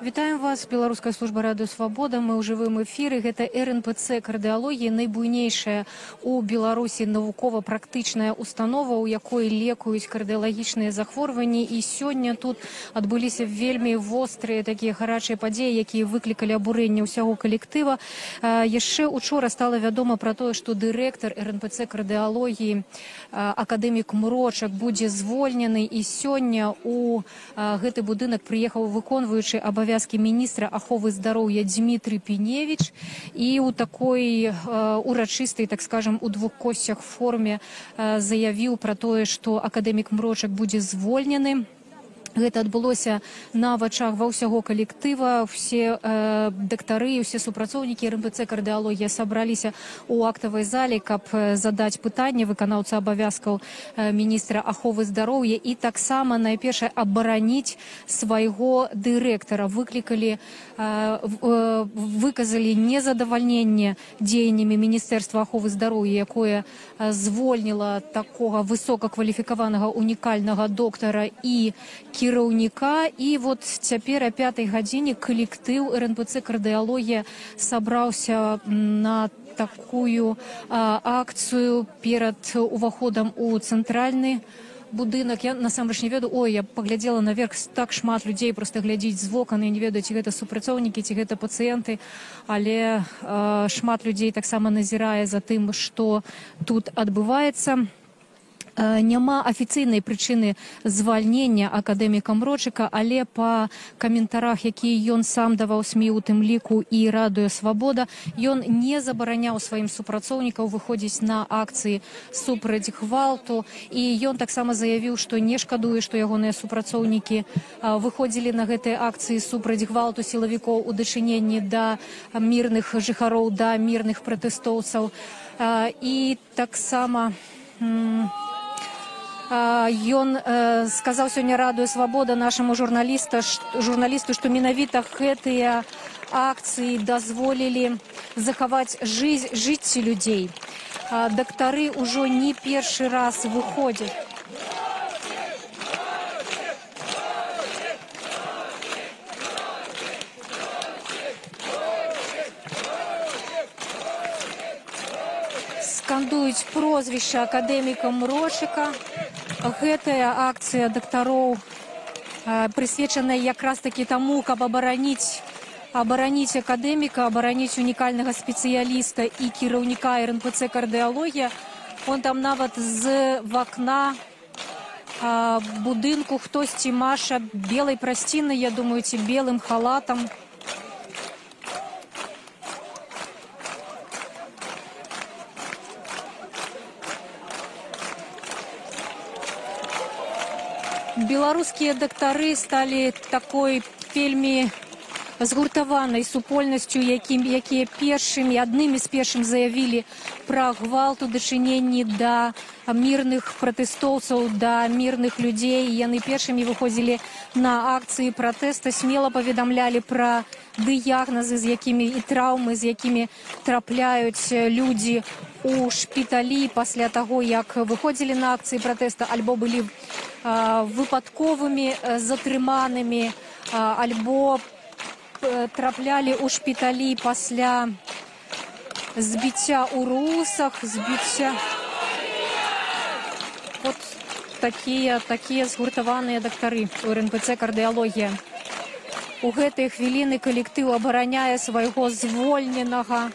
Вітаем вас, Беларуская служба радыё Свабода. Мы ў жывым эфіры. Гэта РНПЦ кардыалогія, найбуйнейшая у Беларусі навукова-практычная установа, у якой лекуюць кардыялагічныя захворванні. І сёння тут адбыліся вельмі вострыя такія гарачыя падзеі, якія выклікалі абурэнне ўсяго калектыва. Яшчэ учора стала вядома пра тое, што дырэктар РНПЦ кардыалогіі акадэмік Мрочак будзе звольнены. І сёння у гэты будынак прыехаў выконваючы абавязкі міністра аховы здароўя Дмітрий Піневіч і ў такой урачыстай, так скажем, у двух косцях форме заявіў пра тое, што акадэмік Мрочак будзе звольнены. Гэта адбылося на вачах ва ўсяго калектыва. Усе дактары, усе супрацоўнікі РНПЦ кардыалогія сабраліся у актавай зале, каб задаць пытанне выканаўца абавязкаў міністра аховы здароўя і таксама найперш абараніць свайго дырэктара. Выказалі незадавальненне дзеяннямі міністэрства аховы здароўя, якое звольніла такога высокакваліфікаванага унікальнага доктара і кіраўніка. І вот цяпер о 5 гадзіне калектыў РНПЦ кардыалогія сабраўся на такую акцыю перад уваходам у цэнтральны будынак. Я насамрэч не ведаю, я паглядзела наверх, так шмат людзей проста глядзіць з вокон. Я не ведаю, ці гэта супрацоўнікі, ці гэта пацыенты, але шмат людзей таксама назірае за тым, што тут адбываецца. Няма афіцыйнай прычыны звальнення акадэміка Мрочака, але па каментарах, якія ён сам даваў СМІ, у тым ліку і радыё Свабода, ён не забараняў сваім супрацоўнікаў выходзіць на акцыі супраць гвалту. І ён таксама заявіў, што не шкадуе, што ягоныя супрацоўнікі выходзілі на гэтыя акцыі супраць гвалту сілавікоў у дачыненні да мірных жыхароў, да мірных пратэстоўцаў. І таксама ён сказаў сёння радыё Свабода нашаму журналісту, што менавіта гэтыя акцыі дазволілі захаваць жыцці людзей. Дактары ўжо не першы раз выходзяць. Скандуюць прозвішча акадэміка Мрочака. Гэтая акцыя дактароў прысвечаная якраз такі таму, каб абараніць акадэміка, абараніць унікальнага спецыяліста і кіраўніка РНПЦ кардыалогія. Он там нават з вакна будынку хтосьці маша белай прасцінай, я думаю, ці белым халатам. Беларускія дактары сталі такой вельмі згуртаванай супольнасцю, якія аднымі з першым заявілі пра гвалт у дачыненні да мірных пратэстоўцаў, да мірных людзей. Яны першымі выходзілі на акцыі пратэста, смела паведамлялі пра дыягназы, з якімі і траўмы, з якімі трапляюць людзі у шпіталі пасля таго, як выходзілі на акцыі пратэста, альбо былі выпадковымі затрыманымі, альбо траплялі ў шпіталі пасля збіцця ў русах, збіцця. Вот такія згуртаваныя дактары у РНПЦ кардыалогія. У гэтыя хвіліны калектыў абараняе свайго звольненага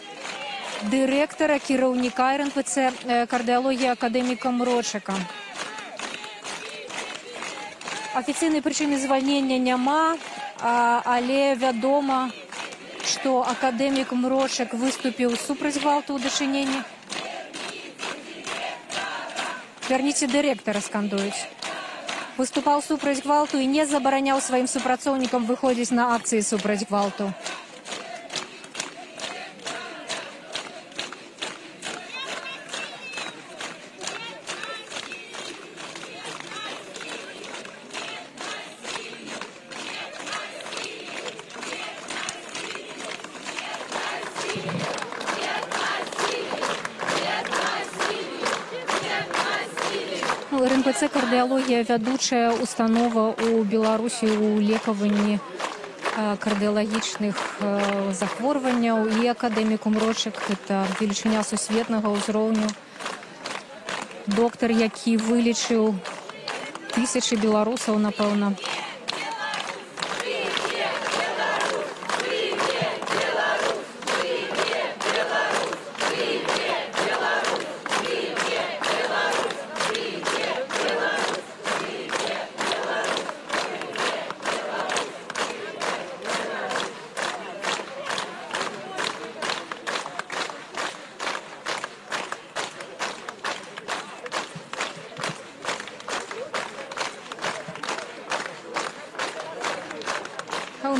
дырэктара, кіраўніка РНПЦ кардыалогія акадэміка Мрочака. Афіцыйнай прычыны звальнення няма, але вядома, што акадэмік Мрочак выступіў супраць гвалту ў дачыненні. Вярніце дырэктара, скандуюць. Выступаў супраць гвалту і не забараняў сваім супрацоўнікам выходзіць на акцыі супраць гвалту. РНПЦ «Кардыалогія» вядучая установа ў Беларусі ў лекаванні кардыалагічных захворванняў, і акадэмік Мрочак – гэта велічыня сусветнага ўзроўню. Доктар, які вылечыў тысячы беларусаў, напэўна.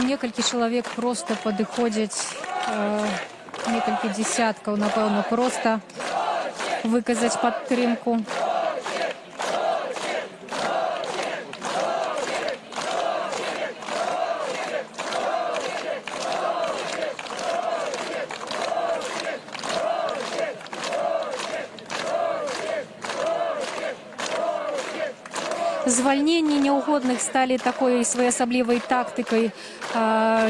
Некалькі чалавек проста падыходзяць, некалькі дзесяткаў, напэўна, проста выказаць падтрымку. Звальненні няўгодных сталі такой своеасаблівай тактыкай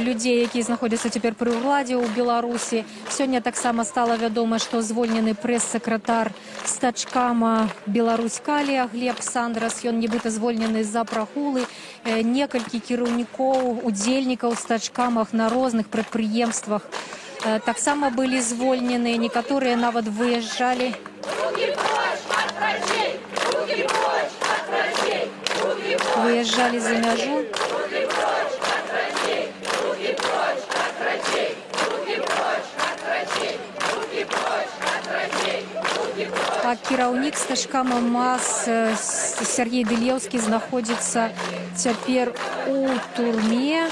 людзей, якія знаходзяцца цяпер пры ўладзе ў Беларусі. Сёння таксама стала вядома, што звольнены прэс-сакратар стачкама «Беларусь-Калія» Глеб Сандрас. Ён нібыта звольнены з-за прагулы. Некалькі кіраўнікоў, удзельнікаў стачкамах на розных прадпрыемствах таксама былі звольнены. Некаторыя нават выязджалі. Выезжали за мяжу. А кіраўнік стачкама МАЗ Сергей Дылеўскі знаходзіцца цяпер у турме.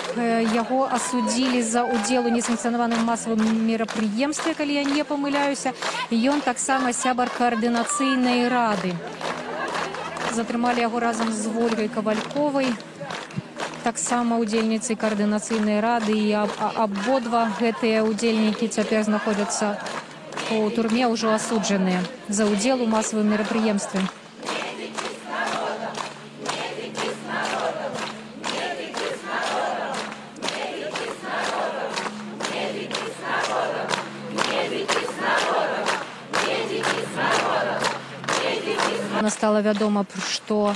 Яго асудзілі за ўдзел у несанкцыянаваным масавым мерапрыемстве, калі я не памыляюся. Ён таксама сябар каардынацыйнай рады. Затрымалі яго разам з Вольгай Кавальковай, таксама удзельніцай каардынацыйнай рады, і абодва гэтыя удзельнікі цяпер знаходзяцца у турме, ўжо асуджаныя за ўдзел у масавым мерапрыемстве. Стало вядома, што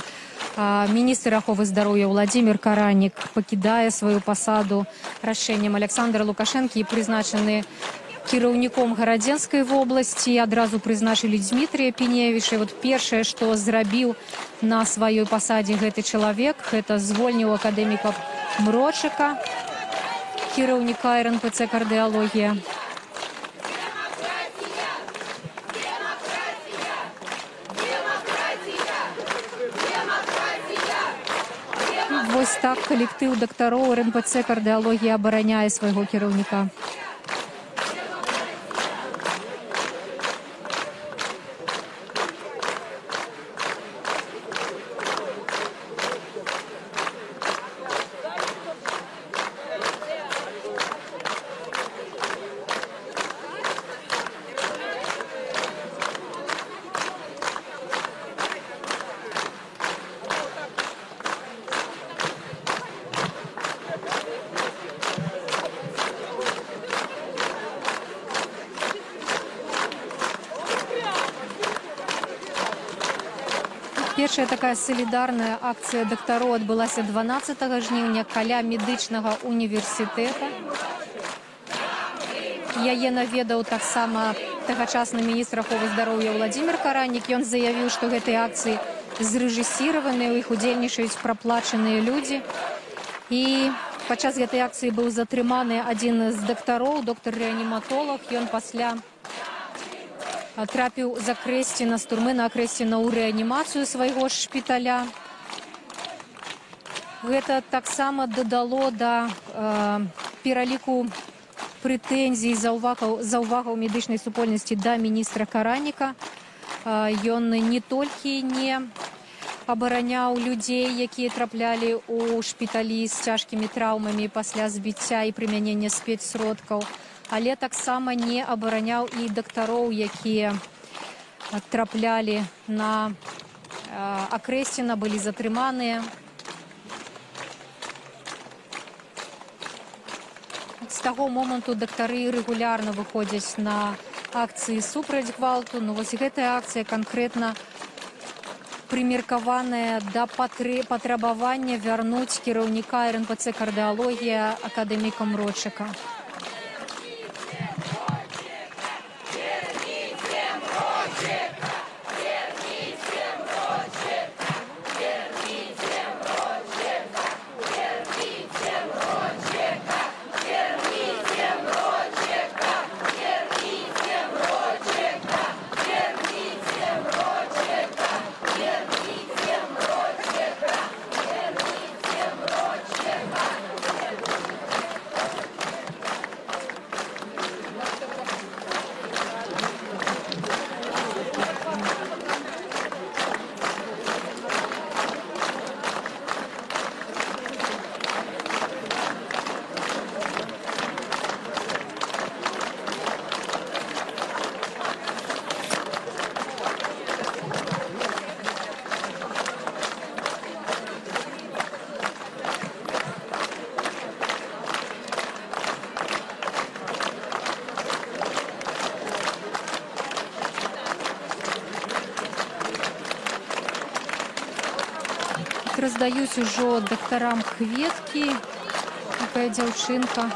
міністр аховы здароўя Владзімір Каранік пакідае сваю пасаду рашэннем Аляксандра Лукашэнкі і прызначаны кіраўніком Гарадзенскай вобласці. Адразу прызначылі Дзмітрыя Піневіча. Вот першае, што зрабіў на сваёй пасадзе гэты чалавек, гэта звольніў акадэміка Мрочака, кіраўніка РНПЦ «Кардыалогія». Вось так калектыў дактароў РНПЦ «Кардыалогія» абараняе свайго кіраўніка. Першая такая салідарная акцыя дактароў адбылася 12 жніўня каля медычнага універсітэта. Яе наведаў таксама тагачасны міністр аховы здароўя Владзімір Каранік. Ён заявіў, што гэтыя акцыі зрэжысіраваныя, у іх удзельнічаюць праплачаныя людзі. І падчас гэтай акцыі быў затрыманы адзін з дактароў, доктар-рэаніматолог. Ён пасля трапіў з Акрэсціна, з турмы на Акрэсціна ў рэанімацыю свайго шпіталя. Гэта таксама дадало да пераліку прэтэнзій, заўвагаў медычнай супольнасці да міністра Караніка. Ён не толькі не абараняў людзей, якія траплялі ў шпіталі з цяжкімі траўмамі пасля збіцця і прымянення спецсродкаў, але таксама не абараняў і дактароў, якія траплялі на акрэслена, былі затрыманыя. З таго моманту дактары рэгулярна выходзяць на акцыі супраць гвалту. Ну вось гэтая акцыя канкрэтна прымеркаваная да патрабавання вярнуць кіраўніка РНПЦ «Кардыалогія» акадэміка Мрочыка. Раздаюць ужо дактарам кветкі. Такая дзяўчынка.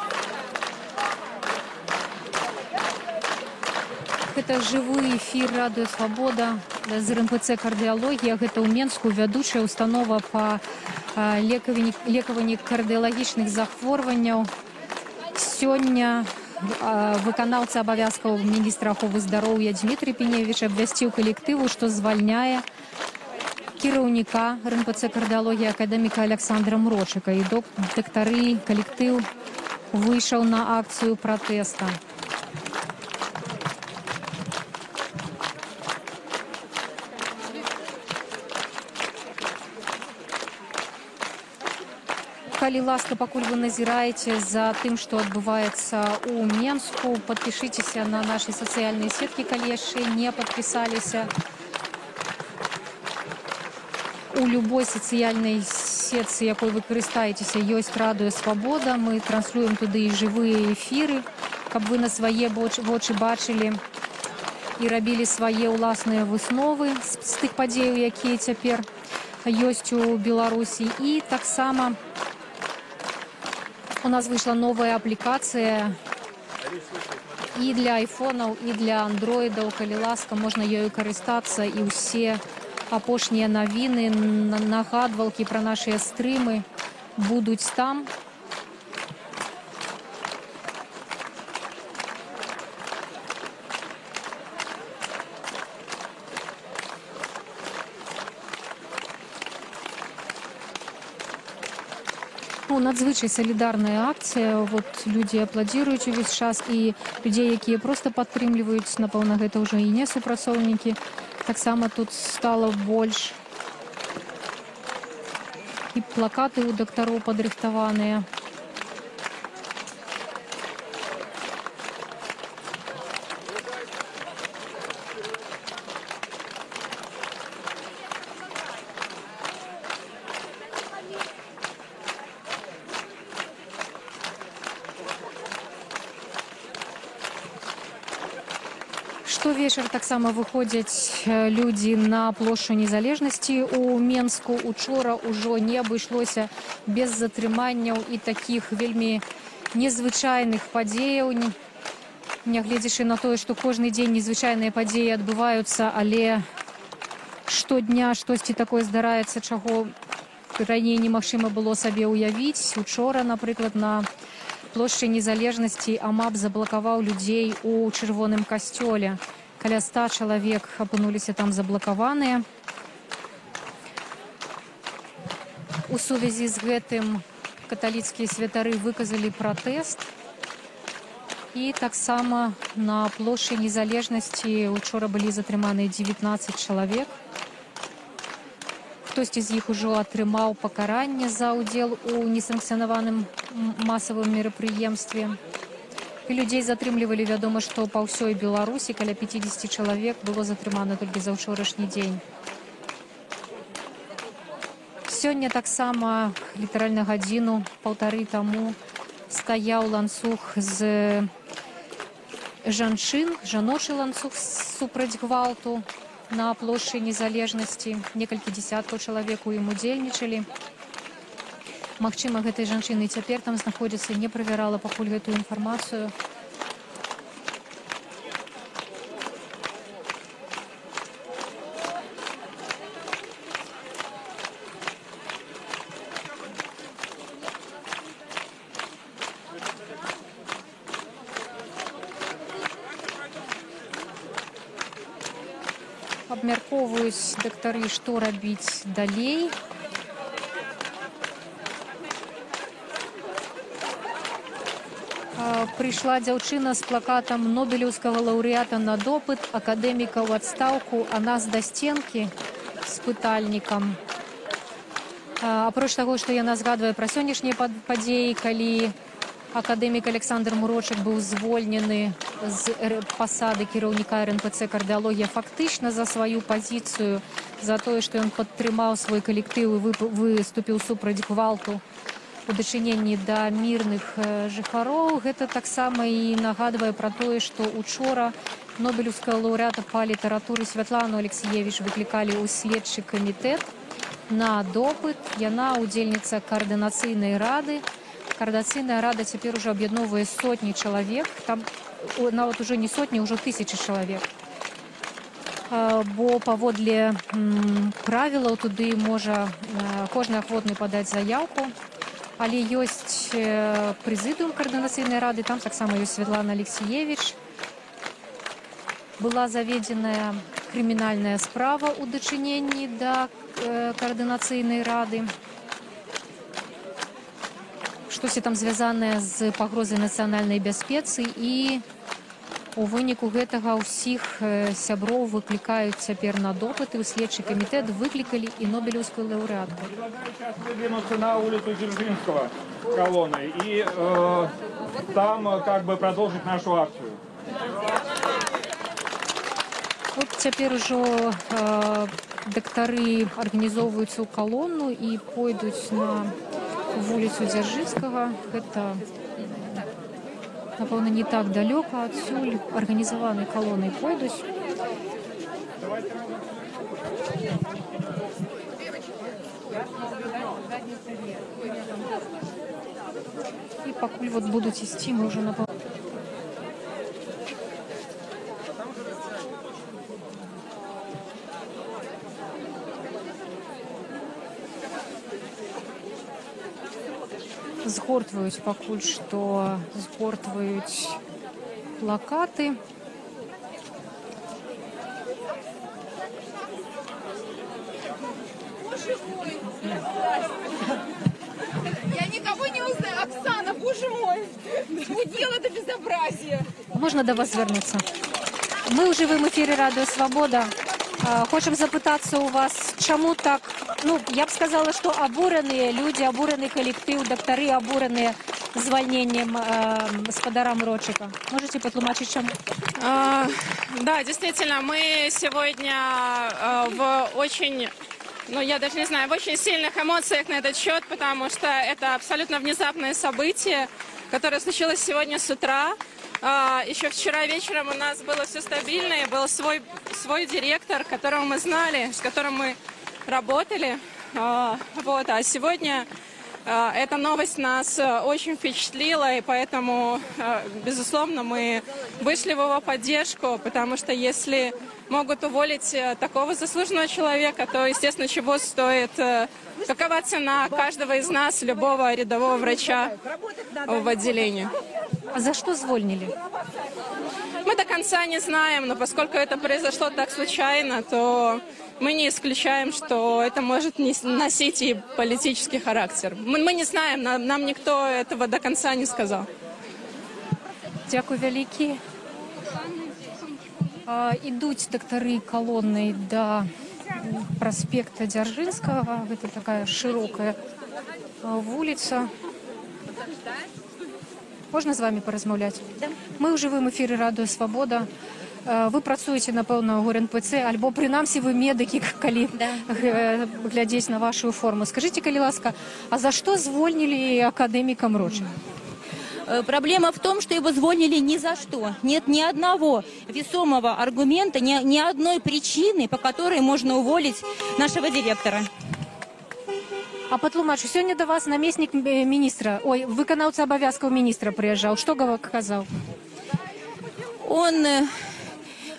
Гэта жывы эфір радыё Свабода з РНПЦ «Кардыалогія». Гэта ў Менску вядучая установа па лекаванні кардыялагічных захворванняў. Сёння выканаўца абавязкаў міністра аховы здароўя Дмітрий Піневіч абвясціў калектыву, што звальняе кіраўніка РНПЦ «Кардыалогія» акадэміка Александра Мрочыка. І дактары, калектыў выйшаў на акцыю пратэста. Калі ласка, пакуль вы назіраеце за тым, што адбываецца ў Менску, падпішыцеся на нашы сацыяльныя сеткі, калі яшчэ не падпісаліся. У любой сацыяльнай сетцы, якой вы карыстаецеся, ёсць радыё Свабода. Мы транслюем туды і жывыя эфіры, каб вы на свае вочы бачылі і рабілі свае ўласныя высновы з тых падзеяў, якія цяпер ёсць у Беларусі. І таксама у нас выйшла новая аплікацыя і для айфонаў, і для андроідаў. Калі ласка, можна ёю карыстацца, і ўсе апошнія навіны, нагадвалкі пра нашыя стрымы будуць там. Надзвычай салідарная акцыя. Вот людзі апладзіруюць увесь час, і людзей, якія проста падтрымліваюць, напэўна, гэта ўжо і не супрацоўнікі. Таксама тут стала больш. І плакаты ў дактароў падрыхтаваныя. Штовечар таксама выходзяць людзі на плошчу Незалежнасці ў Менску. Учора ўжо не абышлося без затрыманняў і такіх вельмі незвычайных падзеяў. Нягледзячы на тое, што кожны дзень незвычайныя падзеі адбываюцца, але штодня штосьці такое здараецца, чаго раней немагчыма было сабе ўявіць. Учора, напрыклад, на плошчы Незалежнасці АМАП заблакаваў людзей у чырвоным касцёле. Каля 100 чалавек апынуліся там заблакаваныя. У сувязі з гэтым каталіцкія святары выказалі пратэст. І таксама на плошчы Незалежнасці учора былі затрыманыя 19 чалавек. Хтосьці з іх ужо атрымаў пакаранне за ўдзел у несанкцыянаваным масавым мерапрыемстве. І людзей затрымлівалі, вядома, што па ўсёй Беларусі каля 50 чалавек было затрымана толькі за ўчорашні дзень. Сёння таксама літаральна гадзіну паўтары таму стаяў ланцуг з жанчын, жаночы ланцуг супраць гвалту на плошчы Незалежнасці. Некалькі дзесяткаў чалавек у ім удзельнічалі. Магчыма, гэтай жанчыны цяпер там знаходзіцца, не правярала пакуль гэтую інфармацыю. Абмяркоўваюць дактары, што рабіць далей. Прыйшла дзяўчына з плакатам нобелеўскага лаўрэата на допыт, акадэміка ў адстаўку, а нас да сценкі з пытальнікам. Апроч таго, што яна згадвае пра сённяшнія падзеі, калі акадэмік Александр Мурочак быў звольнены з пасады кіраўніка РНПЦ «Кардыалогія» фактычна за сваю пазіцыю, за тое, што ён падтрымаў свой калектыў і выступіў супраць гвалту у дачыненні да мірных жыхароў. Гэта таксама і нагадвае пра тое, што учора нобелеўскага лаўрэата па літаратуры Святлану Алексіевіч выклікалі ў следчы камітэт на допыт. Яна удзельніца каардынацыйнай рады. Координаційная рада цяпер уже аб'ядноўвае сотні чалавек, там нават уже не сотні, уже тысячи чалавек. Бо паводле правілаў туды можа кожны ахвотны падаць заяўку, але ёсць прэзідыум координаційнай рады, там таксама ёсць Святлана Алексіевіч. Была заведзеная крымінальная справа ў дачыненні да координаційнай рады. Штосьці там звязанае з пагрозай нацыянальнай бяспецы, і у выніку гэтага ўсіх сяброў выклікаюць цяпер на допыты. У следчы камітэт выклікалі і нобелеўскую лаўрэатку. Выдвинуться на улицу Дзяржынскага колонной и там как бы продолжить нашу акцию. Вот цяпер ужо дактары арганізоўваюцца ў калону і пойдуць на вуліцу Дзяржынскага. Гэта, напэўна, не так далёка адсюль. Арганізаванай калонай пойдуць. І пакуль вот будуць ісці, мы ўжо напэўна. Згортваюць пакуль што, згортваюць плакаты. Я никого не узнаю. Оксана, боже мой, удел это безобразие. Можна да вас звярнуцца? Мы ў жывым эфіры Радыё Свабода. Хочам запытацца у вас, чаму так, я б сказала, што абураныя людзі, абураны калектыў, дактары абураныя звольнением господара Мурочака. Можете потлумачить, чему? Да, действительно, мы сегодня в очень, я даже не знаю, в очень сильных эмоциях на этот счет, потому что это абсолютно внезапное событие, которое случилось сегодня с утра. Еще вчера вечером у нас было все стабильно, и был свой директор, которого мы знали, с которым мы работали. А сегодня эта новость нас очень впечатлила, и поэтому, безусловно, мы вышли в его поддержку, потому что если могут уволить такого заслуженного человека, то, естественно, чего стоит, какова цена каждого из нас, любого рядового врача в отделении. А за что звольнили? Мы до конца не знаем, но поскольку это произошло так случайно, то мы не исключаем, что это может носить и политический характер. Мы не знаем, нам никто этого до конца не сказал. Дякую вялікі. Ідуць дактары калоннай да праспекта Дзяржынскага. Гэта такая шырокая вуліца. Можна з вами паразмаўляць? Да. Мы ў жывым эфіры Радыё Свабода. Вы працуеце, напэўна, у РНПЦ, альбо прынамсі вы медыкі, калі глядзець на вашу форму. Скажите, калі ласка, а за что звольнили академика Мрочика? Проблема в том, что его звольнили ни за что. Нет ни одного весомого аргумента, ни одной причины, по которой можно уволить нашего директора. А патлумачу, сёння до вас намеснік міністра, выканаўца абавязкаў міністра прыязджаў. Што казаў? Он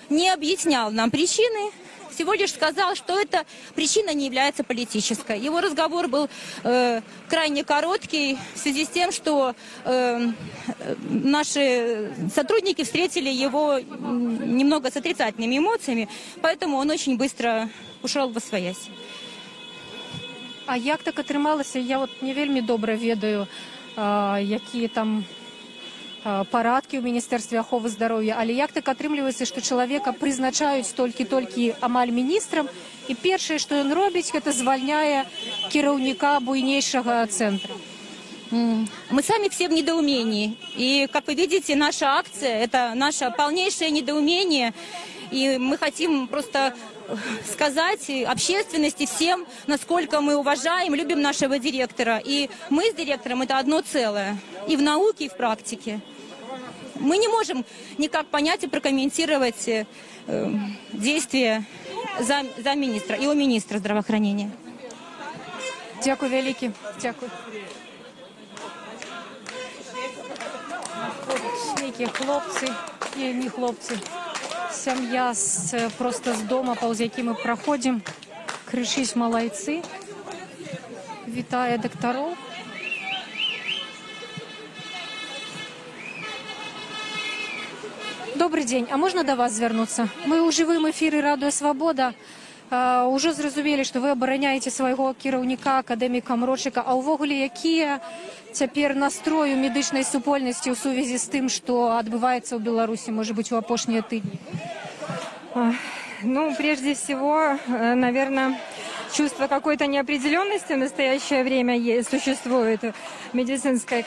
не объяснял нам причины, всего лишь сказал, что эта причина не является политической. Его разговор был крайне короткий в связи с тем, что наши сотрудники встретили его немного с отрицательными эмоциями, поэтому он очень быстро ушел восвоясь. А як так атрымалася? Я не вельмі добра ведаю, якія там парадкі ў Міністэрстве аховы здароўя, але як так атрымліваецца, што чалавека прызначаюць толькі амаль міністрам, і першае, што ён робіць, гэта звальняе кіраўніка буйнейшага цэнтра. Мы сами все в недоумении. И, как вы видите, наша акция – это наше полнейшее недоумение. И мы хотим просто сказать общественности, всем, насколько мы уважаем, любим нашего директора. И мы с директором – это одно целое. И в науке, и в практике. Мы не можем никак понять и прокомментировать действия замминистра и у министра здравоохранения. Дякую вялікі. Дякую. Нейкія хлопцы, не хлопцы. Сям'я просто з дома, паўз які мы праходзім, крычыць малайцы, вітае дактароў. Добрый день, а можно до вас звярнуцца? Мы ў жывым эфіры Радыё Свабода. Ужо зразумелі, што вы абараняеце свайго кіраўніка, акадэміка Мрочика. А ўвогуле, якія цяпер настроі медычнай супольнасці ў сувязі з тым, што адбываецца ў Беларусі, может быть, у апошнія тыдні? Ну, прежде всего, наверное, чувство какой-то неопределенности в настоящее время существует в медицинской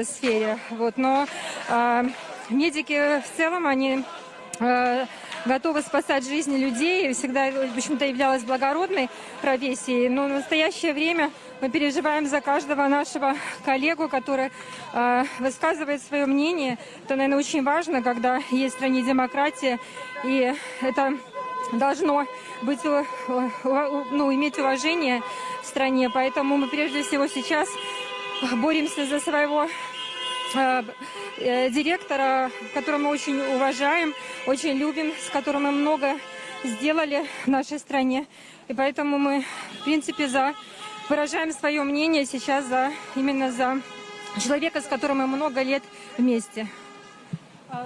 сфере. Но медики в целом, они готовы спасать жизни людей, всегда, в общем-то, являлась благородной профессией. Но в настоящее время мы переживаем за каждого нашего коллегу, который высказывает свое мнение. Это, наверное, очень важно, когда есть в стране демократия, и это должно быть, иметь уважение в стране. Поэтому мы прежде всего сейчас боремся за своего директора, которого мы очень уважаем, очень любим, с которым мы много сделали в нашей стране. И поэтому мы, в принципе, выражаем свое мнение сейчас именно за человека, с которым мы много лет вместе.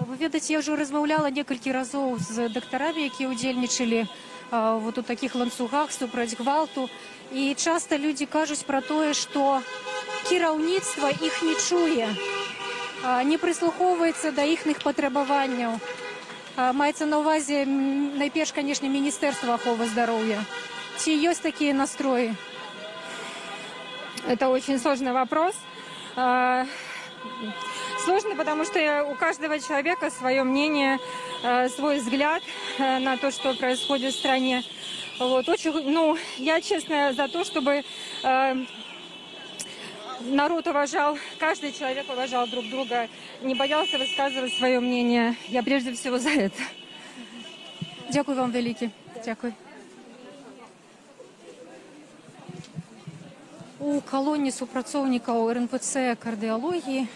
Вы ведаеце, я ўжо размаўляла некалькі разоў з дактарамі, якія ўдзельнічалі у такіх ланцугах супраць гвалту. І часта людзі кажуць пра тое, што кіраўніцтва іх не чуе, не прыслухоўваецца да іхных патрабаванняў. Маецца на ўвазе найперш, канешне, Міністэрства аховы здароўя. Ці ёсць такія настроі? Это очень сложный вопрос. Сложно, потому что у каждого человека свое мнение, свой взгляд на то, что происходит в стране. Я, честно, за то, чтобы народ уважал, каждый человек уважал друг друга, не боялся высказывать свое мнение. Я прежде всего за это. Дякую вам вялікі. Дякую. У калоне супрацоўнікаў РНПЦ кардыалогіі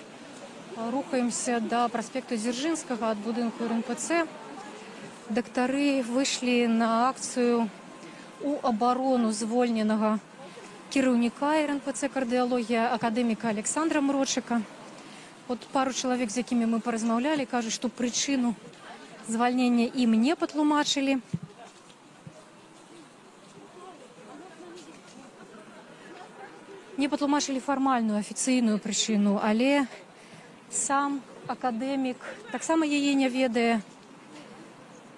рухаемся до праспекту Дзяржынскага ад будынку РНПЦ. Дактары выйшлі на акцыю у абарону звольненага кіраўніка РНПЦ кардыалогія акадэміка Александра Мрочика. Пару чалавек, з якімі мы паразмаўлялі, кажуць, што прычыну звальнення ім не патлумачылі. Не патлумачылі фармальную афіцыйную прычыну, але сам акадэмік таксама яе не ведае.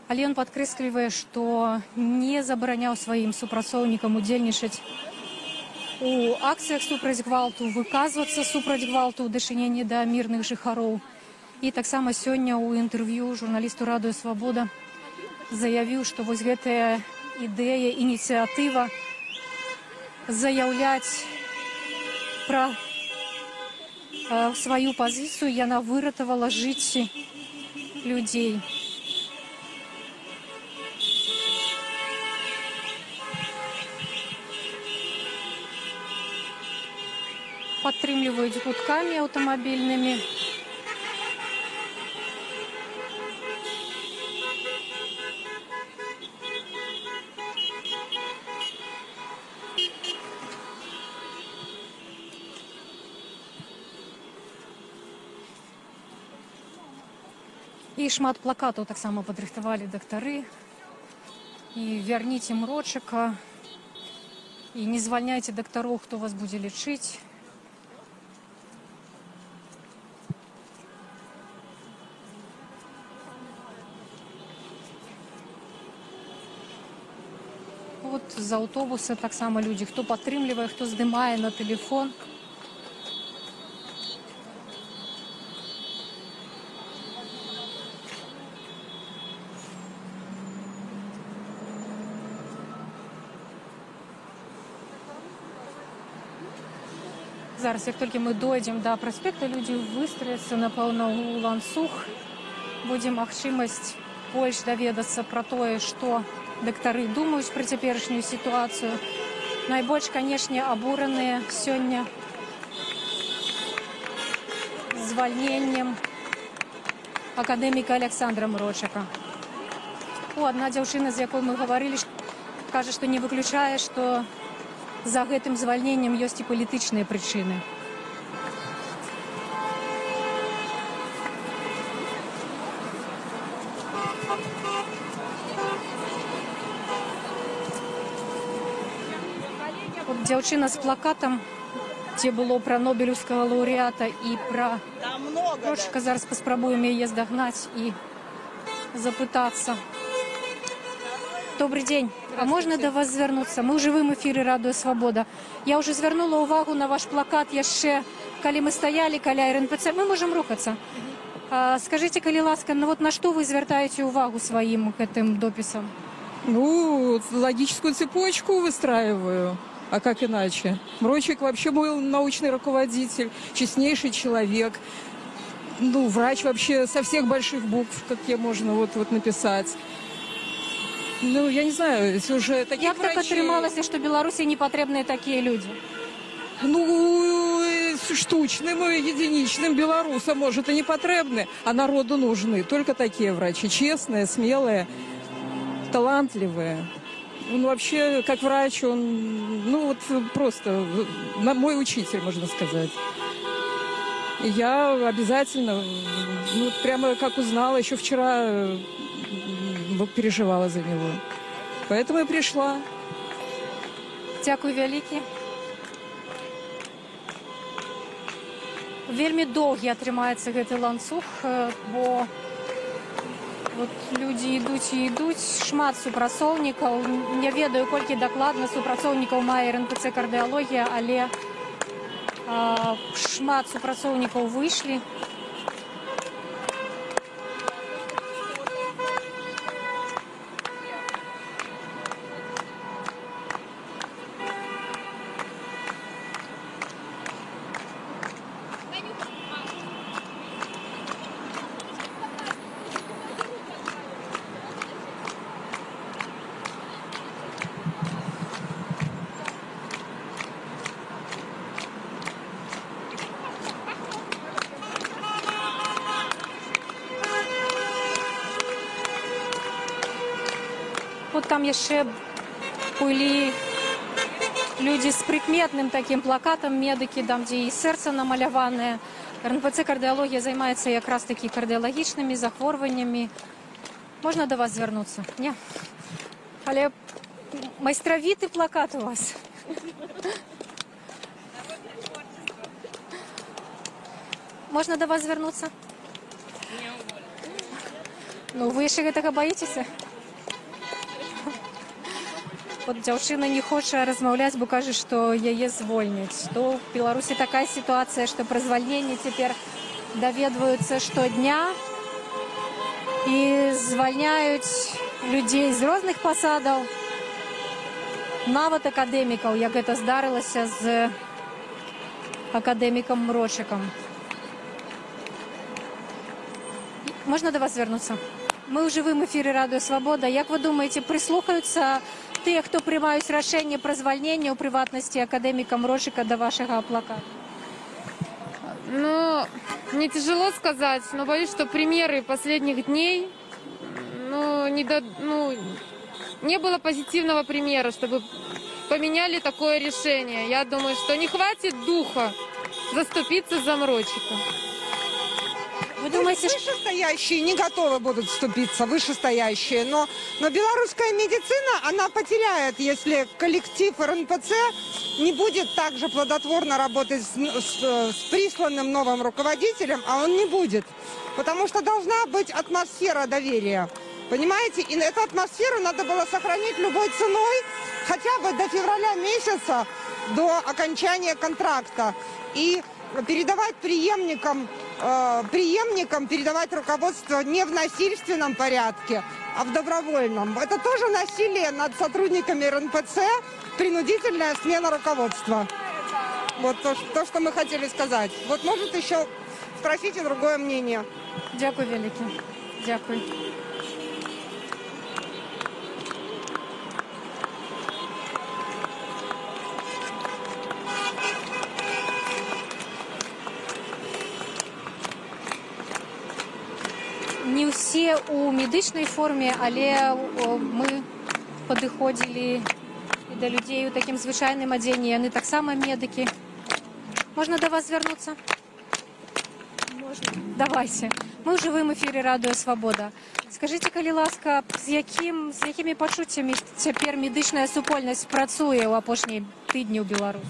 Але ён падкрэслівае, што не забараняў сваім супрацоўнікам удзельнічаць у акцыях супраць гвалту, выказвацца супраць гвалту ў дачыненні да мірных жыхароў. І таксама сёння ў інтэрв'ю журналісту Радыё Свабода заявіў, што вось гэтая ідэя, ініцыятыва заяўляць пра сваю пазіцыю, яна выратавала жыцці людзей. Падтрымліваюць гудкамі аўтамабільнымі. І шмат плакатаў таксама падрыхтавалі дактары. І вярніце Мрочыка, і не звальняйце дактароў, хто вас будзе лечыць. Вот з аўтобуса таксама людзі, хто падтрымлівае, хто здымае на тэлефон. Зараз, як толькі мы дойдзем да праспекта, людзі выстрояцца, напэўна, у ланцуг. Будзе магчымасць больш даведацца пра тое, што дактары думаюць пра цяперашнюю сітуацыю. Найбольш, канешне, абураныя сёння звальненнем акадэміка Александра Мрочыка. Адна дзяўчына, з якой мы гаварылі, кажа, што не выключае, што за гэтым звальненнем ёсць і палітычныя прычыны. Дзяўчына з плакатам, дзе было пра нобелеўскага лаўрэата і пра Мрочыка. Зараз паспрабуем яе здагнаць і запытацца. Добрый день. А можно до вас звярнуцца? Мы ў жывым эфіры Радыё Свабода. Я уже звярнула ўвагу на ваш плакат яшчэ, калі мы стаялі каля РНПЦ. Мы можем рухацца. Скажите, калі ласка, вот на что вы звяртаеце ўвагу сваім гэтым допісам? Ну, логическую цепочку выстраиваю. А как иначе? Мрочик вообще был научный руководитель, честнейший человек. Ну, врач вообще со всех больших букв, какие можно вот написать. Ну, я не знаю, уже такие врачи... Як так атрымалася, што Беларусі не патрэбныя такія людзі? Ну, штучным и единичным белорусам, может, и не потребны, а народу нужны только такие врачи. Честные, смелые, талантливые. Он вообще, как врач, он, ну, вот просто мой учитель, можно сказать. И я обязательно, ну, прямо как узнала, еще вчера переживала за него. Поэтому и пришла. Дякую вялікі. Вельмі доўгі атрымаецца гэты ланцуг, бо вот людзі ідуць і ідуць, шмат супрацоўнікаў. Не ведаю, колькі дакладна супрацоўнікаў мае РНПЦ «Кардыалогія», але шмат супрацоўнікаў выйшлі. Вот там яшчэ былі людзі з прыкметным такім плакатам, медыкі, там, дзе і сэрца намаляванае. РНПЦ «Кардыалогія» займаецца якраз такі кардыялагічнымі захворваннямі. Можна да вас звярнуцца? Не? Але майстравіты плакат у вас. Можна да вас звярнуцца? Ну, вы яшчэ гэтага баіцеся? Вот дзяўчына не хоча размаўляць, бо кажа, што яе звольняць. То ў Беларусі такая сітуацыя, што пра звальненне цяпер даведваюцца штодня і звальняюць людзей з розных пасадаў, нават акадэмікаў, як гэта здарылася з акадэмікам Мрочыкам. Можна до вас звернуцца? Мы ў жывым эфіры Радыё Свабода. Як вы думаеце, прыслухаюцца тыя, хто прымаюць рашэнне пра звальненне, ў прыватнасці акадэміка Мрочыка, да вашага плаката? Ну, мне тяжело сказать, но боюсь, что примеры последних дней, не было позитивного примера, чтобы поменяли такое решение. Я думаю, что не хватит духа заступиться за Мрочика. Вы думаете, вышестоящие не готовы будут вступиться, вышестоящие, но белорусская медицина, она потеряет, если коллектив РНПЦ не будет также плодотворно работать с присланным новым руководителем, а он не будет, потому что должна быть атмосфера доверия, понимаете, и эту атмосферу надо было сохранить любой ценой, хотя бы до февраля месяца, до окончания контракта, и передавать преемникам передавать руководство не в насильственном порядке, а в добровольном. Это тоже насилие над сотрудниками РНПЦ, принудительная смена руководства. Вот то, что мы хотели сказать. Вот может еще спросите другое мнение. Дякую велике. Дякую. Не ўсе ў медычнай форме, але мы падыходзілі і да людзей у такім звычайным адзенні. Яны таксама медыкі. Можна да вас звярнуцца? Можна. Давайце. Мы ў жывым эфіры Радыё Свабода. Скажыце, калі ласка, з якімі пачуццямі цяпер медычная супольнасць працуе ў апошнія тыдні ў Беларусі?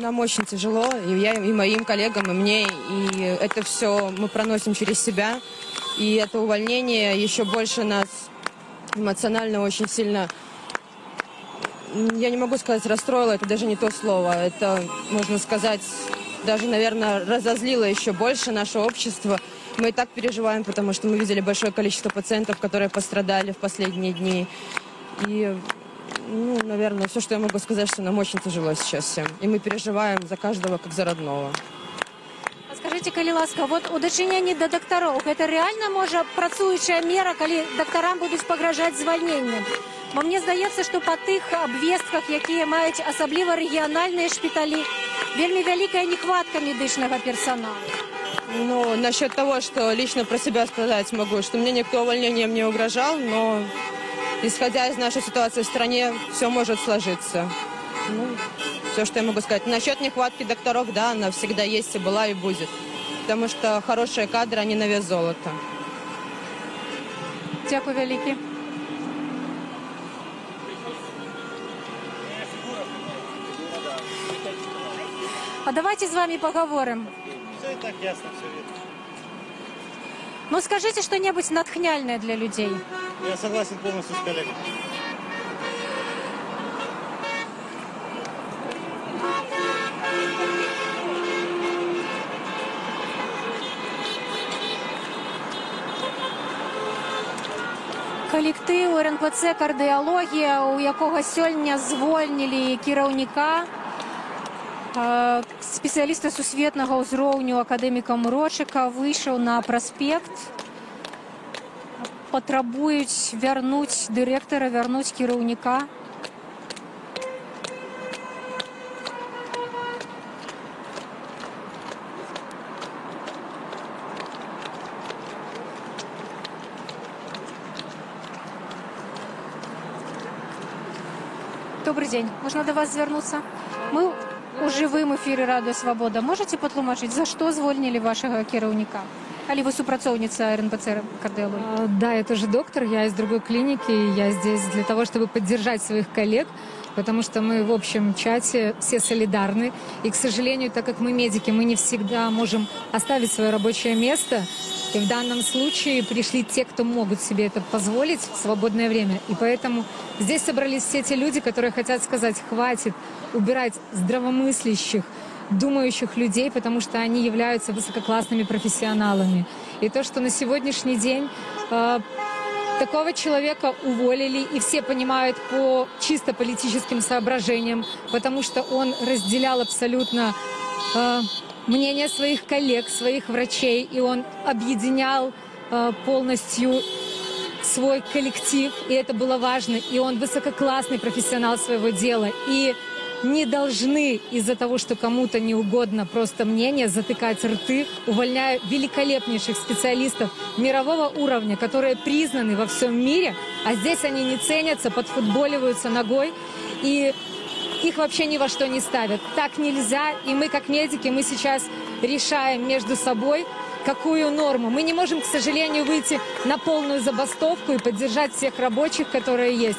Нам очень тяжело, и я, и моим коллегам, и мне, и это все мы проносим через себя. И это увольнение еще больше нас эмоционально очень сильно, я не могу сказать расстроило, это даже не то слово, это, можно сказать, даже, наверное, разозлило еще больше наше общество. Мы и так переживаем, потому что мы видели большое количество пациентов, которые пострадали в последние дни. И наверное, все, что я могу сказать, что нам очень тяжело сейчас всем. И мы переживаем за каждого, как за родного. А скажите, калі ласка, вот у дачыненні да дактароў, гэта рэальна можа працуючая мера, калі дактарам будуць пагражаць звальненнем? Бо мне здаецца, што па тых абвестках, якія маюць асабліва рэгіянальныя шпіталі, вельмі вялікая нехватка медычнага персонала. Ну, насчет того, что лично про себя сказать могу, что мне никто увольнением не угрожал, но исходя из нашей ситуации в стране, все может сложиться. Все, что я могу сказать. Насчет нехватки докторов, да, она всегда есть и была, и будет. Потому что хорошие кадры, они на вес золота. Дякую велике. А давайте с вами поговорим. Все и так ясно, все видно. Ну, скажите что-нибудь натхняльное для людей. Я согласен полностью с коллегой. Калектыў РНПЦ «Кардыалогія», у якога сёння звольнілі кіраўніка, спецыяліста сусветнага ўзроўню акадэміка Мрочыка, выйшаў на праспект. Патрабуюць вярнуць дырэктара, вярнуць кіраўніка. Добрый день. Можно до вас звярнуцца? Мы у жывым эфіры Радыё Свабода. Можете патлумачыць, за што звольнілі вашага кіраўніка? Али вы супрацоўница РНПЦ «Кардиологии»? Да, я тоже доктор, я из другой клиники, и я здесь для того, чтобы поддержать своих коллег, потому что мы в общем чате все солидарны. И, к сожалению, так как мы медики, мы не всегда можем оставить свое рабочее место. И в данном случае пришли те, кто могут себе это позволить в свободное время. И поэтому здесь собрались все те люди, которые хотят сказать: хватит убирать здравомыслящих, думающих людей, потому что они являются высококлассными профессионалами. И то, что на сегодняшний день такого человека уволили, и все понимают по чисто политическим соображениям, потому что он разделял абсолютно мнение своих коллег, своих врачей, и он объединял полностью свой коллектив, и это было важно, и он высококлассный профессионал своего дела, и не должны из-за того, что кому-то не угодно просто мнение, затыкать рты, увольняя великолепнейших специалистов мирового уровня, которые признаны во всем мире, а здесь они не ценятся, подфутболиваются ногой, и их вообще ни во что не ставят. Так нельзя, и мы, как медики, мы сейчас решаем между собой, какую норму. Мы не можем, к сожалению, выйти на полную забастовку и поддержать всех рабочих, которые есть.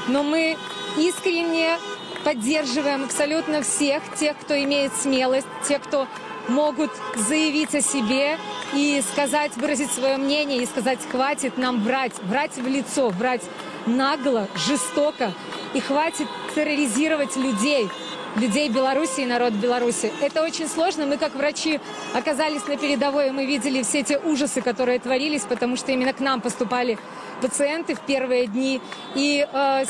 Но мы искренне поддерживаем абсолютно всех, тех, кто имеет смелость, тех, кто могут заявить о себе и сказать, выразить свое мнение и сказать, хватит нам врать в лицо, врать нагло, жестоко, и хватит терроризировать людей Беларуси и народ Беларуси. Это очень сложно. Мы, как врачи, оказались на передовой, и мы видели все те ужасы, которые творились, потому что именно к нам поступали пациенты в первые дни. И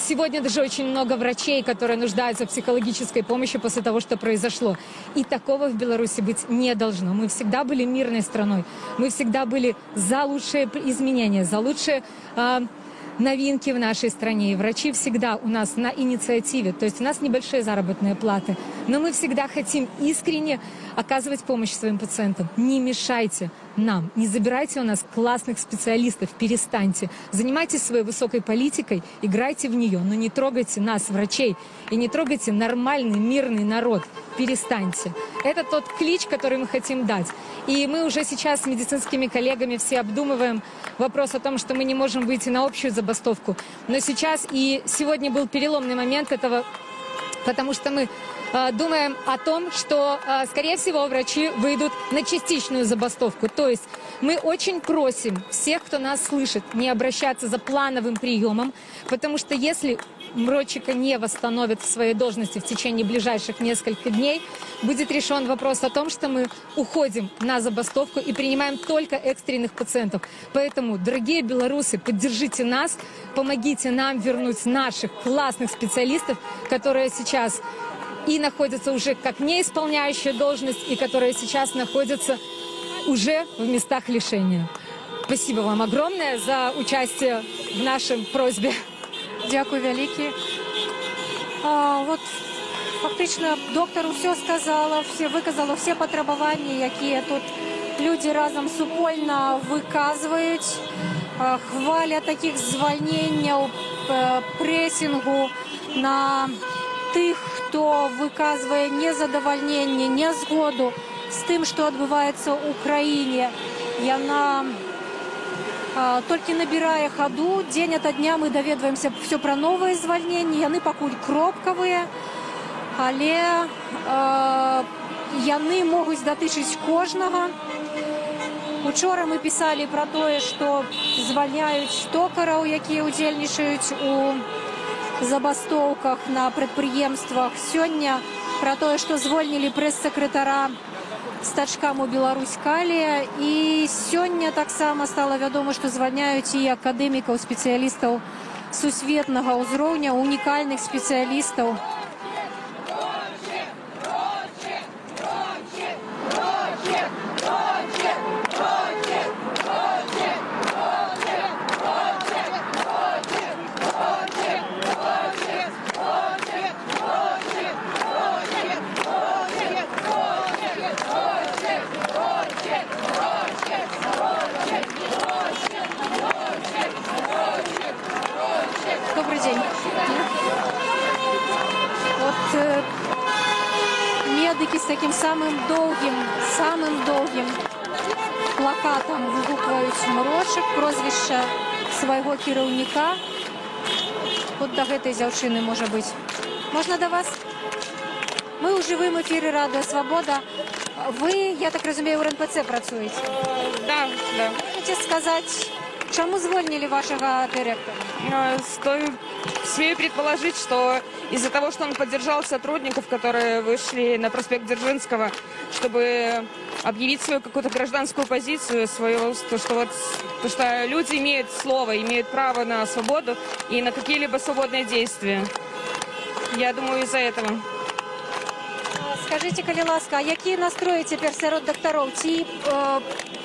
сегодня даже очень много врачей, которые нуждаются в психологической помощи после того, что произошло. И такого в Беларуси быть не должно. Мы всегда были мирной страной. Мы всегда были за лучшие изменения, за лучшие новинки в нашей стране. И врачи всегда у нас на инициативе. То есть у нас небольшие заработные платы. Но мы всегда хотим искренне оказывать помощь своим пациентам. Не мешайте нам. Не забирайте у нас классных специалистов. Перестаньте. Занимайтесь своей высокой политикой, играйте в нее, но не трогайте нас, врачей. И не трогайте нормальный, мирный народ. Перестаньте. Это тот клич, который мы хотим дать. И мы уже сейчас с медицинскими коллегами все обдумываем вопрос о том, что мы не можем выйти на общую забастовку. Но сейчас и сегодня был переломный момент этого, потому что мы думаем о том, что, скорее всего, врачи выйдут на частичную забастовку. То есть мы очень просим всех, кто нас слышит, не обращаться за плановым приемом, потому что если Мрочика не восстановят в своей должности в течение ближайших нескольких дней, будет решен вопрос о том, что мы уходим на забастовку и принимаем только экстренных пациентов. Поэтому, дорогие белорусы, поддержите нас, помогите нам вернуть наших классных специалистов, которые сейчас и находятся уже как не исполняющие должность, и которые сейчас находятся уже в местах лишения. Спасибо вам огромное за участие в нашей просьбе. Дякую велике. От фактично доктор все сказала, виказала всі потребування, які тут люди разом супольно виказують. Хваля таких звільнень, пресінгу на тих, хто виказує незадовольнення, незгоду з тим, що відбувається в Україні. Яна только набирая ходу, день ото дня мы доведываемся все про новые звольнения, яны пакуль кропкавыя, але яны могуць датычыць кожнага. Учора мы писали про тое, што звальняюць токараў, якія удзельнічаюць у забастоўках на прадпрыемствах. Сёння про тое, што звольнілі прэс-сакратара стачкам у Беларусь-Калія. І сёння таксама стала вядома, што звальняюць і акадэмікаў, спецыялістаў сусветнага ўзроўня, унікальных спецыялістаў. Добрый день. Вот медики с таким самым долгим плакатом выгукваюць Мрочык, прозвішча свайго кіраўніка. Вот до гэтай дзяўчыны, можа быць. Можна до вас? Мы ў жывым эфіры Радыё Свабода. Вы, я так разумею, у РНПЦ працуеце? Да. Можете сказать, чему звольнили вашего директора? Смею предположить, что из-за того, что он поддержал сотрудников, которые вышли на проспект Дзержинского, чтобы объявить свою какую-то гражданскую позицию, то, что люди имеют слово, имеют право на свободу и на какие-либо свободные действия. Я думаю, из-за этого. Скажите, калі ласка, а якія настроі цяпер сярод дактароў? Ці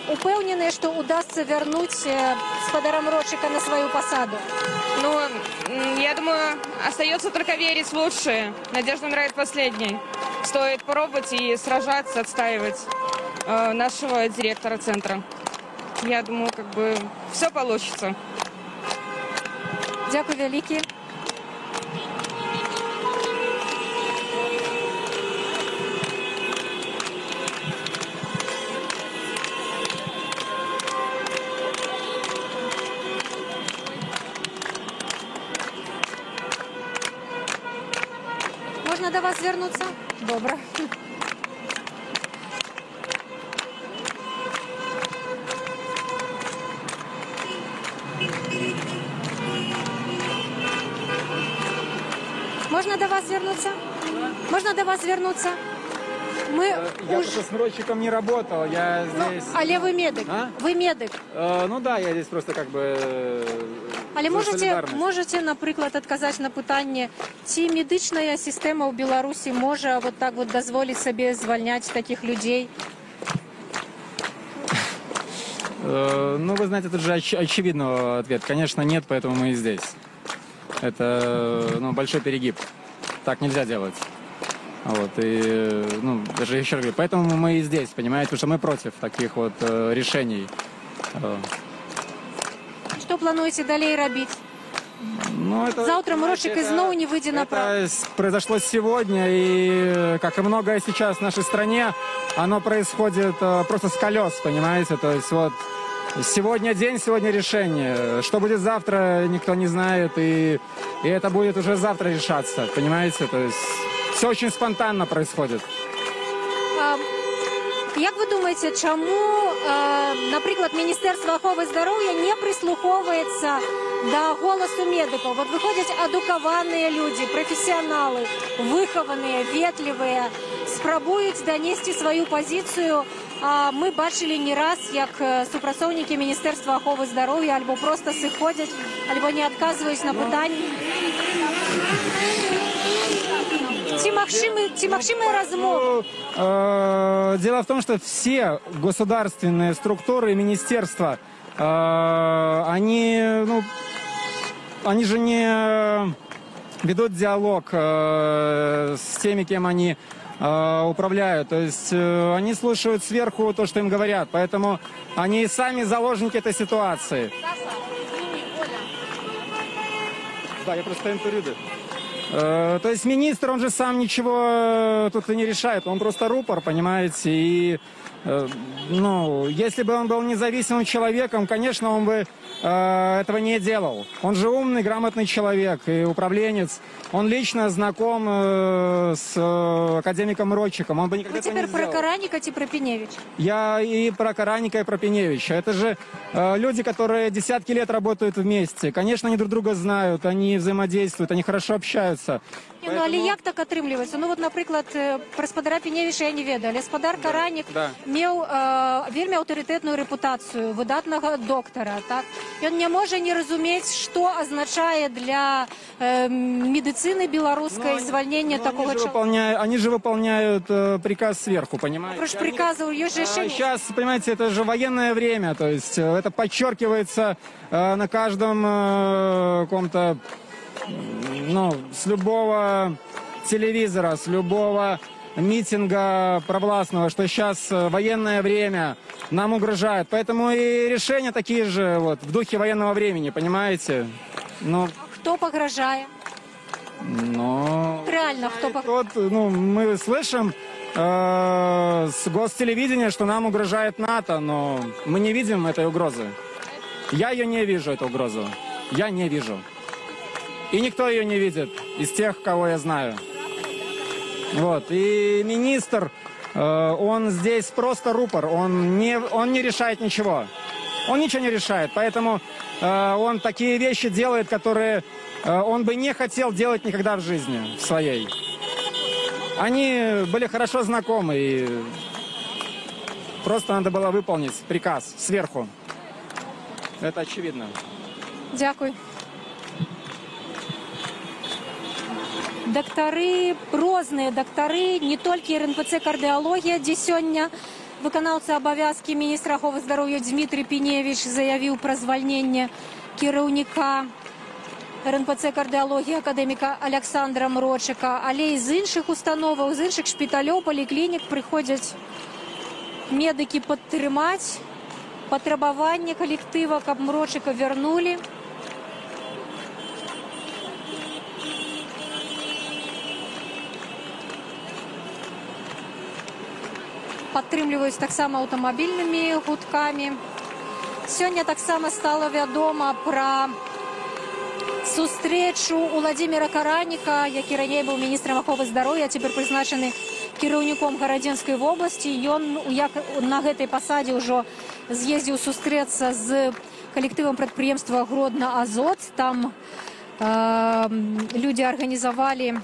упэўненыя, што удастся вярнуць гаспадара Мрочыка на свою посаду? Ну, я думаю, остается только верить в лучшее. Надежда умирает последней. Стоит пробовать и сражаться, отстаивать нашего директора центра. Я думаю, как бы все получится. Дякую вялікі. Можна до вас звернуться? Добре. Можно до вас вернуться? Можно до вас вернуться? Я просто с Мрочиком не работал, я здесь... Але вы медик? А? Вы медик? Ну да, я здесь просто как бы... Але можете, наприклад, адказаць на пытанне, ці медычная сістэма ў Беларусі можа вот так вот дазволіць сабе звальняць таких людей? Ну, вы знаете, тут же очевидный ответ. Конечно, нет, поэтому мы и здесь. Это, большой перегиб. Так нельзя делать. Вот, и, даже еще раз говорю, поэтому мы и здесь, понимаете, потому что мы против таких вот решений. Что плануете далее рабіць? Завтра Мрочик ізноў не выйдзе на право. Это произошло сегодня, и, как и многое сейчас в нашей стране, оно происходит просто с колес, понимаете, то есть вот сегодня день, сегодня решение. Что будет завтра, никто не знает, и это будет уже завтра решаться, понимаете, то есть все очень спонтанно происходит. Як ви думаєте, чому, наприклад, Міністерство аховы здароўя не прислуховується до голосу медиков? Вот выходят адукаваныя люди, профессионалы, выхованные, ветливые, спрабуюць донести свою позицию. Мы бачили не раз, як супрацоўнікі Міністерства аховы здароўя альбо просто сыходзяць, альбо не адказваюць на пытанні. Ці магчымыя размовы? Дело в том, что все государственные структуры и министерства, они же не ведут диалог с теми, кем они управляют. То есть они слушают сверху то, что им говорят. Поэтому они сами заложники этой ситуации. Да, я просто интервью. То есть министр, он же сам ничего тут и не решает, он просто рупор, понимаете, и, если бы он был независимым человеком, конечно, он бы этого не делал. Он же умный, грамотный человек и управленец, он лично знаком с академиком Мрочиком, он бы никогда этого не сделал. Вы теперь про Караника и про Пеневич? Я и про Караника, и про Пеневича. Это же люди, которые десятки лет работают вместе. Конечно, они друг друга знают, они взаимодействуют, они хорошо общаются. Поэтому... Але як так атрымліваецца? Вот, напрыклад, пра спадара Пеневіча я не ведаю, але спадар Каранік меў вельмі аўтарытэтную рэпутацыю выдатнага доктара, так? Ён не можа не разумець, што азначае для медицины белорусской звольнение такого человека. Они же выполняют приказ сверху, понимаете? Прошу приказа, есть решение. Сейчас, понимаете, это же военное время, то есть это подчеркивается на каждом каком-то, с любого телевизора, с любого митинга провластного, что сейчас военное время нам угрожает. Поэтому и решения такие же вот в духе военного времени, понимаете? Кто погрожает? Реально, кто погрожает? Мы слышим с гостелевидения, что нам угрожает НАТО, но мы не видим этой угрозы. Я ее не вижу, эту угрозу. Я не вижу. И никто ее не видит из тех, кого я знаю. Вот. И министр, он здесь просто рупор, он не решает ничего. Он ничего не решает, поэтому он такие вещи делает, которые он бы не хотел делать никогда в жизни своей. Они были хорошо знакомы, и просто надо было выполнить приказ сверху. Это очевидно. Дякую. Доктары, розныя доктары, не толькі РНПЦ «Кардыалогія», дзе сёння выканаўца абавязкі міністра аховы здароўя Дмітрий Піневіч заявіў пра звальненне кіраўніка РНПЦ «Кардыалогія» акадэміка Александра Мрочыка, але і з іншых установаў, з іншых шпіталёў, паліклінік прыходзяць медыкі падтрымаць патрабаванне калектыва, каб Мрочыка вярнулі. Падтрымліваюць таксама аўтамабільнымі гудкамі. Сёння таксама стала вядома пра сустрэчу Уладзіміра Караніка, які раней быў міністрам аховы здароўя, а цяпер прызначаны кіраўніком Гарадзенскай вобласці. Ён на гэтай пасадзе ўжо з'ездзіў сустрэцца з калектывам прадпрыемства «Гродна-Азот». Там людзі арганізавалі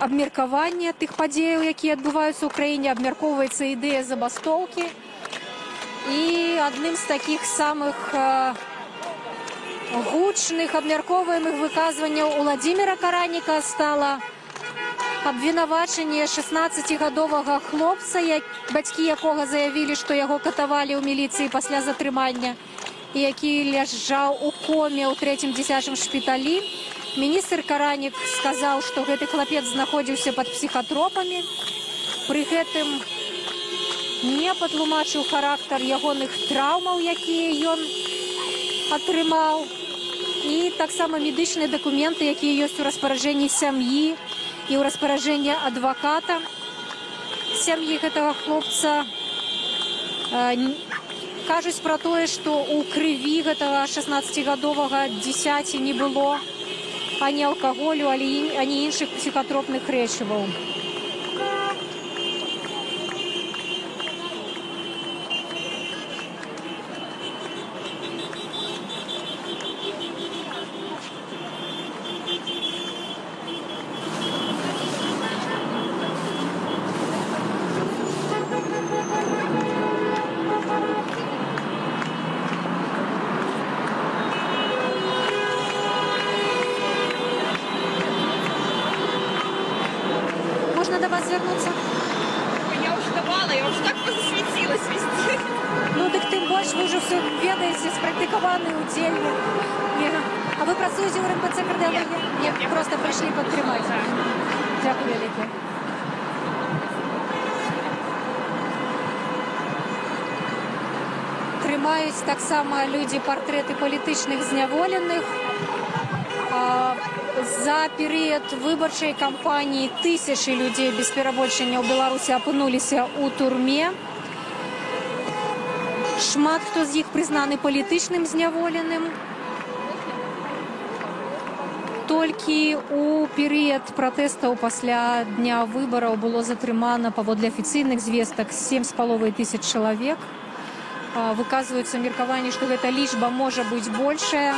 абмеркаванне тых падзеяў, якія адбываюцца ў краіне, абмяркоўваецца ідэя забастоўкі. І адным з такіх самых гучных абмяркоўваемых выказванняў Уладзіміра Караніка стала абвінавачанне 16-гадовага хлопца, бацькі якога заявілі, што яго катавалі ў міліцыі пасля затрымання, і які ляжаў у коме ў 3-м дзіцячым шпіталі. Міністр Каранік сказаў, што гэты хлапец знаходзіўся пад псіхатропамі. Пры гэтым не патлумачыў характар ягоных траўмаў, якія ён атрымаў. І таксама медычныя дакументы, якія ёсць у распараджэнні сям'і і ў распараджэнні адваката сям'і гэтага хлопца. Кажуць пра тое, што ў крыві гэтага 16-гадовага дзіцяці не было ані алкаголю, ані іншых псіхатропных рэчываў. Можно до вас вернуться? Я уже давала, я уже так засветилась везде. Ну, так тым больш, вы уже все ведаеце, спрактыкаваны удзельнік. А вы працуеце ў РНПЦ «Кардыалогія»? Нет, просто прыйшлі падтрымаць. Дзякуй вялікі. Трымаюць таксама людзі партрэты палітычных зняволеных. За перыяд выбарчай кампаніі тысячы людзей без перабольшання ў Беларусі апынуліся ў турме. Шмат хто з іх прызнаны палітычным зняволеным. Толькі ў перыяд пратэстаў пасля дня выбараў было затрымана, паводле афіцыйных звестак, 7500 чалавек. Выказваюцца меркаванні, што гэта лічба можа быць большая.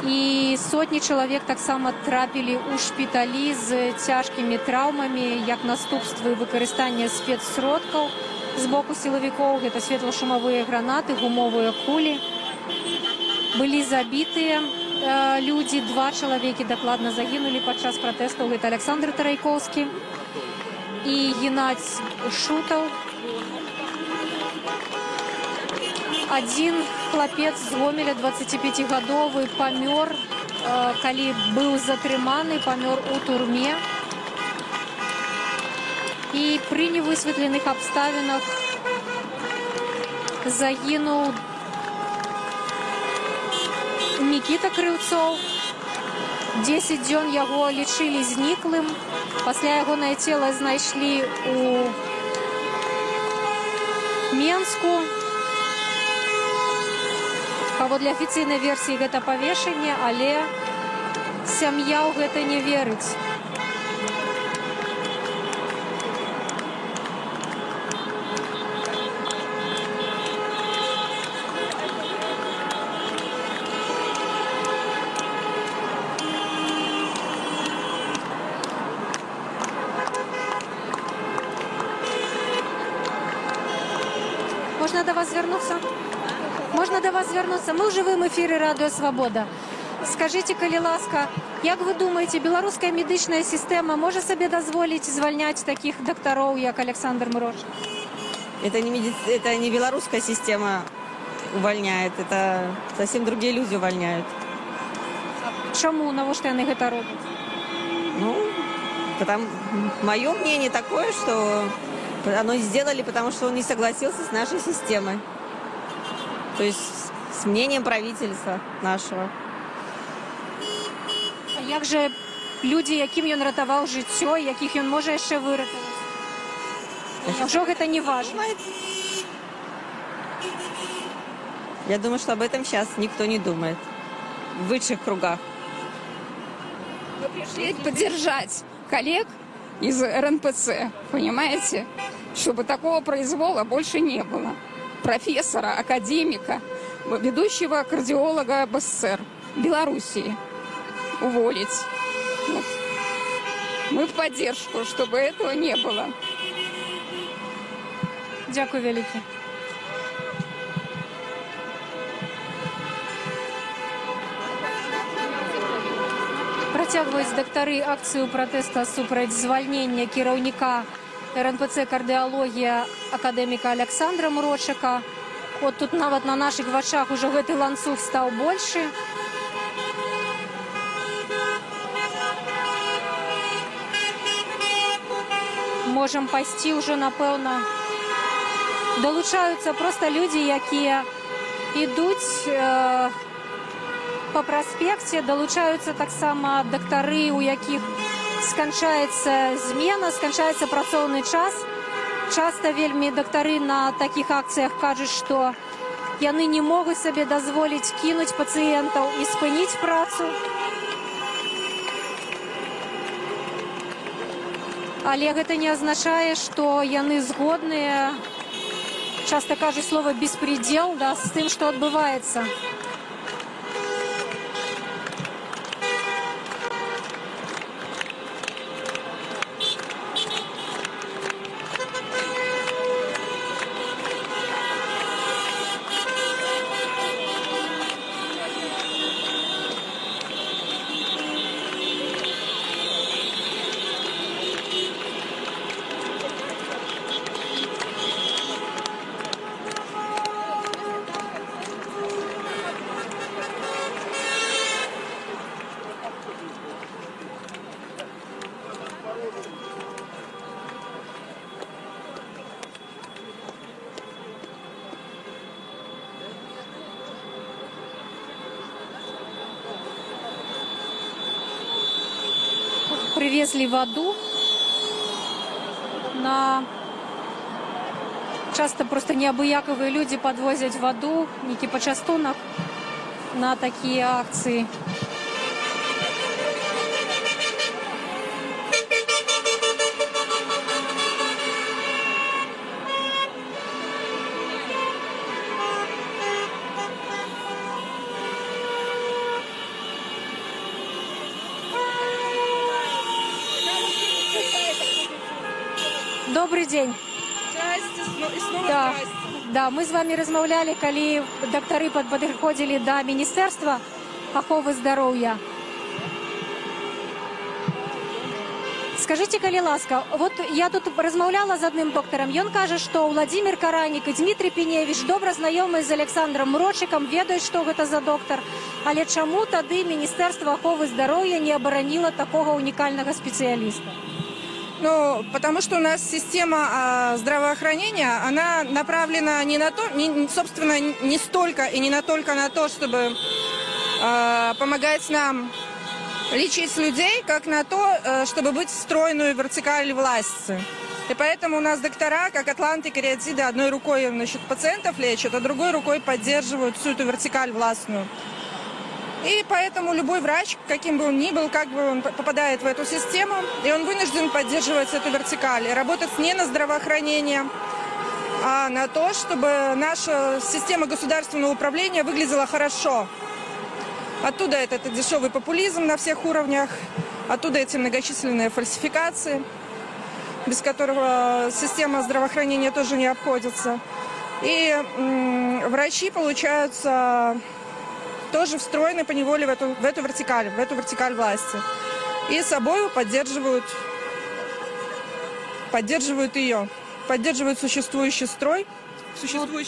І сотні чалавек таксама трапілі ў шпіталі з цяжкімі траўмамі, як наступствы выкарыстання спецсродкаў з боку сілавікоў. Гэта светлашумавыя гранаты, гумовыя кулі. Былі забітыя людзі, 2 чалавекі дакладна загінулі падчас пратэстаў. Гэта Александр Тарайкоўскі і Геннадзь Шутаў. Адзін хлапец з Гомеля, 25-гадовы, памёр, калі быў затрыманы, памёр у турме. І пры невысветленых абставінах загінуў Мікіта Крыўцоў. 10 дзён яго лічылі зніклым. Пасля ягонае цела знайшлі ў Менску. Паводле афіцыйнай версіі гэта павешанне, але сям'я ў гэта не верыць. Можна до вас звернутися? Можна до вас звернутися? Ми в живому ефірі Радіо Свобода. Скажіть, коли ласка, як ви думаєте, білоруська медична система може собі дозволити звільняти таких докторів, як Олександр Мирошик? Это не белорусская система увольняет, это совсем другие люди увольняют. Чому? Навіщо вони це роблять? Ну, потому мое мнение такое, что оно сделали, потому что он не согласился с нашей системой. То есть с мнением правительства нашего. А як же люди, яким він рятував життя, яких він може ще вирятувати? Невже це не важливо? Я думаю, что об этом сейчас никто не думает. В высших кругах. Мы пришли поддержать коллег из РНПЦ, понимаете? Чтобы такого произвола больше не было. Профессора, академика, ведущего кардиолога БССР Белоруссии уволить. Вот. Мы в поддержку, чтобы этого не было. Дякую велике. Працягваюць дактары акцыю пратэста супраць звальнення кіраўніка РНПЦ «Кардыалогія» акадэміка Александра Мирошика. От тут нават на наших вачах уже гэты ланцуг стаў большы. Можам пайсці ўжо, напэўна. Долучаюцца проста людзі, якія ідуць по праспекце, долучаюцца таксама дактары, у якіх сканчаецца змена, сканчаецца працоўны час. Часта вельмі дактары на такіх акцыях кажуць, што яны не могуць сабе дазволіць кінуць пацыентаў і спыніць працу. Але гэта не азначае, што яны згодныя, часта кажуць слова «беспредел», да, з тым, што адбываецца. Привезли воду. Часто просто неабыякавыя люди подвозят воду, некий пачастунак на такие акции. Добрый день. Да, мы з вами размаўлялі, калі дактары падыходзілі да Міністэрства аховы здароўя. Скажите, калі ласка, вот я тут размаўляла з адным доктарам, ён кажа, што Владимир Каранік і Дмитрий Пеневич добра знаёмы з Александром Мирошиком, ведаюць, што гэта за доктар, але чаму тады Міністэрства аховы здароўя не абараніла такога унікальнага спецыяліста? Ну, потому что у нас система здравоохранения, она направлена не на то, собственно, не столько и не только на то, чтобы помогать нам лечить людей, как на то, чтобы быть встроенную в вертикаль власти. И поэтому у нас доктора, как атланты, кариатиды, одной рукой, значит, пациентов лечат, а другой рукой поддерживают всю эту вертикаль властную. И поэтому любой врач, каким бы он ни был, как бы он попадает в эту систему, и он вынужден поддерживать эту вертикаль, и работать не на здравоохранение, а на то, чтобы наша система государственного управления выглядела хорошо. Оттуда это дешевый популизм на всех уровнях, оттуда эти многочисленные фальсификации, без которого система здравоохранения тоже не обходится. И врачи, получаются, тоже встроены поневоле в эту вертикаль власти. И собой поддерживают ее, поддерживают существующий строй.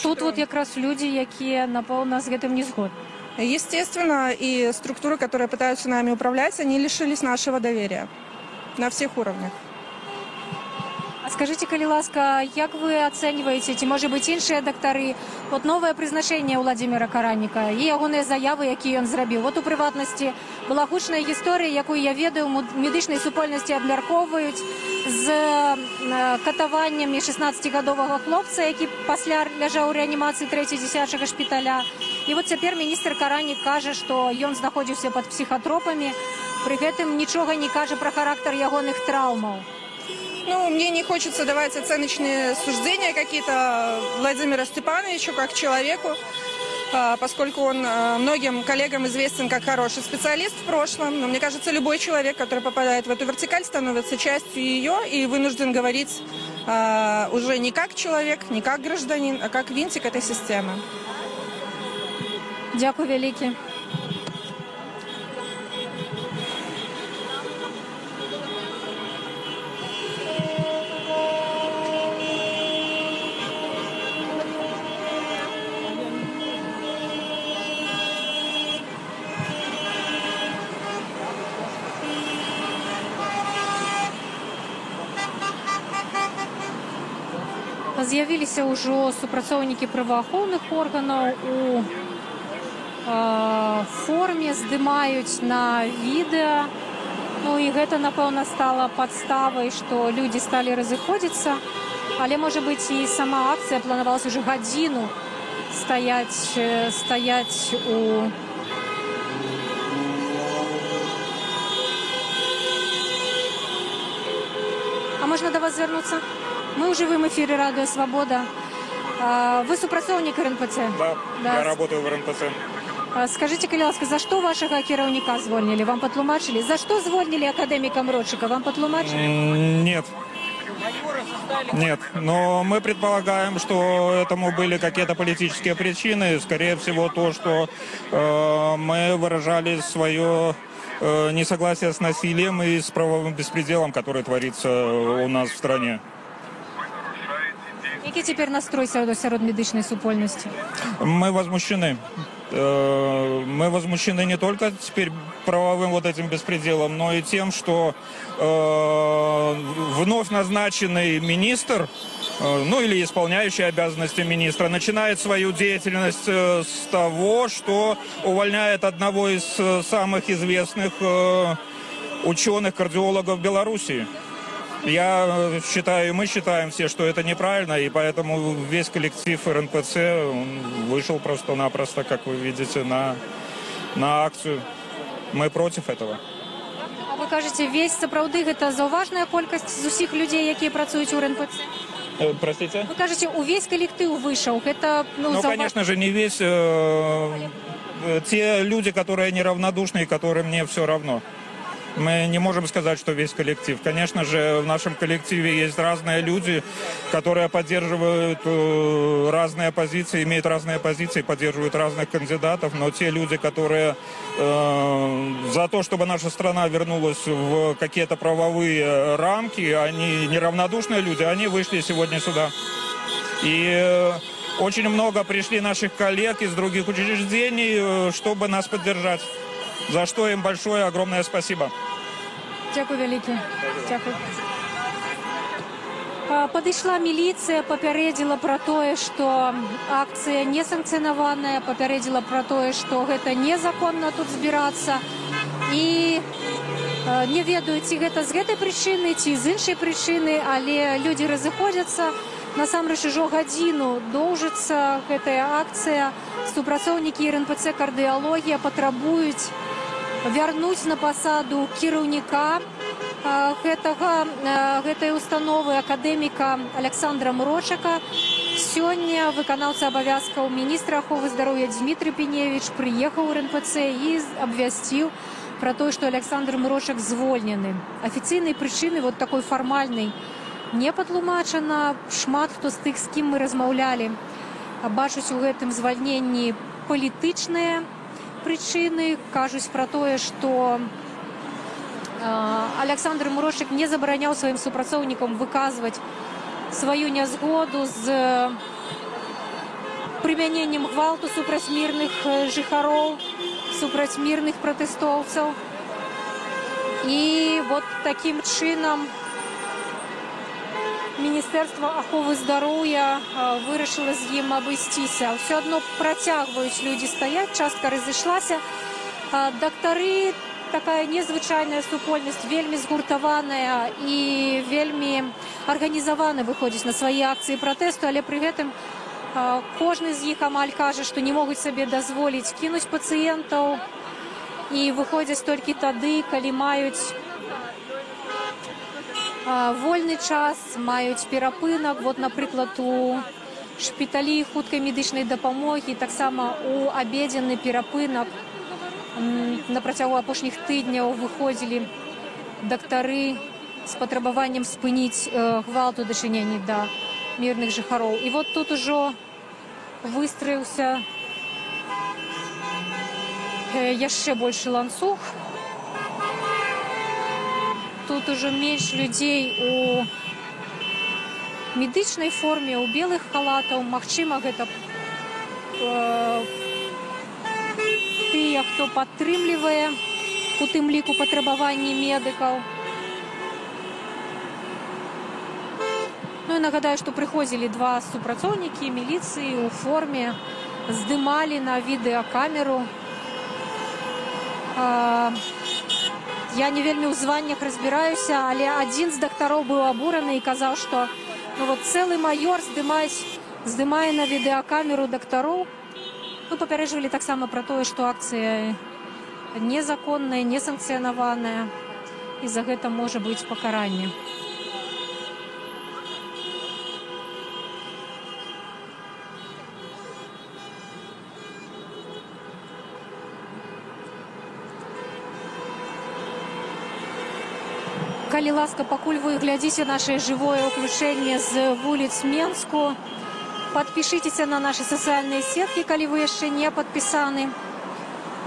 Тут вот как раз люди, які, напевно, з гэтым не згодны. Естественно, и структуры, которые пытаются нами управлять, они лишились нашего доверия на всех уровнях. А скажите, калі ласка, як вы оцениваете, ці, может быть, іншыя дактары, вот новое призначение Владимира Караніка і ягоныя заявы, якія ён зрабіў. Вот у прыватнасці была гучная гісторыя, якую я ведаю, медычнай супольнасці абмяркоўваюць з катаваннямі 16-гадовага хлопца, які пасля ляжаў у рэанімацыі 3-й дзіцячага шпіталя. І вот цяпер міністр Каранік кажа, што ён знаходзіўся пад псіхатропамі, пры гэтым нічога не кажа пра характар ягоных траўмаў. Ну, мне не хочется давать оценочные суждения какие-то Владимиру Степановичу как человеку, поскольку он многим коллегам известен как хороший специалист в прошлом. Но мне кажется, любой человек, который попадает в эту вертикаль, становится частью ее и вынужден говорить уже не как человек, не как гражданин, а как винтик этой системы. Дякую велике. З'явіліся ўжо супрацоўнікі праваахоўных органаў у форме, здымаюць на відэа. Ну і гэта, напэўна, стала падставай, што людзі сталі разыходзіцца. Але, можа быць, і сама акцыя планавалася ўжо гадзіну стаяць у... А можна до вас звярнуцца? Мы в живом эфире «Радио Свобода». Вы супрацоўнік РНПЦ? Да, я работаю в РНПЦ. Скажите, калі ласка, за что вашего кіраўніка звольнили? Вам патлумачылі? За что звольнили академика Мрочика? Вам патлумачылі? Нет. Нет, но мы предполагаем, что этому были какие-то политические причины. Скорее всего, то, что мы выражали свое несогласие с насилием и с правовым беспределом, который творится у нас в стране. Який тепер настрой сярод медичной супольности? Мы возмущены. Мы возмущены не только теперь правовым вот этим беспределом, но и тем, что вновь назначенный министр, ну или исполняющий обязанности министра, начинает свою деятельность с того, что увольняет одного из самых известных ученых-кардиологов Белоруссии. Я считаю, мы считаем все, что это неправильно, и поэтому весь коллектив РНПЦ вышел просто-напросто, как вы видите, на акцию. Мы против этого. А вы кажете, весь сапраўды гэта заўважная колькасць з усіх людзей, якія працуюць у РНПЦ? Простите? Вы кажете, увесь коллектив вышел, это... Ну, конечно же, не весь. Те люди, которые неравнодушны и которым не все равно. Мы не можем сказать, что весь коллектив. Конечно же, в нашем коллективе есть разные люди, которые поддерживают разные позиции, имеют разные позиции, поддерживают разных кандидатов. Но те люди, которые за то, чтобы наша страна вернулась в какие-то правовые рамки, они неравнодушные люди, они вышли сегодня сюда. И очень много пришли наших коллег из других учреждений, чтобы нас поддержать. За что им большое, огромное спасибо. Дякую велике. Дякую. Подышла милиция, попередила про то, что акция не санкционованная, попередила про то, что это незаконно тут збираться. И не ведаю, ці гэта з гэтай причины, ці з іншай причины, але люди разыходзяцца. Насамрэч ужо гадзіну доўжыцца гэтая акцыя. Супрацоўнікі РНПЦ «Кардыалогія» патрабуюць вярнуць на пасаду кіраўніка гэтай установы акадэміка Александра Мрочика. Сёння выканаўца абавязкаў міністра аховы здароўя Дмітрий Пеневич прыехаў у РНПЦ і абвясціў пра тое, што Александр Мрочик звольнены. Афіцыйнай прычыны вот такой фармальнай не патлумачана. Шмат хто з тых, з кім мы размаўлялі, бачаць у гэтым звальненні палітычныя прычыны, кажуць пра тое, што Александр Мурошчык не забараняў сваім супрацоўнікам выказваць сваю нязгоду з прымяненнем гвалту супраць мірных жыхароў, супраць мірных пратэстоўцаў. І вот такім чынам Міністэрства аховы здароўя вырашыла з ім абысціся. Ўсё адно працягваюць людзі стаяць, частка разышлася. Дактары, такая незвычайная супольнасць, вельмі згуртаваная і вельмі арганізавана выходзіць на свае акцыі пратэсту, але пры гэтым кожны з іх амаль кажа, што не могуць сабе дазволіць кінуць пацыентаў і выходзяць толькі тады, калі маюць вольны час, маюць перапынак. Вот, напрыклад, у шпіталі хуткай медычнай дапамогі таксама у абедзенны перапынак на працягу апошніх тыдняў выходзілі дактары з патрабаваннем спыніць гвалт у дачыненні да мірных жыхароў. І вот тут ужо выстроіўся яшчэ большы ланцуг. Тут ужо менш людзей у медычнай форме, у белых халатаў. Магчыма, гэта тыя, хто падтрымлівае у тым ліку патрабаванні медыкаў. Ну і нагадаю, што прыходзілі два супрацоўнікі міліцыі у форме, здымалі на відэакамеру. Я не вельмі ў званнях разбіраюся, але адзін з дактароў быў абураны і казаў, што цэлы майор здымае на відэакамеру дактароў. Папярэджвалі таксама пра тое, што акцыя незаконная, несанкцыянаваная, і за гэта можа быць пакаранне. Калі ласка, пакуль вы глядзіце нашае жывое ўключэнне з вуліц Менску, падпішыцеся на нашы сацыяльныя сеткі, калі вы яшчэ не падпісаны.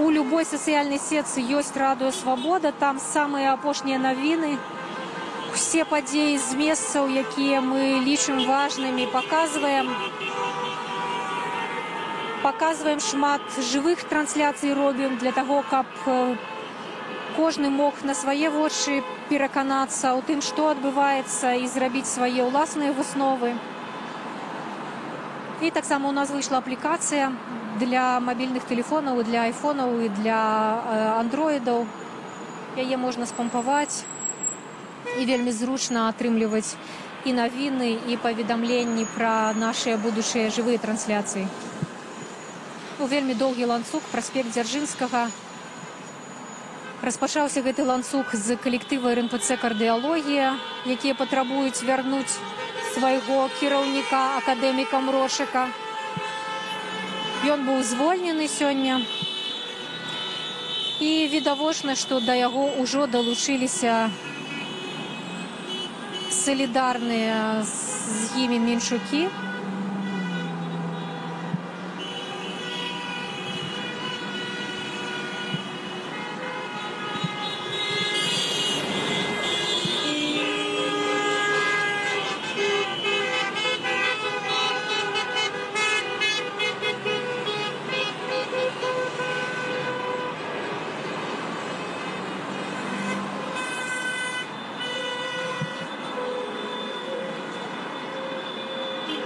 У любой сацыяльнай сетцы ёсць Радыё Свабода, там самыя апошнія навіны, усе падзеі з месцаў, якія мы лічым важнымі, паказваем. Паказваем шмат жывых трансляцый робім для таго, каб кожны мог на свае вочы пераканацца ў тым, што адбываецца, і зрабіць свае ўласныя высновы. І таксама у нас выйшла аплікацыя для мабільных тэлефонаў, і для айфонаў, і для андроідаў. Яе можна спампаваць, і вельмі зручна атрымліваць і навіны, і паведамленні пра нашыя будучыя жывыя трансляцыі. Вельмі доўгі ланцуг, праспект Дзяржынскага. Распачаўся гэты ланцуг з калектыва РНПЦ «Кардыалогія», якія патрабуюць вярнуць свайго кіраўніка, акадэміка Мурошчыка. Ён быў звольнены сёння. І відавочна, што да яго ўжо далучыліся салідарныя з імі меншукі.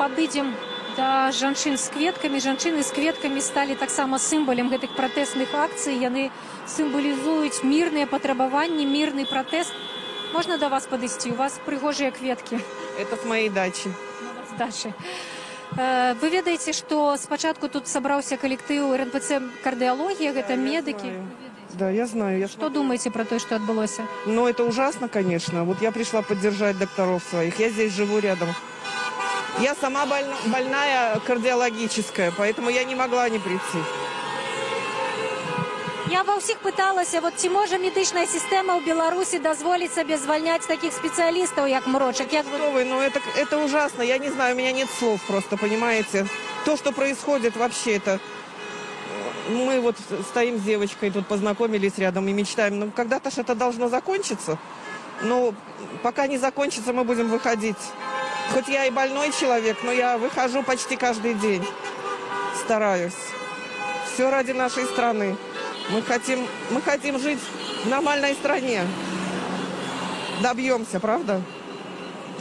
Падыдзем да жанчын з кветкамі. Жанчыны з кветкамі сталі таксама сімвалем гэтых пратэстных акцый. Яны сімвалізуюць мірныя патрабаванні, мірны пратэст. Можна да вас падысці? У вас прыгожыя кветкі. Это с моей дачи. С дачи. Вы ведаеце, што спачатку тут сабраўся калектыў РНПЦ «Кардыалогія», гэта медыкі. Да, я знаю. Что думаете про то, что отбылось? Ну, это ужасно, конечно. Вот я пришла поддержать докторов своих. Я здесь живу рядом. Я сама больная кардиологическая, поэтому я не могла не прийти. Я ва ўсіх пыталася, вот ці можа медычная сістэма ў Беларусі дазволіць сабе звальняць такіх спецыялістаў, як Мрочак? Як Что вы, ну это ужасно. Я не знаю, у меня нет слов просто, понимаете? То, что происходит вообще, это... Мы вот стоим с девочкой, тут познакомились рядом и мечтаем. Ну, когда-то же это должно закончиться. Но пока не закончится, мы будем выходить. Хоть я и больной человек, но я выхожу почти каждый день. Стараюсь. Все ради нашей страны. Мы хотим жить в нормальной стране. Добьемся, правда?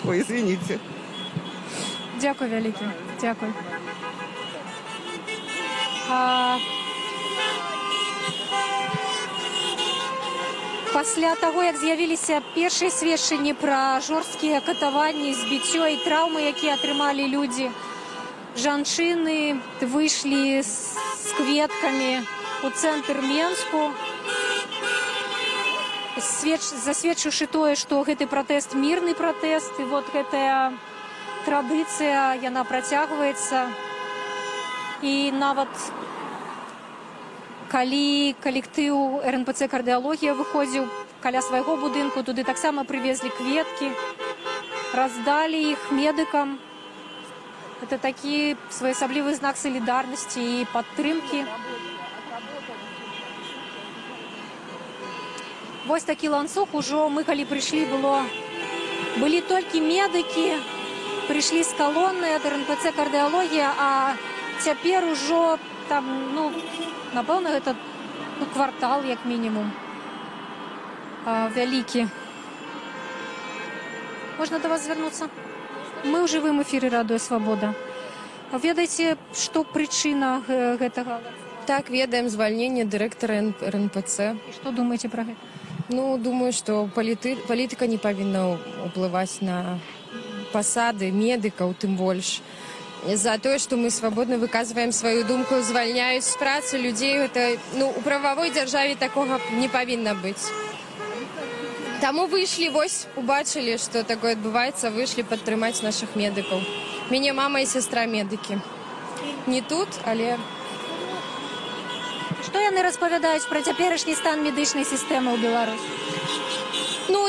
Ой, извините. Дякую вялікі. Дякую. Пасля таго, як з'явіліся першыя сведчанні пра жорсткія катаванні, збіццё і траўмы, якія атрымалі людзі, жанчыны выйшлі з кветкамі у цэнтр Менску, засведчыўшы тое, што гэты пратэст мірны пратэст, і вот гэтая традыцыя, яна працягваецца. І нават калі калектыў РНПЦ «Кардыалогія» выходзіў каля свайго будынку, туды таксама прывезлі кветкі, раздалі іх медыкам. Это такі своеасаблівы знак салідарнасці і падтрымкі. Вось такі ланцуг ужо мы, калі прыйшлі, былі толькі медыкі, прыйшлі з калоннай ад РНПЦ «Кардыалогія», а цяпер ужо там, напэўна, гэта квартал, як мінімум, вялікі. Можна да вас звярнуцца? Мы ў жывым эфіры «Радыё Свабода». Ведаеце, што прычына гэтага? Так, ведаем звальнение директора РНПЦ. И что думаете про это? Ну, думаю, что политика не повинна уплывать на посады медиков, тем больше. За то, что мы свободно выказываем свою думку, звольняюсь с працы людей, это, у правовой державе такого не повинно быть. Тому вышли, вось, убачили, что такое отбывается, вышли подтримать наших медиков. Меня мама и сестра медики. Не тут, але... Што яны распавядаюць пра цяперашні стан медычнай сістэмы ў Беларусі?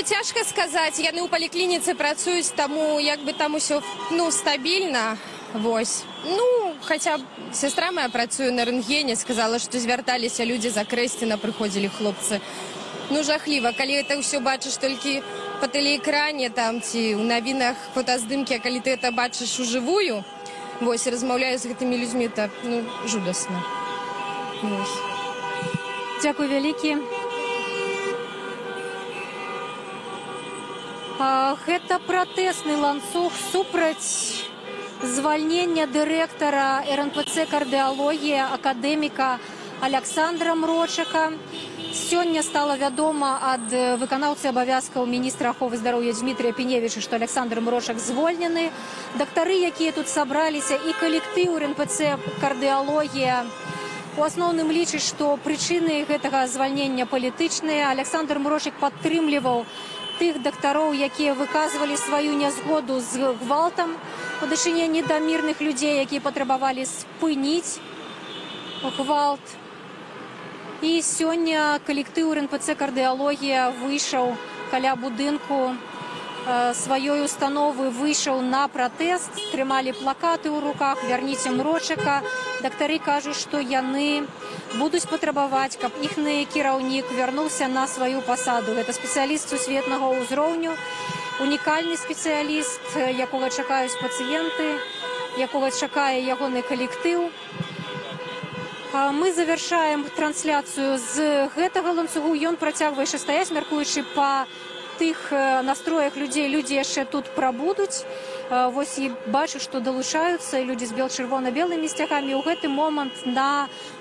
Цяжка сказаць. Яны ў паліклініцы працуюць, таму як бы там усё стабільна. Вось. Хаця сестра моя працуе на рэнтгене, сказала, што звярталіся людзі за Крэсціна, прыходзілі хлопцы. Жахліва, калі это ўсё бачыш толькі па тэлеэкране там ці ў навінах фотаздымкі, а калі ты это бачыш ужывую, вось, размаўляю з гэтымі людзьмі, это, жудасна. Вось. Дзякуй вялікі. Гэта пратэсны ланцуг супраць звальнення дырэктара РНПЦ «Кардыалогія» акадэміка Александра Мрочака. Сёння стала вядома ад выканаўцы абавязкаў міністра аховы здароўя Дмітрия Піневіча, што Александр Мрочак звольнены. Дактары, якія тут сабраліся, і калектыў РНПЦ «Кардыалогія» у асноўным лічыць, што прычыны гэтага звальнення палітычныя. Александр Мрочак падтрымліваў тых дактароў, якія выказвалі сваю нязгоду з гвалтам у дачыненні да мірных людзей, якія патрабавалі спыніць гвалт. І сёння калектыў РНПЦ «Кардыалогія» выйшаў каля будынку сваёй установы, выйшаў на пратэст, трымалі плакаты ў руках «Вярніце Мрочака». Дактары кажуць, што яны будуць патрабаваць, каб іхны кіраўнік вярнуўся на сваю пасаду. Гэта спецыяліст сусветнага ўзроўню, унікальны спецыяліст, якога чакаюць пацыенты, якога чакае ягоны калектыў. Мы завяршаем трансляцыю з гэтага ланцугу. Ён працягвае яшчэ стаяць, мяркуючы па тых настроях людзей. Людзі яшчэ тут прабудуць. Вось і бачу, што далучаюцца людзі з чырвона-белымі сцягамі. У гэты момант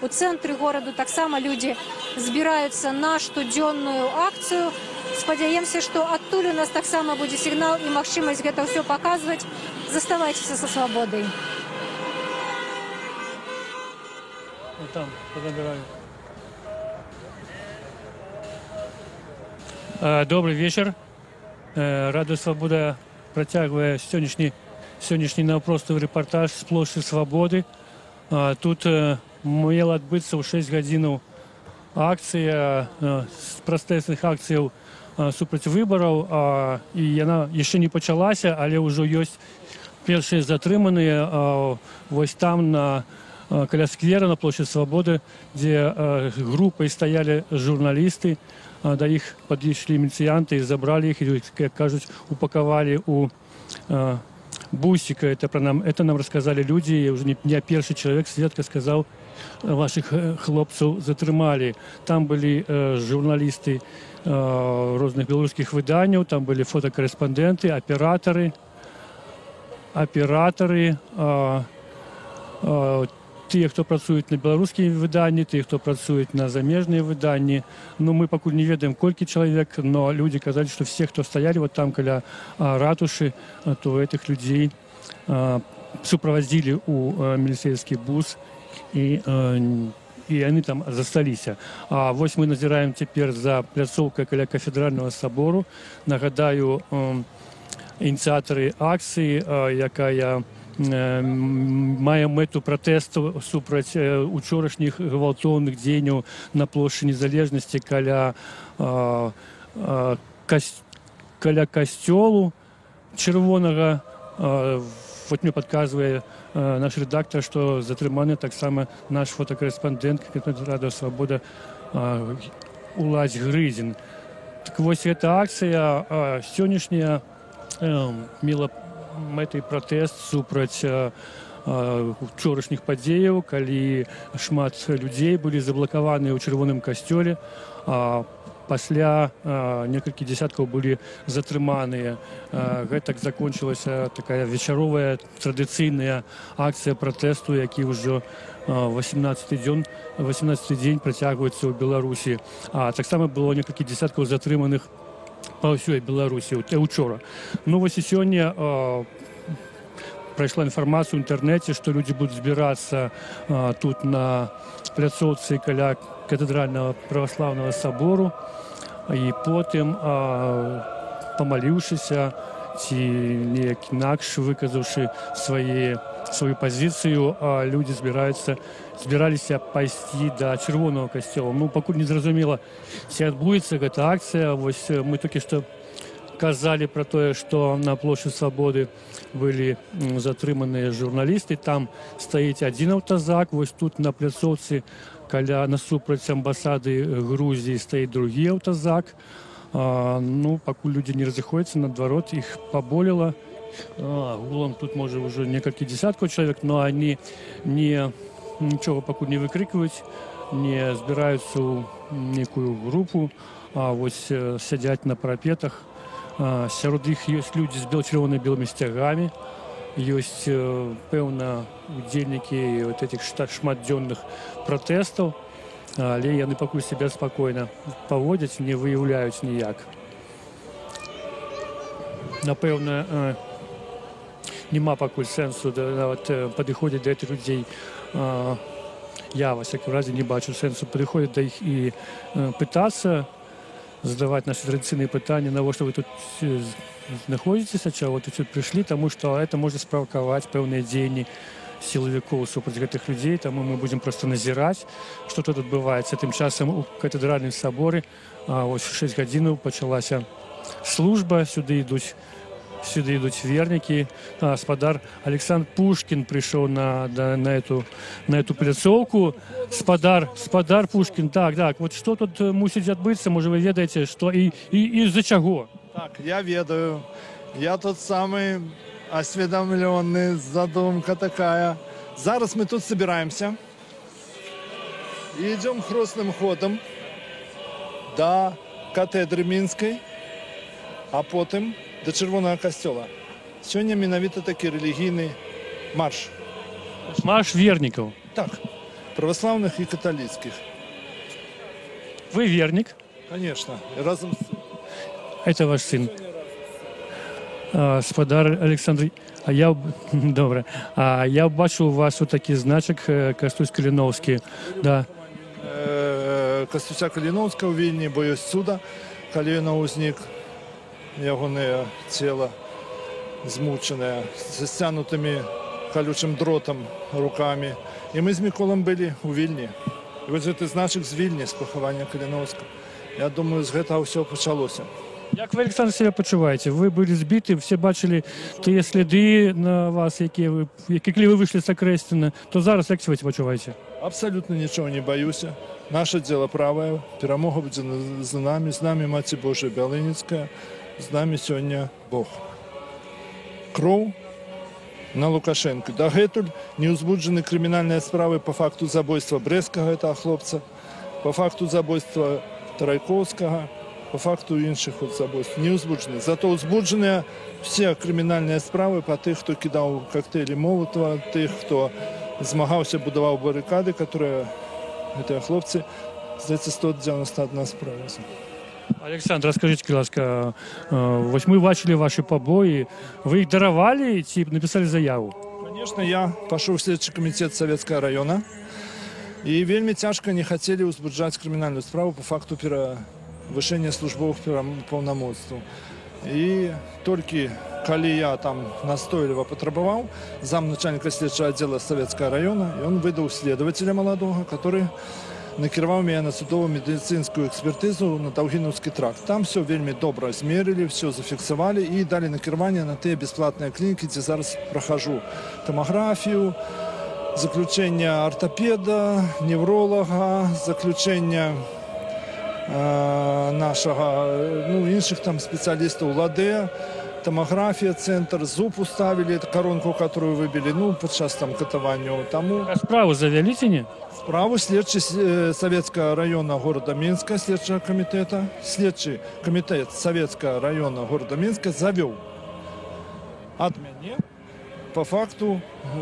у цэнтры гораду таксама людзі збіраюцца на штодзённую акцыю. Спадзяемся, што адтуль у нас таксама будзе сігнал і магчымасць гэта ўсё паказваць. Заставайцеся са свабодай. Там подобираю. Добрый вечер. Радио Свобода протягивает сегодняшний напростовый репортаж с площади Свободы. Тут мало отбыться в 6 годин акцыя з пратэсных акцыяў супраць выбараў, і яна яшчэ не пачалася, але ўжо ёсць першыя затрыманыя вось там каля сквера на плошчы Свабоды, дзе групай стаялі журналісты, да іх падышлі міліцыянты і забралі іх, і, як кажуць, упакавалі у бусика. Это нам рассказали люди, и уже не первый человек, сведка сказал, ваших хлопцев затрымали. Там были журналисты разных белорусских выданий, там были фотокорреспонденты, операторы, те, кто працует на белорусские выдания, те, кто працует на замежные выдания. Ну, мы пока не ведаем, сколько человек, но люди сказали, что все, кто стояли вот там, каля ратуши, то этих людей сопроводили у милицейский бус, и они там застались. А вот мы назираем теперь за пляцовкой каля кафедрального собору. Нагадаю, инициаторы акции, якая мае мэту пратэсту супраць учорашніх гвалтоўных дзеянняў на плошчы Незалежнасці каля касцёлу чырвонага. Вот мне падказвае наш рэдактар, што затрыманы таксама наш фотокарэспандэнт Радыё Свабода Уладзь Грызін. Так вось эта акцыя сённяшняя мела мэтай пратэст супраць учорашніх падзеяў, калі шмат людзей былі заблакаваныя ў чырвоным касцёле, а пасля некалькі дзесяткаў былі затрыманыя. Гэтак закончылася такая вечаровая традыцыйная акцыя пратэсту, які ўжо 18-й дзень працягваецца ў Беларусі. А таксама было некалькі дзесяткаў затрыманых по всей Беларуси учора. Ну, вот сегодня пройшла информация в интернете, что люди будут збираться тут на пляцоўцы каля кафедрального православного собору, и потом, помолившися, ці неяк інакш выказавши свою позицию, люди збіраліся пайсці да чырвонага касцёла. Ну, пакуль не зразумела, ці адбудзецца гэта акцыя. Вось мы толькі што казалі пра тое, што на плошчы Свабоды былі затрыманыя журналісты. Там стаіць адзін аўтазак, вось тут на пляцоўцы каля насупраць амбасады Грузіі стаіць другі аўтазак. Ну, пакуль люди не разыходзяцца, наадварот, іх паболела. Гулам тут, можа, ўжо некалькі дзесяткаў чалавек, но они нічога пакуль не выкрикваюць, не збіраюцца ў некую групу, а вось сядзяць на парапетах. Сярод іх ёсць людзі з чырвонымі белымі сцягамі, ёсць, пэўна, удзельнікі вот этих шматдзённых пратэстаў, але яны пакуль себя спакойна паводзяць, не выяўляюць ніяк. Напэўна, няма пакуль сэнсу нават падыходзіць да гэтых людзей. Я, во всякім разе, не бачу сэнсу падыходзіць да іх і пытацца задаваць нашы традыцыйныя пытанні, навошта вы тут знаходзіцеся, чаго вы тут прыйшлі, таму што гэта можа справакаваць пэўныя дзеянні сілавікоў супраць гэтых людзей, таму мы будзем проста назіраць, што тут адбываецца. Тым часам у кафедральным саборы ось 6 гадзінаў пачалася служба, сюды ідуць вернікі. Спадар Александр Пушкін прыйшоў на эту пляцоўку. Спадар Пушкін, так, вот што тут мусіць адбыцца, можа, вы ведаеце, што і з-за чаго? Так, я ведаю. Я тот самый осведомленный, задумка такая. Зараз мы тут собираемся и идем хрустным ходом до катедры Минской, а потом до Чырвонага касцёла. Сегодня менавіта такі рэлігійны марш. Марш вернікаў? Так, православных и католических. Вы верник? Конечно, разом с... Это ваш сын? Спадар Александр, добре. Я бачу у вас отакий значок Кастусь Каліновський. Да. Кастуся Каліновського у Вільні, бо ёсць суда, калі ён узнік, ягонае цела змучанае, з сцянутымі колючим дротом руками. І ми з Миколом були у Вільні. І вось гэты значак з Вільні, з пахавання Каліновска. Я думаю, з гэтага ўсё пачалося. Як ви, Олександр, себе почуваєте? Ви були збиті, всі бачили ті сліди на вас, які ви вийшли з Окрестина. То зараз як ви себе почуваєте? Абсолютно нічого не боюся. Наше дело правое. Перамога будзе за нами. З нами Маці Божия Бялыніцкая. З нами сёння Бог. Кроў на Лукашенко. Дагэтуль не ўзбуджаны крымінальныя справы по факту забойства брэсцкага гэтага хлопца, по факту забойства Тарайковскага, по факту іншых забойств не ўзбуджаны. Зато ўзбуджаныя все крымінальныя справы по тых, хто кідаў коктейлі Молотова, тых, хто змагаўся, будаваў барыкады, которые гэтыя хлопцы, здаецца, 191 справа. Александр, расскажите, будь ласка, вось мы бачили ваши побои, вы их даровали, ці написали заяву? Конечно, я пошел в следчий комитет Советского района, и вельмі тяжко не хотели узбуджать криминальную справу по факту перевышения службовых полномочий. И только когда я там настойлива потребовал, замначальника следчего отдела Советского района, и он выдал следователя молодого, который накіраваў меня на судово-медицинскую экспертизу на Даўгінаўскі тракт. Там все вельмі добра змерили, все зафиксовали и дали накіраванне на те бесплатные клиники, где зараз прохожу томографию, заключение ортопеда, невролога, заключение нашего, інших там специалистов ЛАД, томография, центр, зуб уставили, коронку, которую выбили, подчас там катаванню. Тому... А справу завялите, не? Справу следчий Советского района города Минска, следчего комитета, следчий комитет Советского района города Минска завел от меня по факту...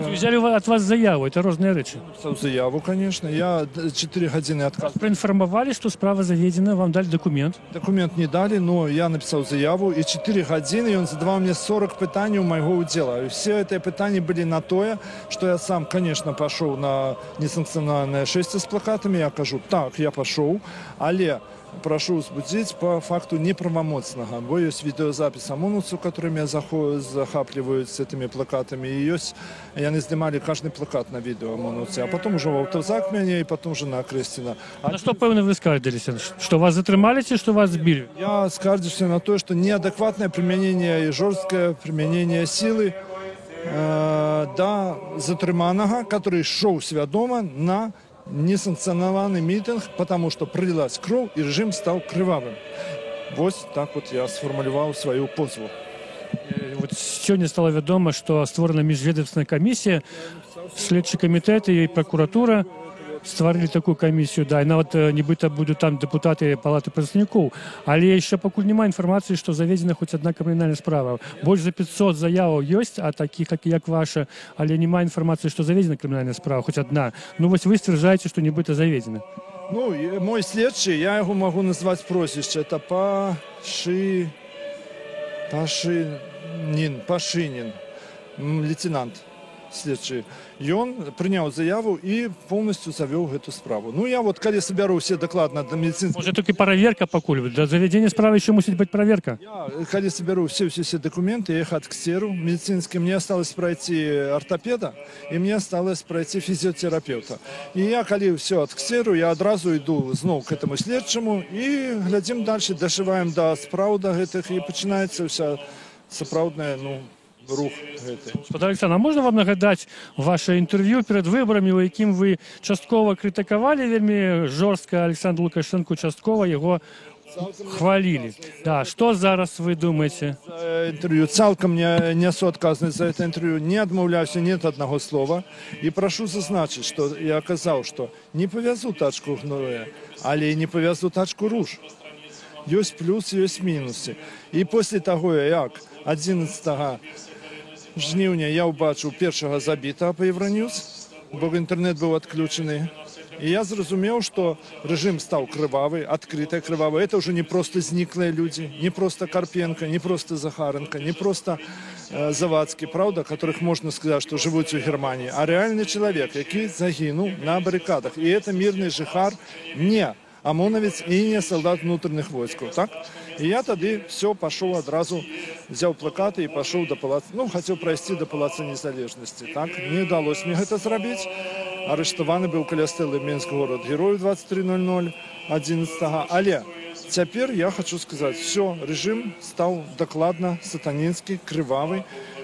Взяли от вас заяву, это разные речи. Заяву, конечно. Я 4 годины отказ. Проинформовали, что справа заведена, вам дали документ? Документ не дали, но я написал заяву, и 4 годины, и он задавал мне 40 пытаний у моего удела. И все эти пытания были на то, что я сам, конечно, пошел на несанкционированное шествие с плакатами, я кажу, так, я пошел, але прошу узбудзіць по факту неправомоцнага, бо ёсць відеозапіс ОМОНовцаў, которые меня захапливают с этими плакатами, и ёсць, яны снимали каждый плакат на видео ОМОНовцы, а потом уже в автозак меня, и потом уже на Окрестина. На что, певно, вы скардились? Что вас затрымали, ці что вас сбили? Я скардзіўся на то, что неадекватное применение и жесткое применение силы до затрыманага, который шоў свядома на несанкционированный митинг, потому что пролилась кровь, и режим стал кровавым. Вот так вот я сформулировал свою позву. Вот сегодня стало ведомо, что створена межведомственная комиссия, следчий комитет и прокуратура створили такую комиссию, да, и нават нібыта будут там депутаты палаты прадстаўнікоў, але еще пакуль няма информации, что заведена хоть одна криминальная справа. Больше за 500 заяваў есть, а таких, как ваша, але няма информации, что заведена криминальная справа, хоть одна. Ну вот вы стверджаете, что нібыта заведена. Ну, мой следчий, я его могу назвать прозвище, это Пашинин, лейтенант следчий. И он принял заяву и полностью завел эту справу. Ну, я вот, когда соберу все докладно до медицинского... Может, только проверка покуль? Для заведения справы еще мусит быть проверка? Я, когда соберу все документы, я их отксеру медицинские. Мне осталось пройти ортопеда, и мне осталось пройти физиотерапевта. И я, когда все отксеру, я одразу иду знову к этому следчему и глядим дальше, дошиваем до справ до этих, и начинается вся сапраўдная, рух гэты. Господа Александр, а можна вам нагадаць ваше інтэрв'ю перед выбарамі, у якім вы часткова крытыкавалі вельмі жорстка Александра Лукашенко, часткова яго хвалили. Да, что зараз вы думаете? Интервью. Цалком не несу отказность за это интервью. Не отмовляюсь нет одного слова. И прошу зазначить, что я сказал, что не повязу тачку гноя, але не повязу тачку руж. Есть плюс, есть минусы. И после того, як 11 жніўня я ўбачыў першага забітага па Евроньюз, бо інтэрнэт быў адключаны. И я зразумеў, что режим стал крывавый, открыто крывавый. Это уже не просто зниклые люди, не просто Карпенко, не просто Захаренко, не просто Завадский, правда, которых можно сказать, что живут в Германии, а реальный человек, который загинул на баррикадах. И это мирный жихар, не ОМОНовец и не солдат внутренних войск. Так? И я тогда все пошел одразу, взял плакаты и пошел до палаца, хотел пройти до Палаца Незалежности. Так? Не удалось мне это сделать. арыштаваны быў каля стэлы Мінск горад герояў 23:00 11. Але цяпер я хочу сказаць, все, рэжым стаў дакладна сатанінскі, крывавы.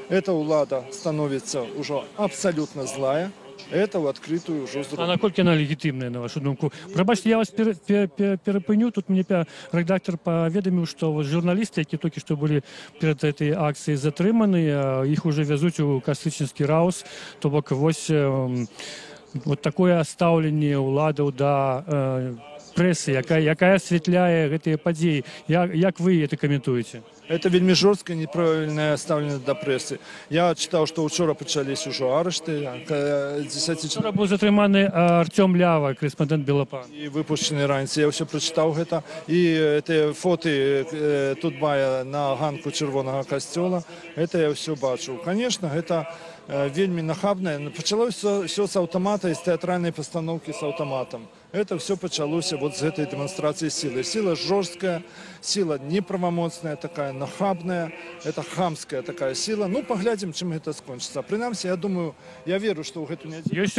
Эта ўлада становіцца ўжо абсалютна злая. Это в открытую уже зробили. А наколькі она легітимная, на вашу думку? Прабачце, я вас перапыню. Тут мне редактор паведаміў, што журналісты, які толькі што былі перад этой акцыяй затрыманы, іх уже вязуць у Кастрычніцкі раус. То бок вось вот такое стаўленне ўладаў да прэсы, якая асвятляе гэтыя падзеі. Як вы это каментуеце? Это вельмі жорсткае, неправільнае стаўленне да прэсы. Я чытаў, што ўчора пачались уже арышты. Учора быў затрыманы Артём Лява, корэспондэнт Белапа. І выпушчаны раніцай. Я ўсё прачытаў гэта. І гэтыя фоты Тутбая на ганку Чырвонага касцёла, это я ўсё бачыў. Конечно, гэта вельмі нахабнае. Пачалося ўсё з аўтамата і з тэатральнай пастаноўкі з аўтаматам. Это все пачалося вот с этой демонстрации силы. Сила жесткая, сила неправомоцная такая, нахабная, это хамская такая сила. Ну, поглядим, чем это скончится. Принамсі, я думаю, я верю, что в эту неделю... Есть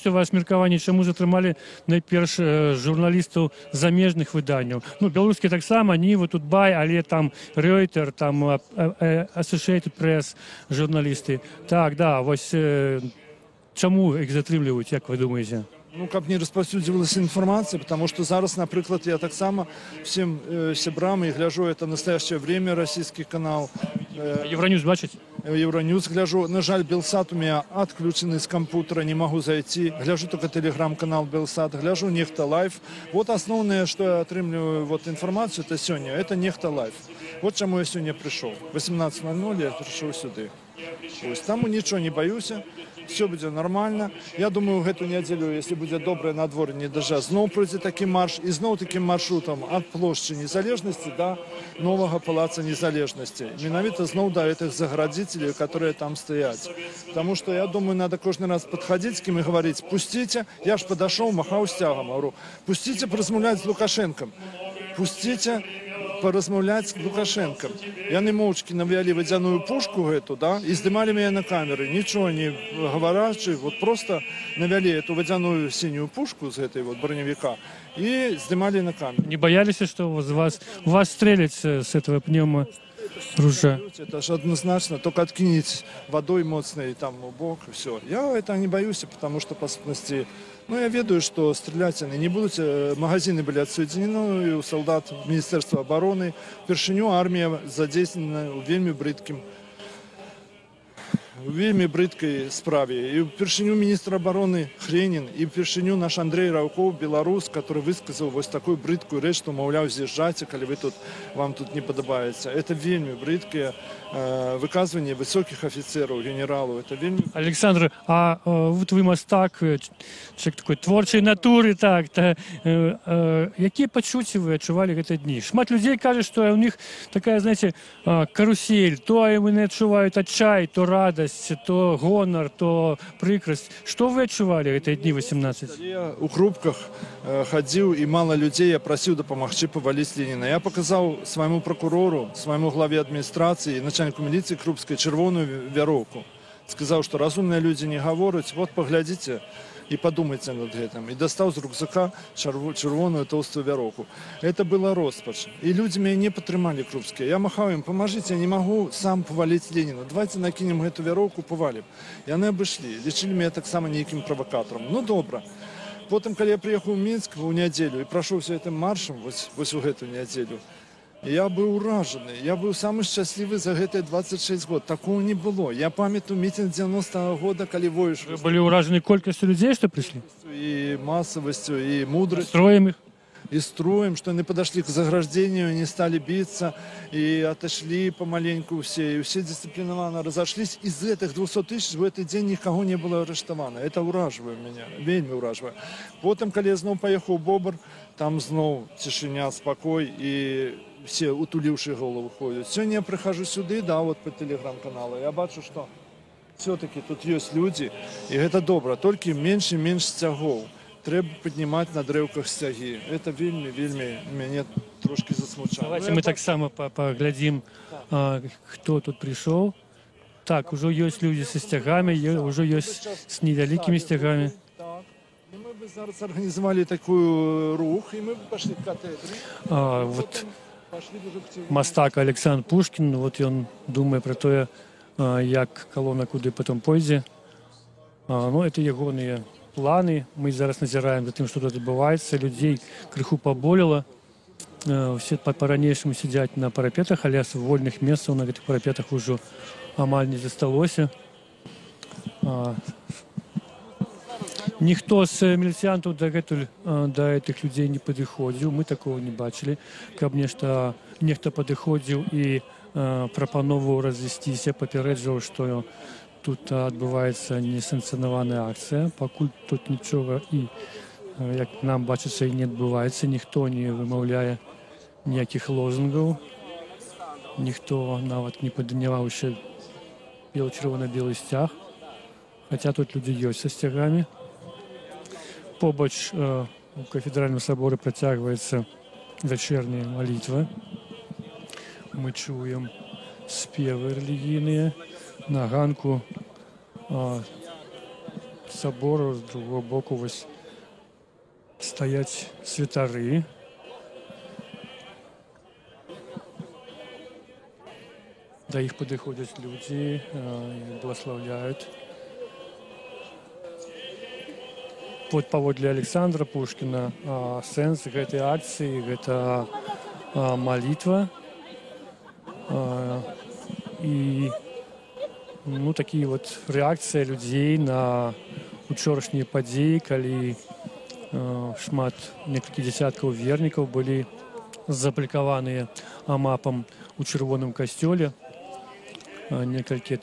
у вас меркаванне, чаму затрымалі найперш журналістаў замежных выданняў? Ну, беларускія таксама, Нива, Тутбай, але там Рейтер, там Associated Press журналісты. Так, да, вось чаму іх затрымліваюць, як вы думаеце? Ну, каб не распаўсюдзілася інфармацыя, потому что зараз, напрыклад, я таксама всем сябрам и гляжу, это «Настоящее время», российский канал. Евроньюз бачыць? Евроньюз гляжу. На жаль, Белсат у меня отключены с компьютера, не могу зайти. Гляжу только телеграм-канал Белсат, гляжу Нехта Лайф. Вот основное, что я отрымливаю вот информацию, это сегодня, это Нехта Лайф. Вот чему я сегодня пришел. 18:00 я пришел сюда. Там ничего не боюсь. Все будет нормально. Я думаю, в эту неделю, если будет доброе надворье, не дождя, снова пройдет такой марш, и снова таким маршрутом от площади Незалежности до нового палаца Незалежности. Менавито снова до этих заградителей, которые там стоят. Потому что, я думаю, надо каждый раз подходить к ним и говорить: пустите, я ж подошел, махал стягом, говорю, пустите поразмовлять с Лукашенком, пустите поразмовлять с Лукашенком. Яны моўчкі навялі вадзяную пушку эту, да, и здымали меня на камеры, ничего не говорячи, вот просто навялі эту вадзяную синюю пушку с этой вот броневика и здымали на камеру. Не боялись, что у вас стрелять с этого пневмо ружья? Это же однозначно, только откинуть водой моцной там в бок, и все. Я это не боюсь, потому что, по сути, ну, я ведаю, что стрелять они не будут. Магазины были отсоединены, и у солдат Министерства обороны. Впершыню армия задействована вельмі брыдкай справе. И впершыню министр обороны Хренин, и впершыню наш Андрей Раўкоў, белорус, который высказал вот такую брыдкую речь, что, маўляў, з'язджайце, калі вам тут не подобается. Это вельмі брыдкое выказывание высоких офицеров, генералов. Это вельмі... Александр, а вот вы мастак, человек такой творчай натуры, так, какие пачуцці вы адчувалі гэты дні? Шмат людей кажут, что у них такая, знаете, карусель, то они адчуваюць адчай, то радость, то гонор, то прыкрасць. Что вы адчувалі гэтыя дні 18? Я у Крупках ходил, и мало людей, я просил дапамагчы паваліць Ленина. Я показал своему прокурору, своему главе администрации, начальнику милиции Крупской червоную вяроўку. Сказал, что разумные люди не говорят, вот поглядите и подумайте над этим. И достал из рюкзака червоную толстую вяроўку. Это было роспач. И люди меня не падтрымалі крупские. Я махал им: поможите, я не могу сам повалить Ленина. Давайте накинем эту вяроўку, повалим. И они обошли. Лечили меня так само неким провокатором. Ну, добро. Потом, когда я приехал в Минск в неделю и прошел все этим маршем, вот в эту неделю, я был ураженный. Я был самый счастливый за эти 26 год. Такого не было. Я памятаю митинг 90-го года, когда воюешь. Вы были уражены колькостью людей, что пришли? И массовостью, и мудростью. Строем их? И строем, что они подошли к заграждению, не стали биться, и отошли помаленьку все. И все дисциплинованно разошлись. Из этих 200 тысяч в этот день никого не было арештовано. Это ураживает меня, вельми ураживает. Потом, когда я снова поехал в Бобр, там снова тишина, спокой, и все утулившие голову ходят. Сегодня я прихожу сюда, да, вот по телеграм-каналу, я бачу, что все-таки тут есть люди, и это добро, только меньше и меньше стягов. Треба поднимать на древках стяги. Это вельми меня трошки засмучало. Давайте мы так само поглядим, кто тут пришел. Так, уже есть люди со стягами, уже есть с невеликими стягами. И мы бы зараз организовали такой рух, и мы бы пошли к катедре. Вот мастак Александр Пушкин, вот он думае про то, як колонна куды потом пойдзе. Ну, это ягоныя планы. Мы зараз назираем за тем, что тут адбываецца. Людей крыху поболело. Все по-ранейшаму сидят на парапетах, але вольных месцаў на гэтых парапетах уже амаль не засталося. Ніхто з міліцыянтаў дагэтуль да гэтых людзей не падыходзіў. Мы такого не бачылі, каб нехта падыходзіў і прапановаў развесціся, папярэджваў, што тут адбываецца несанкцыянаваная акцыя. Пакуль тут нічога і, як нам бачыцца, і не адбываецца. Ніхто не вымаўляе ніякіх лозунгаў. Ніхто нават не падняў яшчэ чырвона-белы сцяг. Хаця тут людзі ёсць са сцягамі. Побач у кафедральным саборы працягваецца вечерняя молитва. Мы чуем спевы религийные. На ганку собору с другого боку стоять святары. До их подыходят люди и благословляют. Под паводле Александра Пушкина сэнс гэтай акцыі гэта молитва і такія вот рэакцыя людзей на учорашнія падзеі, калі шмат некалькі дзясяткаў вернікаў былі заплікаваныя амапам у чырвоным касцёле. Некалькіх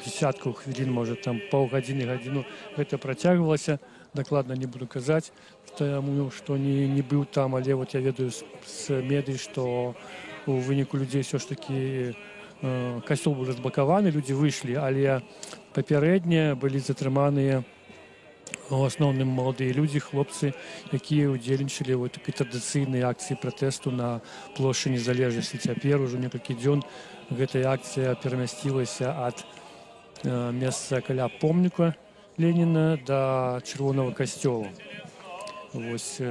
десяткаў хвілін, можа, там паўгадзіны, гадзіну гэта працягвалася. Дакладна не буду казаць, таму што не быў там, але вот я ведаю з медый, што у выніку людзей ўсё ж такі касцёл быў разблакаваны, людзі выйшлі, але папярэдне былі затрыманыя у асноўным маладыя людзі, хлопцы, якія ўдзельнічалі ў такой традыцыйнай акцыі пратэсту на плошчы Незалежнасці. Цяпер ужо некалькі дзён гэтая акцыя перамясцілася ад месца каля помніка Леніна да чырвонага касцёла. Вось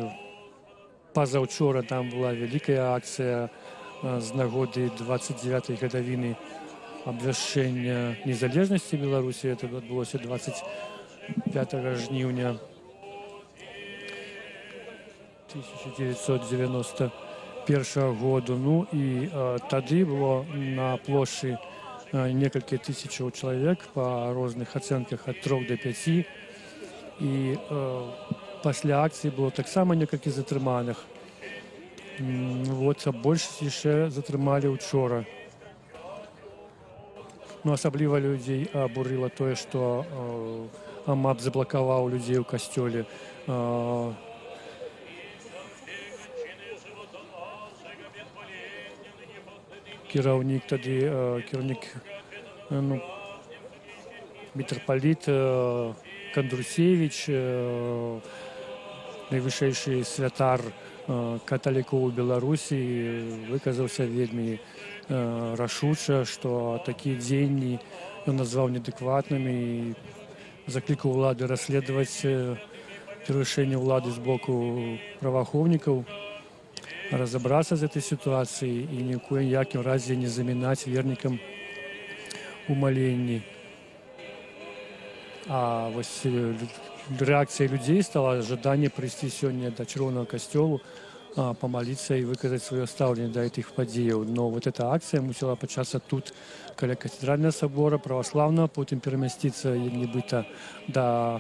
пазаўчора там была вялікая акцыя з нагоды 29-й гадавіны абвяшчэння незалежнасці Беларусі. Это адбылося 25 жніўня 1991 году. Ну і тады было на плошчы некалькі тысячаў чалавек, па розных ацэнках ад 3 до 5. І пасля акцыі было таксама некалькі затрыманых. Вот, а большасць яшчэ затрымалі учора. Ну, асабліва людзей абурыла тое, што амап заблакаваў людзей у касцёле. Кіраўнік тады, мітрапаліт Кандрусевіч, найвышэйшы святар каталікоў у Беларусі, выказаўся вельмі рашуча, што такія дзеянні ён назваў неадэкватнымі і заклікаў улады расследаваць перавышэнне ўлады з боку праваахоўнікаў, разабрацца з этой сітуацыі і ні ў якім разе не замінаць вернікам умаленні. А вось рэакцыяй людзей стала жаданне прыйсці сёння да чырвонага касцёлу, памаліцца і выказаць сваё стаўленне да гэтых падзеяў. Но вот эта акцыя мусіла пачацца тут, каля кафедральнага сабора праваслаўнага, потым перамясціцца нібыта да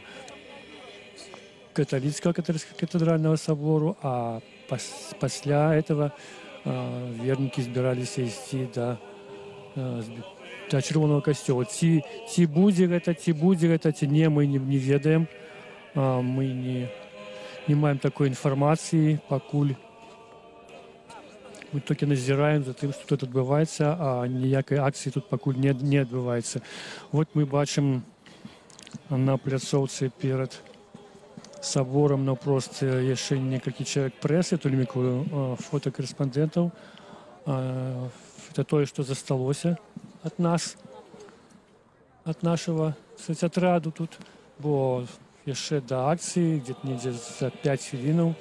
каталіцкага кафедральнага сабору, а пасля этого вернікі збіраліся ісці да чырвонага касцёла. Ці будзе гэта, ці не, мы не ведаем. Мы не маем такой інфармацыі пакуль. Мы толькі назіраем за тым, што тут адбываецца, а ніякай акцыі тут пакуль не адбываецца. Вот мы бачым на пляцоўцы перад саборам наўпрост яшчэ некалькі чалавек прэсы, у ліку фотакарэспандэнтаў. Это тое, што засталося ад нас. ад нашага соцатраду тут, бо яшчэ да акцыі, дзе-то недзе за 5 хвілінаў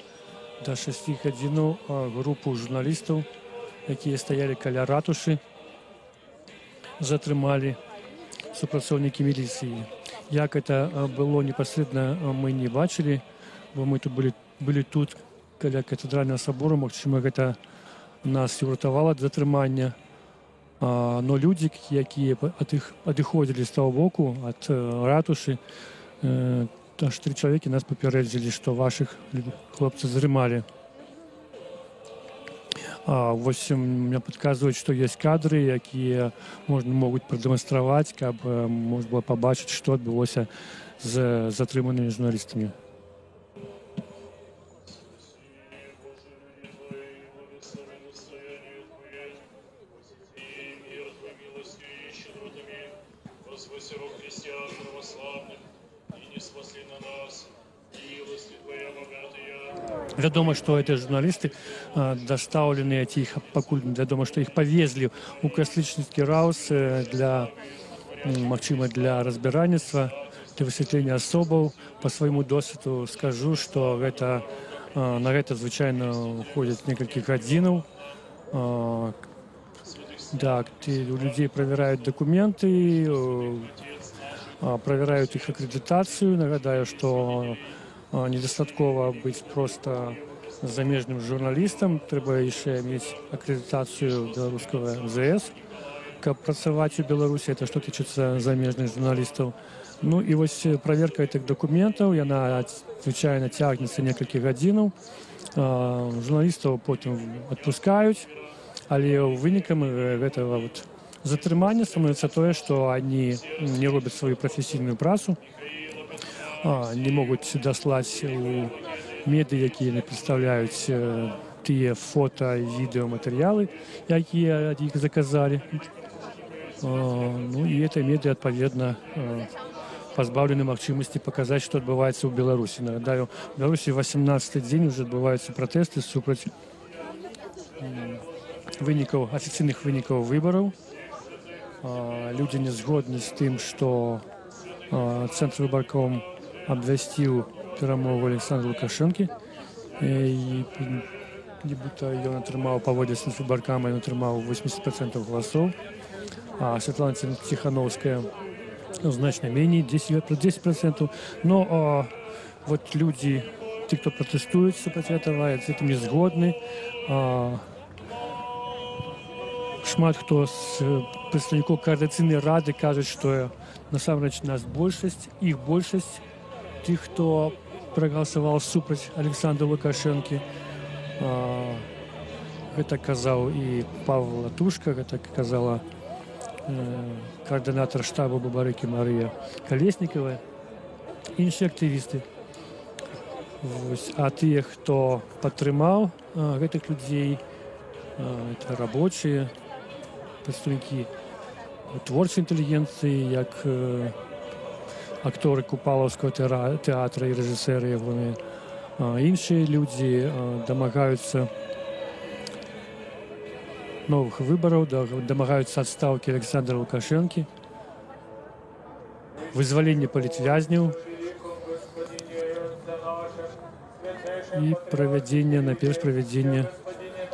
да 6 гадзінаў групу журналістаў, якія стаялі каля ратушы, затрымалі супрацоўнікі міліцыі. Як это было непасрэдна, мы не бачылі, бо мы тут былі тут каля кафедральнага сабору, магчыма, гэта нас і ўратавала ад затрымання. Но людзі, якія адыходзілі з таго боку, ад ратушы, аж 3 чалавекі нас папярэдзілі, што вашых хлопцаў затрымалі. Вось мне падказваюць, што ёсць кадры, якія могуць прадэманстраваць, каб можна было пабачыць, што адбылося з затрыманымі журналістамі. Вядома, што гэтыя журналісты дастаўленыя, ці іх пакуль вядома, што іх павезлі ў каслічніцкі раус магчыма, для разбіральніцтва, для высвятлення асобаў. Па свайму досведу скажу, што на гэта звычайна уходзяць некалькі гадзінаў. Так, у людзей правяраюць дакументы, правяраюць іх акрэдытацыю. Нагадаю, што недастаткова быць проста замежным журналістам, трэба яшчэ мець акрэдытацыю беларускага МЗС, каб працаваць у Беларусі. Это што тычыцца замежных журналістаў. Ну і вось праверка гэтых дакументаў, яна звычайна цягнецца некалькі гадзінаў. Журналістаў потым адпускаюць, але вынікам гэтага затрымання становіцца тое, што они не робяць сваю прафесійную працу, не могуць даслаць у медыі, якія не прадстаўляюць тыя фота і відэаматэрыялы, якія ад іх заказалі. Ну і гэтыя медыі, адпаведна, пазбаўлены магчымасці паказаць, што адбываецца ў Беларусі. Нагадаю, у Беларусі 18-й дзень уже адбываюцца пратэсты супраць афіцыйных вынікаў выбараў. Людзі не згодны з тым, што Цэнтр выбарком абвясціў перамогу Александра Лукашэнкі, і нібыта ён атрымаў паводле Цэнтрвыбаркама, ён атрымаў 80% галасоў, а Святлана Ціхановская значна меней, 10%. Но вот людзі, ті, хто пратэстуюць супраць гэтага, з гэтым не згодны. Шмат хто з прадстаўнікоў коордынацыйнай рады кажуць, што насамрэч нас большасць, іх большасць, тых, хто прагаласаваў супраць Александра Лукашэнкі. Гэта казаў і Павел Латушка, гэта казала координатор штаба Бабарыкі Марыя Калеснікава, іншыя актывісты. А тыя, хто падтрымаў гэтых людзей, это рабочыя, прадстаўнікі творчай інтэлігенцыі, як акторы Купалаўскага тэатра і рэжысэры ягоныя. Іншыя людзі дамагаюцца новых выбараў, дамагаюцца адстаўкі Александра Лукашэнкі, вызвалення палітвязняў і правядзення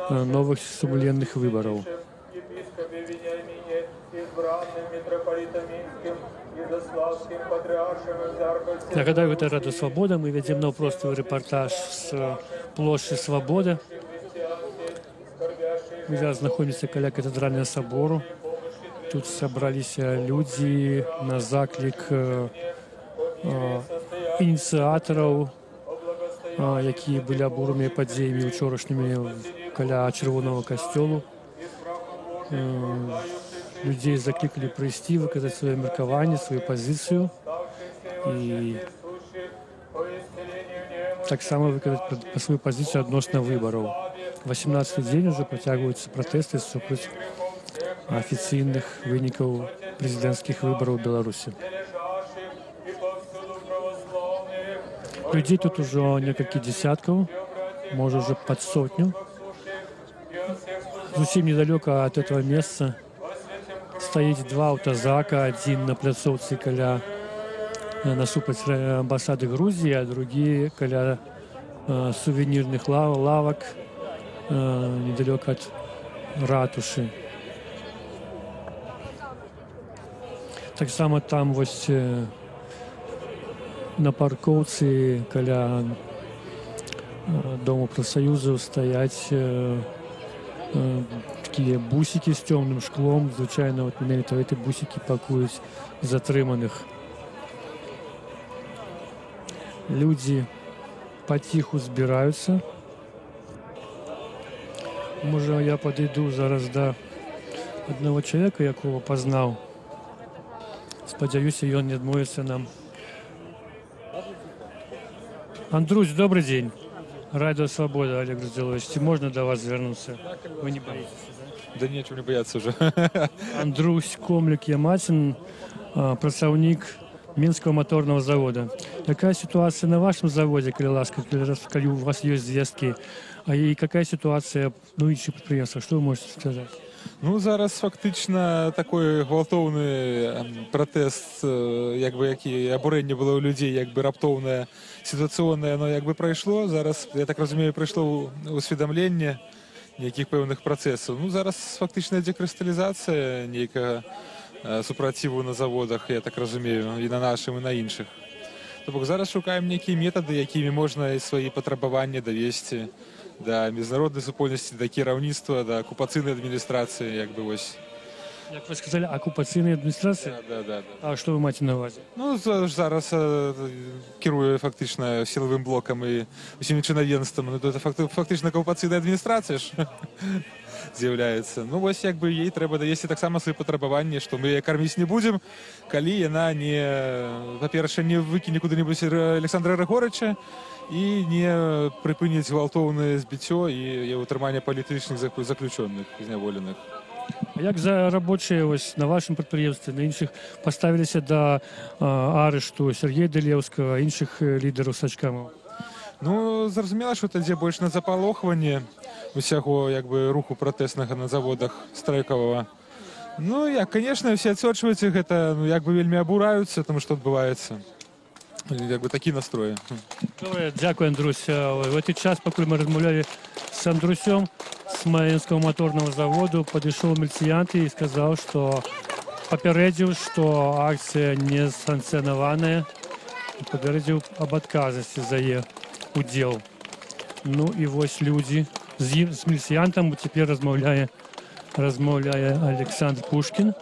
новых сумленных выбараў. Нагадаю, гэта Рада Свабода. Мы вядзем наўпростовы рэпартаж з плошчы Свабода. Мы зараз знаходзімся каля кафедральнага сабору. Тут сабраліся людзі на заклік ініцыятараў, якія былі абураныя падзеямі учорашнімі каля чырвонага касцёлу. Людзей заклікалі прыйсці, выказаць сваё меркаванне, сваю пазіцыю і таксама выказаць сваю пазіцыю адносна выбараў. 18-й дзень ужо працягваюцца пратэсты супраць афіцыйных вынікаў прэзідэнцкіх выбараў Беларусі. Людзей тут ужо некалькі дзесяткаў, можа ўжо пад сотню. Зусім недалёка ад этого месца стаіць два аўтазака, адзін на пляцоўцы каля насупраць амбасады Грузіі, а другі каля сувенірных лавак недалёка ад ратушы. Таксама там вось на паркоўцы каля Дому прафсаюзаў стаяць такія бусікі з цёмным шклом. Звычайна вот менавіта гэты бусікі пакуюць затрыманых. Людзі паціху збіраюцца. Можа, я падыйду зараз да аднаго чалавека, якога пазнаў. Спадзяюся, ён не адмовіцца нам. Андрусь, добрый день. Радио «Свобода», Олег Разделович. Можно до вас вернуться? Вы не боитесь? Да нечего не бояться уже. Андрусь Комлик-Яматин, працаўнік Минского моторного завода. Какая ситуация на вашем заводе, коли у вас есть звестки? И какая ситуация на іншых підприємствах? Что вы можете сказать? Ну, зараз фактично такой гвалтовный протест, який обурення було у людей, якби раптовне, ситуаційне, воно якби пройшло. Зараз, я так розумію, пройшло усвідомлення ніяких певних процесів. Ну, зараз фактична декристалізація ніякого супротиву на заводах, я так розумію, і на нашим, і на інших. Тобто зараз шукаємо ніякі методи, якими можна свої потребування довести до міжнародної супольності, до керівництва, до окупаційної адміністрації, якби ось. Як ви сказали, окупаційної адміністрації? Да. А що ви маєте на увазі? Ну, зараз керує фактично силовим блоком і усім чиновенством. Ну, це фактично окупаційна адміністрація ж з'являється. Ну, ось якби їй треба довести так само свої потребування, що ми її кормити не будемо, коли вона не, по-перше, не викине куди-небудь Олександра Григоровича, і не припинить гвалтовне збиття і утримання політичних заключених, зневолених. А як за робочі ось на вашому підприємстві, на інших поставилися до арешту Сергія Делєвського, інших лідерів Сачкамова? Ну, зрозуміло, що тоді більше на заполохування усього якби руху протестного на заводах страйкового. Ну, як, звісно, всі відсочують їх, це, ну, якби вельми обураються, тому що відбувається. Якби такі настрої. Добре, дякую, Андрусь. В цей час, поки ми розмовляли з Андрусем, з Мар'їнського моторного заводу, підійшов міліціянт і сказав, що попередив, що акція не санкціонована, попередив об отказності за її уділ. Ну і ось люди з міліціянтом тепер розмовляє Олександр Пушкін.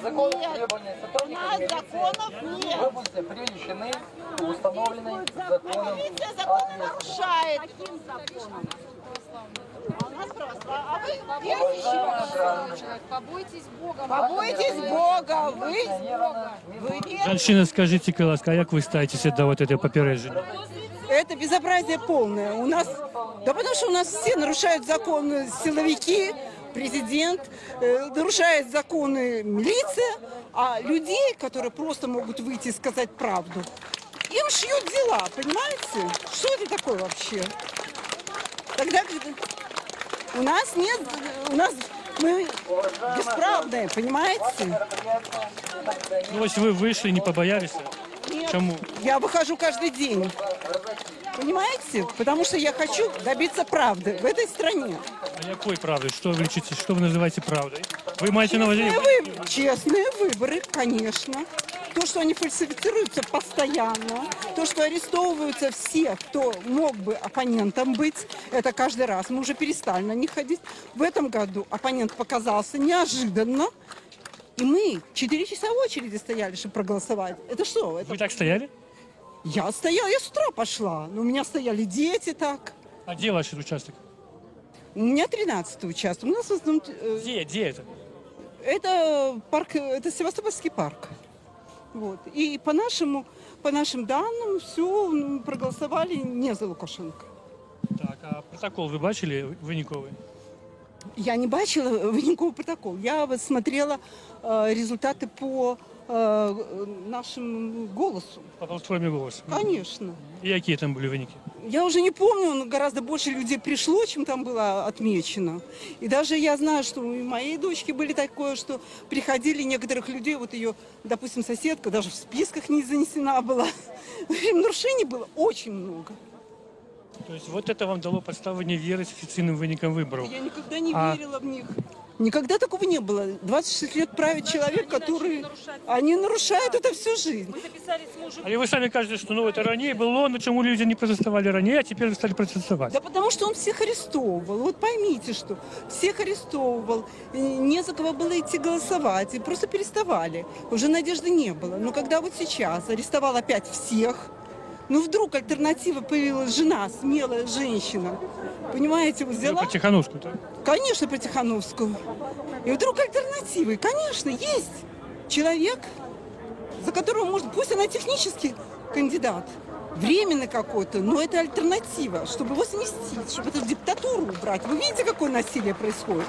Законов нет. Вы будете привлечены к установленной законом. Полиция законы нарушает. Каким законом? А у нас православие. А вы верующие? Побойтесь Бога. Побойтесь Бога. Вы Женщина, скажите, ласка, а як ви ставитеся до вот этого попереджения? Это безобразие полное. У нас, да потому что у нас все нарушают законы, силовики, президент, нарушает законы милиция, а людей, которые просто могут выйти и сказать правду, им шьют дела, понимаете? Что это такое вообще? Тогда у нас нет, мы бесправные, понимаете? Ну, ось вы вышли, не побоялись? Нет, Чему? я выхожу каждый день. Понимаете? Потому что я хочу добиться правды в этой стране. А какой правды? Что вы лечите? Что вы называете правдой? Вы маете на увазі... Честные выборы, конечно. То, что они фальсифицируются постоянно, то, что арестовываются все, кто мог бы оппонентом быть, это каждый раз. Мы уже перестали на них ходить. В этом году оппонент показался неожиданно. И мы 4 часа в очереди стояли, чтобы проголосовать. Это что? Вы так стояли? Я стояла, я с утра пошла. Но у меня стояли дети так. А где ваш участок? У меня 13-й участок. У нас в основном... Где это? Это парк, это Севастопольский парк. Вот. И по нашим данным, все проголосовали не за Лукашенко. Так, а протокол вы бачили выниковый? Я не бачила выниковый протокол. Я вот смотрела результаты по нашему голосу. По платформе «Голос». Конечно. И какие там были выники? Я уже не помню, но гораздо больше людей пришло, чем там было отмечено. И даже я знаю, что у моей дочки были такое, что приходили некоторых людей, вот ее, допустим, соседка даже в списках не занесена была. В общем, нарушений было очень много. То есть вот это вам дало подставу не верить официальным выникам выборов? Я никогда не верила в них. Никогда такого не было. 26 лет правит человек, который... Они нарушают это всю жизнь. Але вы сами кажете, что это ранее было, но чему люди не протестовали ранее, а теперь стали протестовать? Да потому что он всех арестовывал. Вот поймите, что всех арестовывал. Не за кого было идти голосовать. И просто переставали. Уже надежды не было. Но когда вот сейчас арестовал опять всех, ну вдруг альтернатива появилась жена, смелая женщина. Понимаете, вот взяла... По Тихановскую, да? Конечно, по Тихановскую. И вдруг альтернативы. Конечно, есть человек, за которого можно... Пусть она технический кандидат, временный какой-то, но это альтернатива, чтобы его сместить, чтобы эту диктатуру убрать. Вы видите, какое насилие происходит?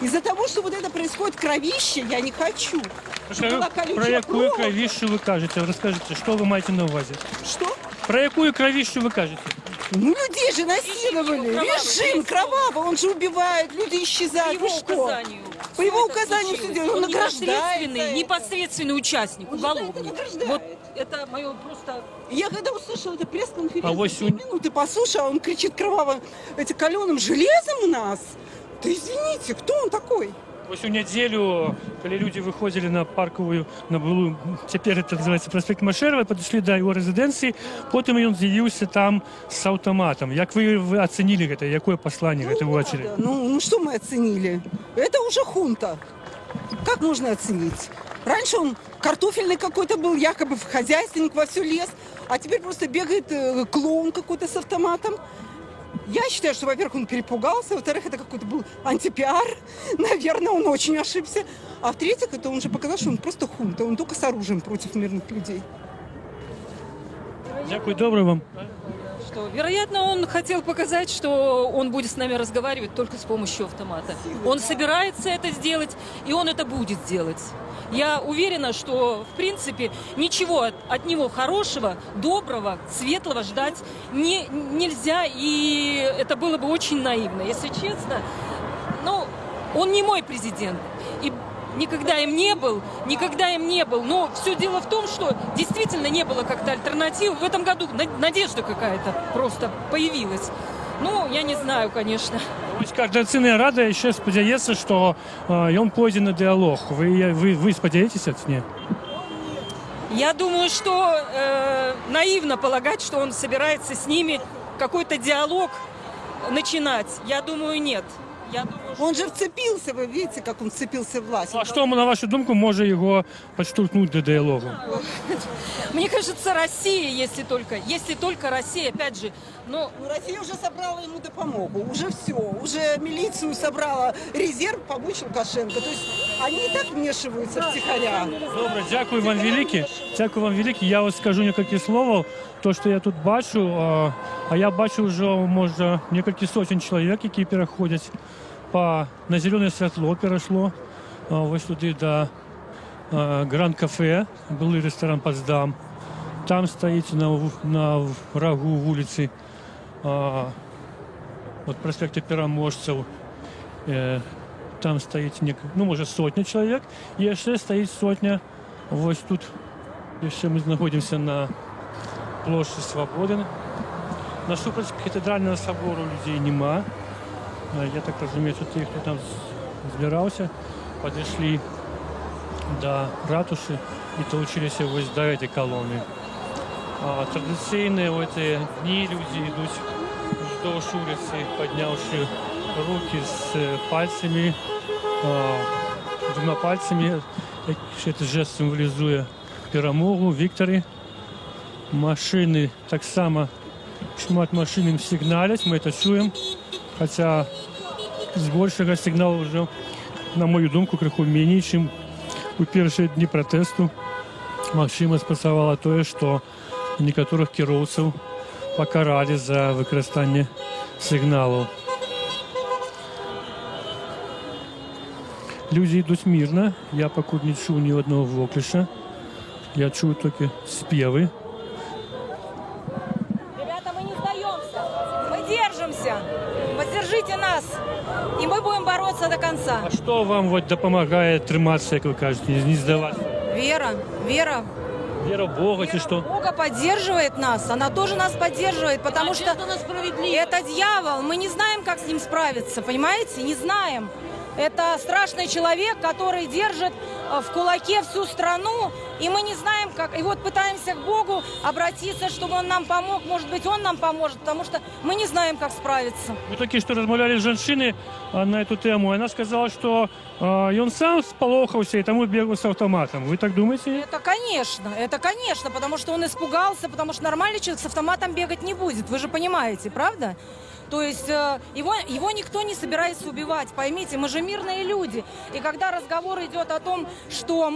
Из-за того, что вот это происходит кровище, я не хочу. Про какую кровищу вы кажете? Расскажите, что вы маете на увазе? Что? Про какую кровищу вы кажете? Ну, людей же насиловали. Режим кровавый, он же убивает, люди исчезают. По его указанию. По его указанию все делают. Он награждает. Непосредственный участник, уголовник. Вот это мое просто... Я когда услышала эту пресс-конференцию, А вот 2 минуты послушала, он кричит кровавым, этим каленым железом у нас. Да извините, кто он такой? Ось у неделю, когда люди выходили на парковую, на былую, теперь это называется проспект Машерова, подошли до его резиденции, потом он з'явился там с автоматом. Как вы оценили это, какое послание это увачили? Ну что мы оценили? Это уже хунта. Как можно оценить? Раньше он картофельный какой-то был, якобы хозяйственник, во все лез, а теперь просто бегает клоун какой-то с автоматом. Я считаю, что, во-первых, он перепугался, во-вторых, это какой-то был антипиар, наверное, он очень ошибся, а в-третьих, это он же показал, что он просто хунта, он только с оружием против мирных людей. Дякую, доброго вам. Что, вероятно, он хотел показать, что он будет с нами разговаривать только с помощью автомата. Он собирается это сделать, и он это будет делать. Я уверена, что, в принципе, ничего от него хорошего, доброго, светлого ждать нельзя, и это было бы очень наивно. Если честно, он не мой президент, и никогда им не был. Но все дело в том, что действительно не было как-то альтернативы. В этом году надежда какая-то просто появилась. Я не знаю, конечно. Координаційна рада ще сподівається, що він пойде на діалог. Ви сподіваєтеся на це? Я думаю, что наивно полагать, что он собирается с ними какой-то диалог начинать. Я думаю, нет. Он же вцепился, вы видите, как он вцепился в власть. А что, на вашу думку, может его подштовхнуть до диалога? Мне кажется, Россия, если только Россия, опять же, Россия уже собрала ему допомогу, уже все, уже милицию собрала, резерв помочь Лукашенко. То есть они и так вмешиваются втихаря. Добре, дякую вам велике. Дякую вам велике. Я ось скажу кілька слов. То, що я тут бачу, а я бачу вже, може, кілька сотень чоловік, які переходять на зелене світло, перейшло ось туди до Гранд Кафе, былий ресторан Потсдам. Там стоїть на рагу вулиці, от проспекта Переможців, там стоїть, може, сотня чоловік, і ще стоїть сотня, ось тут, ще ми знаходимося на площі Свободи. Насупроти катедрального собору людей нема. Я так розумію, що ті, хто там збирався, підійшли до ратуші і долучилися ось до цієї колони. Традиційні в ці дні люди йдуть вздовж вулиці, піднявши руки з пальцями, двома пальцями. Цей жест символізує перемогу, вікторі. Машини так само, шмат машин їм сигналять, ми це чуємо. Хоча збільшого сигналу вже, на мою думку, криху менше, ніж у перші дні протесту. Максима спрацювало те, що некоторих кіровців покарали за використання сигналу. Люди йдуть мирно, я поки не чув ні одного вокліша. Я чую только спевы. Ребята, мы не сдаемся. Мы держимся. Поддержите нас. И мы будем бороться до конца. А что вам вот допомагает триматься, как вы кажете, не сдаваться? Вера. Вера. Вера в Бога, или что? Бога поддерживает нас. Она тоже нас поддерживает, потому что это дьявол. Мы не знаем, как с ним справиться, понимаете? Не знаем. Это страшный человек, который держит в кулаке всю страну, и мы не знаем, как. И вот пытаемся к Богу обратиться, чтобы Он нам помог. Может быть, Он нам поможет, потому что мы не знаем, как справиться. Мы только что размовляли с женщиной на эту тему, и она сказала, что и он сам сполохался, и тому бегал с автоматом. Вы так думаете? Это конечно, потому что он испугался, потому что нормальный человек с автоматом бегать не будет. Вы же понимаете, правда? То есть его никто не собирается убивать, поймите, мы же мирные люди. И когда разговор идет о том, что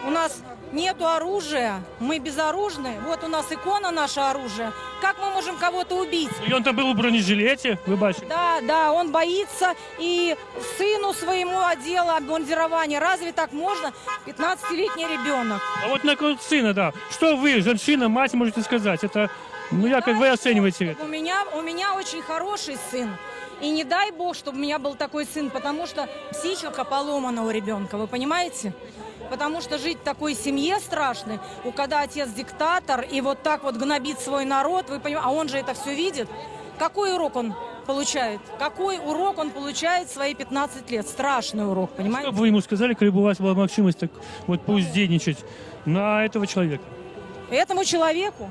у нас нету оружия, мы безоружны, вот у нас икона наше оружие, как мы можем кого-то убить? И он там был в бронежилете, вы бачите? Да, он боится, и сыну своему одела обмундирование. Разве так можно? 15-летний ребенок. А вот насчет сына, да. Что вы, женщина, мать, можете сказать? Это, как вы оцениваете это? У меня очень хороший сын. И не дай бог, чтобы у меня был такой сын, потому что психика поломана у ребенка, вы понимаете? Потому что жить в такой семье страшной, когда отец диктатор и вот так вот гнобит свой народ, вы понимаете, а он же это все видит. Какой урок он получает? Какой урок он получает в свои 15 лет? Страшный урок, понимаете? Что бы вы ему сказали, когда бы у вас была возможность так вот поузденничать на этого человека? Этому человеку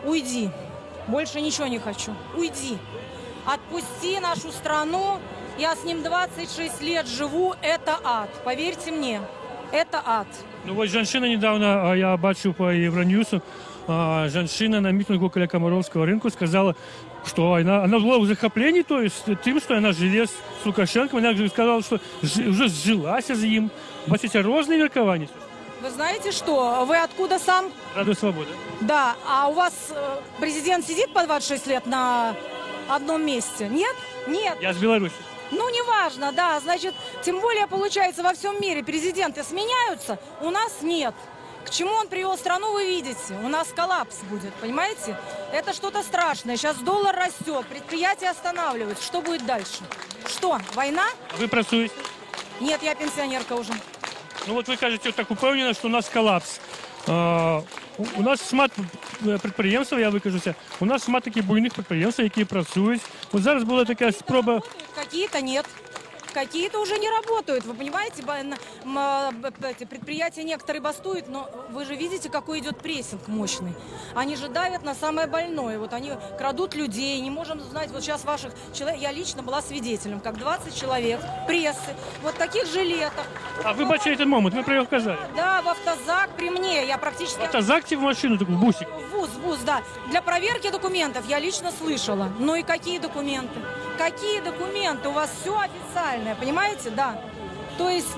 уйди. Больше ничего не хочу. Уйди. Отпусти нашу страну. Я с ним 26 лет живу. Это ад. Поверьте мне. Это ад. Ну вот женщина недавно, я бачу по Евроньюсу, женщина на митингу около Комаровского рынка сказала, что она была в захоплении, то есть тем, что она живет с Лукашенко. Она же сказала, что уже сжилась за ним. Бачите, разные меркования. Вы знаете что? Вы откуда сам? Радио Свобода. Да. А у вас президент сидит по 26 лет на одном месте? Нет? Нет. Я с Беларуси. Ну, неважно, да. Значит, тем более, получается, во всем мире президенты сменяются, у нас нет. К чему он привел страну, вы видите. У нас коллапс будет, понимаете? Это что-то страшное. Сейчас доллар растет, предприятия останавливаются. Что будет дальше? Что, война? Вы працуете? Нет, я пенсионерка уже. Ну вот вы кажете так упевнено, что у нас коллапс. У нас шмат підприємств, я викажуся, у нас шмат таких буйних підприємств, які працюють. От зараз була така спроба... Какие-то нет. Какие-то уже не работают, вы понимаете, предприятия некоторые бастуют, но вы же видите, какой идет прессинг мощный. Они же давят на самое больное, вот они крадут людей, не можем знать, вот сейчас ваших человек, я лично была свидетелем, как 20 человек, прессы, вот таких жилетах. А вы бачили этот момент, вы про его сказали? Да, в автозак при мне, я практически... В автозак в машину, так в бусик? В бус, да. Для проверки документов я лично слышала. Ну и какие документы? Какие документы? У вас все официальное, понимаете? Да. То есть,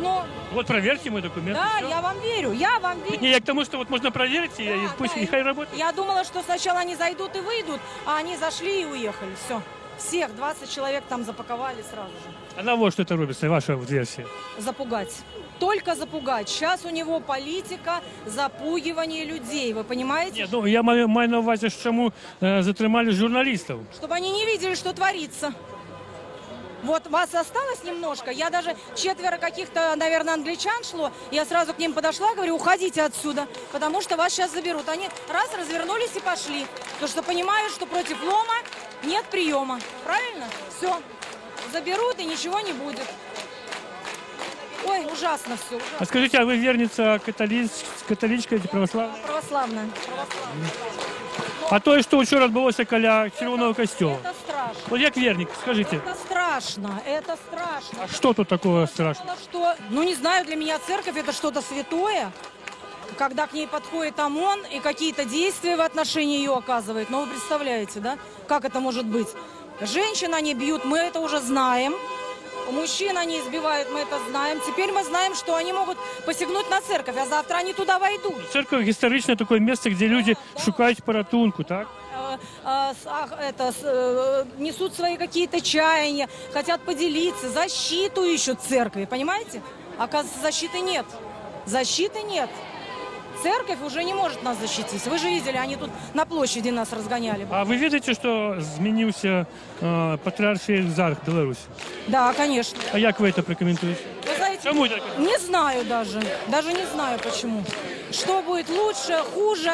Вот проверьте мои документы. Да, все. я вам верю, я вам верю. Не, я к тому, что вот можно проверить, и пусть нехай работает. Я думала, что сначала они зайдут и выйдут, а они зашли и уехали. Все. Всех 20 человек там запаковали сразу же. А на вот что это робится, ваша версия? Запугать. Только запугать. Сейчас у него политика запугивания людей, вы понимаете? Нет, я маю на увазі, чому затримали журналистов. Чтобы они не видели, что творится. Вот вас осталось немножко. Я даже 4 каких-то, наверное, англичан шло. Я сразу к ним подошла, говорю, уходите отсюда, потому что вас сейчас заберут. Они раз развернулись и пошли. Потому что понимают, что против лома нет приема. Правильно? Все. Заберут и ничего не будет. Ой, ужасно все. Ужасно. А скажите, а вы верница католичка или православная? Православная. А то, что вчера відбулося біля Червоного костюма? Это страшно. Вот як верник, скажите. Это страшно, это страшно. А что тут такого страшного? Что, не знаю, для меня церковь это что-то святое, когда к ней подходит ОМОН и какие-то действия в отношении ее оказывает. Но вы представляете, да, как это может быть? Женщин они бьют, мы это уже знаем. Мужчин они избивают, мы это знаем. Теперь мы знаем, что они могут посягнуть на церковь, а завтра они туда войдут. Церковь исторично такое место, где люди шукают порятунку, так? Несут свои какие-то чаяния, хотят поделиться, защиту ищут церкви, понимаете? Оказывается, защиты нет. Защиты нет. Церковь уже не может нас защитить. Вы же видели, они тут на площади нас разгоняли. А вы видите, что змінився патріарх Екзарх Беларуси? Да, конечно. А як ви це прокоментуєте? Вы знаете, Чому так? не знаю даже. Даже не знаю почему. Что будет лучше, хуже,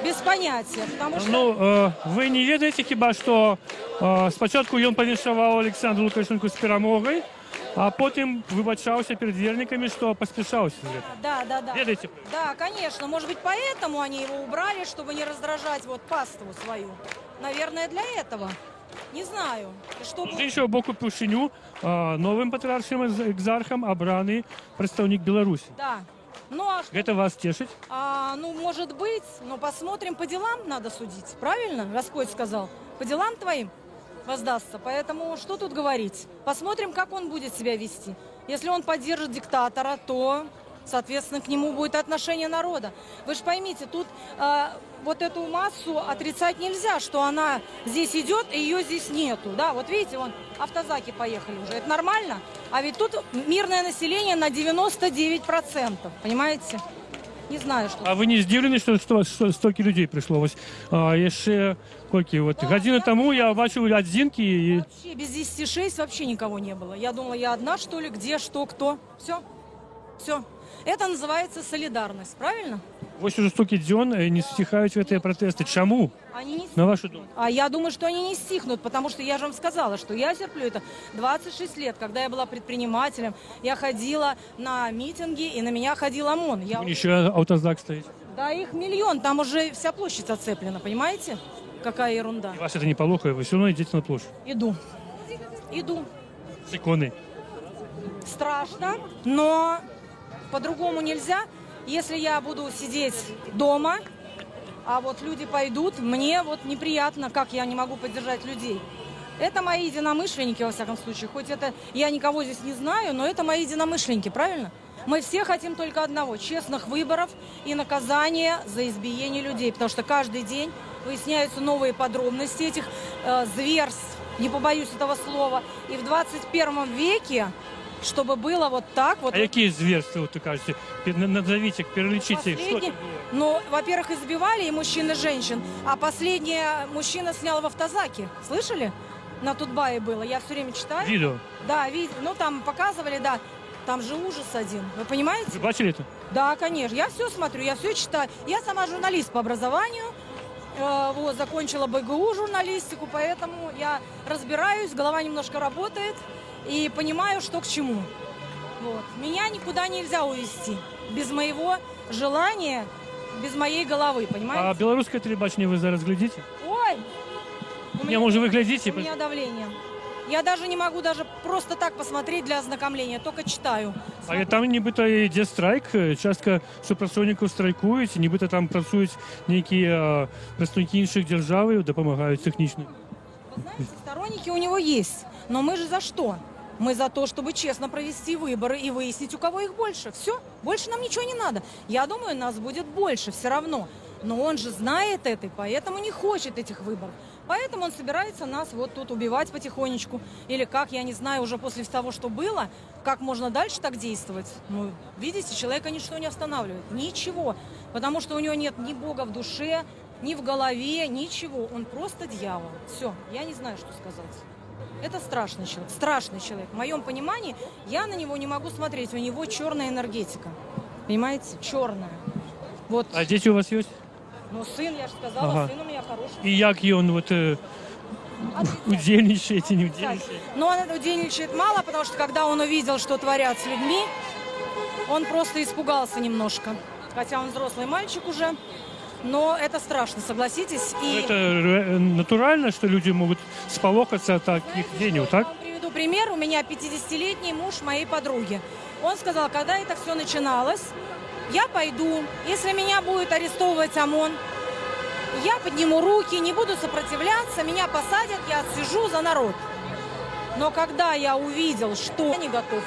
без понятия. Потому что... Ну, ви не ведаєте хіба, що спочатку він повіншував Олександру Лукашенку з перемогою, а потім вибачався перед верниками, що поспішався. Да. Ведаете? Да, конечно. Может быть, поэтому они его убрали, чтобы не раздражать вот паству свою. Наверное, для этого. Не знаю. З іншого боку, Пушиню новим патріаршим екзархом обраний представник Білорусі. Да. Ну, а что? Это вас тешит? Ну, может быть, но посмотрим, по делам надо судить. Правильно? Господь сказал. По делам твоим воздастся. Поэтому что тут говорить? Посмотрим, как он будет себя вести. Если он поддержит диктатора, то, соответственно, к нему будет отношение народа. Вы же поймите, тут вот эту массу отрицать нельзя, что она здесь идет, и ее здесь нету. Да, вот видите, вон автозаки поехали уже. Это нормально? А ведь тут мирное население на 99%. Понимаете? Не знаю, что... А ви не здивлені, що стільки людей прийшло? Ось ще скільки? Вот годину тому я бачив одинки и... Вообще без 10-6 вообще никого не было. Я думала, я одна, что ли, где, что, кто. Все. Все. Это называется солидарность, правильно? Ось уже стільки днів не стихають ці протести. Чому? Они не... На вашу думку? А я думаю, что они не стихнут, потому что я же вам сказала, что я терплю это 26 лет. Когда я была предпринимателем, я ходила на митинги, и на меня ходил ОМОН. Еще автозак стоит. Да, их миллион, там уже вся площадь оцеплена, понимаете? Какая ерунда. И вас это не полохает, вы все равно идете на площадь. Иду. С иконой. Страшно, но по-другому нельзя. Если я буду сидеть дома, а вот люди пойдут, мне вот неприятно, как я не могу поддержать людей. Это мои единомышленники, во всяком случае. Хоть это я никого здесь не знаю, но это мои единомышленники, правильно? Мы все хотим только одного – честных выборов и наказания за избиение людей. Потому что каждый день выясняются новые подробности этих зверств, не побоюсь этого слова. И в 21 веке, чтобы было вот так вот... А какие зверства, вот, вы кажете? Назовите, перелечите их. Что это было? Ну, во-первых, избивали и мужчин, и женщин. А последнее мужчина снял в автозаке. Слышали? На Тутбае было. Я все время читаю. Видео? Да, ну там показывали, да. Там же ужас один. Вы понимаете? Вы бачили это? Да, конечно. Я все смотрю, я все читаю. Я сама журналист по образованию. Вот, закончила БГУ журналистику, поэтому я разбираюсь, голова немножко работает и понимаю, что к чему. Вот. Меня никуда нельзя увезти без моего желания, без моей головы, понимаете? А белорусское телебачение вы зараз глядите? Ой! Может, вы глядите? У меня давление. Я даже не могу даже просто так посмотреть для ознакомления, только читаю. А там нібито йде страйк, частка супрацовників страйкують, нібито там працюють які представники інших держав і допомагають технічно. Вы знаете, сторонники у него есть, но мы же за что? Мы за то, чтобы честно провести выборы и выяснить, у кого их больше. Все, больше нам ничего не надо. Я думаю, нас будет больше все равно. Но он же знает это, поэтому не хочет этих выборов. Поэтому он собирается нас вот тут убивать потихонечку. Или как, я не знаю, уже после того, что было, как можно дальше так действовать. Ну, видите, человека ничто не останавливает. Ничего. Потому что у него нет ни Бога в душе, ни в голове, ничего. Он просто дьявол. Все, я не знаю, что сказать. Это страшный человек. Страшный человек. В моем понимании, я на него не могу смотреть. У него черная энергетика. Понимаете? Черная. Вот. А дети у вас есть? Ну, сын, я же сказала, Ага. сын у меня хороший. И як он вот удельничает и не удельничает? Но он удельничает мало, потому что когда он увидел, что творят с людьми, он просто испугался немножко. Хотя он взрослый мальчик уже, но это страшно, согласитесь. И... Это натурально, что люди могут сполохаться от таких денег, так? Я вам приведу пример. У меня 50-летний муж моей подруги. Он сказал, когда это все начиналось, я пойду, если меня будет арестовывать ОМОН, я подниму руки, не буду сопротивляться, меня посадят, я отсижу за народ. Но когда я увидел, что я не готов,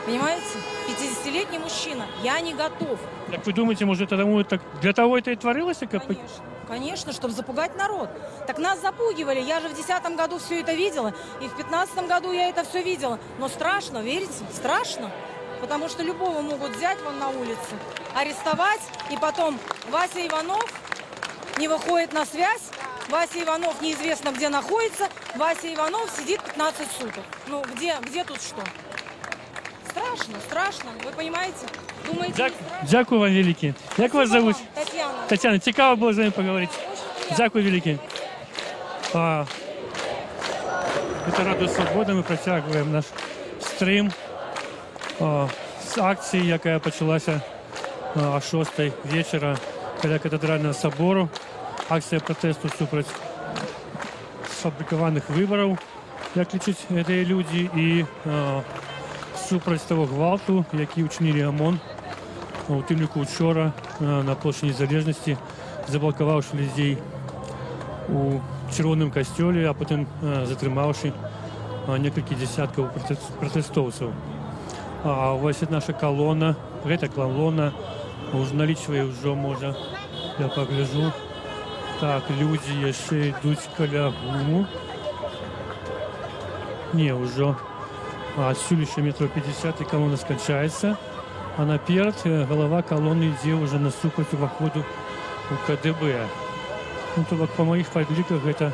понимаете, 50-летний мужчина, я не готов. Так вы думаете, может, это для того это и творилось? Конечно, чтобы запугать народ. Так нас запугивали. Я же в 2010 году все это видела, и в 2015 году я это все видела. Но страшно, верите? Страшно. Потому что любого могут взять вон на улице, арестовать, и потом Вася Иванов не выходит на связь, Вася Иванов неизвестно где находится, Вася Иванов сидит 15 суток. Ну, где тут что? Страшно, страшно, вы понимаете? Думаете... Дякую вам велике. Як вас зовут? Татьяна. Тетяна, цікаво було з вами поговорити. Дякую велике. Це Радіо Свобода, ми протягуємо наш стрім з акції, яка почалася о 6 вечора біля Катедрального собору. Акція протесту супроть сфабрикованих виборів, як лічать ці люди, і супроть того гвалту, який учинили ОМОН у Тимліку вчора на площі Незалежності, заблокувавши людей у Червоному костюлі, а потім затримавши некалькі десятків протестовців. А ось наша колона, гэта колона, уже налічвае ўжо, можа, я погляжу. Так, люди яшчэ ідуць каля гуму. Не, ўжо адсюль еще метров 50 и колонна скончаецца. А наперад голова колонны ідзе уже насупраць уваходу у КДБ. Ну, то по моих падліках гэта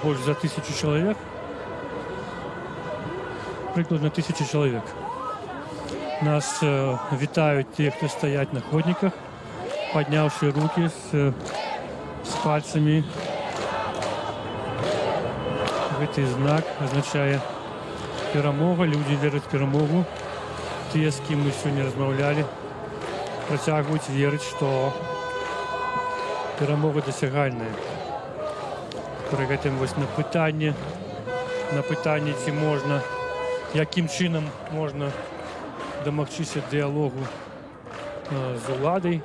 больше за 1000 человек. Прикладно 1000 человек. Нас вітают те, кто стоят на ходниках, поднявшие руки с пальцами. Этот знак означает перемога. Люди верят в перемогу. Те, с кем мы сегодня размовляли, протягивают верить, что перемога досягальная. При гэтым вось на пытанне, ці можна, яким чином можна дамагчыся дыялогу з уладай,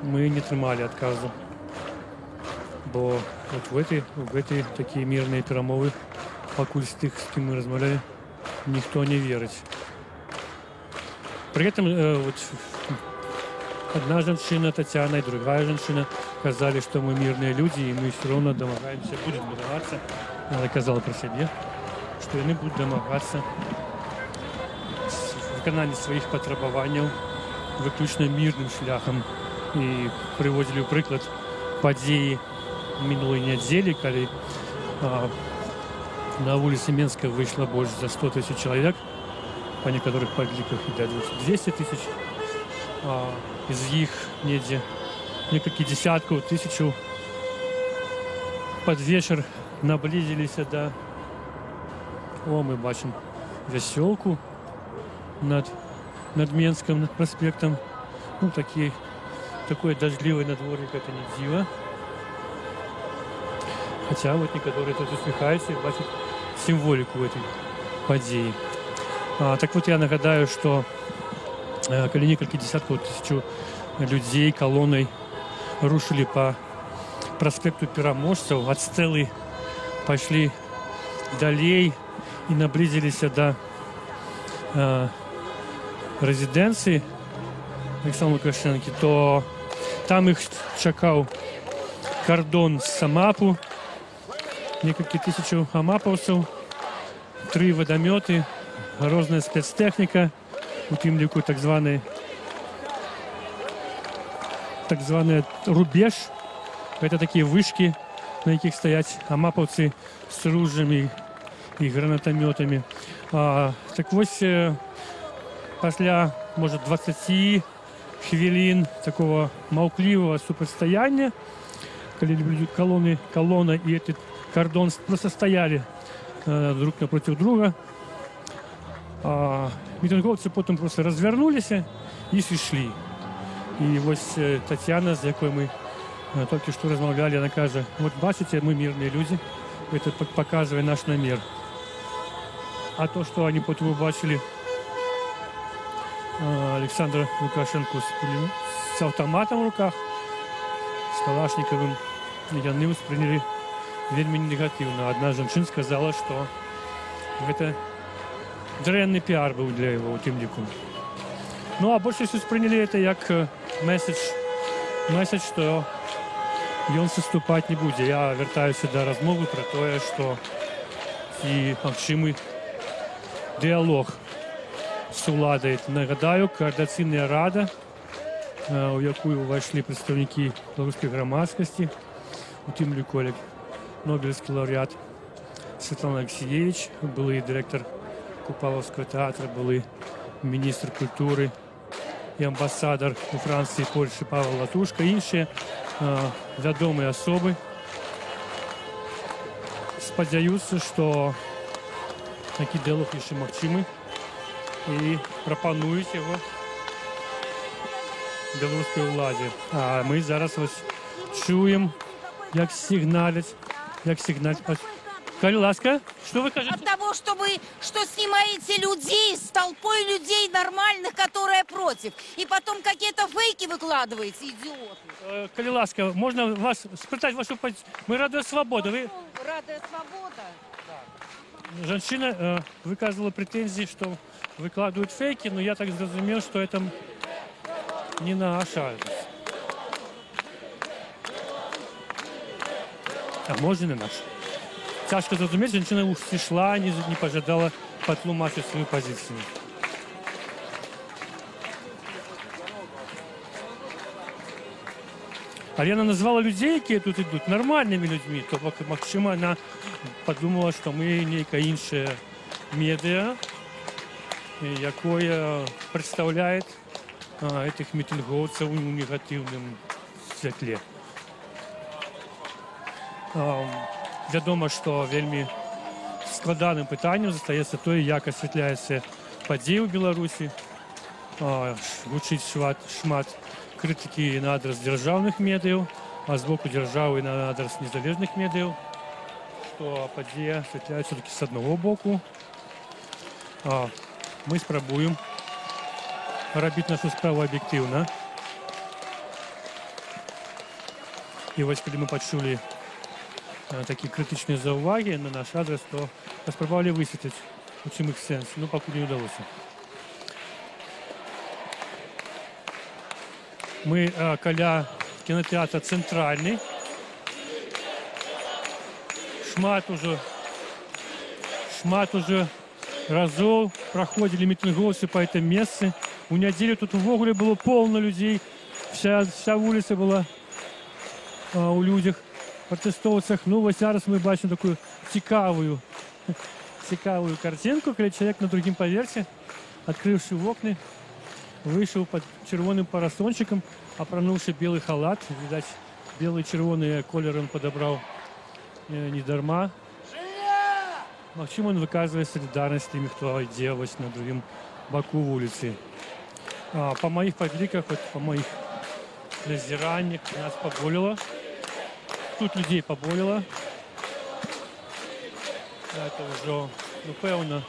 мы не трымалі адказу. Бо вот в эти такие мирные перемовы, пакуль з тых, з кім мы размаўлялі, ніхто не верыць. При этом вот одна женщина, Татьяна, и другая женщина сказали, что мы мирные люди, и мы все равно домогаемся, будем домогаться. Она сказала про себя, что они будут домогаться виконання своих потребований выключно мирным шляхом. И приводили в приклад подеи минулой недели, когда на улице Минска вышло больше за 100 000 человек, по некоторых подликах и даже 200 000. Из них некалькі десятков тысяч под вечер наблизились до... О, мы бачим веселку над Минском, над проспектом. Ну, такое дождливое надворье, это не диво. Хотя вот некоторые тут усмехаются и бачат символику этой подеи. Так вот, я нагадаю, что калі некалькі десятков тысяч людей колонной рушили по проспекту Пераможцев, от Стелы пошли далей и наблизились до резиденции Александра Лукашенко, то там их чакал кордон с АМАПу, некалькі тысяч амаповцев, 3 водометы, разная спецтехника, у Тимлику так званый рубеж. Это такие вышки, на яких стоят амаповцы с ружьями и гранатометами. Так вот, после, может, 20 хвилин такого маўклівого супрацьстаяння, когда колонна и этот кордон просто стояли друг напротив друга, мітинговці потім просто розвернулися і пішли. І ось Тетяна, з якою ми тільки що розмовляли, вона каже, от бачите, ми мирні люди, це показує наш намір. А то, що вони потім побачили Олександра Лукашенко з автоматом в руках, з Калашниковим, вони восприняли вельми негативно. Одна жінка сказала, що це дрэнный пиар был для его Тимлику. Ну, а больше всего приняли это как месседж, что он соступать не будет. Я вертаюся до розмови про то, что и магчимый диалог з уладай. Нагадаю, координаційна рада, у яку увайшли представники беларускай грамадскасці, у тым ліку Нобелевский лауреат Светлана Алексеевич, былы директор Купаловского театра, былы министр культуры и амбассадор у Франции и Польши Павел Латушка, іншыя вядомыя асобы. Спадзяюцца, што такі дыялог яшчэ магчымы і прапануюць яго беларускай уладзе. А мы зараз чуем, як сігналяць. Калі ласка, что вы кажете? От того, что вы снимаете людей с толпой людей нормальных, которые против. И потом какие-то фейки выкладываете, идиоты. Калі ласка, можно вас спытать вашу позицию? Мы Радио Свобода. Вы... Радио Свобода? Женщина выказывала претензии, что выкладывают фейки, но я так зрозумел, что это не наш адрес. А может, не наш. Тяжко зрозуміти, женщина уж сішла, не пожадала патлумачить свою позицию. Але она назвала людей, которые тут идут, нормальными людьми. То, максимум, она подумала, что мы некая іншая медиа, якое представляет этих митинговцев в негативном світлі. Вядома, што вельмі складаным пытаннем застаецца тое, як асвятляецца падзеі ў Беларусі. Гучыць шмат крытыкі на адрас дзяржаўных медыяў, а з боку дзяржавы на адрас незалежных медыяў, што падзея асвятляецца толькі з аднаго боку. Мы спрабуем рабіць нашу справу аб'ектыўна. І вось калі мы пачулі такие критичные зауваги на наш адрес, то поспробовали высветлить, у чым их сенс, но пока не удалось. Мы каля кинотеатра «Центральный». Шмат уже разов проходили митинговцы по этому месту. У неделю тут в Огуле было полно людей. Вся улица была у людях. Протестовцах. Ну, вот зараз мы бачим такую цікавую картинку, когда человек на другим поверсе, открывший окна, вышел под червоным парасончиком, опранувший белый халат. Видать, белый червоный колер он подобрал не дарма. Максим он выказывает солидарность с теми, кто делалось на другим боку улицы. По моих подвигах, по моих назираниях нас поболело. Тут людей поболело. Это уже, напевно,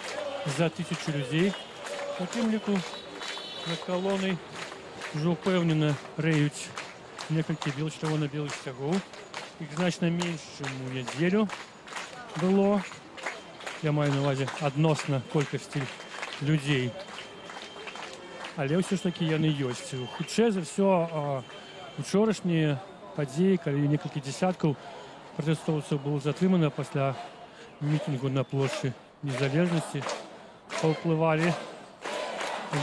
за 1000 людей. На тимліку на колони вже упевнено реють некілька червоно-білих стягов. Їх значно менше, ніж у неділю було. Я маю на увазі відносно кількості людей. Але все ж таки яны ёсць. Хутчэй за все, учорашнія падзеі, калі некалькі десяткаў пратэстоўцаў было затрымана пасля мітынгу на плошчы Незалежнасці, паўплывалі.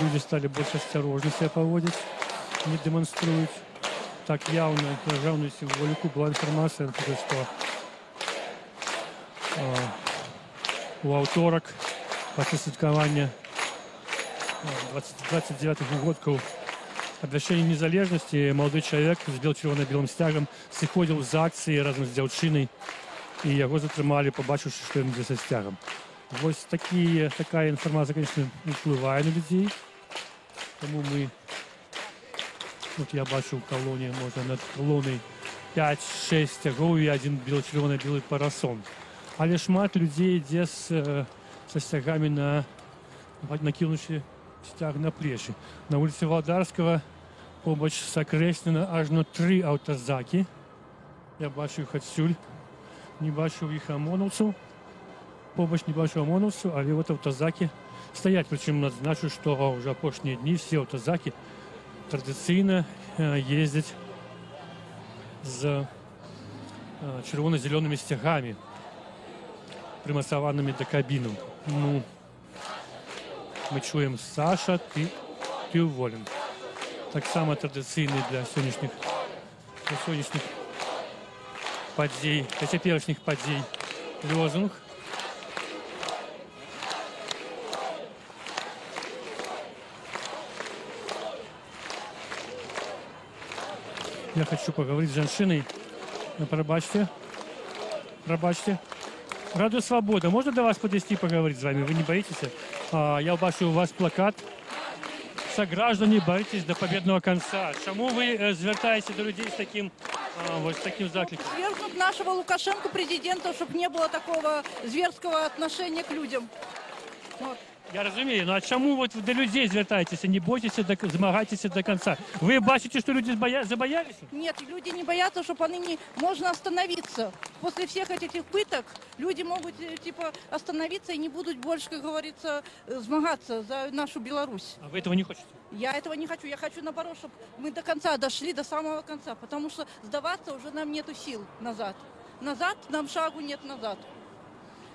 Люди стали больш асцярожна себя поводить, не демонструюць. Так явно державную символику была информация, что у аўторак пасля святкавання 29-х годкаў обвяшчэння незалежнасці молодой человек с бело-червоно-белым стягом сыходзіў з акцыі разам з дзяўчынай, і яго затрымалі, побачыўшы, што ён ідзе са сцягам. Вось такая информация, конечно, уплывае на людей. Тому мы, вот я бачу в колонии, можно над колоной 5-6 стягов и один бело-червоно-белый парасон. Але шмат людей ідзе со стягами накинувши стяг на плечи. На улице Валдарского побач сакрэснена аж на 3 аўтазакі. Я бачу их адсюль. Не бачу іх амонаўцаў. Побач не бачу амонаўцаў, але вот аўтазакі стаять. Причем назначу, что уже апошние дни все аўтазакі традыцыйна ездзяць з чырвона-зялёнымі сцягамі, прымацаванымі да кабінаў. Ну, ми чуємо «Саша, ти уволен». Так само традиційний для сьогоднішніх подій, для теперішніх подій лозунг. Я хочу поговорить с женщиной. Пробачьте. Радио Свобода. Можно до вас подойти поговорить с вами? Вы не боитесь? Я бачу у вас плакат. Сограждане, боритесь до победного конца. Чому ви звертаєтеся до людей з таким закликом? Свергнуть нашего Лукашенко президента, чтобы не было такого зверского отношения к людям. Вот. Я розумію, ну а чому вот до людей звертаєтеся, не бойтеся, змагайтеся до конца? Ви бачите, що люди забоялись? Нет, люди не боятся, чтобы они не... Можно остановиться. После всех этих пыток люди могут, типа, остановиться и не будут больше, как говорится, змагаться за нашу Беларусь. А вы этого не хотите? Я этого не хочу. Я хочу, наоборот, чтобы мы до конца дошли, до самого конца. Потому что сдаваться уже нам нету сил назад. Назад нам шагу нет назад.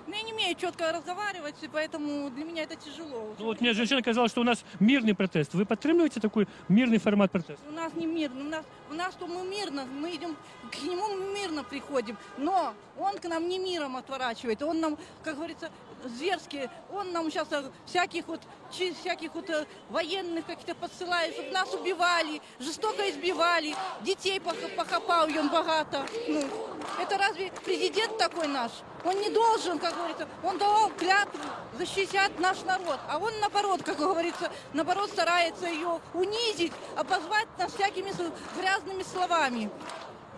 Но я не умею четко разговаривать, и поэтому для меня это тяжело. Ну, вот мне женщина сказала, что у нас мирный протест. Вы подтримуете такой мирный формат протеста? У нас не мирно. У нас то мы мирно, мы идем к нему, мирно приходим. Но он к нам не миром отворачивает. Он нам, как говорится, зверски. Он нам сейчас всяких военных каких-то подсылает, чтобы нас убивали, жестоко избивали, детей похапал он богато. Ну, это разве президент такой наш? Он не должен, как говорится, он давал клятву защищать наш народ. А он, наоборот, как говорится, наоборот старается ее унизить, обозвать нас всякими грязными словами.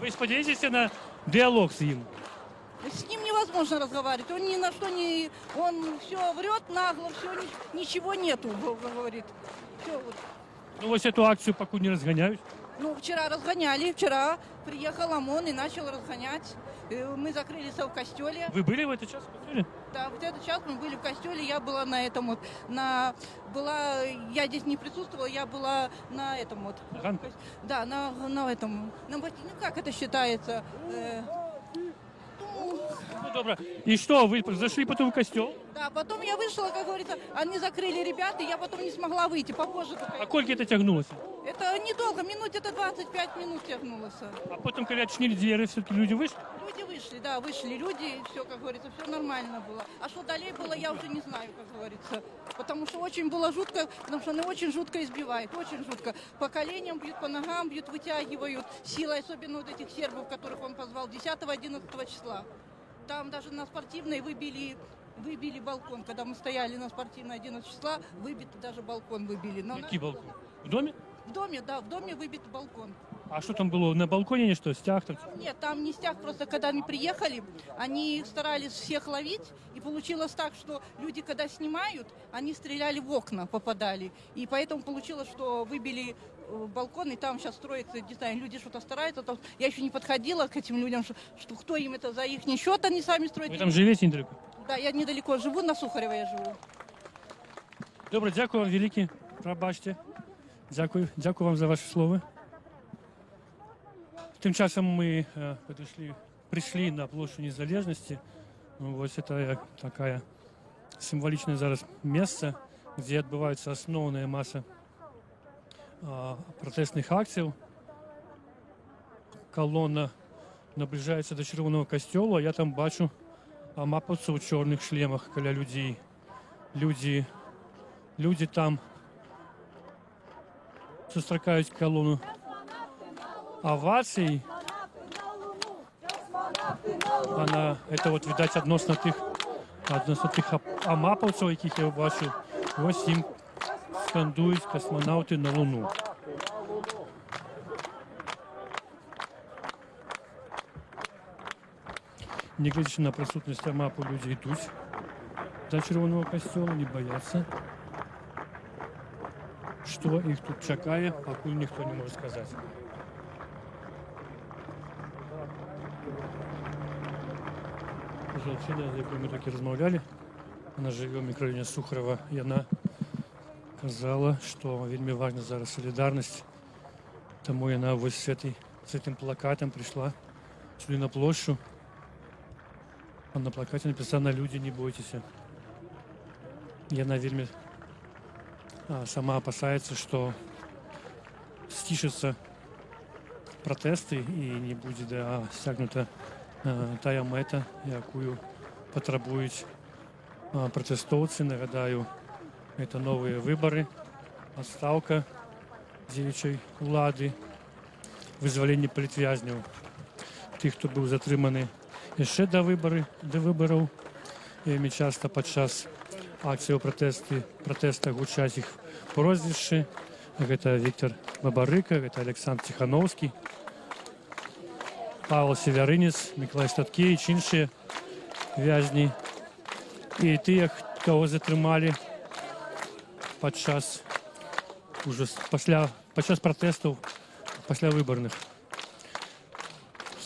Вы сподеваетесь на диалог с ним? С ним невозможно разговаривать. Он ни на что не... Он все врет нагло, все, ничего нету, говорит. Все вот. Ну, вот эту акцию пока не разгоняют. Ну, вчера разгоняли, вчера приехал ОМОН и начал разгонять. Мы закрылись в костеле. Вы были в этот час в костеле? Да, в этот час мы были в костеле, я была на этом вот, я здесь не присутствовала, я была на этом вот. Да, на этом, ну как это считается? Ну, добро. И что, вы зашли потом в костел? Да, потом я вышла, как говорится, они закрыли ребят, и я потом не смогла выйти, попозже только. А сколько это тягнулось? Это недолго, это 25 минут тягнулось. А потом, когда отчинили двери, все-таки люди вышли? Люди вышли, да, вышли люди, все, как говорится, все нормально было. А что далее было, я уже не знаю, как говорится. Потому что очень было жутко, потому что они очень жутко избивают, очень жутко. По коленям бьют, по ногам бьют, вытягивают силой, особенно вот этих сербов, которых он позвал 10-11 числа. Там даже на спортивной выбили балкон. Когда мы стояли на спортивной 11 числа, выбит даже балкон выбили. Какой балкон? В доме? В доме, да, в доме выбит балкон. А что там было? На балконе что, стяг? Там? Нет, там не стяг, просто когда они приехали, они старались всех ловить, и получилось так, что люди, когда снимают, они стреляли в окна, попадали. И поэтому получилось, что выбили балкон, и там сейчас строится, не знаю, люди что-то стараются. Там, я еще не подходила к этим людям, что кто им это за их счет, они сами строят. Вы там живете недалеко? Да, я недалеко живу, на Сухарева я живу. Добре, дякую вам велике. Пробачте. Дякую вам за ваші слова. Тим часом ми прийшли на площу Незалежності. Ось це таке символічне зараз місце, де відбувається основна маса протестних акцій. Колона наближається до Червоного костюла. Я там бачу маповців у чорних шлемах біля людей. Люди там зустрічають колону овацій. Это вот, видать, односно тих амаповців, яких я бачу. Ось їм скандують космонавти на Луну. Не глядячи на присутність амапу, люди йдуть до Червоного костюла, не бояться. Що їх тут чекає, поки ніхто не може сказати. Женщина, з якою ми таки розмовляли, вона живе в мікрорайоні Сухарева, і вона казала, що вельми важна зараз солідарність, тому вона ось з цим плакатом прийшла сюди на площу. А на плакаті написано «Люди, не бойтеся». І вона вельми сама опасается, что стишатся протесты и не будет досягнута тая мета, якую потребують протестовці. Нагадаю, это новые выборы, отставка діючої влади, визволення політв'язнів, тих, хто був затриманий ще до виборів. І часто під час акцій у протестах гучать їх прізвища. Це Віктор Бабарика, це Олександр Тихановський, Павел Северинець, Миколай Статкевич, інші в'язні. І тих, кого затримали під час протестів, після виборних.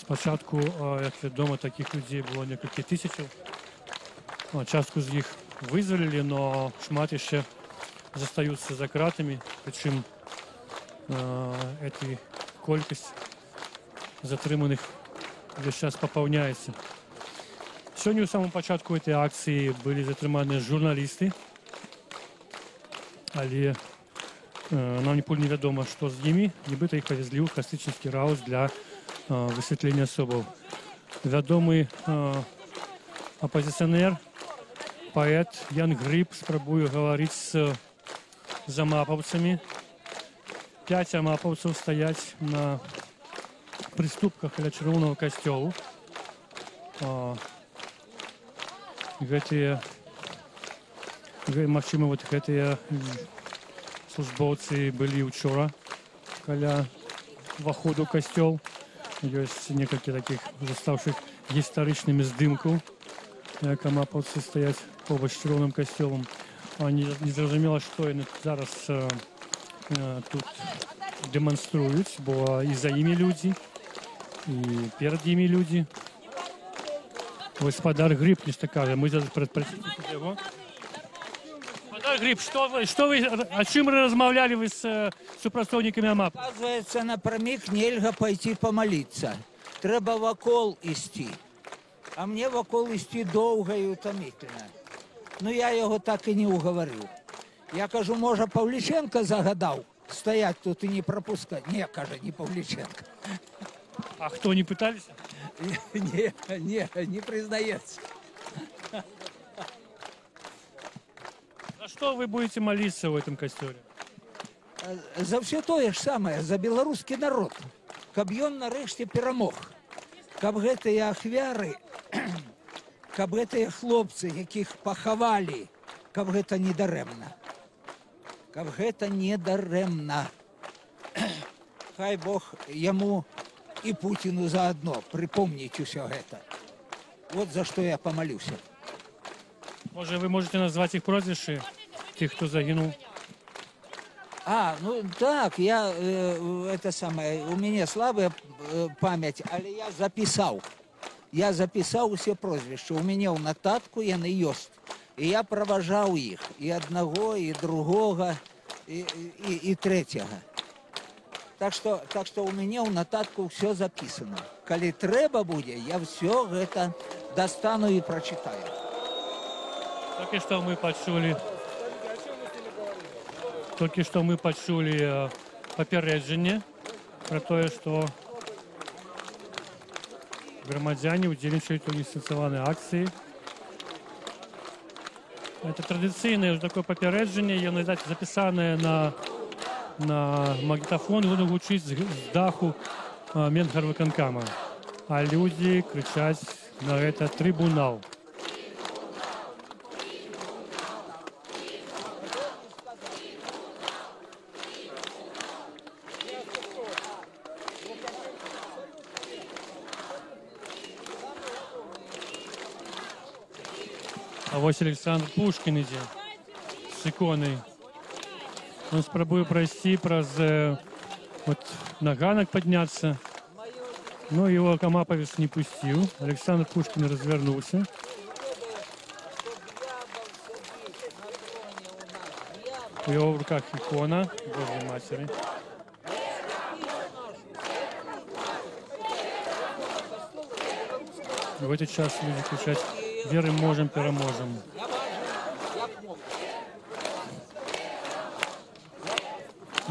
Спочатку, як відомо, таких людей було кілька тисяч. Частку з них визволили, но шмат ще залишаються за кратами. Причому ця кількість затриманих весь час поповняється. Сьогодні у самому початку цієї акції були затримані журналісти, але нам ніколи не відомо, що з ними. Нібито їх повезли у Хастичівський раус для висвітлення особів. Відомий опозиціонер, поет Ян Гриб спробує говорити з амапівцями. 5 амапівців стоять на приступках біля Червоного костьолу. Максимум, ці службовці були вчора біля входу в костьол. Є кілька таких заставших історичними здимків, як амапівці стоять побач з Червоним костьолом. Не зрозуміло, що вони зараз тут демонструють, бо і за ними люди, і перед ними люди. Господар Гриб нечто каже, мы зараз предпочтите его. Господар Гриб, о чем вы размовляли вы с супрацовниками АМАП? Оказывается, напрямик нельзя пойти помолиться. Треба вокол идти. А мне вокол идти долго и утомительно. Но я его так и не уговорил. Я кажу, може Павліченко загадав стоять тут и не пропускать? Не, каже, не Павліченко. А кто, не пытались? Не признается. За что вы будете молиться в этом костеле? За все то же самое, за белорусский народ. Каб ён нарэшце перамог. Каб гэтыя ахвяры, каб гэтыя хлопцы, якіх пахавалі, каб гэта не дарэмна. Каб гэта не дарэмна. Хай Бог яму и Путину заодно припомнить все это. Вот за что я помолюсь. Может, вы можете назвать их прозвища, тех, кто загинул? Ну так, я, это самое, у меня слабая память, але я записал. Я записал все прозвища. У меня в нотатку яны ёсць. И я провожал их. И одного, и другого, и третьего. Так что у меня в нотатку все записано. Коли треба будет, я все это достану и прочитаю. Только что мы почули попередження про то, что громадяне удзельнічаюць у ініцыяванай акцыі. Это традыцыйнае такое попереджение, оно записанное на магнитофон, воно гучыць з даху Менгарвыканкама. А люди кричать на это трибунал. А вось Александр Пушкин ідзе з іконай. Он спрабуе пройти праз на ганок подняться, но его Камаповец не пустил. Александр Пушкин развернулся. У его в руках икона Божьей Матери. И в этот час люди кричат: «Веры можем, переможем».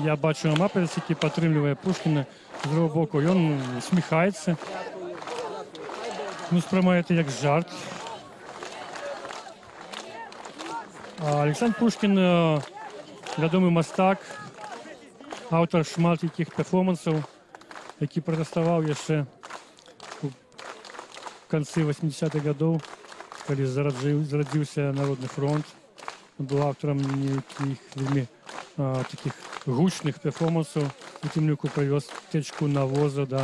Я бачу Амапець, який підтримує Пушкіна з другого боку, і він усміхається. Ну, сприймає це як жарт. А Олександр Пушкін відомий мастак, автор шмат яких перформансів, який протестував ще у кінці 80-х років, коли зародився Народний фронт. Він був автором яких вельми таких гучних перформансів. У Темнюку привез течку навозу до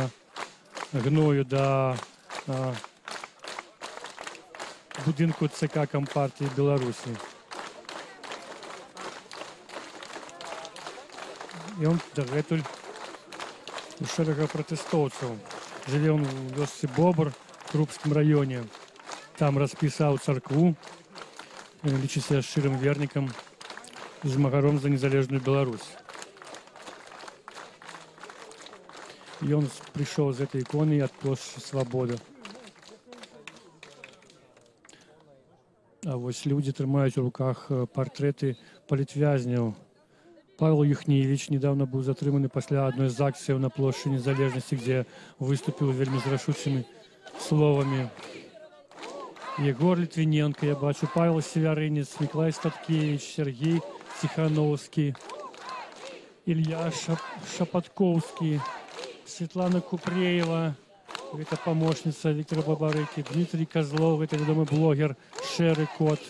гною до будинку ЦК Компартії Білорусі. І він дагэтуль у шерага протестовців. Живе він у вёсцы Бобр в Крупском районе. Там расписал церкву, лічыся шчырым вернікам і змагаром за незалежную Беларусь. І он пришел з этой иконы от площади Свободы. А вось люди трымаюць у руках партрэты палітвязняў. Павел Юхневич недавно был затрыманы пасля одной з акцыяў на площади Незалежности, где выступил вельмі з рашучымі словами. Егор Литвиненко, я бачу, Павел Северинец, Николай Статкевич, Сергей Тихановский, Илья Шапотковский, Светлана Купреева, это помощница Виктора Бабарыки, Дмитрий Козлов, это ведомый блогер Шеры Кот.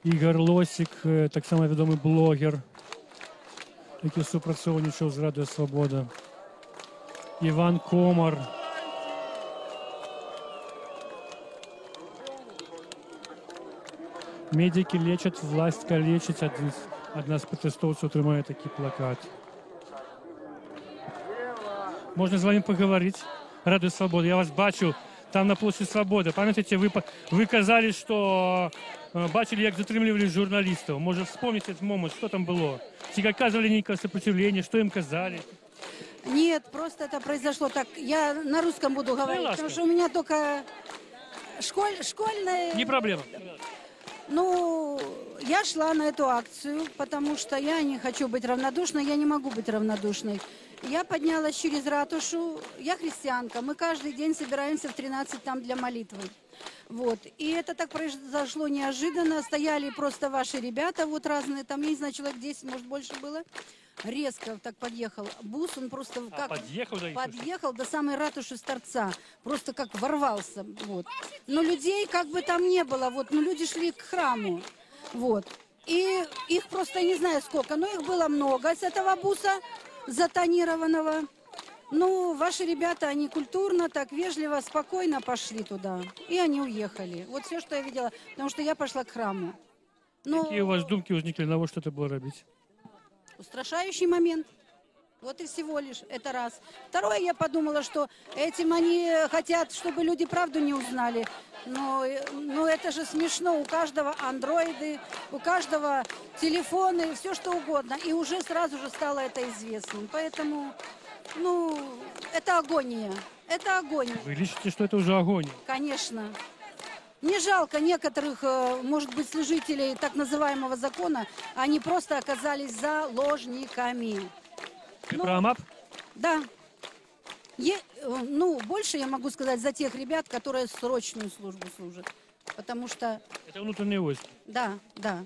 Ігор Лосік, так само відомий блогер, який супрацовничав з Радіо Свобода. Іван Комар. Медики лечат, власть калечить. Одна з протестовців тримає такий плакат. Можна з вами поговорити? Радіо Свобода, я вас бачу там на площади Свободи. Пам'ятаєте, ви казали, що бачили, як затримливали журналистов. Может, вспомните этот момент, что там было? Те оказывали некое сопротивление, что им казали? Нет, просто это произошло так. Я на русском буду говорить, потому что у меня только школьная... Не проблема. Ну, я шла на эту акцию, потому что я не хочу быть равнодушной, я не могу быть равнодушной. Я поднялась через ратушу, я христианка, мы каждый день собираемся в 13 там для молитвы. Вот. И это так произошло неожиданно. Стояли просто ваши ребята, вот разные, там, я не знаю, человек 10, может, больше было. Резко так подъехал бус, он просто как подъехал до самой ратуши с торца, просто как ворвался. Вот. Но людей как бы там не было, вот, но люди шли к храму. Вот. И их просто не знаю сколько, но их было много с этого буса затонированного. Ну, ваши ребята, они культурно, так вежливо, спокойно пошли туда. И они уехали. Вот все, что я видела. Потому что я пошла к храму. Но... Какие у вас думки возникли, на что это было робить? Устрашающий момент. Вот и всего лишь. Это раз. Второе, я подумала, что этим они хотят, чтобы люди правду не узнали. Но это же смешно. У каждого андроиды, у каждого телефоны, все что угодно. И уже сразу же стало это известным. Поэтому... Ну, это агония. Это агония. Вы лечите, что это уже агония? Конечно. Не жалко некоторых, может быть, служителей так называемого закона. Они просто оказались заложниками. Ты про АМАП? Да. Ну, больше я могу сказать за тех ребят, которые срочную службу служат. Потому что... Это внутренние войска? Да, да.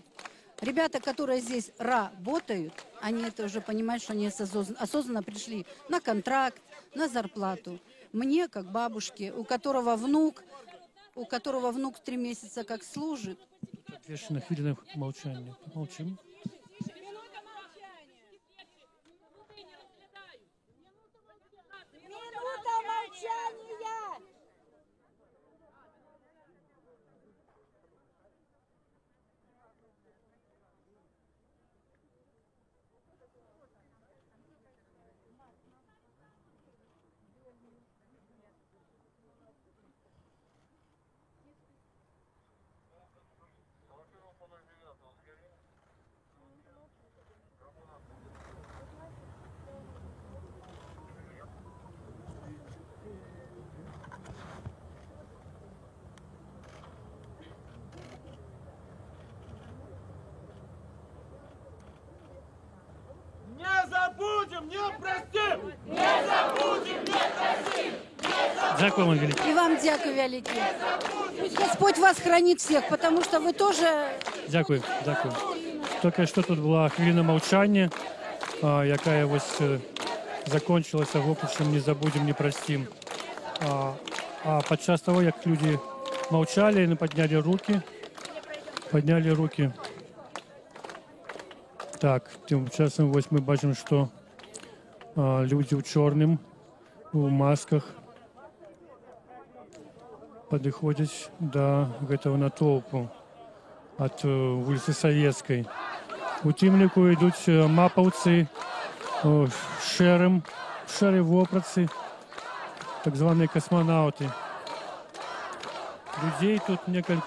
Ребята, которые здесь работают, они это уже понимают, что они осознанно пришли на контракт, на зарплату. Мне, как бабушке, у которого внук 3 месяца как служит. Отвешенная хвилина молчания. Молчим. Минута молчания! Дякую вам велике. И вам дякую великий. Пусть Господь вас хранит всех, потому что вы тоже... Дякую, дякую. Тільки що тут була хвилина мовчання, яка ось закончилася вопросом «Не забудем, не простим». А під час того, як люди мовчали, вони підняли руки. Так, тим часом ось ми бачимо, що люди в чорному, у масках підходять до цього натовпу від вулиці Советської. У Тимліку йдуть маповці, шери вопратці, так звані космонавти. Людей тут кілька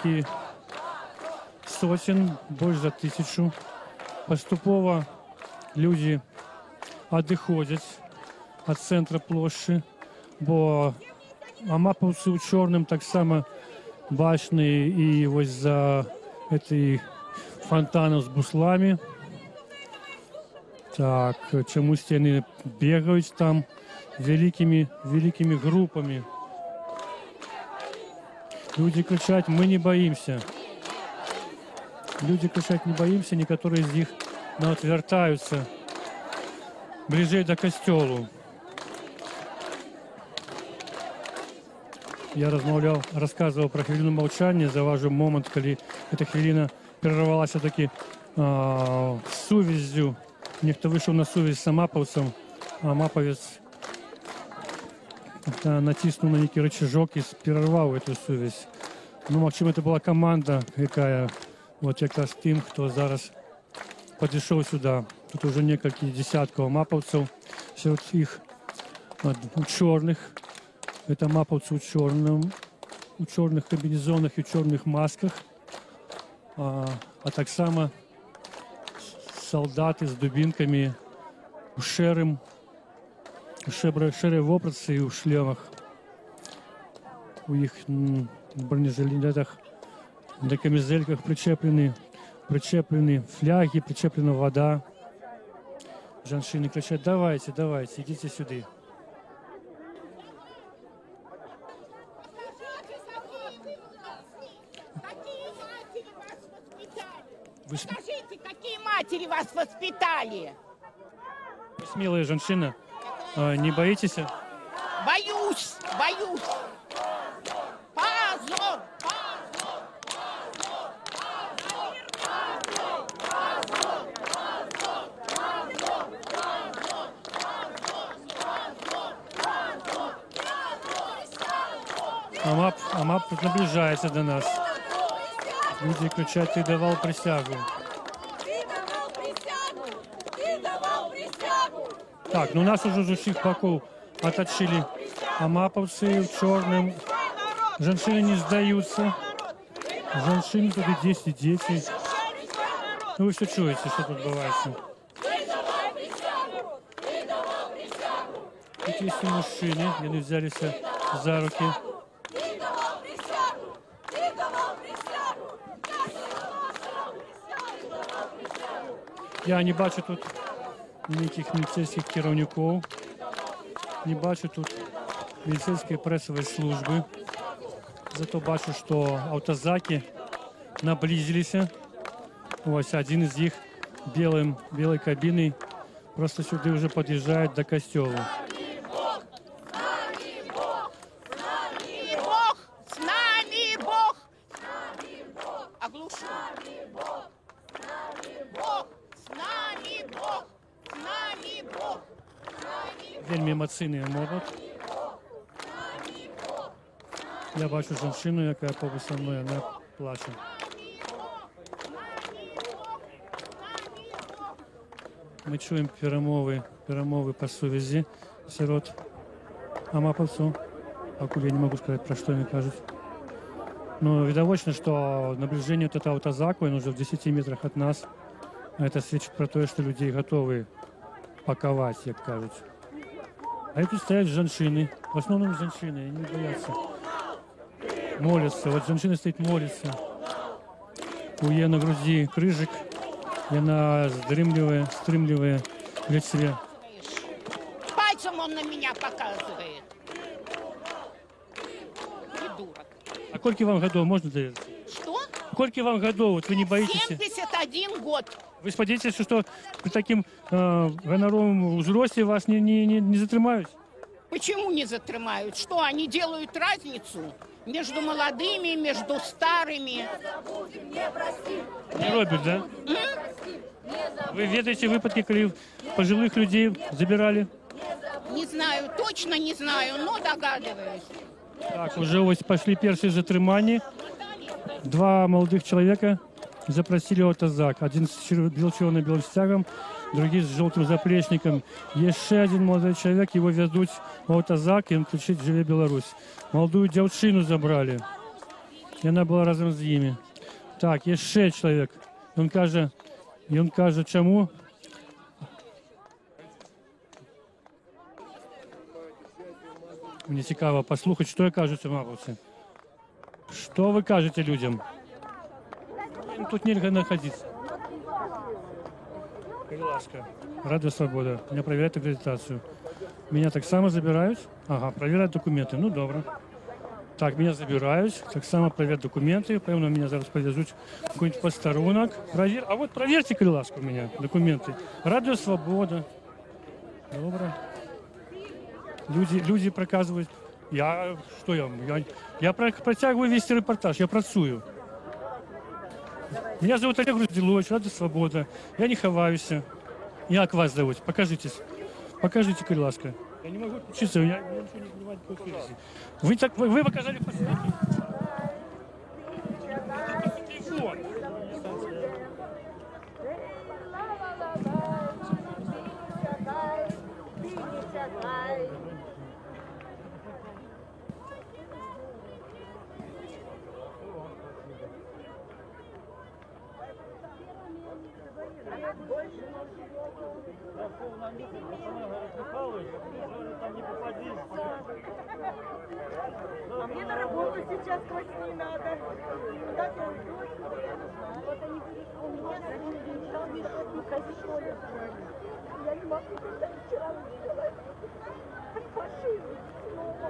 сотень, більше за 1000. Поступово люди відходять від центру площі, бо маповці у чорному так само бачні і ось за цей фонтаном з буслами. Так, чомусь вони бігають там великими групами. Люди кричать: «Мы не боимся». Люди кричать: «Не боимся», некоторые из них отвертаются ближе до костелу. Я рассказывал про хвилину мовчання, заважу момент, коли эта хвилина перервалася таки сувязью. Ніхто вийшов на сувязь з маповцем, а маповець натиснув на некий рычажок і перервав эту сувязь. Ну, можливо, це була команда, яка от якраз тим, хто зараз підійшов сюди. Тут вже кілька десятків маповців, серед їх у чорних. Це маповці у чорних комбінезонах і чорних масках, а так само солдати з дубинками у шери вопратці і у шлемах. У їх бронежилетах, на камізельках причеплені фляги, причеплена вода. Женщини кричать: «Давайте, давайте, ідіть сюди». Скажите, какие матери вас воспитали? Вы смелая женщина. Не боитесь? Боюсь, боюсь. Позор, АМАП наближается до нас. Люди кричат: «Ты давал присягу». Так, ну нас уже з усіх боків оточили амаповці в чорному. Женщины не сдаются. Женщины тут и дети. Ну вы все чуете, что тут бывает. Тут есть и мужчины, они взялись за руки. Я не бачу тут ніяких міліцейських керівників, не бачу тут міліцейської пресової служби. Зато бачу, що автозаки наблизилися. Ось один із них білою кабіною просто сюди вже під'їжджає до костелу. с нами Бог. Оглушу. Вельми емоційний момент. Я бачу жінку, яка поруч зі мною, вона плаче. Ми чуємо перемови по сувязі серед амаповців. А я не можу сказати, про що вони кажуть. Но видовочно, что наближение этого автозаку, он уже в 10 метрах от нас. Это свидчит про то, что людей готовы паковать, как кажут. А тут стоят женщины, в основном женщины, они не боятся. Молятся, вот женщина стоит, молится. У нее на груди крыжик, и она стримливая, говорит себе: он на меня показывает? Придурок. А сколько вам годов, можно довериться? Что? Сколько вам годов, вот вы не боитесь? 71 год. Вы сподіваєтеся, что при таким гоноровом взросте вас не затримают? Почему не затримают? Что, они делают разницу между молодыми, между старыми? Не робят, да? Вы ведаете выпадки, когда пожилых людей забирали? Не знаю, точно не знаю, но догадываюсь. Так, уже ось пошли первые затримания. 2 молодых человека запросили ОТЗАК. Один с червоно-белым стягом, другий с желтым заплечником. Еще один молодой человек, его везут в ОТЗАК, и он кричит «Живе Беларусь». Молодую девчину забрали, и она была разом с ними. Так, еще человек. Он каже, чему? Мне цікаво послухати, що кажуть мавовці. Что вы кажете людям? Им тут нельзя находиться. Крылашка. Радио Свобода. Меня проверяют аккредитацию. Меня так само забирают. Ага, проверяют документы. Ну, добро. Так, меня забирают. Так само проверяют документы. Певно, меня зараз повезут в какой-нибудь посторонок. А вот проверьте, Крылашка, у меня документы. Радио Свобода. Добро. Люди проказывают. Я протягиваю весь репортаж, я працую. Меня зовут Олег Груздилович, Радио Свобода. Я не ховаюсь. Як вас зовут? Покажитесь. Покажите, Крылашка. Я не могу учиться, я ничего не понимаю по связи. Вы показали посмотрите. Телефон. А мне на работу сейчас к 8 надо. Куда ты уйдешь? Вот они у меня там не ходит. Я не могу это вчера сделать. Фашизм снова.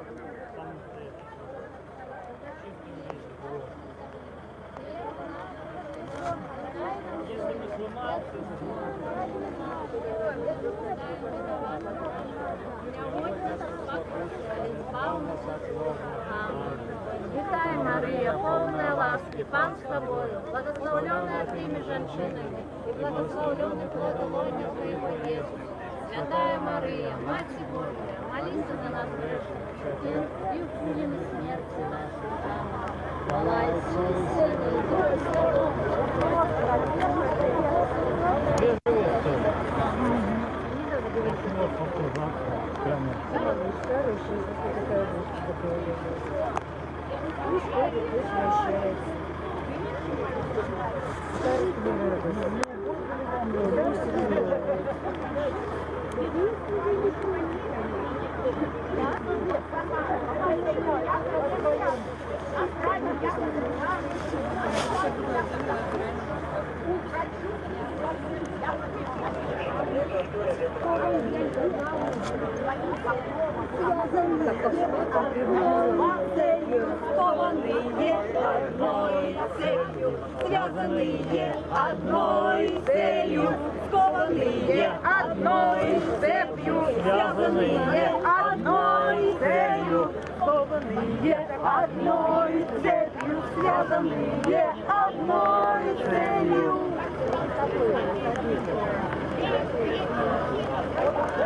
Вітай, Марія, повна ласки, Пан з тобою, благословленная ты между женщинами, и благословленный плод лона твоего Иисус. Святая Мария, Мать Божия, молись за нас грешных, и в будни смерти нашей. Аминь. Хвала Отцу и Сыну и Духу Святому. Связанные одной целью, скованные одной цепью, связанные одной целью, скованные одной цепью, связанные одной целью. Thank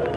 you.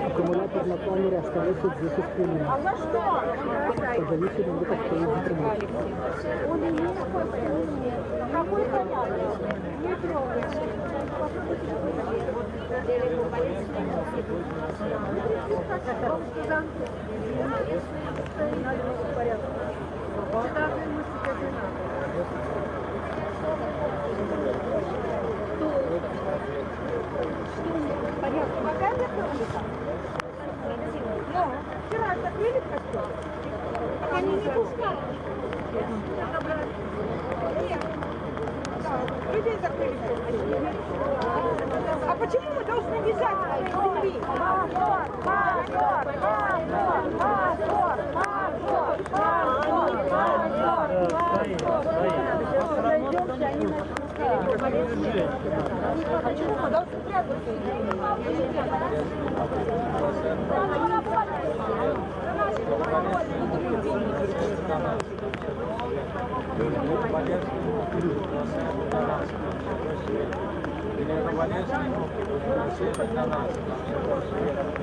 Аккумулятор на камере остается 10 хвилин. А за что? Зависит от того, что интернет. Какой порядок? Не трогайте. Какая закрылка? Ну, вчера закрыли костер. Они не пускают. Людей закрыли. А почему мы должны бежать от земли?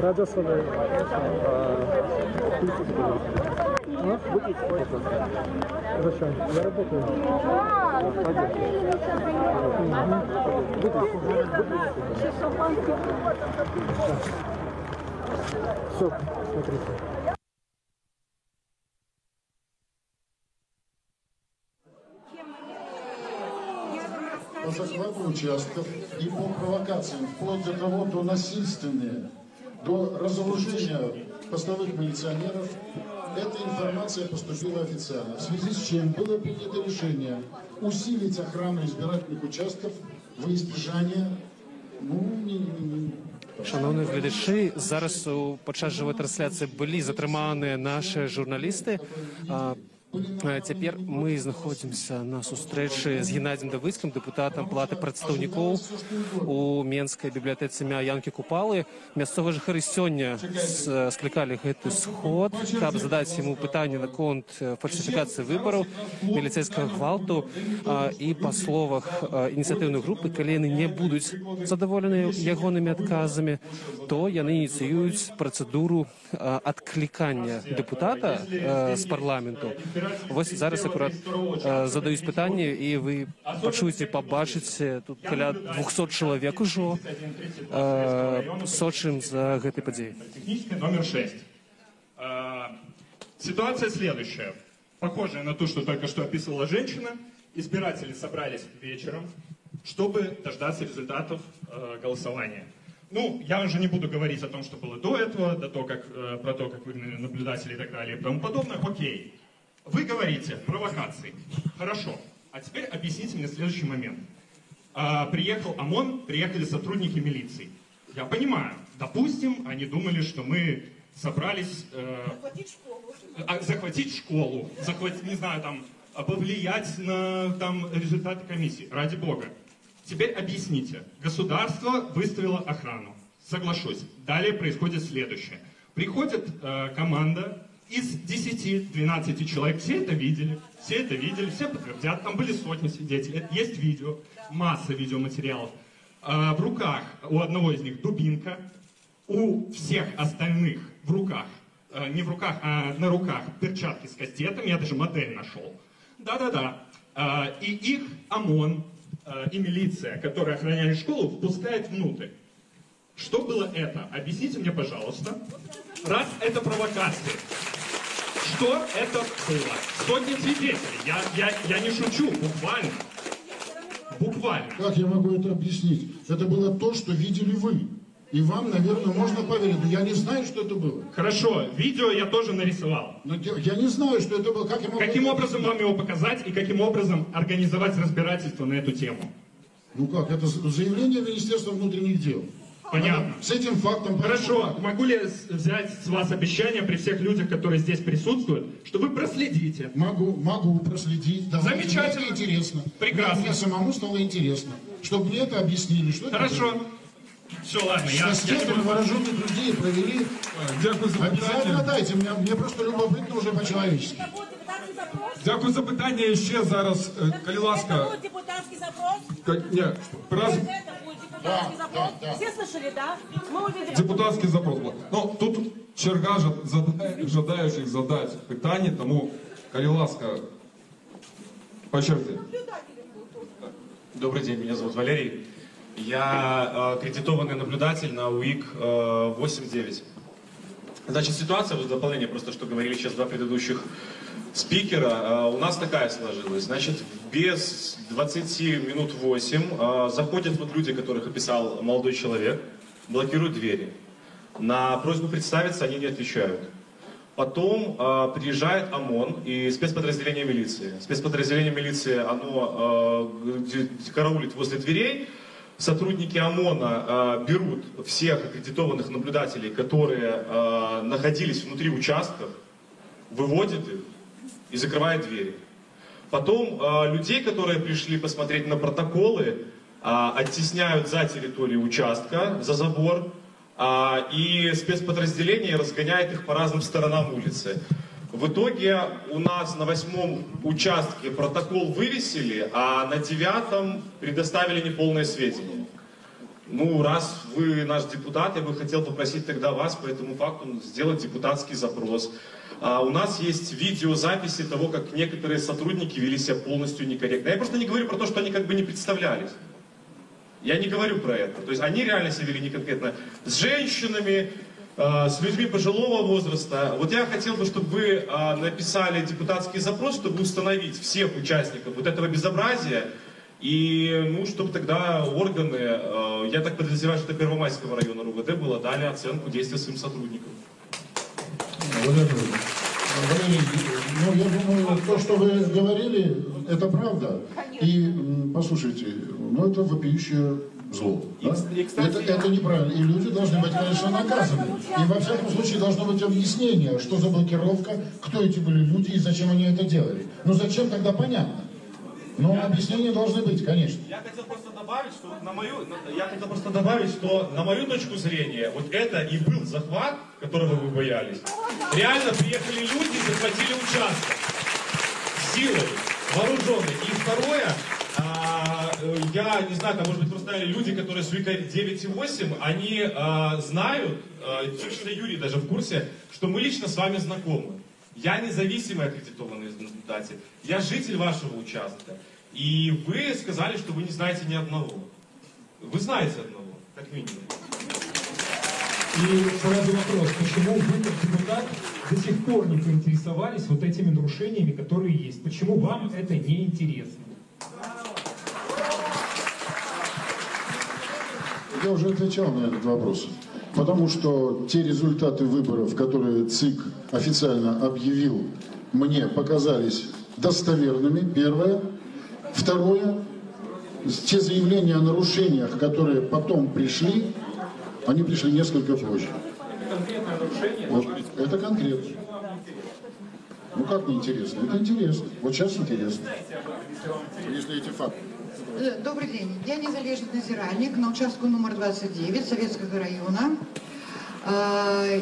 Радио свободы. Зачем? Я работаю. Все, смотрите. По захвату участков и по провокациям, вплоть до того, до насильственные, до разоружения постовых милиционеров, эта информация поступила официально. В связи с чем было принято решение усилить охрану избирательных участков во избежание, Шановні глядачі, зараз під час живої трансляції були затримані наші журналісти. Цяпер мы знаходзімся на сустрэчы з Геннадием Давыдскім, дэпутатам Палаты прадстаўнікоў у Менскай бібліятэцы імя Янкі Купалы. Мясцовыя жыхары сёння склікалі гэты сход, каб задаць яму пытанне наконт фальсіфікацыі выбараў, міліцэйскага гвалту. І па словах ініцыятыўнай групы, калі яны не будуць задаволены ягонымі адказамі, то яны ініцыююць працэдуру адклікання дэпутата з парламенту. Вось зараз акурат задаюць пытанне, і вы пачуеце, пабачыце, тут каля 200 чалавек ужо сочым за гэтай падзеяй. Номер 6. Ситуация следующая. Похожая на ту, что только что описывала женщина. Избиратели собрались вечером, чтобы дождаться результатов голосования. Ну, я уже не буду говорить о том, что было до этого, про то, как вы наблюдатели и так далее и тому подобное. Окей. Вы говорите провокации. Хорошо. А теперь объясните мне следующий момент. Приехал ОМОН, приехали сотрудники милиции. Я понимаю, допустим, они думали, что мы собрались захватить школу, не знаю, там, повлиять на результаты комиссии. Ради бога. Теперь объясните. Государство выставило охрану. Соглашусь. Далее происходит следующее. Приходит команда из 10-12 человек. Все это видели, все подтвердят. Там были сотни свидетелей. Есть видео, масса видеоматериалов. В руках у одного из них дубинка, у всех остальных в руках, не в руках, а на руках перчатки с кастетом. Я даже модель нашел. Да-да-да. И их ОМОН и милиция, которые охраняли школу, впускает внутрь. Что было это? Объясните мне, пожалуйста. Раз это провокация, что это было. Сотни свидетелей. Я не шучу, буквально. Буквально. Как я могу это объяснить? Это было то, что видели вы. И вам, наверное, можно поверить. Но я не знаю, что это было. Хорошо, видео я тоже нарисовал. Но я не знаю, что это было. Как я могу каким это образом вам его показать и каким образом организовать разбирательство на эту тему? Ну как, это заявление Министерства внутренних дел. Понятно. С этим фактом... Хорошо, могу ли взять с вас обещание при всех людях, которые здесь присутствуют, что вы проследите? Могу проследить. Давайте. Замечательно. Мне интересно. Прекрасно. Мне самому стало интересно. Чтобы мне это объяснили. Что Хорошо. Это было. Все, ладно. С теми вооруженных людей провели. Обязательно дайте. Мне просто любопытно уже по-человечески. Дякую за питання. І ще зараз, коли ласка... Депутатский запрос? Ні, Все слышали, да? Мы увидели. депутатський запрос. Ну, тут черга жадаючих задати питання, тому, коли ласка, по черзі. Добрый день, меня зовут Валерий. Я аккредитованный наблюдатель на УИК 8.9. Значит, ситуация, в дополнение просто, что говорили сейчас два предыдущих спикера, у нас такая сложилась. Значит, без 20 минут 8 заходят вот люди, которых описал молодой человек, блокируют двери. На просьбу представиться они не отвечают. Потом приезжает ОМОН и спецподразделение милиции. Спецподразделение милиции, оно караулит возле дверей. Сотрудники ОМОНа берут всех аккредитованных наблюдателей, которые находились внутри участков, выводят их и закрывают двери. Потом людей, которые пришли посмотреть на протоколы, оттесняют за территорию участка, за забор, и спецподразделение разгоняет их по разным сторонам улицы. В итоге у нас на 8-м участке протокол вывесили, а на 9-м предоставили неполные сведения. Ну, раз вы наш депутат, я бы хотел попросить тогда вас по этому факту сделать депутатский запрос. У нас есть видеозаписи того, как некоторые сотрудники вели себя полностью некорректно. Я просто не говорю про то, что они как бы не представлялись. Я не говорю про это. То есть они реально себя вели неконкретно с женщинами, с людьми пожилого возраста. Вот я хотел бы, чтобы вы написали депутатский запрос, чтобы установить всех участников вот этого безобразия. И, ну, чтобы тогда органы, я так подозреваю, что это Первомайского района РУВД было, дали оценку действия своим сотрудникам. Валерий, ну, я думаю, то, что вы говорили, это правда. И, послушайте, ну, это вопиющее зло. Да? Это неправильно. И люди должны быть, конечно, наказаны. И, во всяком случае, должно быть объяснение, что за блокировка, кто эти были люди и зачем они это делали. Ну, зачем, тогда понятно. Но объяснения должны быть, конечно. Я хотел просто добавить, что на мою точку зрения, вот это и был захват, которого вы боялись. Реально приехали люди и захватили участок силой, вооруженной. И второе, я не знаю, там, может быть, просто люди, которые с УИК 9.8, они знают, точно Юрий даже в курсе, что мы лично с вами знакомы. Я независимый аккредитованный наблюдатель, я житель вашего участка. И вы сказали, что вы не знаете ни одного. Вы знаете одного, как минимум. И сразу вопрос, почему вы, как депутат, до сих пор не поинтересовались вот этими нарушениями, которые есть? Почему вам это не интересно? Я уже отвечал на этот вопрос. Потому что те результаты выборов, которые ЦИК официально объявил, мне показались достоверными, первое. Второе, те заявления о нарушениях, которые потом пришли, они пришли несколько позже. Это конкретное нарушение? Вот, это конкретно. Ну как не интересно? Это интересно. Вот сейчас интересно. Если эти факты. Добрый день. Я незалежный назиральник на участку номер 29 Советского района.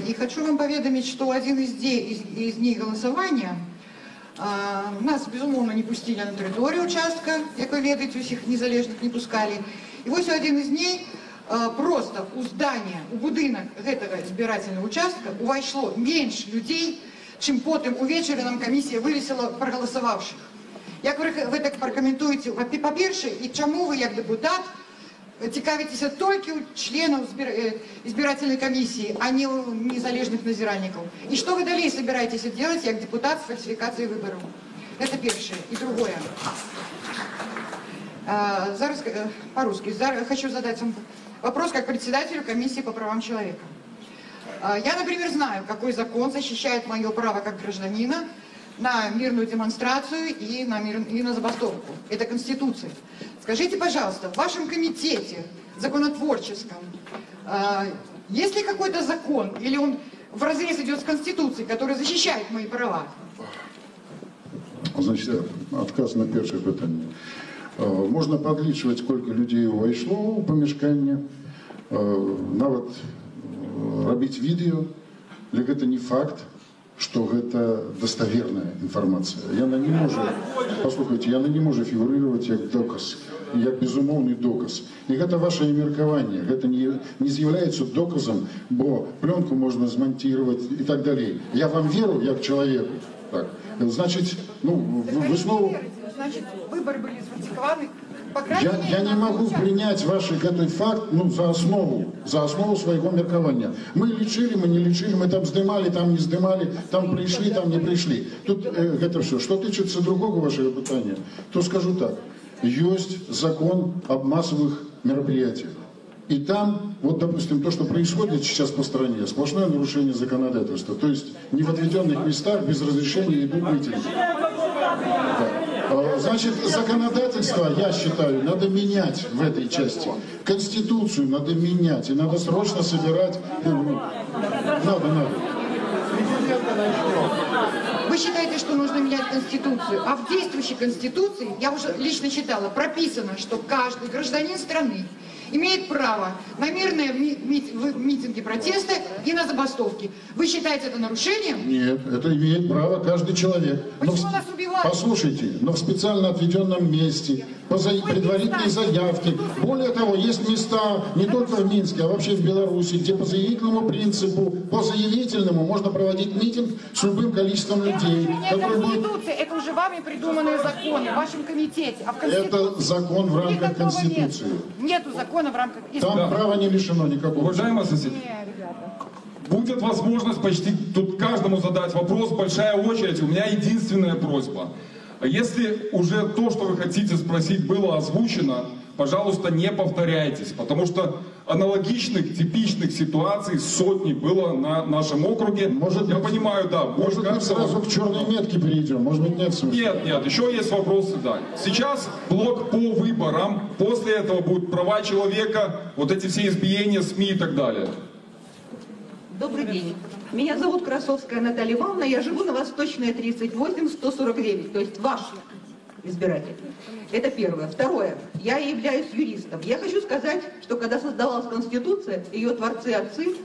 И хочу вам поведомить, что один из дней голосования нас, безумовно, не пустили на территорию участка, как вы ведаете, усіх незалежных не пускали. И вот один из дней просто у здания, у будинок этого избирательного участка увайшло меньше людей, чем потом увечері нам комиссия вывесила проголосовавших. Як ви так прокоментуєте, по-перше, і чому ви, як депутат, цікавитеся толькі у членов избирательной комиссии, а не у незалежных назиральников. И что вы далее собираетесь делать, как депутат с фальсификацией выборов? Это первое. И другое. Зараз по-русски. Хочу задать вам вопрос как председателю комиссии по правам человека. Я, например, знаю, какой закон защищает мое право как гражданина на мирную демонстрацию и на забастовку. Это Конституция. Скажите, пожалуйста, в вашем комитете законотворческом есть ли какой-то закон, или он вразрез идет с Конституцией, который защищает мои права? Значит, отказ на первое питание. Можна підлічувати, скільки людей увійшло у помешкання, навіть робити відео, але це не факт, що це достовірна інформація. Яна не може, послухайте, яна не може фігурувати як доказ, як безумовний доказ. І це ваше міркування, це не з'являється доказом, бо пленку можна змонтувати і так далі. Я вам вірю, як чоловіку. Так. Значит, вы снова... Значит, выборы были сфальсификованы. Я не могу принять ваш факт за основу своего меркования. Мы лечили, мы не лечили, мы там сдымали, там не сдымали, там пришли, там не пришли. Тут это все. Что тычется другого вашего питания, то скажу так. Есть закон об массовых мероприятиях. И там, вот, допустим, то, что происходит сейчас по стране, сплошное нарушение законодательства. То есть не в отведенных местах без разрешения идут митинги. Да. Значит, законодательство, я считаю, надо менять в этой части. Конституцию надо менять. И надо срочно собирать... Надо. Вы считаете, что нужно менять Конституцию, а в действующей Конституции, я уже лично читала, прописано, что каждый гражданин страны имеет право на мирные митинги протеста и на забастовки. Вы считаете это нарушением? Нет, это имеет право каждый человек. Почему нас убивают? Послушайте, но в специально отведенном месте, по предварительной заявке. Более того, есть места не только в Минске, а вообще в Беларуси, где по заявительному принципу, по заявительному можно проводить митинг с любым количеством людей. Конституция, это уже вами придуманные законы в вашем комитете. А в это закон в рамках Конституции. Нету закона в рамках... Там права не лишено никакого. Уважаемые соседи, будет возможность почти тут каждому задать вопрос, большая очередь. У меня единственная просьба. Если уже то, что вы хотите спросить, было озвучено, пожалуйста, не повторяйтесь, потому что аналогичных, типичных ситуаций сотни было на нашем округе. Может, я понимаю, да. Может быть, сразу к черной метке перейдем? Может быть, нет смысла? Нет, еще есть вопросы, да. Сейчас блок по выборам, после этого будут права человека, вот эти все избиения СМИ и так далее. Добрый день. Меня зовут Красовская Наталья Ивановна, я живу на Восточная 38-149, то есть ваш избиратель. Это первое. Второе. Я являюсь юристом. Я хочу сказать, что когда создавалась Конституция, ее творцы-отцы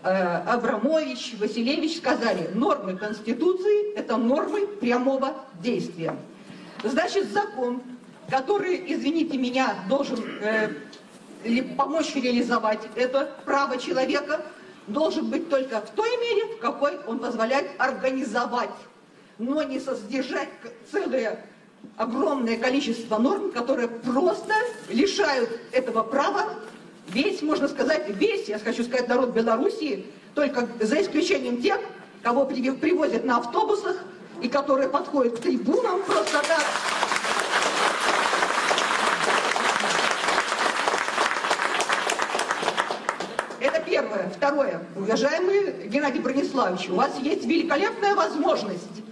Абрамович, Василевич сказали, нормы Конституции – это нормы прямого действия. Значит, закон, который, извините меня, должен помочь реализовать это право человека, должен быть только в той мере, в какой он позволяет организовать, но не содержать целое огромное количество норм, которые просто лишают этого права весь, можно сказать, весь, я хочу сказать, народ Белоруссии, только за исключением тех, кого привозят на автобусах и которые подходят к трибунам просто так. Это первое. Второе. Уважаемый Геннадий Брониславович, у вас есть великолепная возможность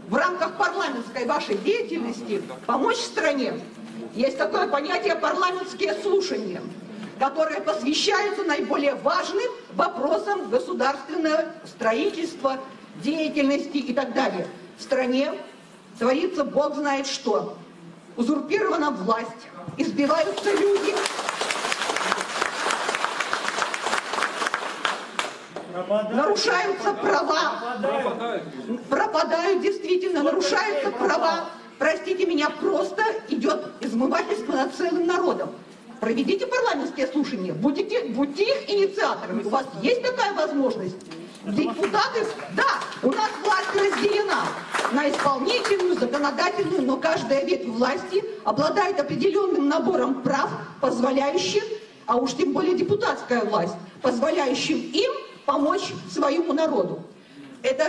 в рамках парламентской вашей деятельности помочь стране. Есть такое понятие парламентские слушания, которые посвящаются наиболее важным вопросам государственного строительства, деятельности и так далее. В стране творится бог знает что. Узурпирована власть, избиваются люди. Нарушаются права, пропадают действительно, нарушаются права. Простите меня, просто идет измывательство над целым народом. Проведите парламентские слушания, будьте их инициаторами. У вас есть такая возможность? Депутаты, да, у нас власть разделена на исполнительную, законодательную, но каждая ветвь власти обладает определенным набором прав, позволяющих а уж тем более депутатская власть, позволяющим им помочь своему народу. Это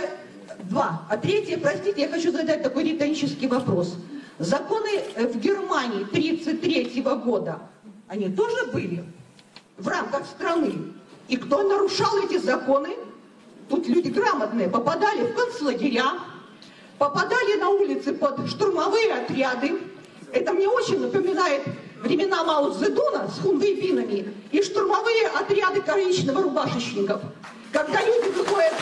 два. А третье, простите, я хочу задать такой риторический вопрос. Законы в Германии 1933 года, они тоже были в рамках страны. И кто нарушал эти законы? Тут люди грамотные попадали в концлагеря, попадали на улицы под штурмовые отряды. Это мне очень напоминает времена Мао Цзэдуна с хунвейбинами и штурмовые отряды коричнево-рубашечников. Когда люди выходят...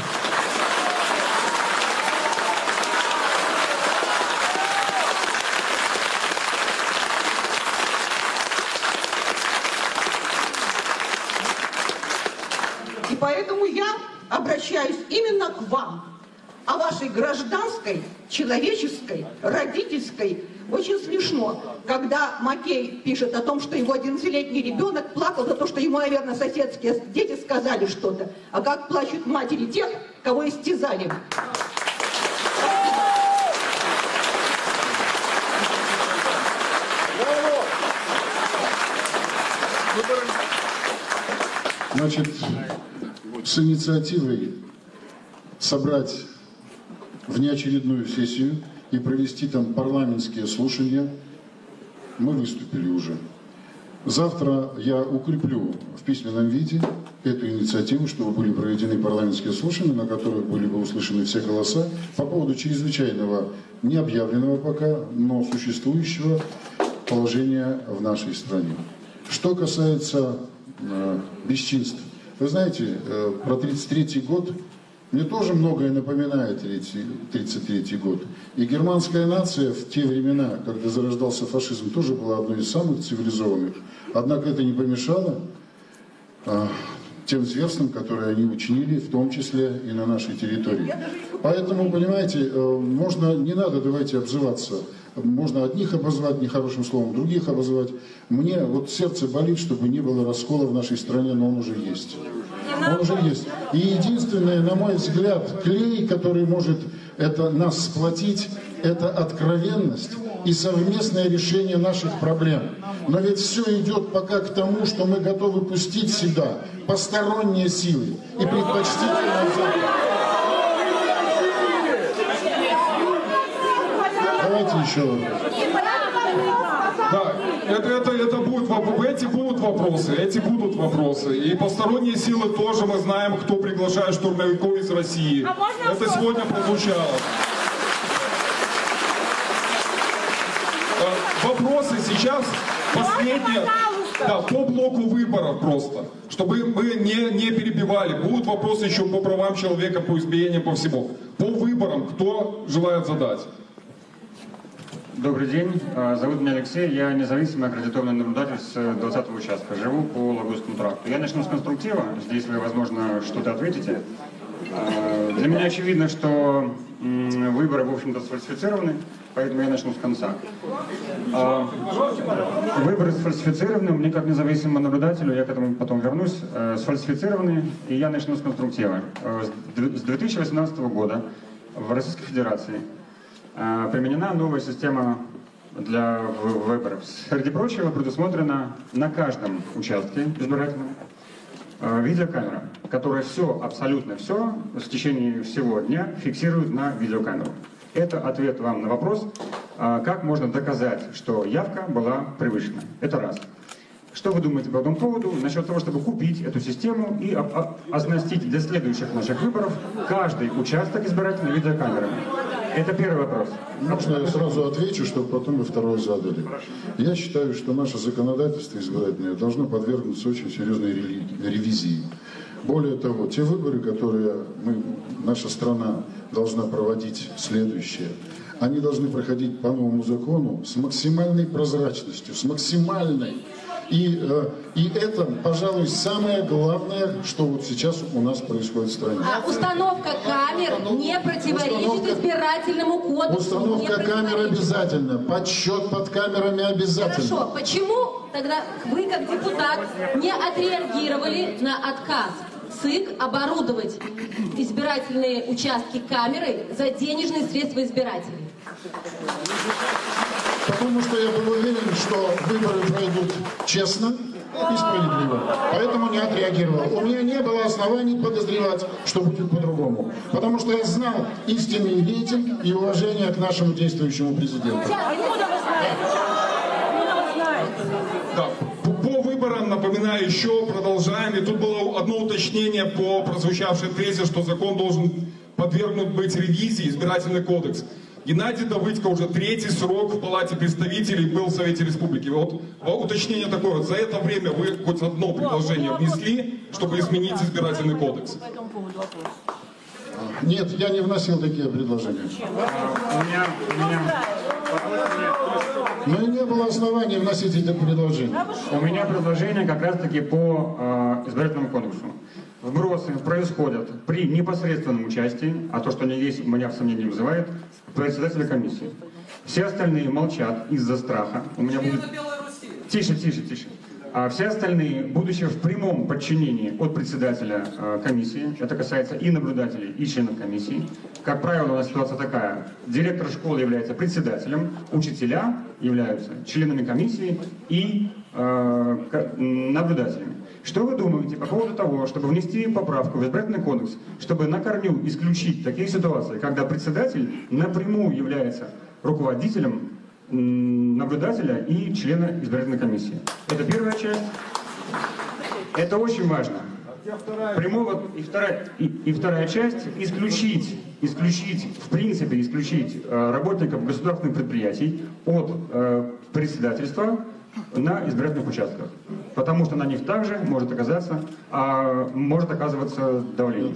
И поэтому я обращаюсь именно к вам, о вашей гражданской, человеческой, родительской. Очень смешно, когда Макей пишет о том, что его 11-летний ребенок плакал за то, что ему, наверное, соседские дети сказали что-то. А как плачут матери тех, кого истязали. Значит, с инициативой собрать внеочередную сессию и провести там парламентские слушания мы выступили уже. Завтра я укреплю в письменном виде эту инициативу, чтобы были проведены парламентские слушания, на которых были бы услышаны все голоса по поводу чрезвычайного, не объявленного пока, но существующего положения в нашей стране. Что касается бесчинств. Вы знаете, про 1933 год мне тоже многое напоминает 1933 год. И германская нация в те времена, когда зарождался фашизм, тоже была одной из самых цивилизованных. Однако это не помешало тем зверствам, которые они учинили, в том числе и на нашей территории. Поэтому, понимаете, можно, не надо, давайте обзываться. Можно одних обозвать нехорошим словом, других обозвать. Мне вот сердце болит, чтобы не было раскола в нашей стране, но он уже есть. Он уже есть. И единственное, на мой взгляд, клей, который может нас сплотить, это откровенность и совместное решение наших проблем. Но ведь все идет пока к тому, что мы готовы пустить сюда посторонние силы и предпочтительно Запад. Давайте еще вопрос. Да, это эти будут вопросы. И посторонние силы тоже мы знаем, кто приглашает штурмовиков из России. Это сегодня прозвучало. Вопросы сейчас последние, да, по блоку выборов просто, чтобы мы не перебивали. Будут вопросы еще по правам человека, по избиениям, по всему. По выборам, кто желает задать? Добрый день, зовут меня Алексей, я независимый аккредитованный наблюдатель с 20-го участка, живу по Логойскому тракту. Я начну с конструктива, здесь вы, возможно, что-то ответите. Для меня очевидно, что выборы, в общем-то, сфальсифицированы, поэтому я начну с конца. Выборы сфальсифицированы, мне как независимому наблюдателю, я к этому потом вернусь, сфальсифицированы, и я начну с конструктива. С 2018 года в Российской Федерации применена новая система для выборов. Среди прочего предусмотрена на каждом участке избирательном видеокамера, которая все, абсолютно все, в течение всего дня фиксирует на видеокамеру. Это ответ вам на вопрос, как можно доказать, что явка была превышена. Это раз. Что вы думаете по этому поводу насчет того, чтобы купить эту систему и оснастить для следующих наших выборов каждый участок избирательной видеокамерами? Это первый вопрос. Можно я сразу отвечу, чтобы потом вы второй задали? Я считаю, что наше законодательство избирательное должно подвергнуться очень серьезной ревизии. Более того, те выборы, которые наша страна должна проводить следующие, они должны проходить по новому закону с максимальной прозрачностью, с максимальной. И это, пожалуй, самое главное, что вот сейчас у нас происходит в стране. Установка камер не противоречит избирательному кодексу. Установка камер обязательно, подсчет под камерами обязательно. Хорошо, почему тогда вы, как депутат, не отреагировали на отказ ЦИК оборудовать избирательные участки камерой за денежные средства избирателей? Потому что я был уверен, что выборы пройдут честно, и справедливо. Поэтому не отреагировал. У меня не было оснований подозревать, что будет по-другому. Потому что я знал истинный рейтинг и уважение к нашему действующему президенту. Да. По выборам, напоминаю, еще продолжаем. И тут было одно уточнение по прозвучавшей тезе, что закон должен подвергнут быть ревизии, избирательный кодекс. Геннадий Давыдько уже 3-й срок в Палате представителей был в Совете Республики. Вот уточнение такое. Вот за это время вы хоть одно предложение внесли, чтобы изменить избирательный кодекс? Нет, я не вносил такие предложения. Но и не было оснований вносить эти предложения. У меня предложение как раз-таки по избирательному кодексу. Вбросы происходят при непосредственном участии, а то, что они есть, меня в сомнении вызывает, председателя комиссии. Все остальные молчат из-за страха. У меня будет... Тише. А все остальные, будучи в прямом подчинении от председателя комиссии, это касается и наблюдателей, и членов комиссии, как правило, у нас ситуация такая. Директор школы является председателем, учителя являются членами комиссии и наблюдателями. Что вы думаете по поводу того, чтобы внести поправку в избирательный кодекс, чтобы на корню исключить такие ситуации, когда председатель напрямую является руководителем наблюдателя и члена избирательной комиссии? Это первая часть. Это очень важно. Прямого и вторая часть исключить в принципе работников государственных предприятий от председательства на избирательных участках, потому что на них также может оказываться давление.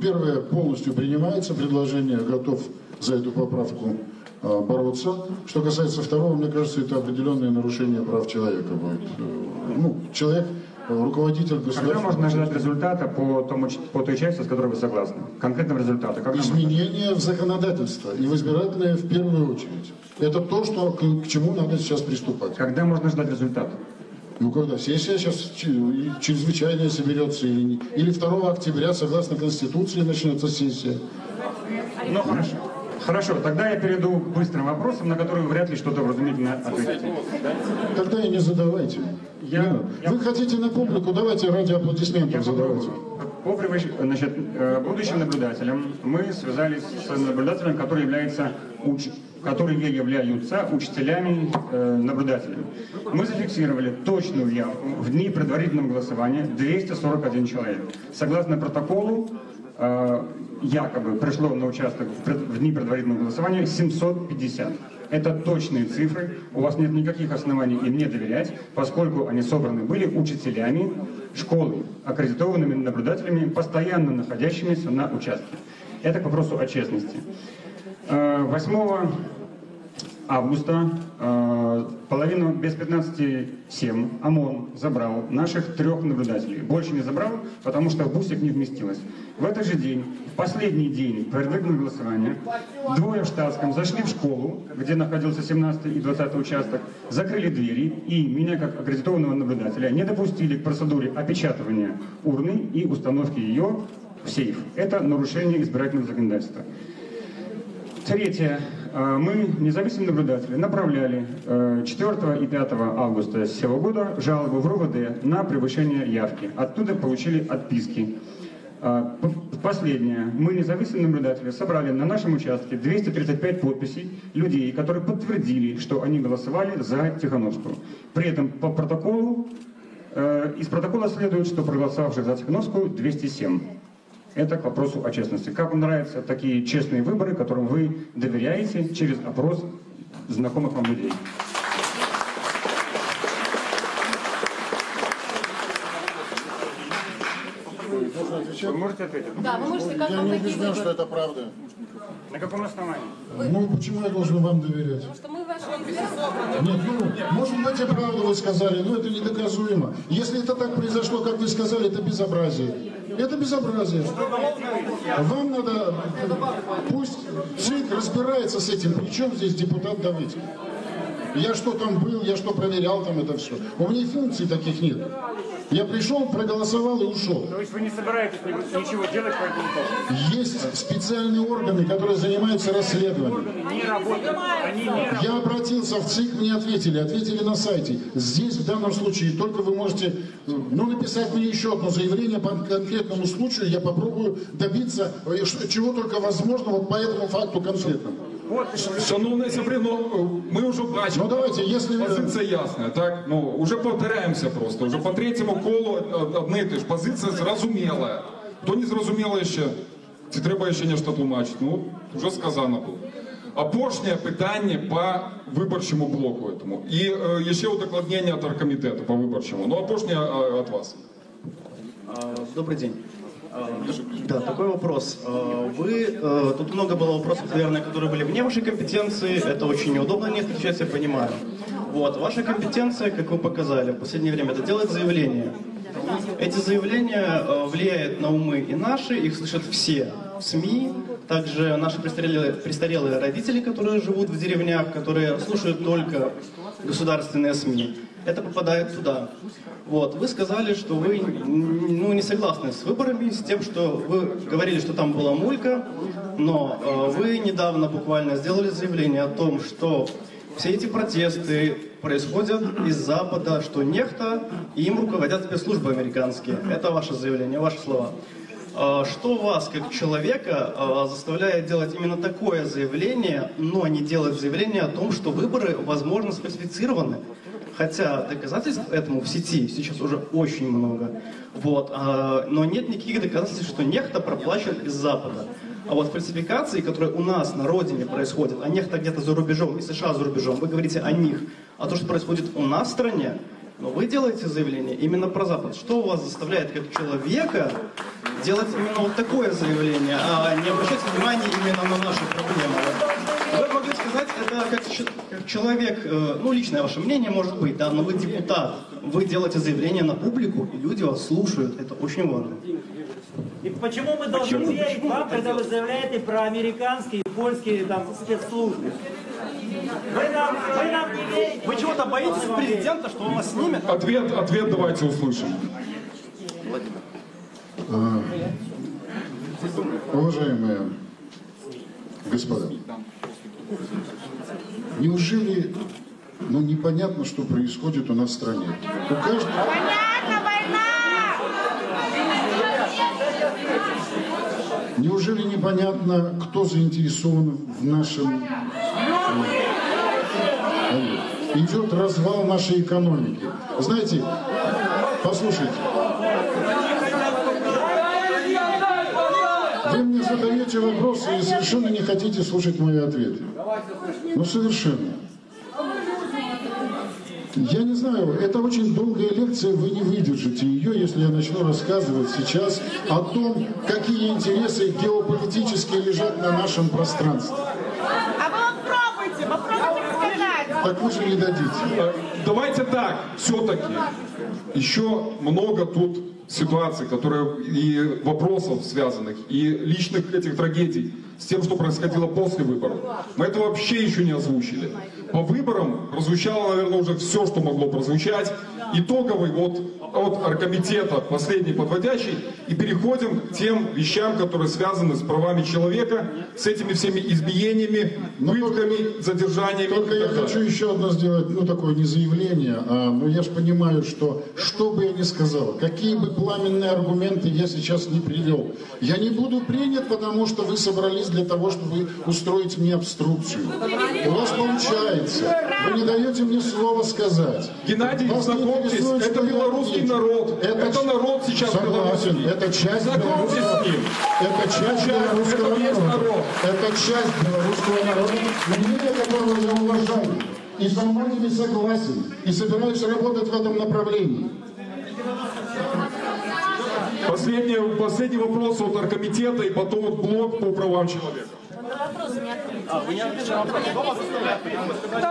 Первое полностью принимается предложение, готов за эту поправку бороться. Что касается второго, мне кажется, это определенное нарушение прав человека будет. Ну, человек, руководитель государства. Когда можно ожидать результата по той части, с которой вы согласны? Конкретного результата? Изменения в законодательство и в избирательное в первую очередь. Это то, что, к чему надо сейчас приступать. Когда можно ждать результата? Ну, когда сессия сейчас чрезвычайная соберется или 2 октября, согласно Конституции, начнется сессия. Ну, хорошо, тогда я перейду к быстрым вопросам, на которые вы вряд ли что-то вразумительно ответите. Тогда и не задавайте. Вы хотите на публику, давайте ради аплодисментов задавайте. Значит, будущим наблюдателем мы связались с наблюдателем, которые являются учителями наблюдателями. Мы зафиксировали точную явку в дни предварительного голосования 241 человек. Согласно протоколу, якобы пришло на участок в дни предварительного голосования 750. Это точные цифры, у вас нет никаких оснований им не доверять, поскольку они собраны были учителями школы, аккредитованными наблюдателями, постоянно находящимися на участке. Это к вопросу о честности. 8 августа, половину без 15:07, ОМОН забрал наших 3 наблюдателей. Больше не забрал, потому что в бусик не вместилось. В этот же день, в последний день предварительного голосования, 2 в штатском зашли в школу, где находился 17 и 20 участок, закрыли двери и меня, как аккредитованного наблюдателя, не допустили к процедуре опечатывания урны и установки ее в сейф. Это нарушение избирательного законодательства. Третье. Мы, независимые наблюдатели, направляли 4 и 5 августа сего года жалобу в РОВД на превышение явки. Оттуда получили отписки. Последнее. Мы, независимые наблюдатели, собрали на нашем участке 235 подписей людей, которые подтвердили, что они голосовали за Тихановскую. При этом по протоколу, из протокола следует, что проголосовавших за Тихановскую 207. Это к вопросу о честности. Как вам нравятся такие честные выборы, которым вы доверяете через опрос знакомых вам людей? Вы можете ответить? Да, вы можете Я не убежден, что это правда. На каком основании? Ну, почему я должен вам доверять? Потому что мы ваши Нет, может быть, и правду вы сказали, но это недоказуемо. Если это так произошло, как вы сказали, это безобразие. Это безобразие. Вам надо, пусть ЦИК разбирается с этим, причем здесь депутат Давыдько. я что там был, я что проверял там это все. У меня функций таких нет. Я пришел, проголосовал и ушел. То есть вы не собираетесь ничего делать по этому поводу? Есть специальные органы, которые занимаются расследованием. Не работают. Они не работают. Я обратился в ЦИК, мне ответили на сайте. Здесь в данном случае только вы можете написать мне еще одно заявление по конкретному случаю. Я попробую добиться чего только возможно вот по этому факту конкретному. Шановний Сапріно, ми вже бачимо, позиція ясна, так? Уже повторяємося просто, уже по третьому колу одне і те ж, позиція зрозуміла. То не зрозуміло ще, чи треба ще нещо тлумачити, вже сказано було. Опошнє питання по виборчому блоку этому. І ще удокладнення від оргкомітету по виборчому. Опошнє від вас. Добрый день. Да, такой вопрос. Тут много было вопросов, наверное, которые были вне вашей компетенции. Это очень неудобно не отвечать, я понимаю. Вот, ваша компетенция, как вы показали в последнее время, это делать заявления. Эти заявления влияют на умы и наши, их слышат все в СМИ, также наши престарелые родители, которые живут в деревнях, которые слушают только государственные СМИ. Это попадает туда. Вот. Вы сказали, что вы не согласны с выборами, с тем, что вы говорили, что там была мулька, но вы недавно буквально сделали заявление о том, что все эти протесты происходят из Запада, что нехта, и им руководят спецслужбы американские. Это ваше заявление, ваши слова. Что вас, как человека, заставляет делать именно такое заявление, но не делать заявление о том, что выборы, возможно, сфальсифицированы? Хотя доказательств этому в сети сейчас уже очень много. Вот. Но нет никаких доказательств, что нехта проплачен из Запада. А вот фальсификации, которые у нас на родине происходят, а нехта где-то за рубежом, и США за рубежом, вы говорите о них. А то, что происходит у нас в стране, но вы делаете заявление именно про Запад. Что у вас заставляет как человека делать именно вот такое заявление, а не обращать внимание именно на наши проблемы? Вы могли сказать, это как человек, личное ваше мнение может быть, да, но вы депутат, вы делаете заявление на публику, и люди вас слушают, это очень важно. И почему мы должны верить вам, когда вы заявляете про американские и польские спецслужбы? Вы нам не верите. Вы чего-то боитесь президента, что он вас снимет? Ответ давайте услышим. Уважаемые господа, неужели непонятно, что происходит у нас в стране? У каждого... Понятно, война! Неужели непонятно, кто заинтересован в нашем... Идет развал нашей экономики. Знаете, послушайте. Вы мне задаете вопросы и совершенно не хотите слушать мои ответы. Совершенно. Я не знаю, это очень долгая лекция, вы не выдержите ее, если я начну рассказывать сейчас о том, какие интересы геополитические лежат на нашем пространстве. А вы попробуйте сказать. Так вы же не дадите. Давайте так, все-таки. Еще много тут ситуаций, которые и вопросов связанных, и личных этих трагедий с тем, что происходило после выборов. Мы это вообще еще не озвучили. По выборам прозвучало, наверное, уже все, что могло прозвучать. Итоговый от оргкомитета, последний подводящий, и переходим к тем вещам, которые связаны с правами человека, с этими всеми избиениями, пытками, задержаниями. Только я хочу еще одно сделать, такое не заявление, но я же понимаю, что бы я ни сказал, какие бы пламенные аргументы я сейчас не привел, я не буду принят, потому что вы собрались для того, чтобы устроить мне обструкцию. У вас получается. Вы не даете мне слова сказать. Геннадий, знакомьтесь, это белорусский народ. Это народ сейчас согласен. Это часть белорусского народа. Это часть белорусского народа, мнение которого я уважаю. И со многими согласен. И собираюсь работать в этом направлении. Последний вопрос от оргкомитета и потом блок по правам человека. Вопрос не открыт. Кто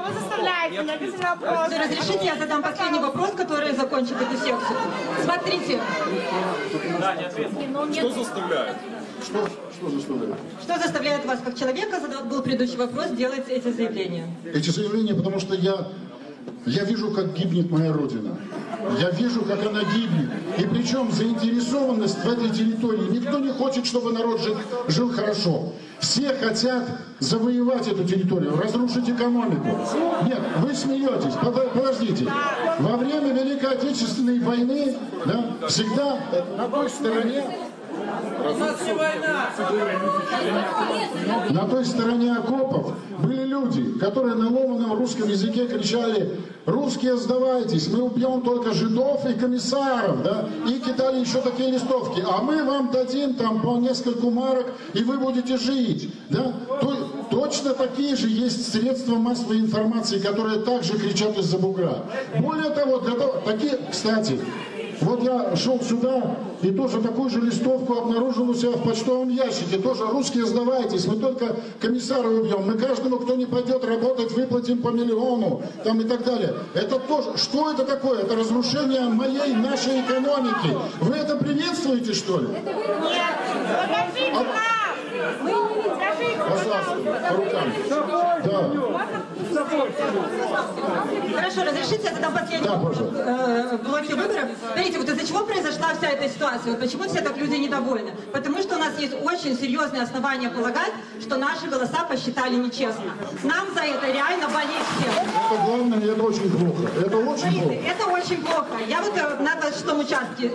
вас заставляет меня без вопроса? Разрешите, я задам последний вопрос, который закончит эту секцию. Смотрите. Что заставляет? Что заставляет? Что заставляет вас, как человека, задавать был предыдущий вопрос, делать эти заявления? Эти заявления, потому что я вижу, как гибнет моя Родина. Я вижу, как она гибнет. И причем заинтересованность в этой территории. Никто не хочет, чтобы народ жил хорошо. Все хотят завоевать эту территорию, разрушить экономику. Нет, вы смеетесь. Подождите. Во время Великой Отечественной войны, да, всегда на той стороне... На той стороне окопов были люди, которые на ломаном русском языке кричали: «Русские, сдавайтесь, мы убьем только жидов и комиссаров», да? И кидали еще такие листовки: «А мы вам дадим там по нескольку марок, и вы будете жить». Да? Точно такие же есть средства массовой информации, которые также кричат из-за бугра. Более того, кстати, вот я шел сюда и тоже такую же листовку обнаружил у себя в почтовом ящике. Тоже: «Русские, сдавайтесь, мы только комиссара убьем, мы каждому, кто не пойдет работать, выплатим по миллиону», там и так далее. Это тоже, что это такое? Это разрушение нашей экономики. Вы это приветствуете, что ли? Нет, покажите нам! Пожалуйста, по рукам. Да. Хорошо, разрешите, я задам последний блоке выборов. Смотрите, вот из-за чего произошла вся эта ситуация? Вот почему все так люди недовольны? Потому что у нас есть очень серьезные основания полагать, что наши голоса посчитали нечестно. Нам за это реально болеть всем. Это главное, и это очень плохо. Это очень плохо. Это очень плохо. Я вот на 26-м участке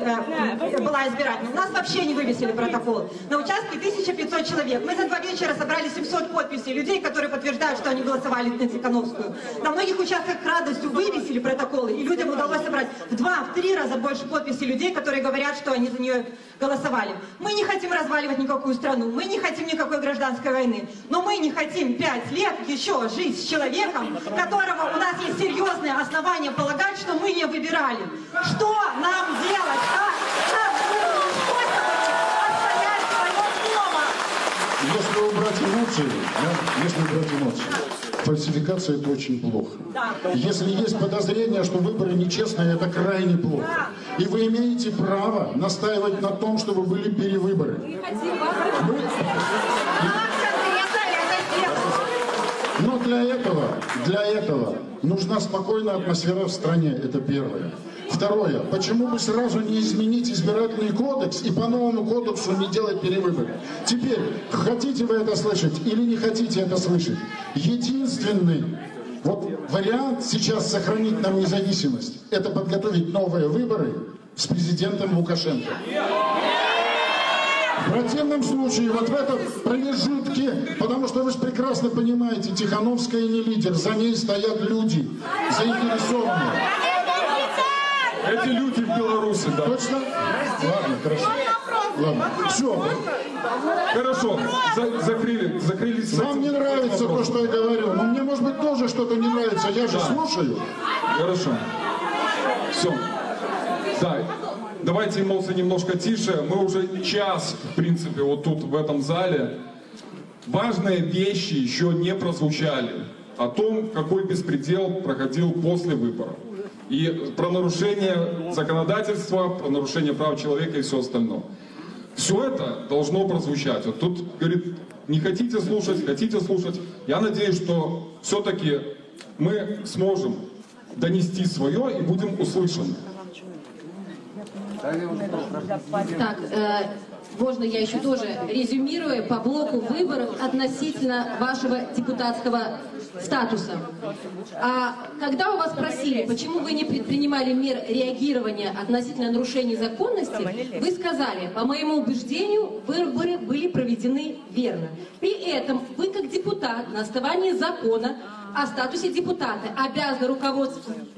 была избирательной. У нас вообще не вывесили протокол. На участке 1500 человек. Мы за 2 вечера собрали 700 подписей людей, которые подтверждают, что они голосовали на Тихановскую. На многих участках к радостью вывесили протоколы, и людям удалось собрать в 2-3 раза больше подписей людей, которые говорят, что они за нее голосовали. Мы не хотим разваливать никакую страну, мы не хотим никакой гражданской войны, но мы не хотим 5 лет еще жить с человеком, которого у нас есть серьезные основания полагать, что мы не выбирали. Что нам делать? Если убрать эмоции, фальсификация — это очень плохо. Да. Если есть подозрение, что выборы нечестные, это крайне плохо. Да. И вы имеете право настаивать на том, чтобы были перевыборы. Но для этого нужна спокойная атмосфера в стране, это первое. Второе. Почему бы сразу не изменить избирательный кодекс и по новому кодексу не делать перевыборы? Теперь, хотите вы это слышать или не хотите это слышать? Единственный вариант сейчас сохранить нам независимость — это подготовить новые выборы с президентом Лукашенко. В противном случае, в этом промежутке, потому что вы же прекрасно понимаете, Тихановская не лидер, за ней стоят люди, заинтересованные. Эти люди в Беларуси, да. Точно? Ладно, хорошо. Ладно, все. Хорошо, закрылись. Вам не нравится то, что я говорю, но мне, может быть, тоже что-то не нравится, я же слушаю. Хорошо. Все. Да. Давайте эмоции немножко тише. Мы уже час, в принципе, вот тут, в этом зале. Важные вещи еще не прозвучали. О том, какой беспредел проходил после выборов. И про нарушение законодательства, про нарушение прав человека и все остальное. Все это должно прозвучать. Вот тут, говорит, не хотите слушать, хотите слушать. Я надеюсь, что все-таки мы сможем донести свое и будем услышаны. Так, можно я еще тоже резюмирую по блоку выборов относительно вашего депутатского статуса. А когда у вас спросили, почему вы не предпринимали мер реагирования относительно нарушений законности, вы сказали: по моему убеждению, выборы были проведены верно. При этом вы, как депутат, на основании закона о статусе депутата обязаны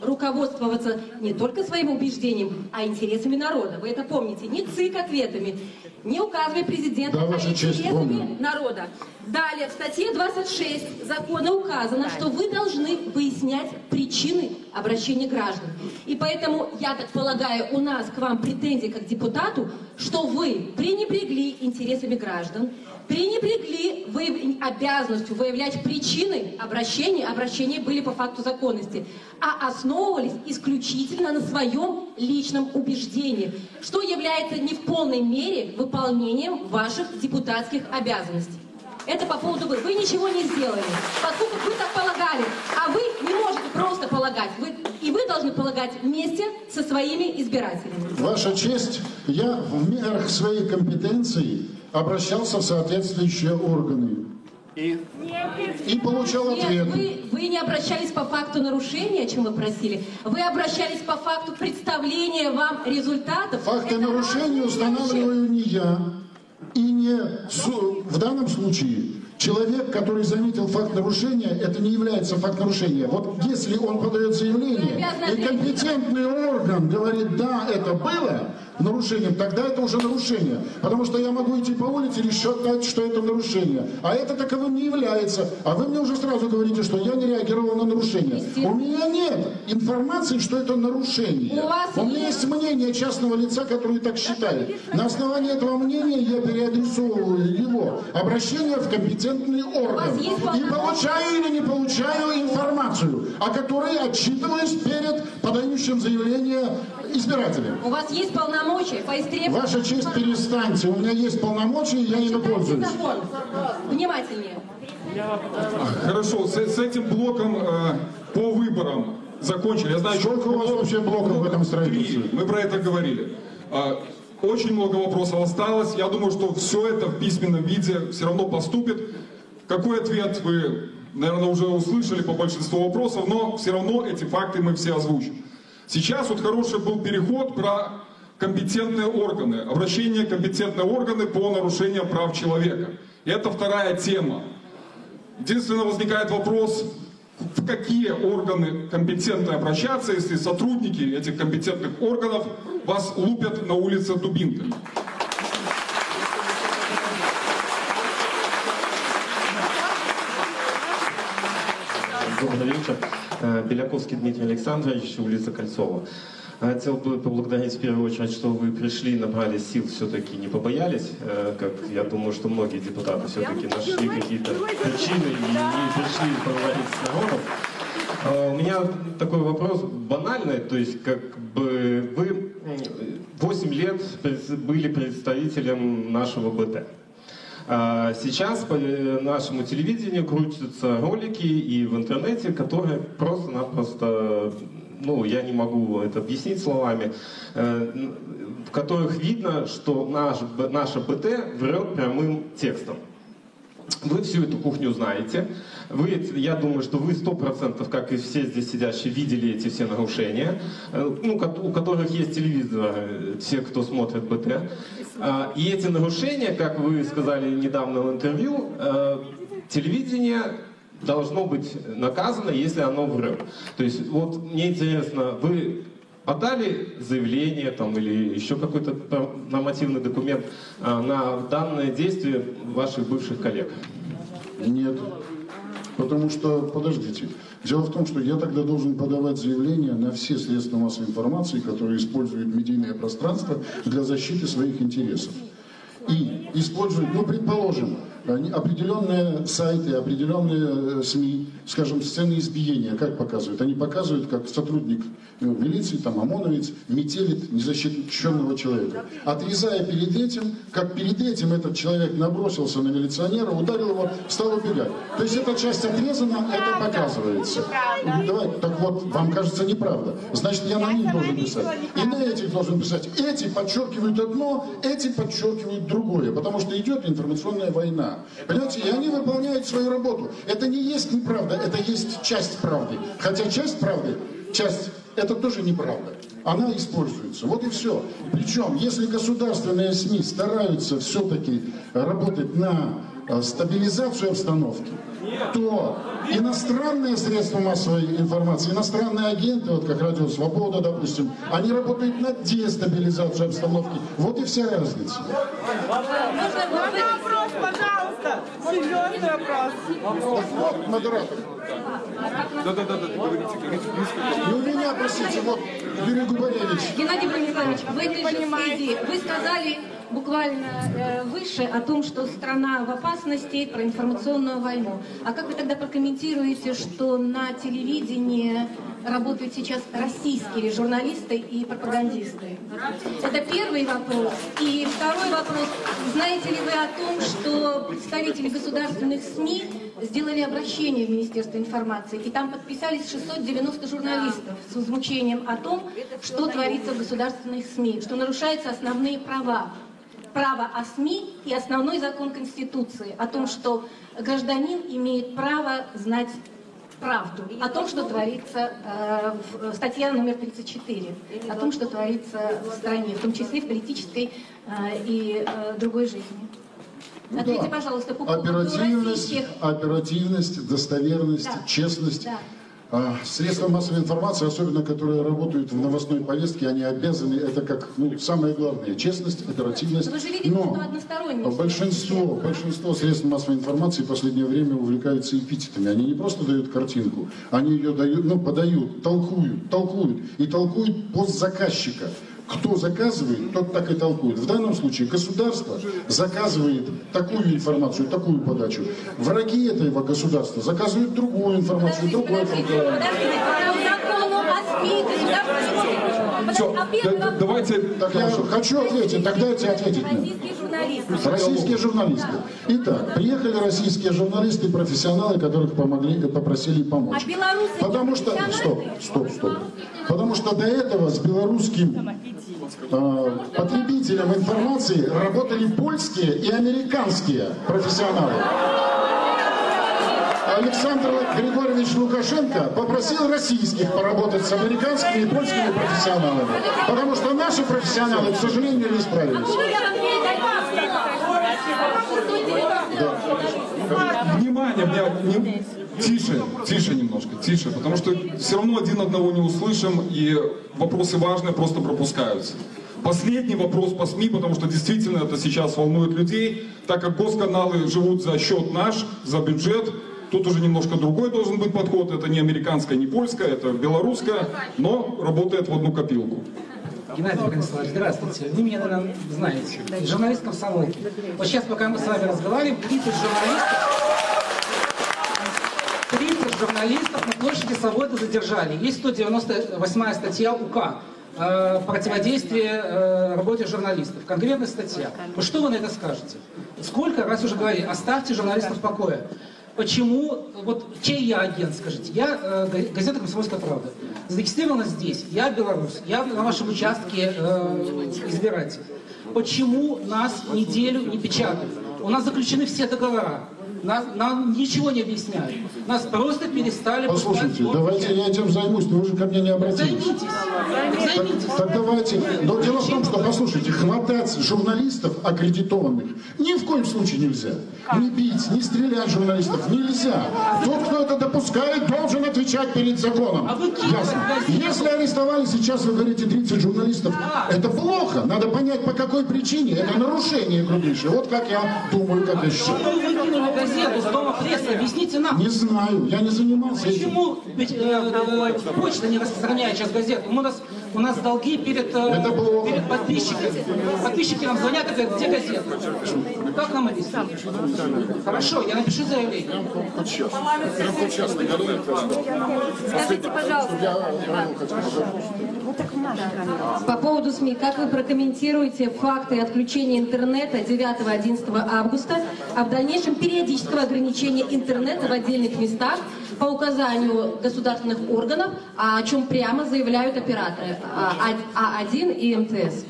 руководствоваться не только своим убеждением, а интересами народа. Вы это помните. Не ЦИК ответами, не указывая президента, Да, Ваша честь, интересами народа. Далее, в статье 26 закона указано, что вы должны выяснять причины обращения граждан. И поэтому, я так полагаю, у нас к вам претензии как к депутату, что вы пренебрегли интересами граждан, пренебрегли обязанностью выявлять причины обращения. Обращения были по факту законности, а основывались исключительно на своем личном убеждении, что является не в полной мере выполнением ваших депутатских обязанностей. Это по поводу вы. Вы ничего не сделали, поскольку вы так полагали. А вы не можете просто полагать. И вы должны полагать вместе со своими избирателями. Ваша честь, я в мерах своей компетенции обращался в соответствующие органы. И получал ответ. Вы не обращались по факту нарушения, о чем вы просили. Вы обращались по факту представления вам результатов. Факты нарушения устанавливаю не я. И не в данном случае человек, который заметил факт нарушения, это не является факт нарушения. Вот если он подает заявление, и компетентный орган говорит, да, это было нарушением, тогда это уже нарушение. Потому что я могу идти по улице и считать, что это нарушение. А это таковым не является. А вы мне уже сразу говорите, что я не реагировал на нарушение. У меня нет информации, что это нарушение. У меня есть мнение частного лица, который так считает. На основании этого мнения я переадресовываю его обращение в компетентный орган. И получаю или не получаю информацию, о которой отчитываюсь перед подающим заявление избирателем. У вас есть полномочия по истребованию... Ваша честь, перестаньте. У меня есть полномочия, я ими пользуюсь. Внимательнее. Хорошо, с этим блоком по выборам закончили. Я знаю, сколько у вас вообще блоков в этом строительстве? Мы про это говорили. Очень много вопросов осталось. Я думаю, что все это в письменном виде все равно поступит. Какой ответ вы, наверное, уже услышали по большинству вопросов, но все равно эти факты мы все озвучим. Сейчас вот хороший был переход про компетентные органы, обращение в компетентные органы по нарушениям прав человека. И это вторая тема. Единственное, возникает вопрос, в какие органы компетентно обращаться, если сотрудники этих компетентных органов вас лупят на улице дубинками. Добрый вечер. Беляковский Дмитрий Александрович, улица Кольцова. Хотел бы поблагодарить в первую очередь, что вы пришли, набрали сил, все-таки не побоялись, как я думаю, что многие депутаты все-таки нашли какие-то причины и не пришли поговорить с народом. У меня такой вопрос банальный, то есть как бы вы 8 лет были представителем нашего БТ. Сейчас по нашему телевидению крутятся ролики и в интернете, которые просто-напросто, ну, я не могу это объяснить словами, в которых видно, что наша БТ врет прямым текстом. Вы всю эту кухню знаете. Я думаю, что вы 100%, как и все здесь сидящие, видели эти все нарушения, ну, у которых есть телевизор, все, кто смотрит БТ. И эти нарушения, как вы сказали недавно в интервью, телевидение должно быть наказано, если оно врет. То есть, вот мне интересно, вы подали заявление там, или еще какой-то нормативный документ на данное действие ваших бывших коллег? Нет. Потому что, подождите, дело в том, что я тогда должен подавать заявление на все средства массовой информации, которые используют медийное пространство для защиты своих интересов. И используют, ну, предположим, определенные сайты, определенные СМИ, скажем, сцены избиения, как показывают? Они показывают, как сотрудник милиции, там, ОМОНовец, метелит незащищенного человека. Отрезая перед этим, как перед этим этот человек набросился на милиционера, ударил его, стал убегать. То есть эта часть отрезана, это показывается. Давай, так вот, вам кажется неправда. Значит, я на них должен писать. И на этих должен писать. Эти подчеркивают одно, эти подчеркивают другое. Потому что идет информационная война. Понимаете, и они выполняют свою работу. Это не есть неправда, это есть часть правды. Хотя часть правды, это тоже неправда. Она используется. Вот и все. Причем, если государственные СМИ стараются все-таки работать на стабилизацию обстановки, то иностранные средства массовой информации, иностранные агенты, вот как Радио Свобода, допустим, они работают на дестабилизацию обстановки. Вот и вся разница. Вопрос, пожалуйста. Серьезный вопрос. Вот, модератор. Да, говорите. И у меня, простите, вот Юрий Губаревич. Геннадий Брониславович, в этой же связи вы сказали буквально выше о том, что страна в опасности, про информационную войну. А как вы тогда прокомментируете, что на телевидении работают сейчас российские журналисты и пропагандисты? Это первый вопрос. И второй вопрос. Знаете ли вы о том, что представители государственных СМИ сделали обращение в Министерство информации, и там подписались 690 журналистов с возмущением о том, что творится в государственных СМИ, что нарушаются основные права. Право о СМИ и основной закон Конституции о том, что гражданин имеет право знать правду о том, что творится, статья номер 34, о том, что творится в стране, в том числе в политической и другой жизни. Ответьте, пожалуйста, по поводу российских... Оперативность, достоверность, честность. Средства массовой информации, особенно которые работают в новостной повестке, они обязаны, это как самое главное, честность, оперативность. Вы же видите, что односторонне. Большинство средств массовой информации в последнее время увлекаются эпитетами. Они не просто дают картинку, они ее дают, подают, толкуют. И толкуют под заказчика. Кто заказывает, тот так и толкует. В данном случае государство заказывает такую информацию, такую подачу. Враги этого государства заказывают другую информацию, другую информацию. Все, давайте... Так я хочу ответить, так дайте ответить мне. Российские журналисты. Итак, приехали российские журналисты, профессионалы, которых попросили помочь. Потому что... Стоп. Потому что до этого с белорусским потребителем информации работали польские и американские профессионалы. Александр Григорьевич Лукашенко попросил российских поработать с американскими и польскими профессионалами. Потому что наши профессионалы, к сожалению, не справились. Внимание, тише немножко, потому что все равно один одного не услышим, и вопросы важные просто пропускаются. Последний вопрос по СМИ, потому что действительно это сейчас волнует людей, так как госканалы живут за счет наш, за бюджет, тут уже немножко другой должен быть подход, это не американская, не польская, это белорусская, но работает в одну копилку. Геннадий Брониславович, здравствуйте. Вы меня, наверное, знаете. Журналист комсомолки. Вот сейчас, пока мы с вами разговариваем, 30 журналистов на площади Свободы задержали. Есть 198 статья УК. Противодействие работе журналистов. Конкретная статья. Вот что вы на это скажете? Сколько раз уже говорили, оставьте журналистов в покое. Почему, вот чей я агент, скажите? Я газета «Комсомольская правда». Зарегистрирована здесь, я белорус, я на вашем участке избиратель. Почему нас неделю не печатают? У нас заключены все договора. Нам ничего не объясняют. Нас просто перестали... Послушайте, давайте я этим займусь, но вы же ко мне не обратились. Займитесь. Так давайте. Но дело в том, что, послушайте, хватать журналистов аккредитованных ни в коем случае нельзя. Не бить, не стрелять журналистов нельзя. Тот, кто это допускает, должен отвечать перед законом. Ясно. Если арестовали сейчас, вы говорите, 30 журналистов, это плохо. Надо понять, по какой причине. Это нарушение грубейшее. Вот как я думаю, как я считаю. Газету с дома прессы, объясните нам. Не знаю, я не занимался этим. Почему почта не распространяет сейчас газету? У нас долги перед подписчиками. Подписчики нам звонят и говорят, где газета? Как нам объяснить? Хорошо, я напишу заявление. Скажите, пожалуйста, по поводу СМИ, как вы прокомментируете факты отключения интернета 9-11 августа, а в дальнейшем периодического ограничения интернета в отдельных местах по указанию государственных органов, о чем прямо заявляют операторы А1 и МТС?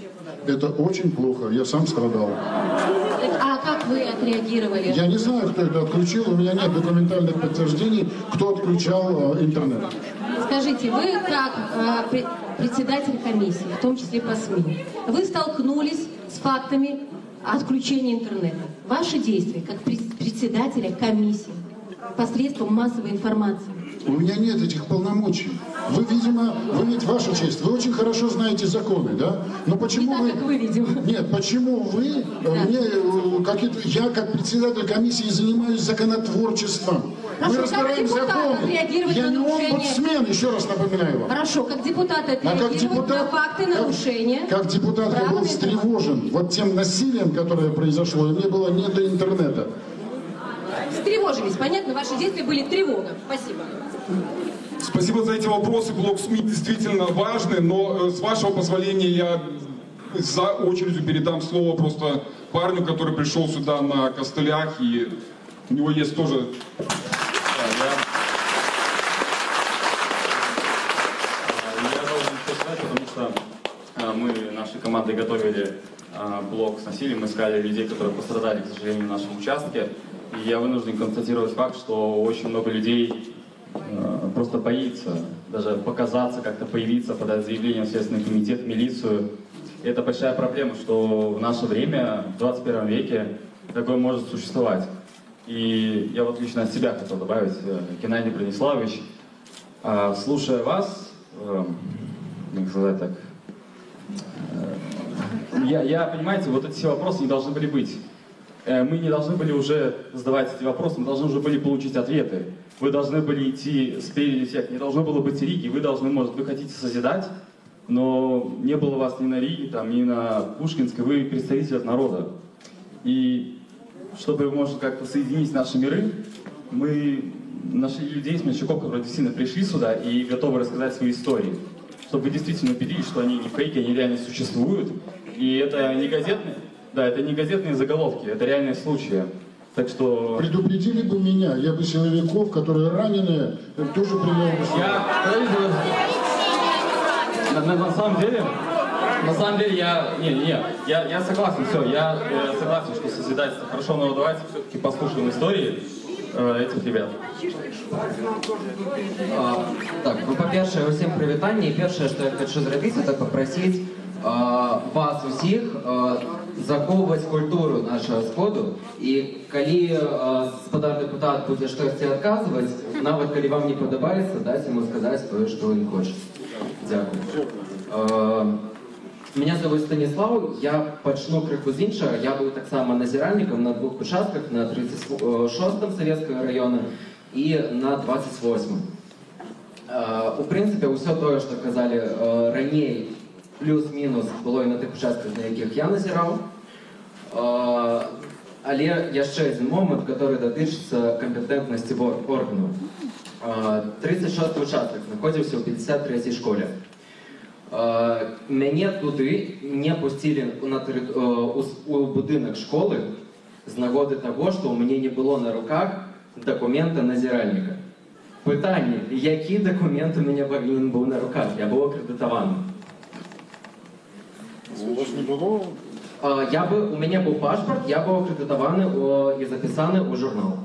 Это очень плохо, я сам страдал. А как вы отреагировали? Я не знаю, кто это отключил, у меня нет документальных подтверждений, кто отключал интернет. Скажите, вы как председатель комиссии, в том числе по СМИ, вы столкнулись с фактами отключения интернета. Ваши действия, как председателя комиссии посредством массовой информации. У меня нет этих полномочий. Вы, видимо, вы ведь, ваша честь, вы очень хорошо знаете законы, да? Но почему Не так, как вы, видимо. Нет, почему вы, я как председатель комиссии занимаюсь законотворчеством. Хорошо, Мы разбираем как депутат законы. отреагировать Я на не нарушение? омбудсмен, еще раз напоминаю вам. Хорошо, как депутат отреагировать на факты нарушения? Как депутат я был встревожен вот тем насилием, которое произошло, и мне было не до интернета. Встревожились, понятно, ваши действия были тревога. Спасибо. Спасибо за эти вопросы. Блок СМИ действительно важный, но с вашего позволения я за очередью передам слово просто парню, который пришел сюда на костылях, и у него есть тоже... Я должен сказать, потому что мы нашей командой готовили блок с насилием, мы искали людей, которые пострадали, к сожалению, в нашем участке. И я вынужден констатировать факт, что очень много людей просто боится даже показаться, как-то появиться, подать заявление в Следственный комитет, в милицию. И это большая проблема, что в наше время, в 21 веке, такое может существовать. И я вот лично от себя хотел добавить, Геннадий Брониславович, слушая вас, как сказать так, я, понимаете, вот эти все вопросы не должны были быть. Мы не должны были уже задавать эти вопросы, мы должны уже были получить ответы. Вы должны были идти спереди всех, не должно было быть Риги, вы должны, может, вы хотите созидать, но не было вас ни на Риге, там, ни на Пушкинской, вы представитель от народа. И чтобы, может, как-то соединить наши миры, мы нашли людей, смельчаков, которые действительно пришли сюда и готовы рассказать свои истории. Чтобы вы действительно убедились, что они не фейки, они реально существуют. И это не газетные, да, это не газетные заголовки, это реальные случаи. Так что... Предупредили бы меня, я бы силовиков, которые раненые, тоже привел бы сюда. На самом деле я согласен, все, я согласен, что созидать это хорошо, но давайте все-таки послушаем истории этих ребят. Так, ну, па-першае, усім прывітанне, і першае, што я хочу зрабіць, это попросіць вас усіх захоўваць культуру нашага сходу, і калі гаспадар дэпутат будзе штосьці адказваць, нават калі вам не падабаецца, даць яму сказаць тое, што ён хоча. Дзякую. Меня зовут Станислав, я пачну крыху з іншага. Я быў таксама назіральнікам на двух участках, на 36-м Савецкага района і на 28-м. У прынцыпе, ўсё тое, што казалі раней, плюс-мінус было і на тых участках, на якіх я назіраў. Але яшчэ адзін момант, который датычыцца кампетэнтнасці органаў. 36-й участак знаходзіўся ў 53-й школе. Мяне туды не пусцілі у будынак школы з нагоды таго, што ў мяне не было на руках дакумента назіральніка. Пытанне, які дакумент у мяне павінен быў на руках? Я быў акрэдытаваны. У вас не было? У мяне быў пашпарт, я быў акрэдытаваны і запісаны ў журнал.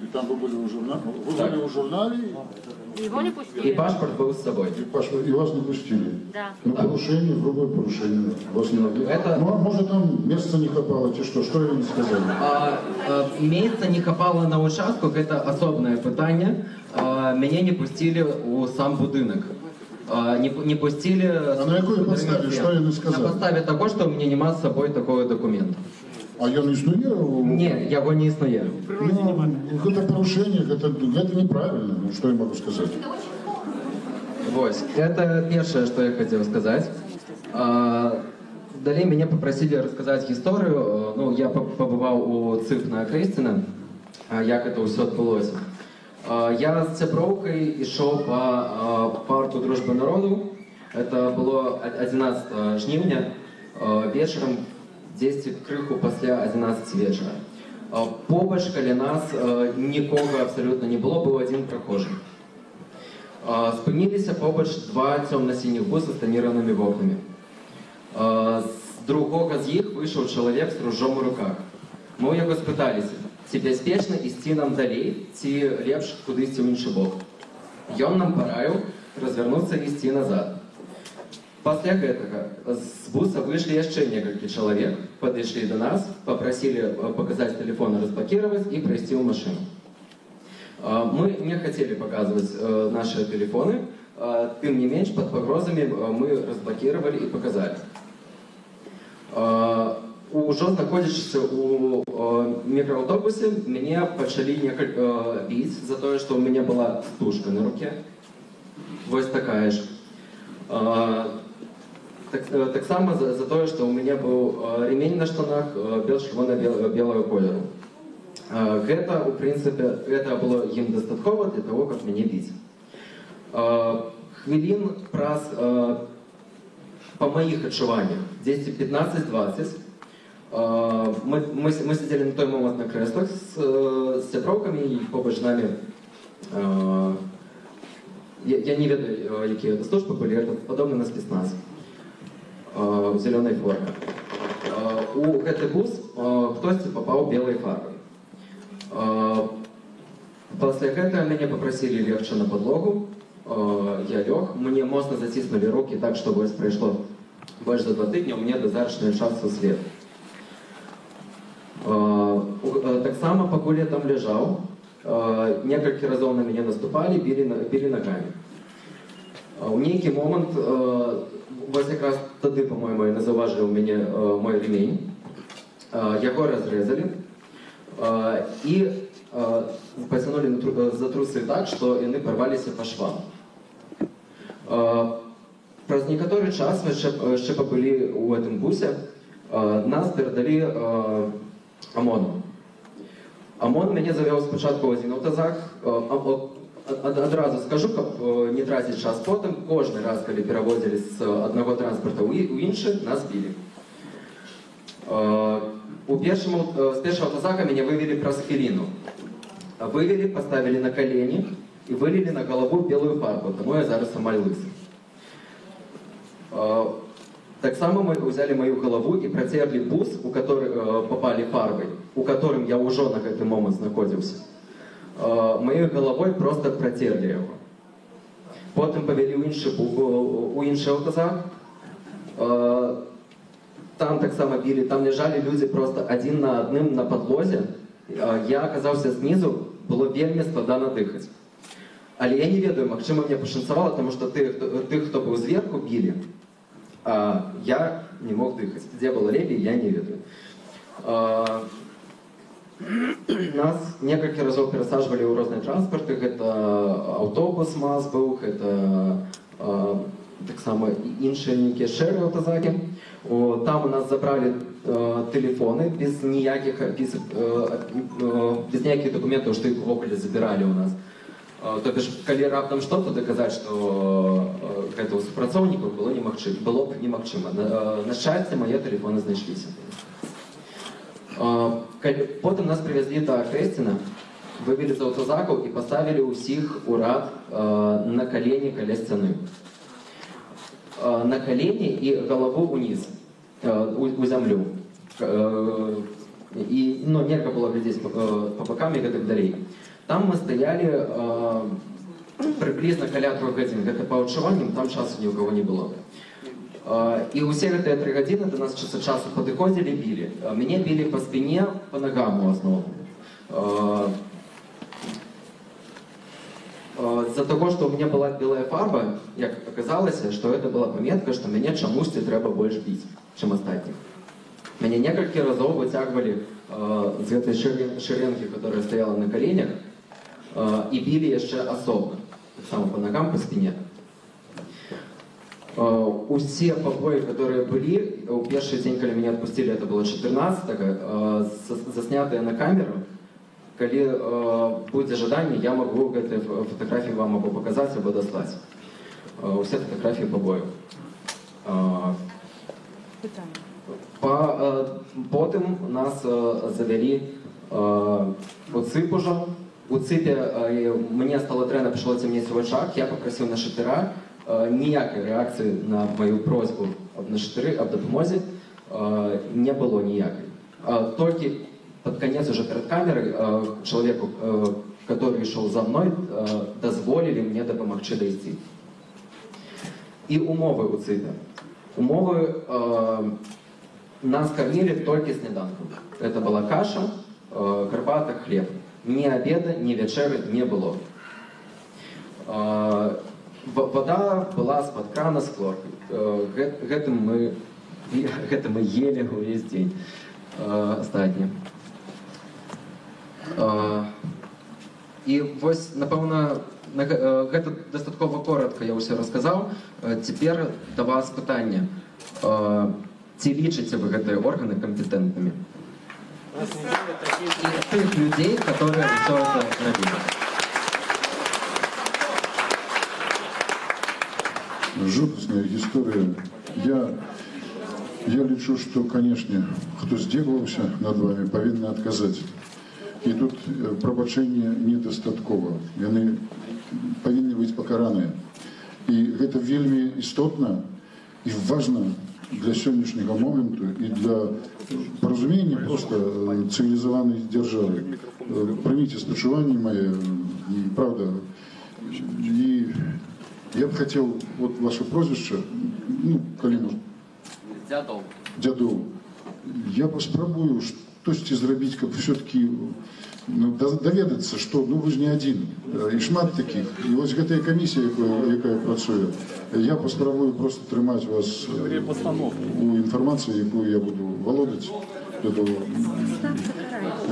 И там вы были у журнала? Вы были у журнале? Его не пустили. И паспорт был с собой. И вас не пустили? Да. Ну, порушение, грубое порушение. Вас не могли? Ну, а может, там места не хапало, что я не сказали? Места не хапало на участку, это особное питание. Меня не пустили у сам будинок. Не пустили... А на какой подставе? Что я не сказал? На подставе того, что у меня нема с собой такого документа. А ён існує? Ні, яго не існує. Ну, это порушение, это неправильно, ну что я могу сказать? Вось, это першае, что я хотел сказать. Далей меня попросили рассказать историю. Ну, я побывал у ЦИП на Крестина, як это ўсё адбылося. Я з сяброўкай ішоў по парку Дружбы народу. Это было 11 жніўня вечером. 10 крыху пасля 11 вечера. Побач каля нас нікога абсолютно не было, быў адзін прахожы. Спыніліся побач два цёмна-сініх буса з таніраванымі вокнамі. З другога з іх выйшаў чалавек з ружом у руках. Мы ў яго спыталіся, ці бяспечна ісці нам далей, ці лепш кудысьці ў іншы бок. Ён нам параіў развярнуцца і ісці назад. Пасля гэтага з буса выйшлі яшчэ некалькі чалавек, падышлі да нас, папрасілі паказаць тэлефон, разблакіраваць і прайсці ў машыну. Мы не хацелі паказваць нашыя тэлефоны, тым не менш, пад пагрозамі мы разблакіравалі і паказалі. Ужо знаходзячыся ў мікрааўтобусе, мяне пачалі біць за тое, што ў мяне была стужка на руке. Вось такая ж. Таксама за тое, што ў мяне быў ремень на штанах чырвона-белого колеру. Гэта, у прынцыпе, гэта было ім дастаткова для того, каб мяне біць. Хвілін праз, па маіх адчуваннях, 10-15-20, мы сидзелі на той момант на крэслах з сяброўкамі і побач з намі, я не ведаю, якія гэта службы былі, гэта падобна на спецназ. У зеленой форме. У гэты бус хтосьці папаў белай фарбай. Пасля гэтага мяне папрасілі легчы на падлогу, я лёг, мне моцна заціснулі рукі так, што вось прайшло больш за 2 тыдні, у мяне дазарачныя часу свет. Таксама, пакуль я там ляжаў, некалькі разоў на мяне наступалі, білі нагамі. У нейкі момант, вось якраз тады, по-моему, я назаўважыў мяне мой ремень, яго разрэзалі і пацянулі за трусы так, што яны парваліся па швам. Праз некаторы час мы яшчэ пабылі ў гэтым бусе, нас перадалі ОМОНу. ОМОН мяне завёў спачатку ў адзін аўтазак. Адразу скажу, каб не траціць час потым, кожны раз, калі пераводзілі з аднаго транспарта ў іншы, нас білі. З першага аўтазака мяне вывелі праз хвіліну. Вывелі, паставілі на калені і вылілі на галаву белую фарбу, таму я зараз амаль лысы. Таксама мы ўзялі маю галаву і працерлі бус, у который попалі фарбай, у которым я ўжо на гэты момант знаходзіўся. Маёй галавой просто працерлі яго. Потым павялі ў іншы аўтазак. Там таксама білі, там ляжалі людзі просто адзін на адным на падлозе. Я аказаўся знізу, было вельмі складана дыхаць. Але я не ведаю, магчыма, мне пашанцавала, таму што тых, хто быў зверху, білі. А я не мог дыхаць. Дзе было лепей, я не ведаю. Нас некалькі разоў перасаджвалі ў розныя транспарты. Гэта аўтобус МАЗ быў, гэта таксама іншыя нейкія шэры аўтазакі. Там у нас забралі тэлефоны без ніякіх дакументаў, што іх увогуле забіралі ў нас. То бишь, калі раптам што-то даказаць, што гэта ў супрацоўнікаў было б немагчыма. На шчасце, мае тэлефоны знайшліся. Потым нас привезлі да Крэсціна, вывелі з аўтазакаў і паставілі ўсіх у рад на калені каля сцяны. На калені і галаву ўніз, у зямлю. І нельга было глядзець па бакам і гэтак далей. Там мы стаялі прыблізна каля 3 гадзін. Гэта па адчуванням, там часу ні ў каго не было. І ўсе гэтыя 3 гадзіны да нас час ад часу падыходзілі, білі. Мяне білі па спіне, па нагам у асноўным. З-за таго, што ў мяне была белая фарба, як аказалася, што гэта была паметка, што мяне чамусьці трэба больш біць, чым астатніх. Мяне некалькі разоў выцягвалі з гэтай шырэнкі, которая стаяла на каленях, і білі яшчэ асобна, таксама па нагам, па спіне. Усе пабоі, которые былі, у першы дзень, калі мяне адпусцілі, это было 14-го, заснятыя на камеру. Калі будзе жаданне, я магу гэтыя фотаграфіі вам або паказаць, або даслаць. Усе фотаграфіі пабояў. Потым нас завялі у цып ужо. У цыпе мне стало дрэнна, пачало цямнець у вачах, я папрасіў нашатыра. Ніякай рэакцыі на маю просьбу аб нашатыры, аб дапамозе не было ніякай. Толькі под конец уже перед камерой человеку, который шел за мной, дозволили мне дапамагчы дайсці. І умовы у цыпе. Умовы нас кормили только сніданком. Это была каша, гарбата, хлеб. Ни обеда, ни вечеры не было. Вода была з-пад крана з хлоркой. Гэта мы ели увесь день астатні. І вось, напэўна, гэта дастаткова коротка, я ўсё расказаў. Цяпер да вас пытанне. Ці лічыце вы гэтыя органы кампетэнтнымі? І тых людей, которые все это робили. Жудасная история. Я лічу, что, конечно, кто здзекаваўся над вами, павінны адказаць. І тут прабачэння недастаткова. Яны павінны быць пакараныя. І гэта вельмі істотна і важна для сённяшняга моменту і для паразумення просто цивілізаванай дзяржавы. Прыміце спачуванні мае, правда. І я б хотел, вот ваше прозвище, ну, калі можна. Дзядоў. Я паспрабую штосьці зрабіць, каб все-таки даведацца, што вы ж не адзін, і шмат такіх. І вось гэтая камісія, якая працуе, я паспрабую просто трымаць вас у інфармацыі, якую я буду валодаць.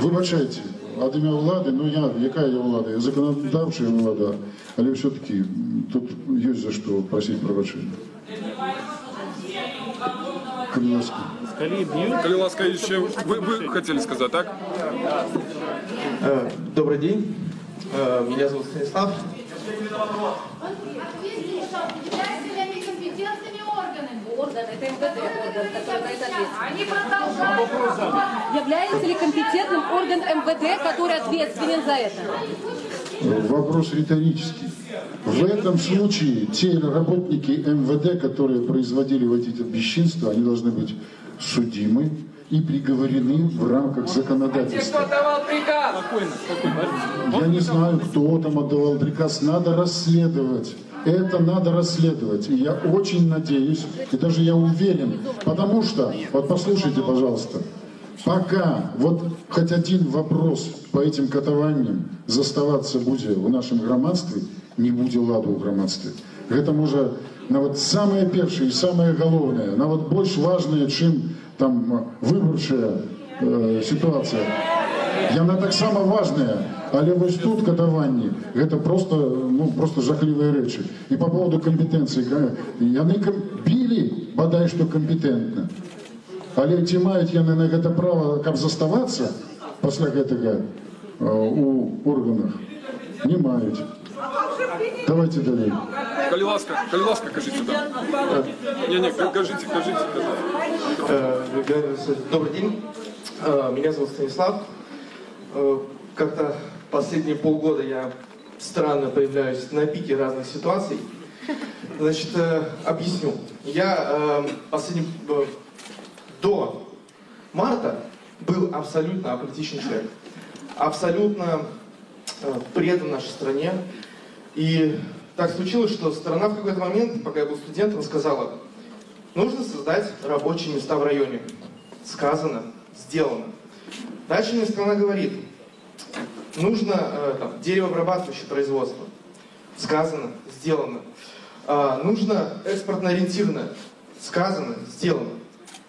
Выбачайце, ад імя ўлады, ну якая я ўлада? Я заканадаўчая ўлада, але все-таки тут ёсць за што прасіць прабачэння. Коли ласка, еще вы хотели сказать, так? Добрый день. Меня зовут Станислав. Является ли компетентным орган МВД, который ответственен за это? Вопрос риторический. В этом случае те работники МВД, которые производили вот эти бесчинства, они должны быть судимы и приговорены в рамках законодательства. А кто отдавал приказ? Я не знаю, кто там отдавал приказ. Надо расследовать. Это надо расследовать. И я очень надеюсь, и даже я уверен, потому что, вот послушайте, пожалуйста, пока вот хоть один вопрос по этим катаванням заставаться будет в нашем громадстве, не будет ладу в громадстве. Это может, нават самое первое и самое главное, нават больше важное, чем там выборчая ситуация. Яна так само важная, але вось тут катаванні, гэта просто, ну, просто жахлівыя рэчы. І по поводу компетенции, яны били, бадай што компетентна. Але ці маюць яны на гэта права, каб заставацца пасля гэтага у органах? Не маюць. Давайте далее. Калі ласка, кажите, да. Не, кажите. Добрый день. Меня зовут Станислав. Как-то последние полгода я странно появляюсь на пике разных ситуаций. Значит, объясню. Я до марта был абсолютно аполитичный человек. Абсолютно предан нашей стране. И так случилось, что страна в какой-то момент, пока я был студентом, сказала: нужно создать рабочие места в районе. Сказано, сделано. Дальше мне страна говорит: нужно деревообрабатывающее производство. Сказано, сделано. Нужно экспортно-ориентированное. Сказано, сделано.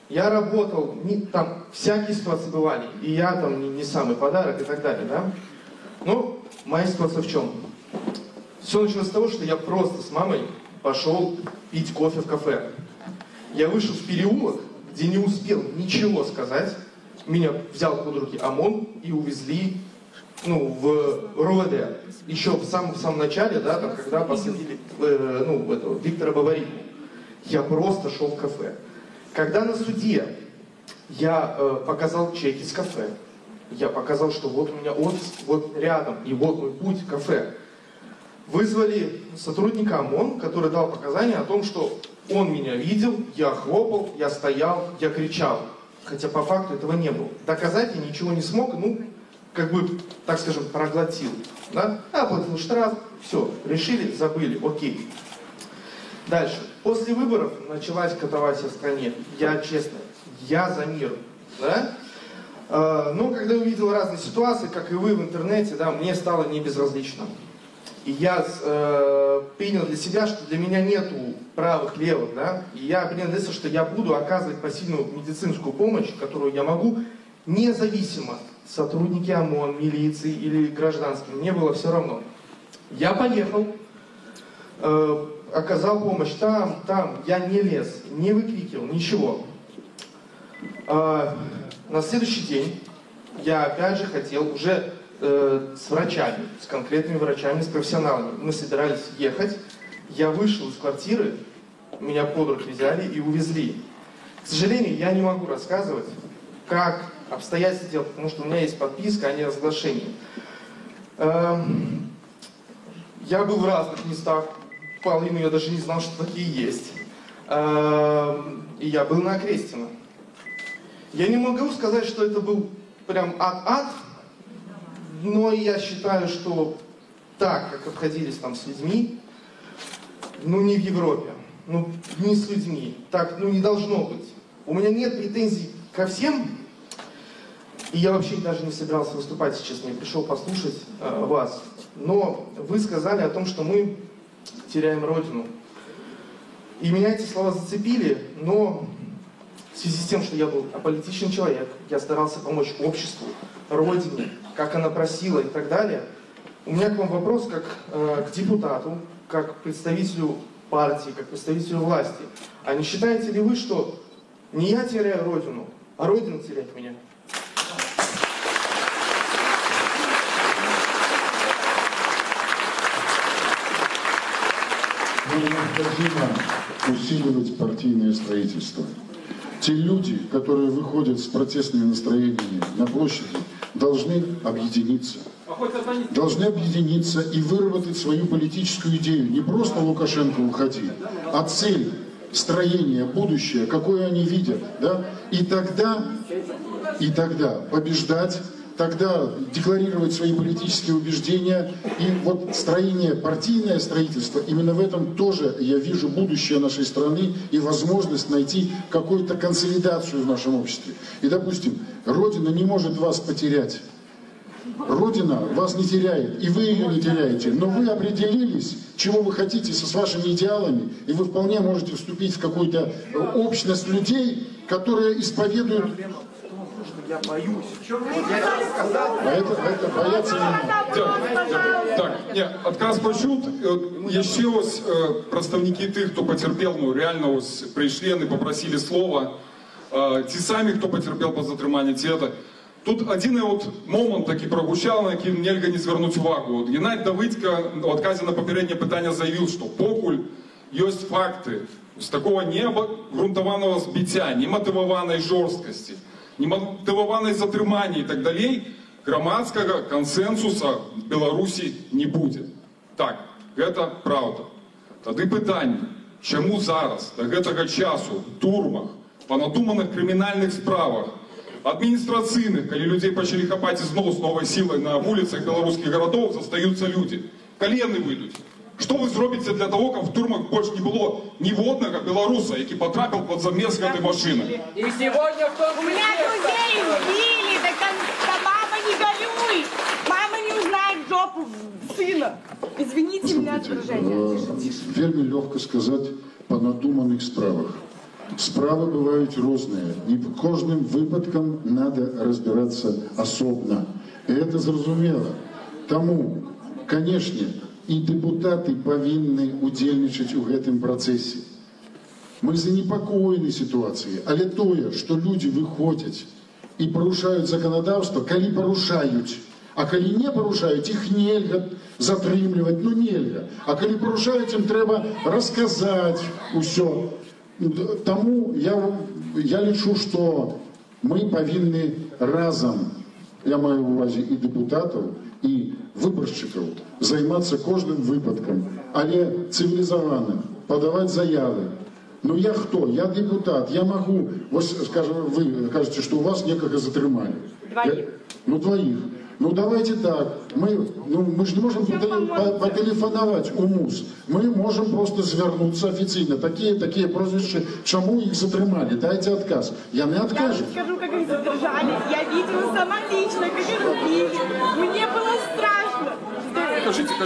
Я работал, там всякие ситуации бывали, и я там не самый подарок и так далее, да? Ну, моя ситуация в чем? Все началось с того, что я просто с мамой пошел пить кофе в кафе. Я вышел в переулок, где не успел ничего сказать. Меня взял под руки ОМОН и увезли, в РОВД. Еще в самом начале, да, там, когда посадили Виктора Баварину. Я просто шел в кафе. Когда на суде я показал чеки с кафе, я показал, что вот у меня офис, вот рядом, и вот мой путь, кафе. Вызвали сотрудника ОМОН, который дал показания о том, что он меня видел, я хлопал, я стоял, я кричал. Хотя по факту этого не было. Доказать я ничего не смог, так скажем, проглотил. Да? Оплатил штраф, все, решили, забыли, окей. Дальше. После выборов началась катавасия в стране. Я честно, я за мир. Да? Но когда я увидел разные ситуации, как и вы в интернете, да, мне стало не безразлично. И я принял для себя, что для меня нету правых, левых. Да? И я принял для себя, что я буду оказывать посильную медицинскую помощь, которую я могу, независимо, сотрудники ОМОН, милиции или гражданские. Мне было все равно. Я поехал, оказал помощь там, я не лез, не выкрикивал, ничего. На следующий день я опять же хотел уже с врачами, с конкретными врачами, с профессионалами. Мы собирались ехать, я вышел из квартиры, меня под руки взяли и увезли. К сожалению, я не могу рассказывать, как обстоятельства дела, потому что у меня есть подписка о неразглашении. Я был в разных местах, половину я даже не знал, что такие есть. И я был на Окрестино. Я не могу сказать, что это был прям ад-ад, но я считаю, что так, как обходились там с людьми, ну не в Европе, ну не с людьми, так ну не должно быть. У меня нет претензий ко всем, и я вообще даже не собирался выступать сейчас, я пришел послушать вас. Но вы сказали о том, что мы теряем Родину. И меня эти слова зацепили, но в связи с тем, что я был аполитичный человек, я старался помочь обществу, Родине, как она просила и так далее. У меня к вам вопрос как к депутату, как представителю партии, как представителю власти. А не считаете ли вы, что не я теряю Родину, а Родина теряет меня? Необходимо усиливать партийное строительство. Те люди, которые выходят с протестными настроениями на площади, должны объединиться. Должны объединиться и выработать свою политическую идею. Не просто Лукашенко уходи, а цель строения, будущее, какое они видят. Да? И тогда побеждать, тогда декларировать свои политические убеждения. И вот строение, партийное строительство, именно в этом тоже я вижу будущее нашей страны и возможность найти какую-то консолидацию в нашем обществе. И, допустим, Родина не может вас потерять. Родина вас не теряет, и вы ее не теряете. Но вы определились, чего вы хотите с вашими идеалами, и вы вполне можете вступить в какую-то общность людей, которые исповедуют... Я боюсь. А это бояться не Так, ні, отказ почут. Є ще ось представники тих, хто потерпів, ну реально ось прийшли, не попросили слова. Ті самі, хто потерпів по затриманню, ті это. Тут один от момент такий прогущав, на який нельга не звернути увагу. От Геннадій Давидько у відказі на попереднє питання заявив, що покуль є факти з такого необґрунтованого збиття, немотивованої жорсткості, немотивованої затримання і так далі, громадського консенсуса в Білорусі не буде. Так, це правда. Тоді питання, чому зараз, до цього часу, в турмах, по надуманих кримінальних справах, административных, когда людей почали хапать из нос новой силой на улицах белорусских городов, застаются люди. Колени выйдут. Что вы сделаете для того, как в турмах больше не было ниводного белоруса, который потрапил под замес этой машины? И сегодня в том числе... У меня друзей убили, да мама не горюй! Мама не узнает жопу сына. Извините меня, окружение. Вельми легко сказать по надуманных справах. Справи бувають різні, і кожним випадком треба розбиратися особно. І це зрозуміло. Тому, звісно, і депутати повинні удільничати у цьому процесі. Ми занепокоєні ситуацією, але те, що люди виходять і порушають законодавство, коли порушають, а коли не порушають, їх нельзя затримувати, ну нельзя. А коли порушають, їм треба розказати усе. Тому я лічу, що ми повинні разом, я маю в увазі і депутатів, і виборщиків, займатися кожним випадком, але цивілізовано, подавати заяви. Ну я хто? Я депутат, я можу, ось, скажімо, ви кажете, що у вас некого затримали. Двоих. Ну двоих. Ну давайте так, мы же не можем потелефоновать у МУС. Мы можем просто звернуться официально. Такие прозвища, чему их затримали? Дайте отказ. Я не откажу. Я скажу, как их задержали. Я видела сама лично, как их убили. Мне было страшно.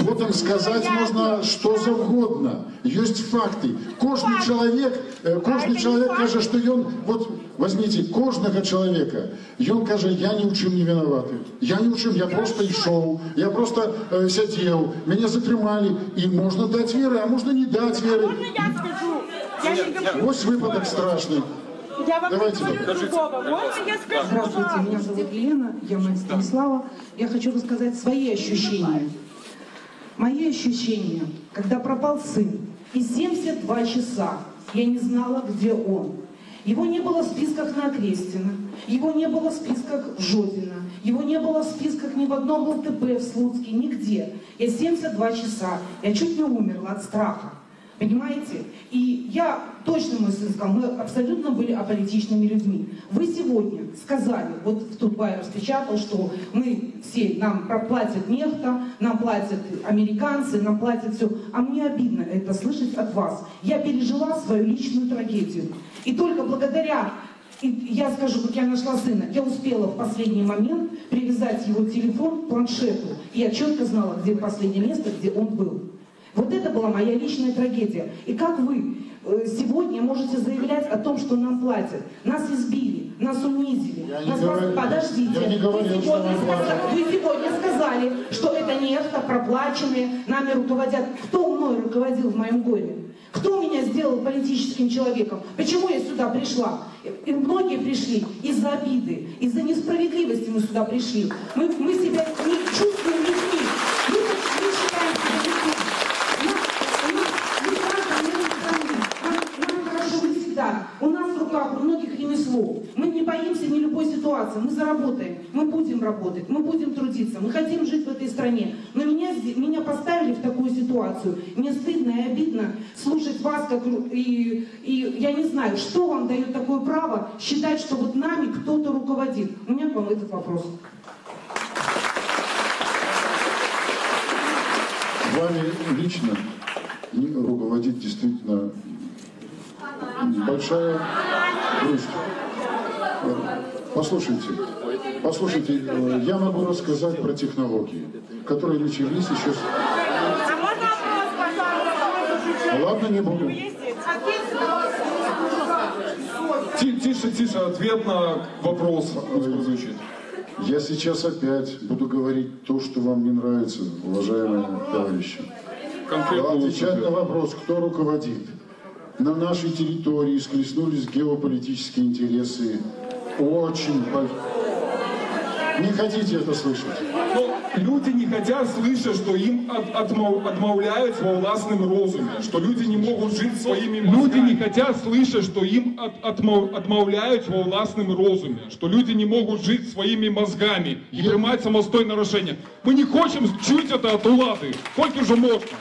Вот им сказать можно что завгодно. Есть факты. Кожный человек каже, что он, вот возьмите кожного человека, и он каже, я ни в чем не виноватый. Я ни в чем, я просто шел, я просто сидел, меня затримали, и можно дать веры, а можно не дать веры. Можно я скажу? Я не говорю. Вот выпадок страшный. Я вам Давайте, не говорю другого. Можно я скажу? Здравствуйте, меня зовут Лена, я мать Станислава. Я хочу рассказать свои ощущения. Мои ощущения, когда пропал сын, и 72 часа я не знала, где он. Его не было в списках на Окрестина, его не было в списках в Жодино, его не было в списках ни в одном ЛТП в Слуцке, нигде. Я 72 часа, я чуть не умерла от страха. Понимаете? И я, точно мой сын сказал, мы абсолютно были аполитичными людьми. Вы сегодня сказали, вот тут Байер распечатал, что мы все, нам платят нефта, нам платят американцы, нам платят все. А мне обидно это слышать от вас. Я пережила свою личную трагедию. И только благодаря, я скажу, как я нашла сына, я успела в последний момент привязать его телефон к планшету. И я четко знала, где последнее место, где он был. Вот это была моя личная трагедия. И как вы сегодня можете заявлять о том, что нам платят? Нас избили, нас унизили. Подождите. Вы сегодня сказали, что это нефть, проплаченные, нами руководят. Кто мной руководил в моем горе? Кто меня сделал политическим человеком? Почему я сюда пришла? И многие пришли из-за обиды, из-за несправедливости мы сюда пришли. Мы себя не чувствуем людьми. Мы считаем себя людьми. У нас в руках у многих ремесло. Мы не боимся ни любой ситуации. Мы заработаем. Мы будем работать. Мы будем трудиться. Мы хотим жить в этой стране. Но меня поставили в такую ситуацию. Мне стыдно и обидно слушать вас, и я не знаю, что вам дает такое право считать, что вот нами кто-то руководит. У меня к вам этот вопрос. Вами лично руководит действительно большая грусть. Послушайте, я могу рассказать про технологии, которые начались еще с... А можно вопрос, пожалуйста? Ладно, не буду. Тише, ответ на вопрос звучит. Я сейчас опять буду говорить то, что вам не нравится, уважаемые товарищи. Отвечать на вопрос, кто руководит. На нашей территории схлестнулись геополитические интересы. Очень... Не хотите это слышать? Но люди не хотят слышать, что им отмовляют во властном розуме, что люди не могут жить своими мозгами. Люди не хотят слышать, что им отмовляют во властном розуме, что люди не могут жить своими мозгами и принимать самостойное решение. Мы не хотим чуть это от улады, сколько же можно.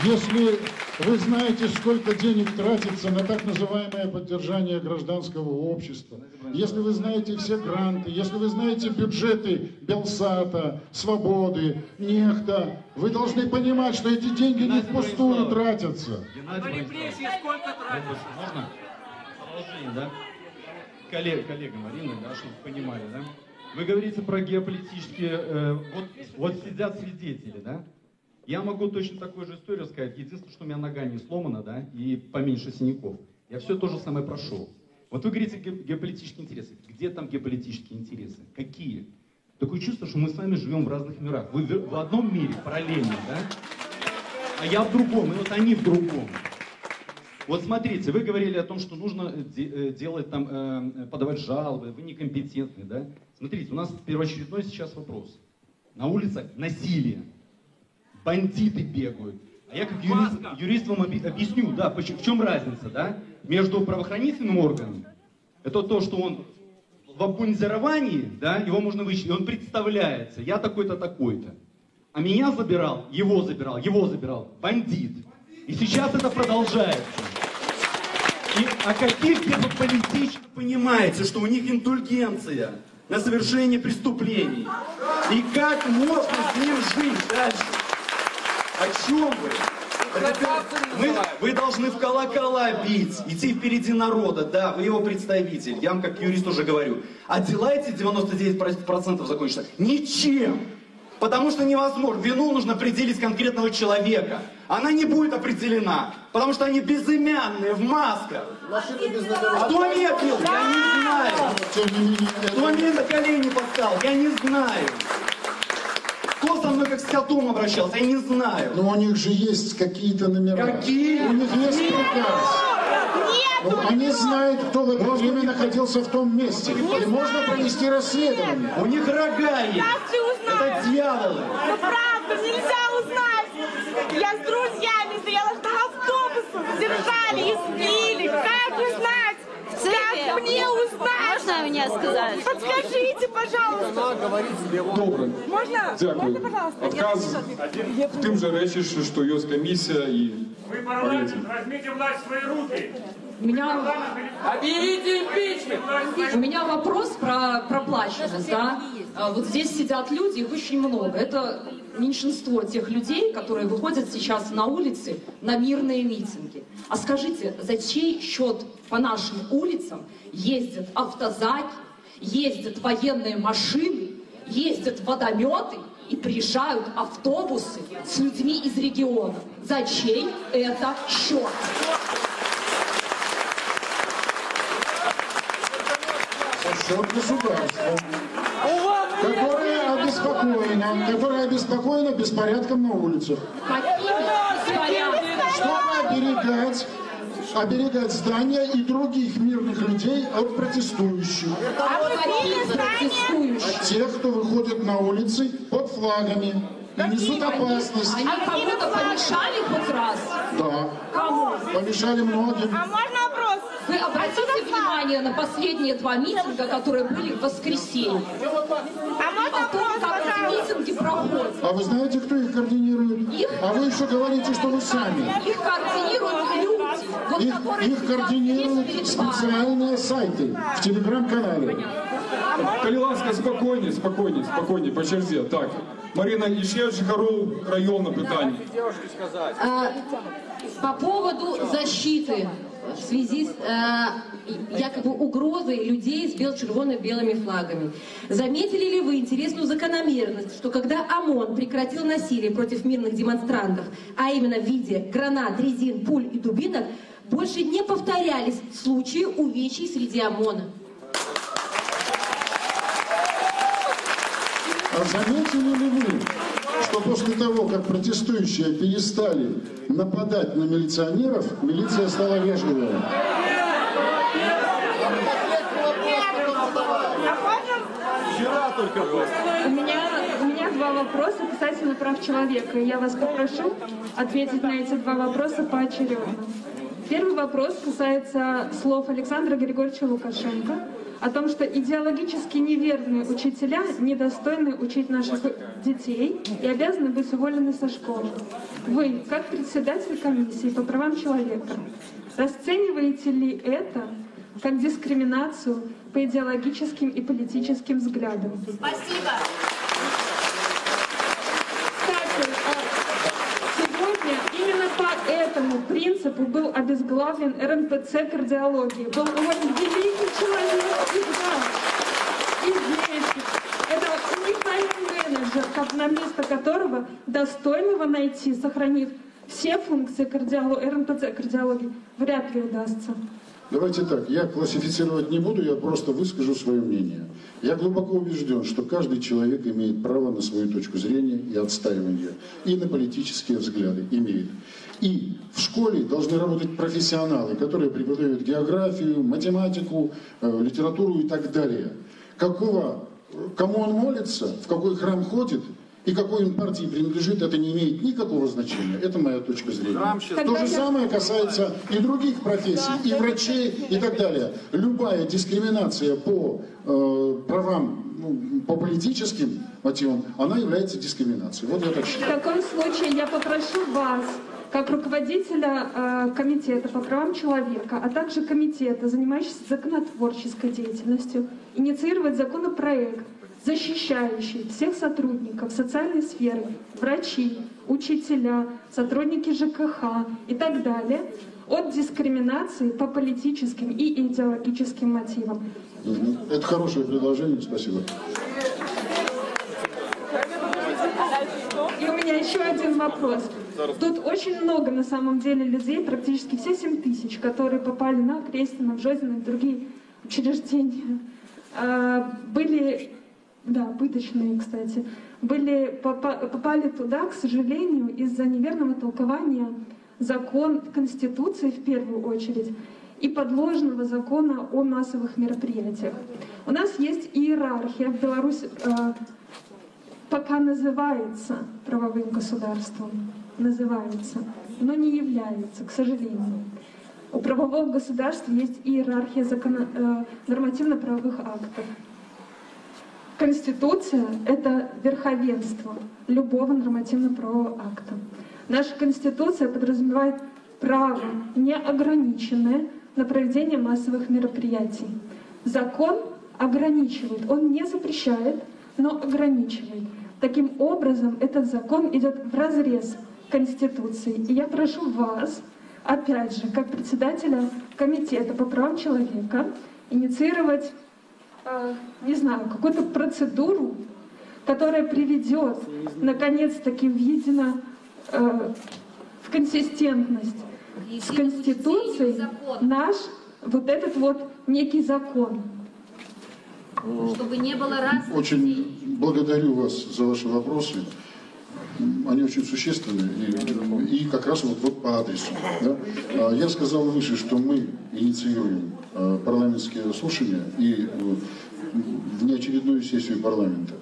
Если вы знаете, сколько денег тратится на так называемое поддержание гражданского общества, если вы знаете все гранты, если вы знаете бюджеты Белсата, Свободы, Нефта, вы должны понимать, что эти деньги не впустую тратятся. Репрессии сколько тратится? Можно? Продолжение, да? Коллега Марина, да, чтобы вы понимали, да? Вы говорите про геополитические... вот сидят свидетели, да? Я могу точно такую же историю сказать. Единственное, что у меня нога не сломана, да, и поменьше синяков. Я все то же самое прошел. Вот вы говорите геополитические интересы. Где там геополитические интересы? Какие? Такое чувство, что мы с вами живем в разных мирах. Вы в одном мире, параллельно, да? А я в другом, и вот они в другом. Вот смотрите, вы говорили о том, что нужно делать там, подавать жалобы, вы некомпетентны, да? Смотрите, у нас первоочередной сейчас вопрос. На улицах насилие. Бандиты бегают. А я как юрист вам объясню, да, в чем разница, да, между правоохранительным органом, это то, что он в обмундировании, да, его можно вычислить, он представляется, я такой-то, такой-то. А меня забирал, его забирал бандит. И сейчас это продолжается. И о каких геополитических понимаете, что у них индульгенция на совершение преступлений? И как можно с ним жить дальше? О чем вы? Вы должны в колокола бить, идти впереди народа, да, вы его представитель, я вам как юрист уже говорю. А дела эти 99% закончатся ничем. Потому что невозможно. Вину нужно определить конкретного человека. Она не будет определена. Потому что они безымянные, в масках. Кто меня бил? Я не знаю. Кто мне на колени поставил? Я не знаю. Кто со мной как с котом обращался? Я не знаю. Но у них же есть какие-то номера. Какие? У них есть приказ. Они знают, кто в это время находился в том месте. И можно провести расследование. У них рога есть. Это дьяволы. Ну правда, нельзя узнать. Я с друзьями стояла, что автобусом задержали, избили. Как узнать? Как мне узнать? Можно меня сказать? Подскажите, пожалуйста. Добре. Можна? Дякую. Можна, пожалуйста? Отказ в тим же речі, що є комісія і... Вы, парламент, возьмите власть в свои руки. Объявите импичмент! У меня вопрос про проплаченность, да? Вот здесь сидят люди, их очень много. Это меньшинство тех людей, которые выходят сейчас на улицы на мирные митинги. А скажите, за чей счет по нашим улицам ездят автозаки, ездят военные машины, ездят водометы и приезжают автобусы с людьми из региона? За чей это счет? Счет государства, которое обеспокоено беспорядком на улицах. Чтобы оберегать здания и других мирных людей от протестующих. От тех, кто выходит на улицы под флагами и несут опасность. Они кому-то помешали хоть раз? Да. Кому? Помешали многим. А можно вопрос? Вы обратите внимание на последние 2 митинга, которые были в воскресенье? А том, как эти митинги проходят. А вы знаете, кто их координирует? А вы еще говорите, что вы сами. Их координируют люди. Вот их координируют специальные сайты в телеграм-канале. Коли ласка, спокойнее, по черзі. Так, Марина Ишевчик-Харов, районное питание. По поводу защиты в связи с якобы угрозой людей с червоно-белыми флагами. Заметили ли вы интересную закономерность, что когда ОМОН прекратил насилие против мирных демонстрантов, а именно в виде гранат, резин, пуль и дубинок, больше не повторялись случаи увечий среди ОМОНа? А заметили ли вы, что после того, как протестующие перестали нападать на милиционеров, милиция стала вежливее? Вчера только было. У меня 2 вопроса касательно прав человека. Я вас попрошу ответить на эти 2 вопроса поочередно. Первый вопрос касается слов Александра Григорьевича Лукашенко о том, что идеологически неверные учителя недостойны учить наших детей и обязаны быть уволены со школы. Вы, как председатель комиссии по правам человека, расцениваете ли это как дискриминацию по идеологическим и политическим взглядам? Спасибо. Кстати, сегодня именно по этому принципу был обезглавлен РНПЦ кардиологии. Был уволен великий человек и деятель. Это уникальный менеджер, на место которого достойного найти, сохранив все функции РНПЦ кардиологии, вряд ли удастся. Давайте так, я классифицировать не буду, я просто выскажу свое мнение. Я глубоко убежден, что каждый человек имеет право на свою точку зрения и отстаивание, и на политические взгляды имеет. И в школе должны работать профессионалы, которые преподают географию, математику, литературу и так далее. Кому он молится, в какой храм ходит, и какой он партии принадлежит, это не имеет никакого значения. Это моя точка зрения. То же самое касается и других профессий, и врачей, и так далее. Любая дискриминация по правам, по политическим мотивам, она является дискриминацией. Вот я так считаю. В таком случае я попрошу вас как руководителя комитета по правам человека, а также комитета, занимающегося законотворческой деятельностью, инициировать законопроект, защищающий всех сотрудников социальной сферы, врачи, учителя, сотрудники ЖКХ и так далее, от дискриминации по политическим и идеологическим мотивам. Это хорошее предложение, спасибо. И у меня еще один вопрос. Тут очень много на самом деле людей, практически все 7 тысяч, которые попали на Крестина, в Жодино и другие учреждения, были, да, пыточные, кстати, попали туда, к сожалению, из-за неверного толкования Конституции в первую очередь и подложного закона о массовых мероприятиях. У нас есть иерархия в Беларуси, пока называется правовым государством, называется, но не является, к сожалению. У правового государства есть иерархия нормативно-правовых актов. Конституция — это верховенство любого нормативно-правового акта. Наша Конституция подразумевает право неограниченное на проведение массовых мероприятий. Закон ограничивает, он не запрещает, но ограничивает. Таким образом, этот закон идет вразрез Конституции. И я прошу вас, опять же, как председателя Комитета по правам человека, инициировать, не знаю, какую-то процедуру, которая приведет, наконец-таки, в консистентность с Конституцией наш вот этот вот некий закон. Чтобы не было раз. Очень благодарю вас за ваши вопросы. Они очень существенные и как раз вот по адресу. Да? Я сказал выше, что мы инициируем парламентские слушания и внеочередную сессию парламента.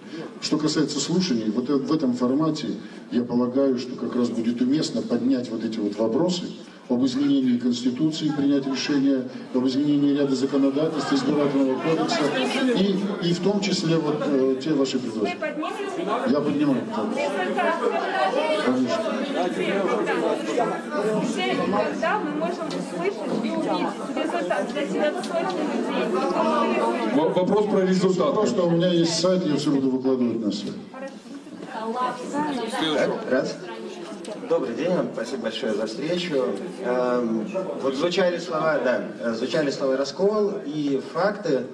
Что касается слушаний, вот в этом формате я полагаю, что как раз будет уместно поднять вот эти вот вопросы об изменении Конституции, принять решение об изменении ряда законодательств, избирательного кодекса и в том числе вот те ваши предложения. Я поднимаю. Конечно. Когда мы можем услышать и увидеть результат для себя людей? Вопрос про результат. Вопрос, что у меня есть сайт, я все буду выкладывать на сайт. Раз. Добрый день вам, спасибо большое за встречу. Вот звучали слова «раскол» и факты.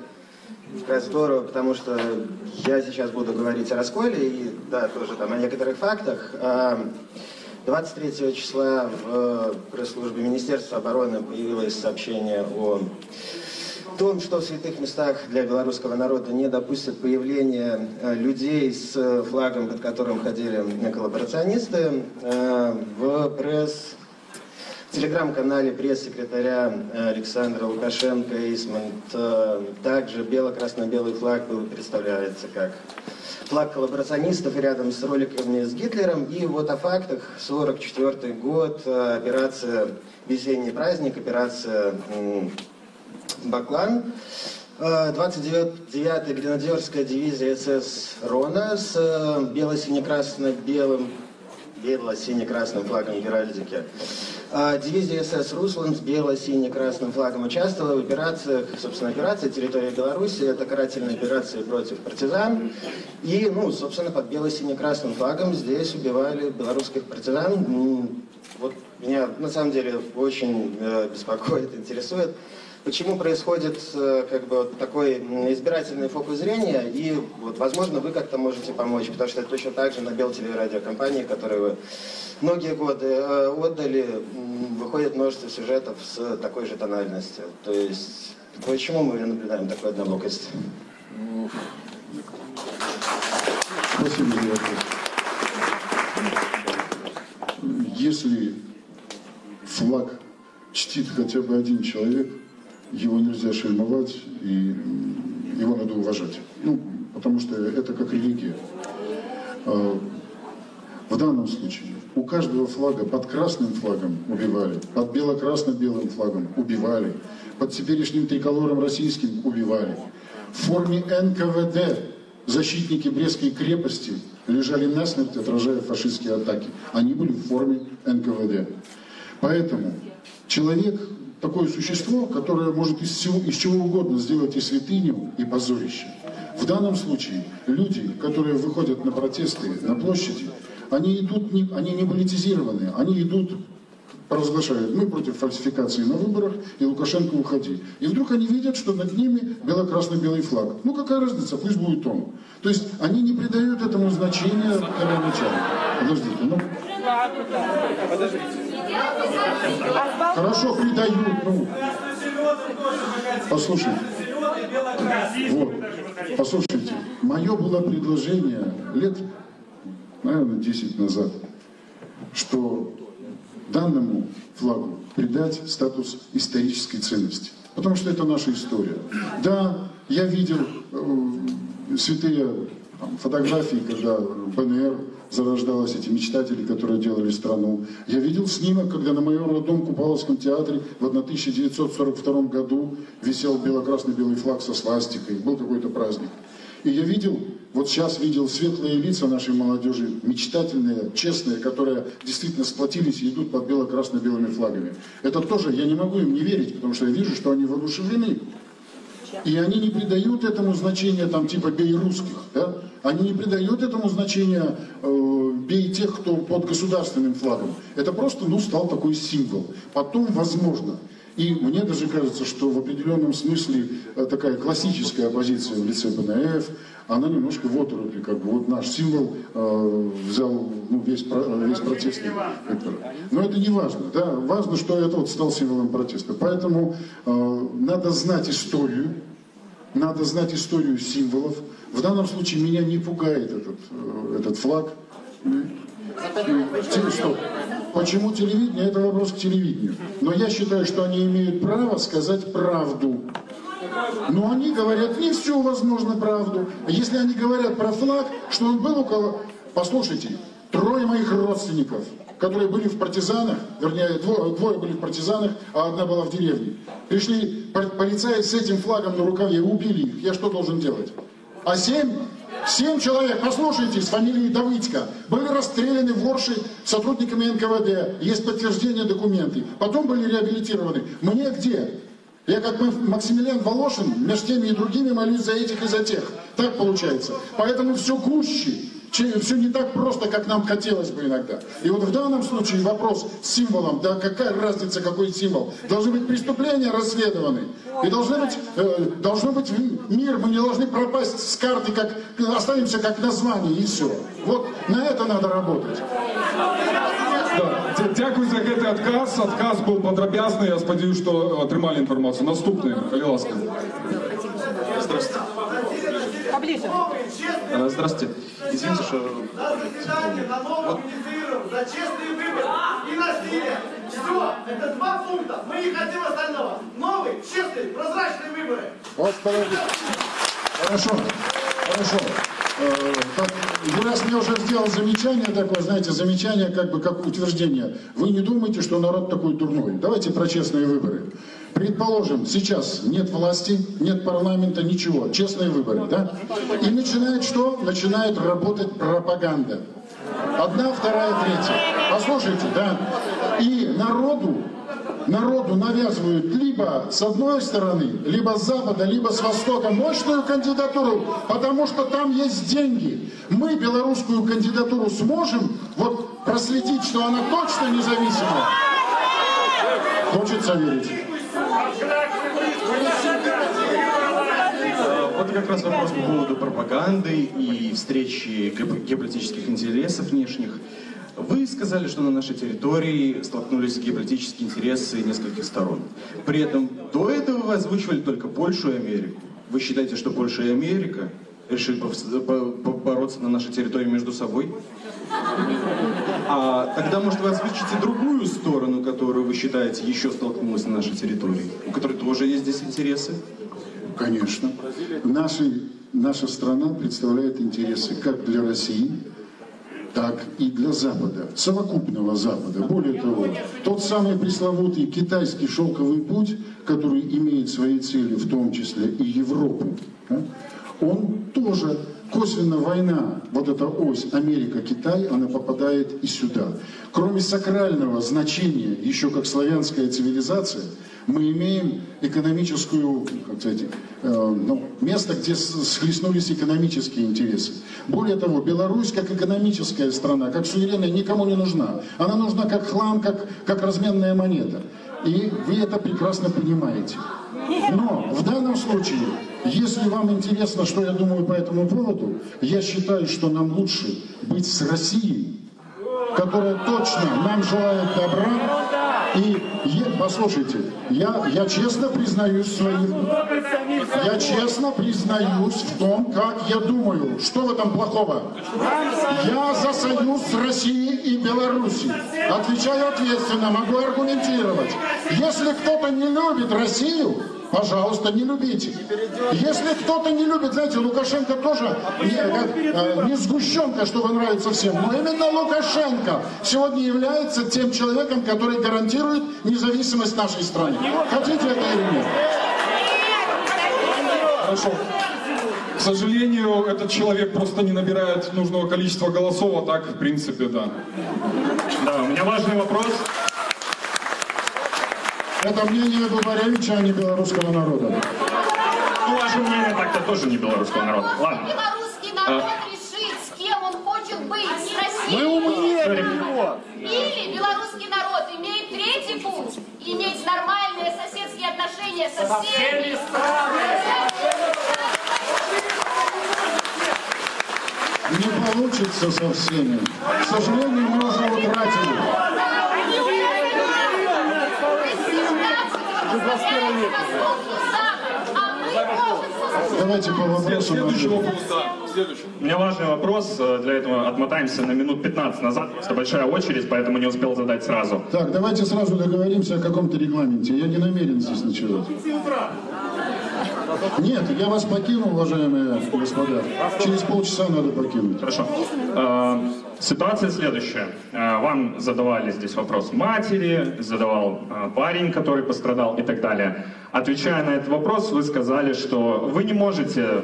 Как раз здорово, потому что я сейчас буду говорить о расколе и, да, тоже там о некоторых фактах. 23 числа в пресс-службе Министерства обороны появилось сообщение о том, что в святых местах для белорусского народа не допустят появления людей с флагом, под которым ходили коллаборационисты. В телеграм-канале пресс-секретаря Александра Лукашенко Эйсмонт также бело-красно-белый флаг был представляется как флаг коллаборационистов рядом с роликами с Гитлером. И вот о фактах. 44-й год, операция «Весенний праздник», операция «Баклан». 29-я гренадерская дивизия СС «Рона» с бело-сине-красно-белым флагом геральдики. Дивизия СС «Руслан» с бело-сине-красным флагом участвовала в операциях, собственно, операция «Территория Беларуси». Это карательные операции против партизан. И, собственно, под бело-сине-красным флагом здесь убивали белорусских партизан. Вот меня, на самом деле, очень беспокоит, интересует, почему происходит такой избирательный фокус зрения, и возможно вы как-то можете помочь, потому что это точно так же на Белтелерадиокомпании, которые вы многие годы отдали, выходит множество сюжетов с такой же тональностью. То есть почему мы наблюдаем такую однобокость? Спасибо за вопрос. Если флаг чтит хотя бы один человек, его нельзя шельмовать, и его надо уважать. Потому что это как религия. В данном случае у каждого флага под красным флагом убивали, под бело-красно-белым флагом убивали, под теперешним триколором российским убивали. В форме НКВД защитники Брестской крепости лежали насмерть, отражая фашистские атаки. Они были в форме НКВД. Поэтому человек – такое существо, которое может из чего угодно сделать и святыню, и позорище. В данном случае люди, которые выходят на протесты на площади, они не политизированы, они идут, провозглашают: мы против фальсификации на выборах, и Лукашенко уходи. И вдруг они видят, что над ними бело-красно-белый флаг. Ну какая разница, пусть будет он. То есть они не придают этому значения первоначально. Подождите, ну... Хорошо, придают, ну... Послушайте. Вот. Послушайте, мое было предложение лет, наверное, 10 назад, что данному флагу придать статус исторической ценности. Потому что это наша история. Да, я видел святые фотографии, когда БНР зарождалась, эти мечтатели, которые делали страну. Я видел снимок, когда на моем родном Купаловском театре в 1942 году висел бело-красно-белый флаг со свастикой. Был какой-то праздник. И я видел, вот сейчас видел светлые лица нашей молодежи, мечтательные, честные, которые действительно сплотились и идут под бело-красно-белыми флагами. Это тоже, я не могу им не верить, потому что я вижу, что они воодушевлены. И они не придают этому значения, там, типа, бей русских, да? Они не придают этому значения, бей тех, кто под государственным флагом. Это просто, ну, стал такой символ. Потом, возможно, и мне даже кажется, что в определенном смысле такая классическая оппозиция в лице БНФ, она немножко в отрубе, как бы, вот наш символ взял, ну, весь протестный вектор. Но это не важно, да, важно, что это вот стал символом протеста. Поэтому надо знать историю символов. В данном случае меня не пугает этот флаг. Стоп. Почему телевидение? Это вопрос к телевидению. Но я считаю, что они имеют право сказать правду. Но они говорят не всю, возможно, правду. Если они говорят про флаг, что он был у кого... Послушайте, 3 моих родственников, которые были в партизанах, вернее, двое были в партизанах, а одна была в деревне. Пришли полицаи с этим флагом на рукаве и убили их. Я что должен делать? А 7 человек, послушайте, с фамилией Давыдько, были расстреляны в Орше сотрудниками НКВД. Есть подтверждение, документы. Потом были реабилитированы. Мне где? Я как Максимилиан Волошин между теми и другими молюсь за этих и за тех. Так получается. Поэтому все гуще. Все не так просто, как нам хотелось бы иногда. И вот в данном случае вопрос с символом, да какая разница, какой символ. Должны быть преступления расследованы. И должно быть мир, мы не должны пропасть с карты, останемся как название, и все. Вот на это надо работать. Да, дякую за гэты адказ. Адказ был падрабязны. Я спадзяюсь, што атрымалі інфармацыю. Наступны, калі ласка. Здравствуйте. Поближе. Здравствуйте. Извините, что... Вот. За честные выборы и насилие. Все, это 2 пункта. Мы не хотим остального. Новые, честные, прозрачные выборы. Вот, подождите. Хорошо. Раз мне уже сделал замечание такое, знаете, замечание как утверждение. Вы не думайте, что народ такой дурной. Давайте про честные выборы. Предположим, сейчас нет власти, нет парламента, ничего. Честные выборы, да? И начинает что? Начинает работать пропаганда. 1, 2, 3. Послушайте, да? И народу навязывают либо с одной стороны, либо с запада, либо с востока мощную кандидатуру, потому что там есть деньги. Мы белорусскую кандидатуру сможем вот проследить, что она точно независимая? Хочется верить. Вот как раз вопрос по поводу пропаганды и встречи геополитических интересов внешних. Вы сказали, что на нашей территории столкнулись геополитические интересы нескольких сторон. При этом до этого вы озвучивали только Польшу и Америку. Вы считаете, что Польша и Америка решили бороться на нашей территории между собой? А тогда, может, вы озвучите другую сторону, которую вы считаете еще столкнулась на нашей территории, у которой тоже есть здесь интересы? Конечно. Наша страна представляет интересы как для России, так и для Запада, совокупного Запада. Более того, тот самый пресловутый китайский шелковый путь, который имеет свои цели, в том числе и Европу, он тоже косвенно война, вот эта ось Америка-Китай, она попадает и сюда. Кроме сакрального значения, еще как славянская цивилизация, мы имеем экономическую, как сказать, место, где схлестнулись экономические интересы. Более того, Беларусь как экономическая страна, как суверенная, никому не нужна. Она нужна как хлам, как разменная монета. И вы это прекрасно понимаете. Но в данном случае, если вам интересно, что я думаю по этому поводу, я считаю, что нам лучше быть с Россией, которая точно нам желает добра. И послушайте, я честно признаюсь я честно признаюсь в том, как я думаю. Что в этом плохого? Я за союз с Россией и Белоруссией. Отвечаю ответственно, могу аргументировать. Если кто-то не любит Россию, пожалуйста, не любите. Если кто-то не любит, знаете, Лукашенко тоже не сгущенка, чтобы нравится всем, но именно Лукашенко сегодня является тем человеком, который гарантирует независимость нашей страны. Хотите это или нет? Хорошо. К сожалению, этот человек просто не набирает нужного количества голосов, а так, в принципе, да. Да, у меня важный вопрос. Это мнение Губаревича, а не белорусского народа. Ну, ваше мнение так-то тоже не белорусского народа. Ладно. Белорусский народ решит, с кем он хочет быть, с Россией. Мы умнее его. Или белорусский народ имеет третий путь, иметь нормальные соседские отношения со всеми Не получится со всеми. К сожалению, мы уже утратили. Давайте по вопросу. Следующий вопрос, да. У меня важный вопрос, для этого отмотаемся на минут 15 назад, это большая очередь, поэтому не успел задать сразу. Так, давайте сразу договоримся о каком-то регламенте. Я не намерен здесь ночевать. Нет, я вас покину, уважаемые господа. Через полчаса надо покинуть. Хорошо. Ситуация следующая. Вам задавали здесь вопрос матери, задавал парень, который пострадал и так далее. Отвечая на этот вопрос, вы сказали, что вы не можете,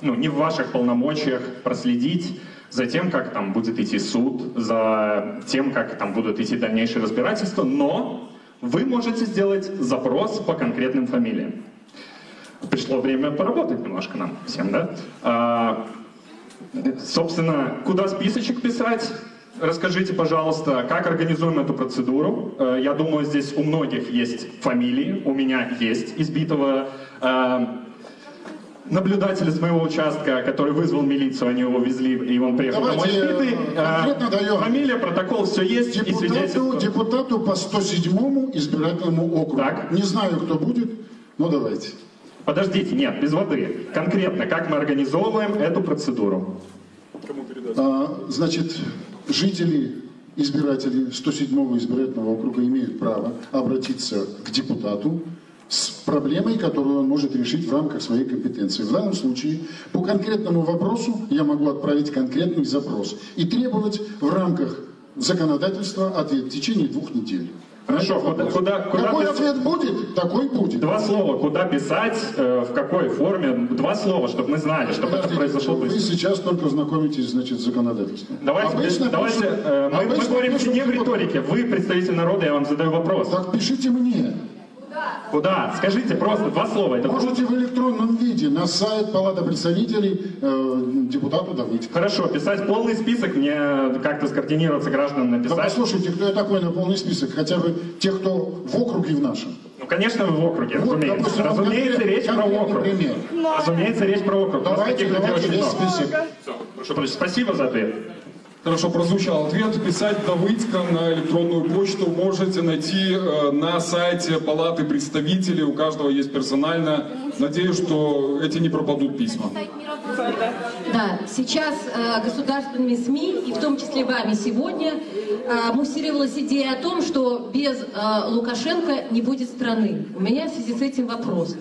не в ваших полномочиях проследить за тем, как там будет идти суд, за тем, как там будут идти дальнейшие разбирательства, но вы можете сделать запрос по конкретным фамилиям. Пришло время поработать немножко нам всем, да? Собственно, куда списочек писать? Расскажите, пожалуйста, как организуем эту процедуру? Я думаю, здесь у многих есть фамилии, у меня есть избитого наблюдателя с моего участка, который вызвал милицию, они его везли, и он приехал домой избитый. Фамилия, протокол, все есть, и свидетельство. Депутату по 107-му избирательному округу. Так. Не знаю, кто будет, но давайте. Подождите, нет, без воды. Конкретно, как мы организовываем эту процедуру? Значит, жители, избиратели 107-го избирательного округа имеют право обратиться к депутату с проблемой, которую он может решить в рамках своей компетенции. В данном случае по конкретному вопросу я могу отправить конкретный запрос и требовать в рамках законодательства ответ в течение 2 недель. Хорошо, какой ответ будет, такой будет. 2 слова, куда писать, в какой форме, 2 слова, чтобы мы знали, чтобы это произошло быстро. Вы сейчас только знакомитесь, значит, с законодательством. Давайте мы говорим не в риторике. Вы представитель народа, я вам задаю вопрос. Так пишите мне. Куда? Скажите просто 2 слова. Это можете в электронном виде на сайт Палаты представителей депутату давить. Хорошо, писать полный список, мне как-то скоординироваться гражданам написать. Да послушайте, кто я такой на полный список? Хотя бы те, кто в округе в нашем. Ну, конечно, вы в округе, вот, разумеется. Допустим, разумеется, речь про округ. Пример. Разумеется, речь про округ. Давайте весь список. Все, спасибо за ответ. Хорошо, прозвучал ответ. Писать Давыдько на электронную почту можете найти на сайте Палаты представителей. У каждого есть персонально. Надеюсь, что эти не пропадут письма. Да, сейчас государственными СМИ, и в том числе вами сегодня, муссировалась идея о том, что без Лукашенко не будет страны. У меня в связи с этим вопрос.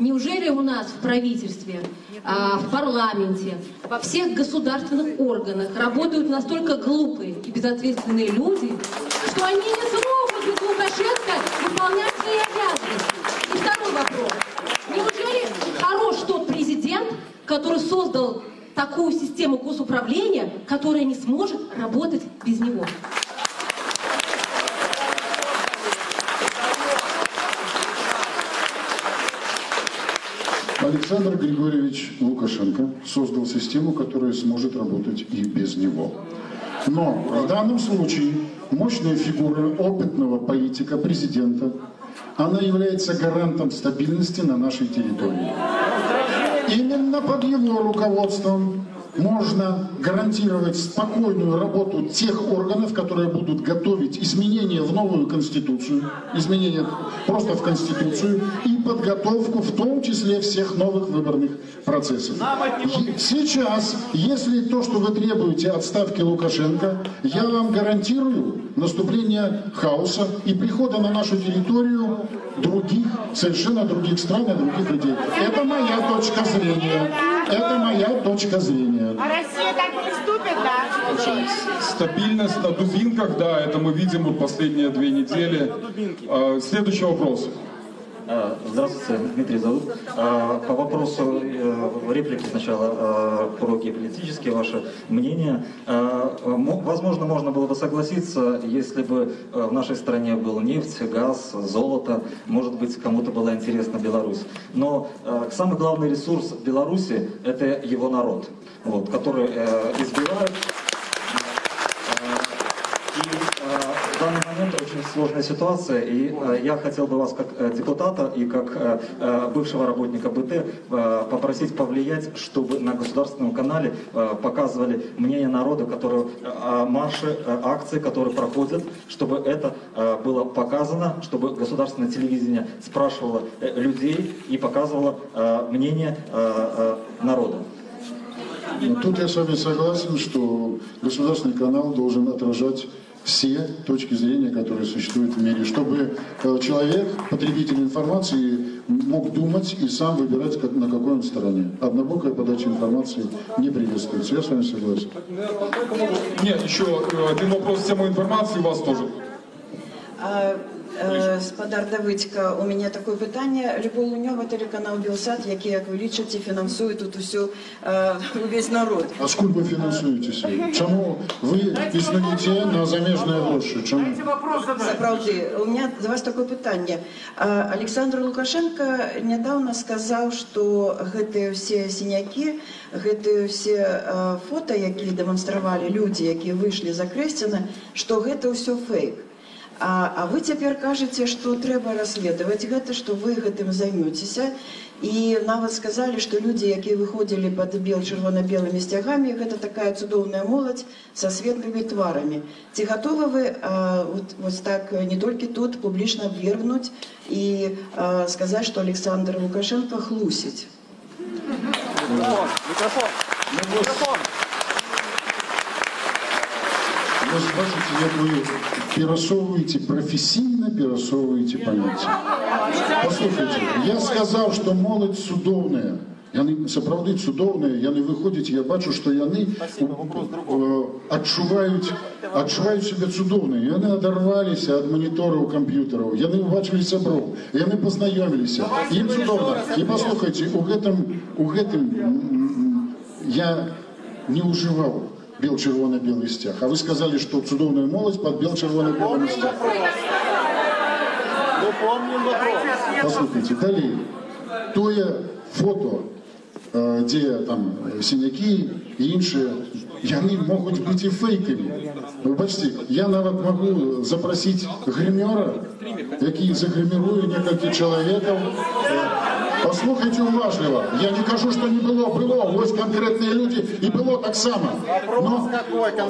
Неужели у нас в правительстве, в парламенте, во всех государственных органах работают настолько глупые и безответственные люди, что они не смогут без Лукашенко выполнять свои обязанности? И второй вопрос. Неужели хорош тот президент, который создал такую систему госуправления, которая не сможет работать без него. Александр Григорьевич Лукашенко создал систему, которая сможет работать и без него. Но в данном случае мощная фигура опытного политика, президента, она является гарантом стабильности на нашей территории. Именно под его руководством можно гарантировать спокойную работу тех органов, которые будут готовить изменения в новую Конституцию, изменения просто в Конституцию и подготовку в том числе всех новых выборных процессов. Сейчас, если то, что вы требуете отставки Лукашенко, я вам гарантирую наступление хаоса и прихода на нашу территорию других, совершенно других стран и других людей. Это моя точка зрения. Это моя точка зрения. А Россия так не вступит, да? Стабильность на дубинках, да, это мы видим вот последние 2 недели. Следующий вопрос. Здравствуйте, Дмитрий зовут. По вопросу реплики сначала про геополитические ваше мнение. Возможно, можно было бы согласиться, если бы в нашей стране был нефть, газ, золото, может быть, кому-то была интересна Беларусь. Но самый главный ресурс Беларуси – это его народ, вот, который избирает. В данный момент очень сложная ситуация, и я хотел бы вас как депутата и как бывшего работника БТ попросить повлиять, чтобы на государственном канале показывали мнение народа, которые марши, акции, которые проходят, чтобы это было показано, чтобы государственное телевидение спрашивало людей и показывало мнение народа. Тут я с вами согласен, что государственный канал должен отражать все точки зрения, которые существуют в мире, чтобы человек, потребитель информации, мог думать и сам выбирать, на какой он стороне. Однобокая подача информации не приветствуется. Я с вами согласен. Нет, еще один вопрос в тему информации у вас тоже. Спадар Давыдька, у меня такое питание. Любов Луньова, телеканал Белсат, який, як ви лічите, фінансує тут усю, весь народ. А сколько вы финансуетесь? Чому ви існуєте на заміжні гроші? Чому? Заправді, у меня за вас такое питание. Александр Лукашенко недавно сказал, что гэтые все синяки, гэтые все фото, які демонстрували люди, які вышли за Крестина, что гэта все фейк. А вы цяпер кажаце, што трэба расследаваць гэта, што вы гэтым займецеся. І нават сказалі, што людзі, якія выходзілі пад чырвона-белымі сцягамі, гэта такая цудоўная моладзь са светлымі тварамі. Ці гатовы вы вот так не толькі тут публічна абвергнуць і сказаць, што Александр Лукашенко хлусіць? Микрофон. Вы бачите, як ви перасовуєте, професійно перасовуєте поняття. Послухайте, я сказав, що молодь цудовная. Яны сапраўды цудоўныя, яны выходзяць, я бачу, што яны адчуваюць себе цудоўныя. Яны адарваліся ад манітораў камп'ютараў, яны ўбачылі сяброў, яны пазнаёміліся. Ім цудоўна. І паслухайце, у гэтым я не ўжываў бел-чырвона-белый стяг. А вы сказали, что цудоўная моладзь под бел-чырвона-белым стяг. Послушайте, далее. Тое фото, где там синяки и іншие, яны могут быть и фейками. Вы бачите, я нават могу запросить гримера, який загримирує некалькі чоловіків. Послухайте уважливо. Я не кажу, что не было. Было. Вот конкретные люди. И было так само. Но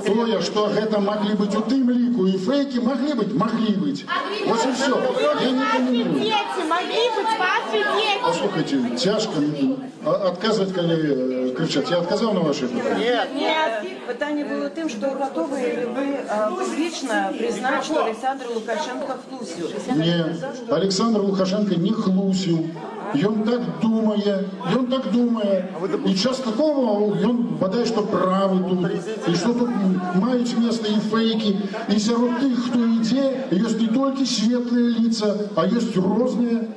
то, что это могли быть у тым лику и фейки, могли быть. Вот и все. Я не комментирую. Могли быть ваши дети. Послухайте, тяжко отказывать, когда кричат. Я отказал на ваши питания? Нет. Питание было тем, что готовы ли вы публично признать, что Александр Лукашенко хлусил? Нет. Александр Лукашенко не хлусил. Ён так думае, і часткова ён бадай што правы тут, і што тут маюць месца і фейкі, і сярод тых, хто ідзе, ёсць не толькі светлыя лица, а ёсць розныя.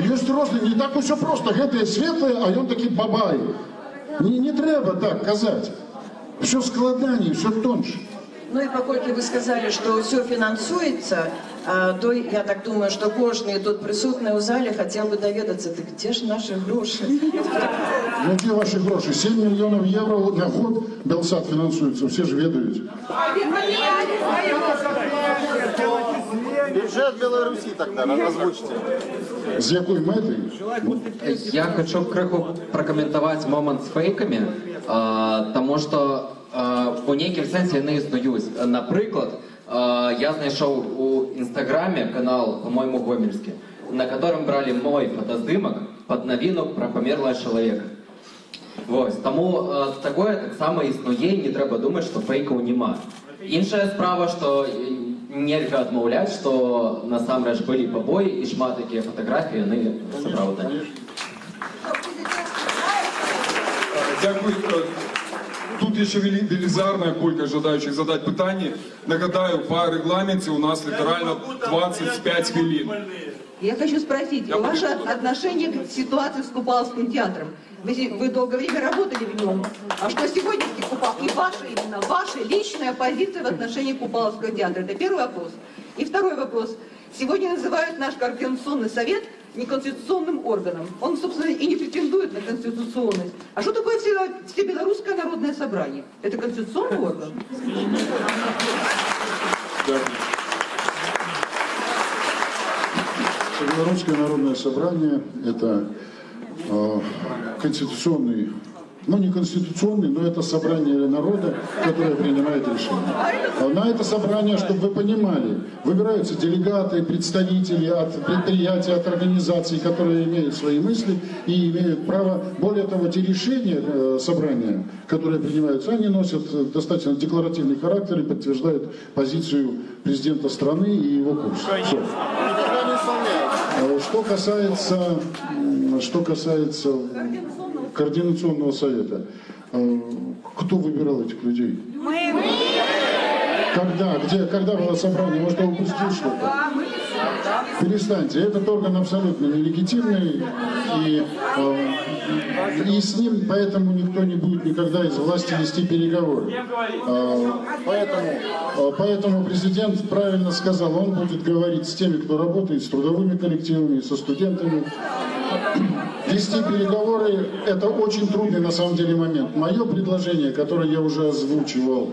Ёсць розныя, не так усё проста, гэтыя светлыя, а ён такі бабай. Не треба так казать. Все складанее, все тоньше. Ну и поскольку вы сказали, что все финансуется, то я так думаю, что каждый тут присутный в зале хотел бы доведаться, так где же наши гроши? Ну где ваши гроши? 7 миллионов евро на год Белсат финансуется, все же ведают. Бюджет Беларуси тогда, озвучите. З якою метою? Я хочу крыху прокоментувати момент з фейками, тому що у некім сенсі вони існують. Наприклад, я знайшов у інстаграмі канал, по-моєму, Гомельський, на котором брали мой фотоздимок під новинок про померлого чоловіка. Ось, тому такое так само існує, і не треба думати, що фейків нема. Інша справа, що нельзя відмовляти, що насамрэч були побої і шмат такі фотографії, вони справді. Дякую. Тут еще велизарная колька жадающих задать питання. Нагадаю, по регламенте у нас литерально 25 хвилин. Я хочу спросить, ваше отношение к ситуации с Купаловским театром. Вы долгое время работали в нем. А что сегодняшний Купаловский, ваша личная позиция в отношении Купаловского театра? Это первый вопрос. И второй вопрос. Сегодня называют наш Координационный совет неконституционным органом. Он, собственно, и не претендует на конституционность. А что такое Всебелорусское народное собрание? Это конституционный орган? Всебелорусское народное собрание – это конституционный, ну не конституционный, но это собрание народа, которое принимает решения. На это собрание, чтобы вы понимали, выбираются делегаты, представители от предприятий, от организаций, которые имеют свои мысли и имеют право. Более того, те решения собрания, которые принимаются, они носят достаточно декларативный характер и подтверждают позицию президента страны и его курс. Все. Что касается Координационного совета, кто выбирал этих людей? Мы! Когда было собрание? Может, я упустил что-то? Перестаньте. Этот орган абсолютно нелегитимный, и с ним поэтому никто не будет никогда из власти вести переговоры. Поэтому президент правильно сказал, он будет говорить с теми, кто работает, с трудовыми коллективами, со студентами. Вести переговоры – это очень трудный на самом деле момент. Мое предложение, которое я уже озвучивал,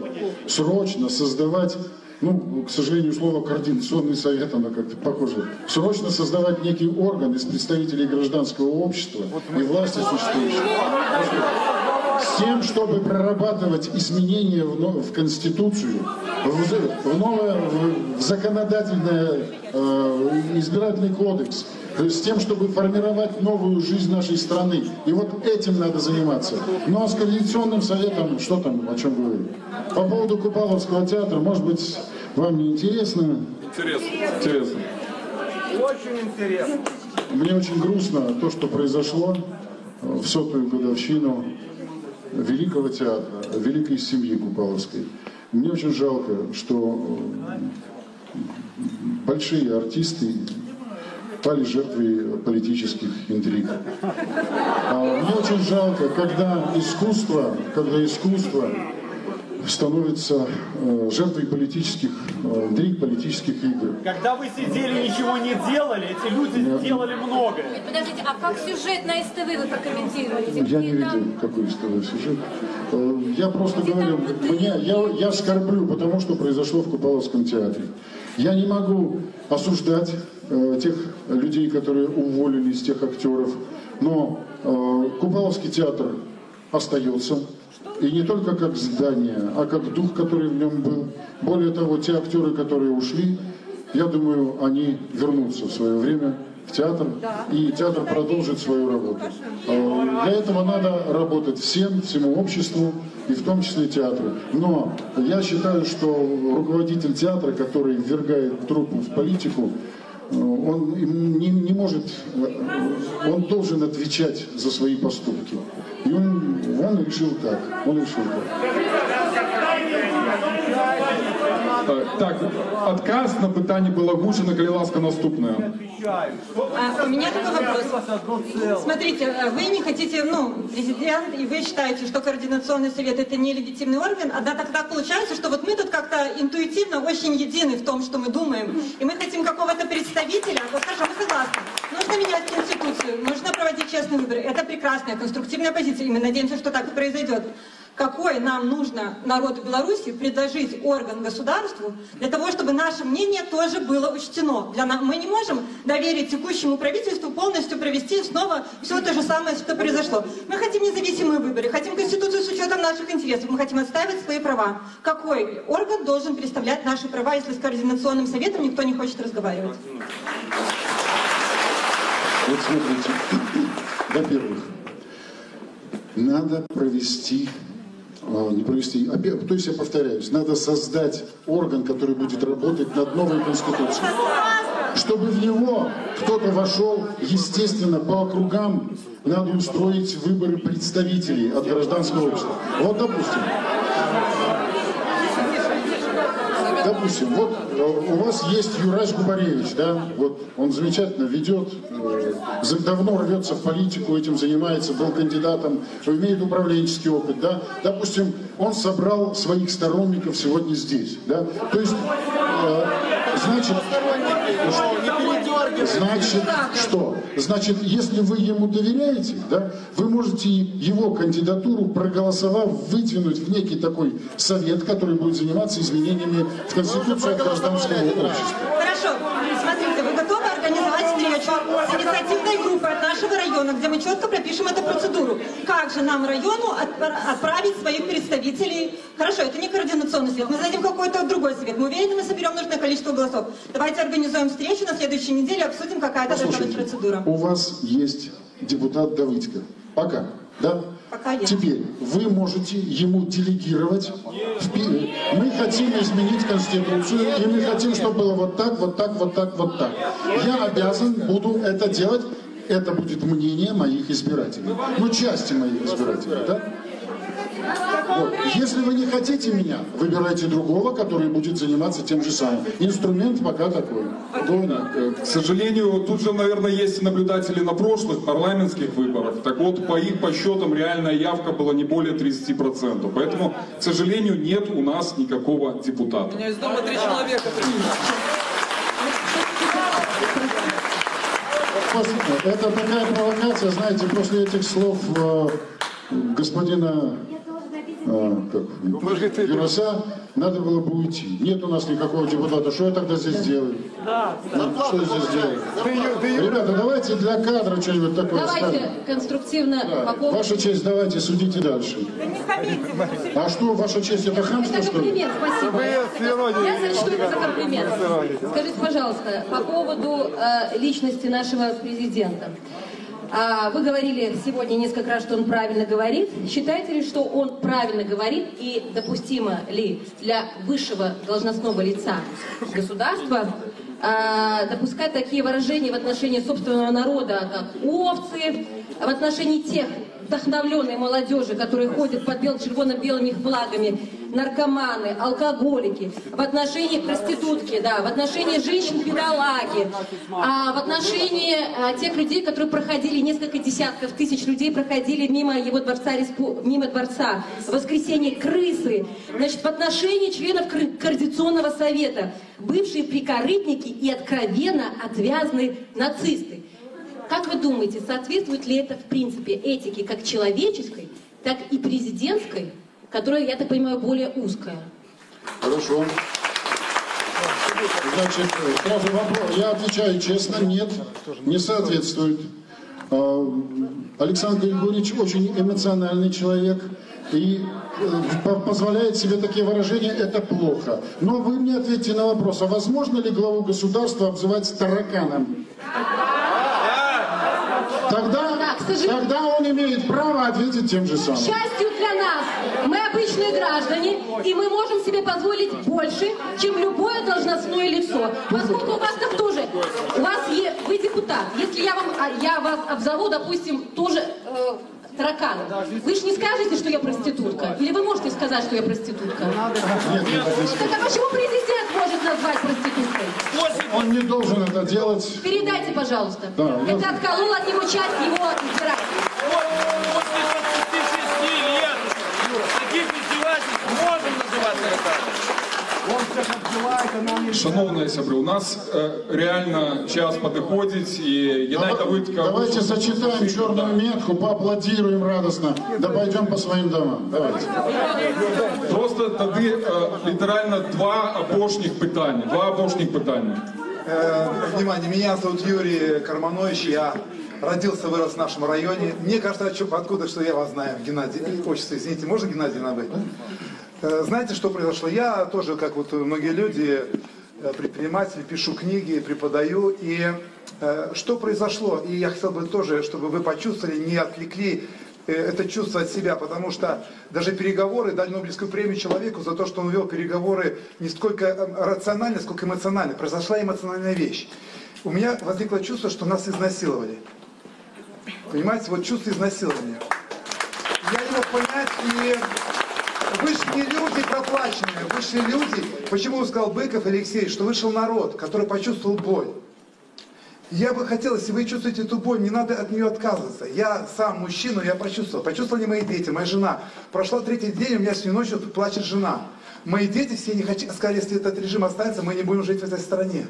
срочно создавать, ну, к сожалению, слово «координационный совет», оно как-то похоже, срочно создавать некий орган из представителей гражданского общества и власти существующей, с тем, чтобы прорабатывать изменения в Конституцию, в законодательный избирательный кодекс, с тем, чтобы формировать новую жизнь нашей страны. И вот этим надо заниматься. Ну а с Координационным советом, что там, о чем говорить? По поводу Купаловского театра, может быть, вам не интересно? Интересно. Очень интересно. Мне очень грустно то, что произошло в 100-ю годовщину великого театра, великой семьи Купаловской. Мне очень жалко, что большие артисты пали жертвой политических интриг. Мне очень жалко, когда искусство становится жертвой политических интриг, политических игр. Когда вы сидели и ничего не делали, эти люди сделали многое. Подождите, а как сюжет на СТВ вы прокомментируете? Я не видел, какой СТВ сюжет. Я просто говорю, я скорблю по тому, что произошло в Купаловском театре. Я не могу осуждать тех людей, которые уволились, тех актеров, но Купаловский театр остается. И не только как здание, а как дух, который в нем был. Более того, те актеры, которые ушли, я думаю, они вернутся в свое время в театр, и театр продолжит свою работу. Для этого надо работать всему обществу, и в том числе театру. Но я считаю, что руководитель театра, который ввергает труппу в политику, он не может, он должен отвечать за свои поступки. И он решил так. Так, отказ на питание Балагушина, коли ласка наступная. У меня такой вопрос. Смотрите, вы не хотите, президент, и вы считаете, что Координационный совет это нелегитимный орган, а тогда получается, что вот мы тут как-то интуитивно очень едины в том, что мы думаем, и мы хотим какого-то представителя, вот хорошо, мы согласны. Нужно менять Конституцию, нужно проводить честные выборы. Это прекрасная, конструктивная позиция, и мы надеемся, что так и произойдет. Какой нам нужно народу Беларуси предложить орган государству для того, чтобы наше мнение тоже было учтено? Мы не можем доверить текущему правительству полностью провести снова все то же самое, что произошло. Мы хотим независимые выборы, хотим Конституцию с учетом наших интересов, мы хотим отстаивать свои права. Какой орган должен представлять наши права, если с Координационным советом никто не хочет разговаривать? Вот смотрите, во-первых, надо провести, то есть я повторяюсь, надо создать орган, который будет работать над новой Конституцией. Чтобы в него кто-то вошел, естественно, по округам надо устроить выборы представителей от гражданского общества. Вот, допустим, вот у вас есть Юраш Губаревич, да, вот он замечательно ведет, давно рвется в политику, этим занимается, был кандидатом, имеет управленческий опыт, да, допустим, он собрал своих сторонников сегодня здесь, да, то есть, значит, что? Значит, если вы ему доверяете, да, вы можете его кандидатуру, проголосовав, выдвинуть в некий такой совет, который будет заниматься изменениями в Конституцию от гражданского общества. Хорошо. Смотрите, вы готовы организовать встречу с инициативной группой от нашего района, где мы четко пропишем эту процедуру? Как же нам району отправить своих представителей? Хорошо, это не Координационный совет, мы зайдем какой-то другой совет. Мы уверены, мы соберем нужное количество голосов. Давайте организуем встречу на следующей неделе, обсудим, какая это должна быть процедура. У вас есть депутат Давыдько. Пока. Да? Пока есть. Теперь вы можете ему делегировать. Мы хотим изменить Конституцию, и мы хотим, чтобы было вот так, вот так, вот так, вот так. Я обязан буду это делать. Это будет мнение моих избирателей. Ну, части моих избирателей, да? Вот. Если вы не хотите меня, выбирайте другого, который будет заниматься тем же самым. Инструмент пока такой. К сожалению, тут же, наверное, есть наблюдатели на прошлых парламентских выборах. Так вот, по их подсчетам реальная явка была не более 30%. Поэтому, к сожалению, нет у нас никакого депутата. У меня из дома 3 человека. Это такая провокация, знаете, после этих слов господина Юраса надо было бы уйти. Нет у нас никакого депутата. Что я тогда здесь делаю? Что я здесь делаю? Ребята, давайте для кадра что-нибудь такое давайте ставим. конструктивно. Да. Ваша честь, давайте, судите дальше. А что, ваша честь, это хамство, это что ли? комплимент, спасибо. Я сочту это за комплимент. Скажите, пожалуйста, по поводу личности нашего президента. Вы говорили сегодня несколько раз, что он правильно говорит. Считаете ли, что он правильно говорит и допустимо ли для высшего должностного лица государства допускать такие выражения в отношении собственного народа, как овцы, в отношении тех вдохновленной молодежи, которые ходят под червоно-белыми флагами, наркоманы, алкоголики, в отношении проститутки, да, в отношении женщин-бедолаги, в отношении тех людей, которые проходили, несколько десятков тысяч людей проходили мимо его дворца, мимо дворца, в воскресенье крысы, значит, в отношении членов Координационного совета, бывшие прикорытники и откровенно отвязные нацисты. Как вы думаете, соответствует ли это, в принципе, этике как человеческой, так и президентской, которая, я так понимаю, более узкая? Хорошо. Значит, сразу вопрос. Я отвечаю честно, нет, не соответствует. Александр Григорьевич очень эмоциональный человек и позволяет себе такие выражения, это плохо. Но вы мне ответьте на вопрос, а возможно ли главу государства обзывать тараканом? Тогда он имеет право ответить тем же самым. К счастью для нас, мы обычные граждане, и мы можем себе позволить больше, чем любое должностное лицо. Поскольку у вас так тоже, вы депутат. Если я вас обзову, допустим, тоже таракан. Вы же не скажете, что я проститутка? Или вы можете сказать, что я проститутка? Так а почему президент может назвать проституткой? Он не должен это делать. Передайте, пожалуйста. Да, Это отколол от него часть его избирателей. После 26 лет таких издевательств можем называть тараканом. Шановні сябри, у нас реально час підходить, і Давайте зачитаем черную метку, поаплодируем радостно, да пойдем по своим домам. Давайте. Просто тоді літерально два опошніх питання. Внимание, меня зовут Юрий Карманович, я родился, вырос в нашем районе. Мне кажется, откуда, что я вас знаю, Геннадий, отчество, извините, можно Геннадий набыть? Знаете, что произошло? Я тоже, как вот многие люди, предприниматель, пишу книги, преподаю. И что произошло? И я хотел бы тоже, чтобы вы почувствовали, не отвлекли это чувство от себя, потому что даже переговоры дали Нобелевскую премию человеку за то, что он вел переговоры не столько рационально, сколько эмоционально. Произошла эмоциональная вещь. У меня возникло чувство, что нас изнасиловали. Понимаете, вот чувство изнасилования. Я не мог понять, и вышли люди проплаченные, вышли люди. Почему сказал Быков Алексей, что вышел народ, который почувствовал боль. Я бы хотел, если вы чувствуете эту боль, не надо от нее отказываться. Я сам мужчина, я почувствовал. Почувствовали мои дети, моя жена. Прошла 3-й день, у меня сегодня ночью плачет жена. Мои дети все не сказали, если этот режим останется, мы не будем жить в этой стране.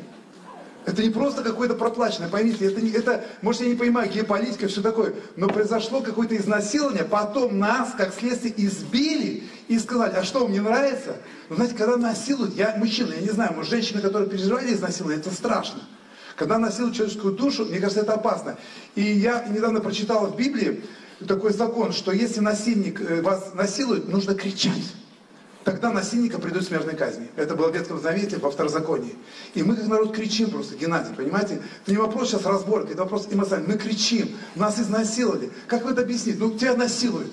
Это не просто какое-то проплаченное, поймите, это, может, я не понимаю, геополитика, все такое, но произошло какое-то изнасилование, потом нас, как следствие, избили и сказали, а что, вам не нравится? Ну, знаете, когда насилуют, я мужчина, я не знаю, может, женщины, которые переживали изнасилование, это страшно. Когда насилуют человеческую душу, мне кажется, это опасно. И я недавно прочитал в Библии такой закон, что если насильник вас насилует, нужно кричать. Тогда насильника придут к смертной казни. Это было в Ветхом Завете, во Второзаконии. И мы как народ кричим просто, Геннадий, понимаете? Это не вопрос сейчас разборки, это вопрос эмоциональный. Мы кричим, нас изнасиловали. Как вы это объясните? Ну, тебя насилуют.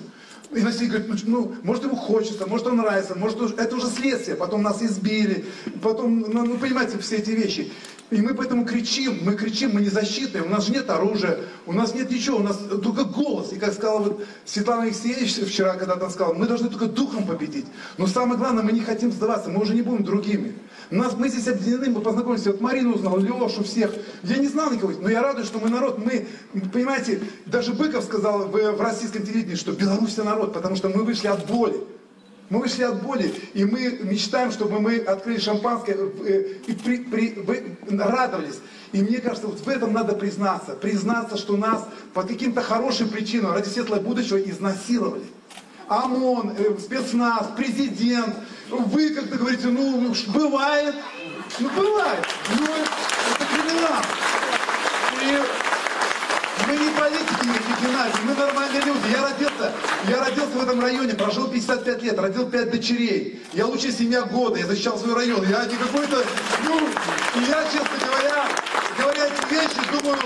И насильник говорит, ну, может ему хочется, может он нравится, может это уже следствие. Потом нас избили, потом, ну, понимаете, все эти вещи. И мы поэтому кричим, мы не защитные, у нас же нет оружия, у нас нет ничего, у нас только голос. И как сказала вот Светлана Алексеевич вчера, когда там сказала, мы должны только духом победить. Но самое главное, мы не хотим сдаваться, мы уже не будем другими. Мы здесь объединены, мы познакомились, вот Марину узнал, Лешу, всех. Я не знал никого, но я радуюсь, что мы народ, мы, понимаете, даже Быков сказал в российском телевидении, что Беларусь это народ, потому что мы вышли от боли. Мы вышли от боли, и мы мечтаем, чтобы мы открыли шампанское и радовались. И мне кажется, вот в этом надо признаться, что нас по каким-то хорошим причинам ради светлого будущего изнасиловали. ОМОН, спецназ, президент, вы как-то говорите, ну бывает, ну это криминал. И мы не политики, Геннадий, мы нормальные люди. Я родился в этом районе, прожил 55 лет, родил 5 дочерей. Я лучшая семья года, я защищал свой район. Я не какой-то, и я, честно говоря эти вещи, думаю,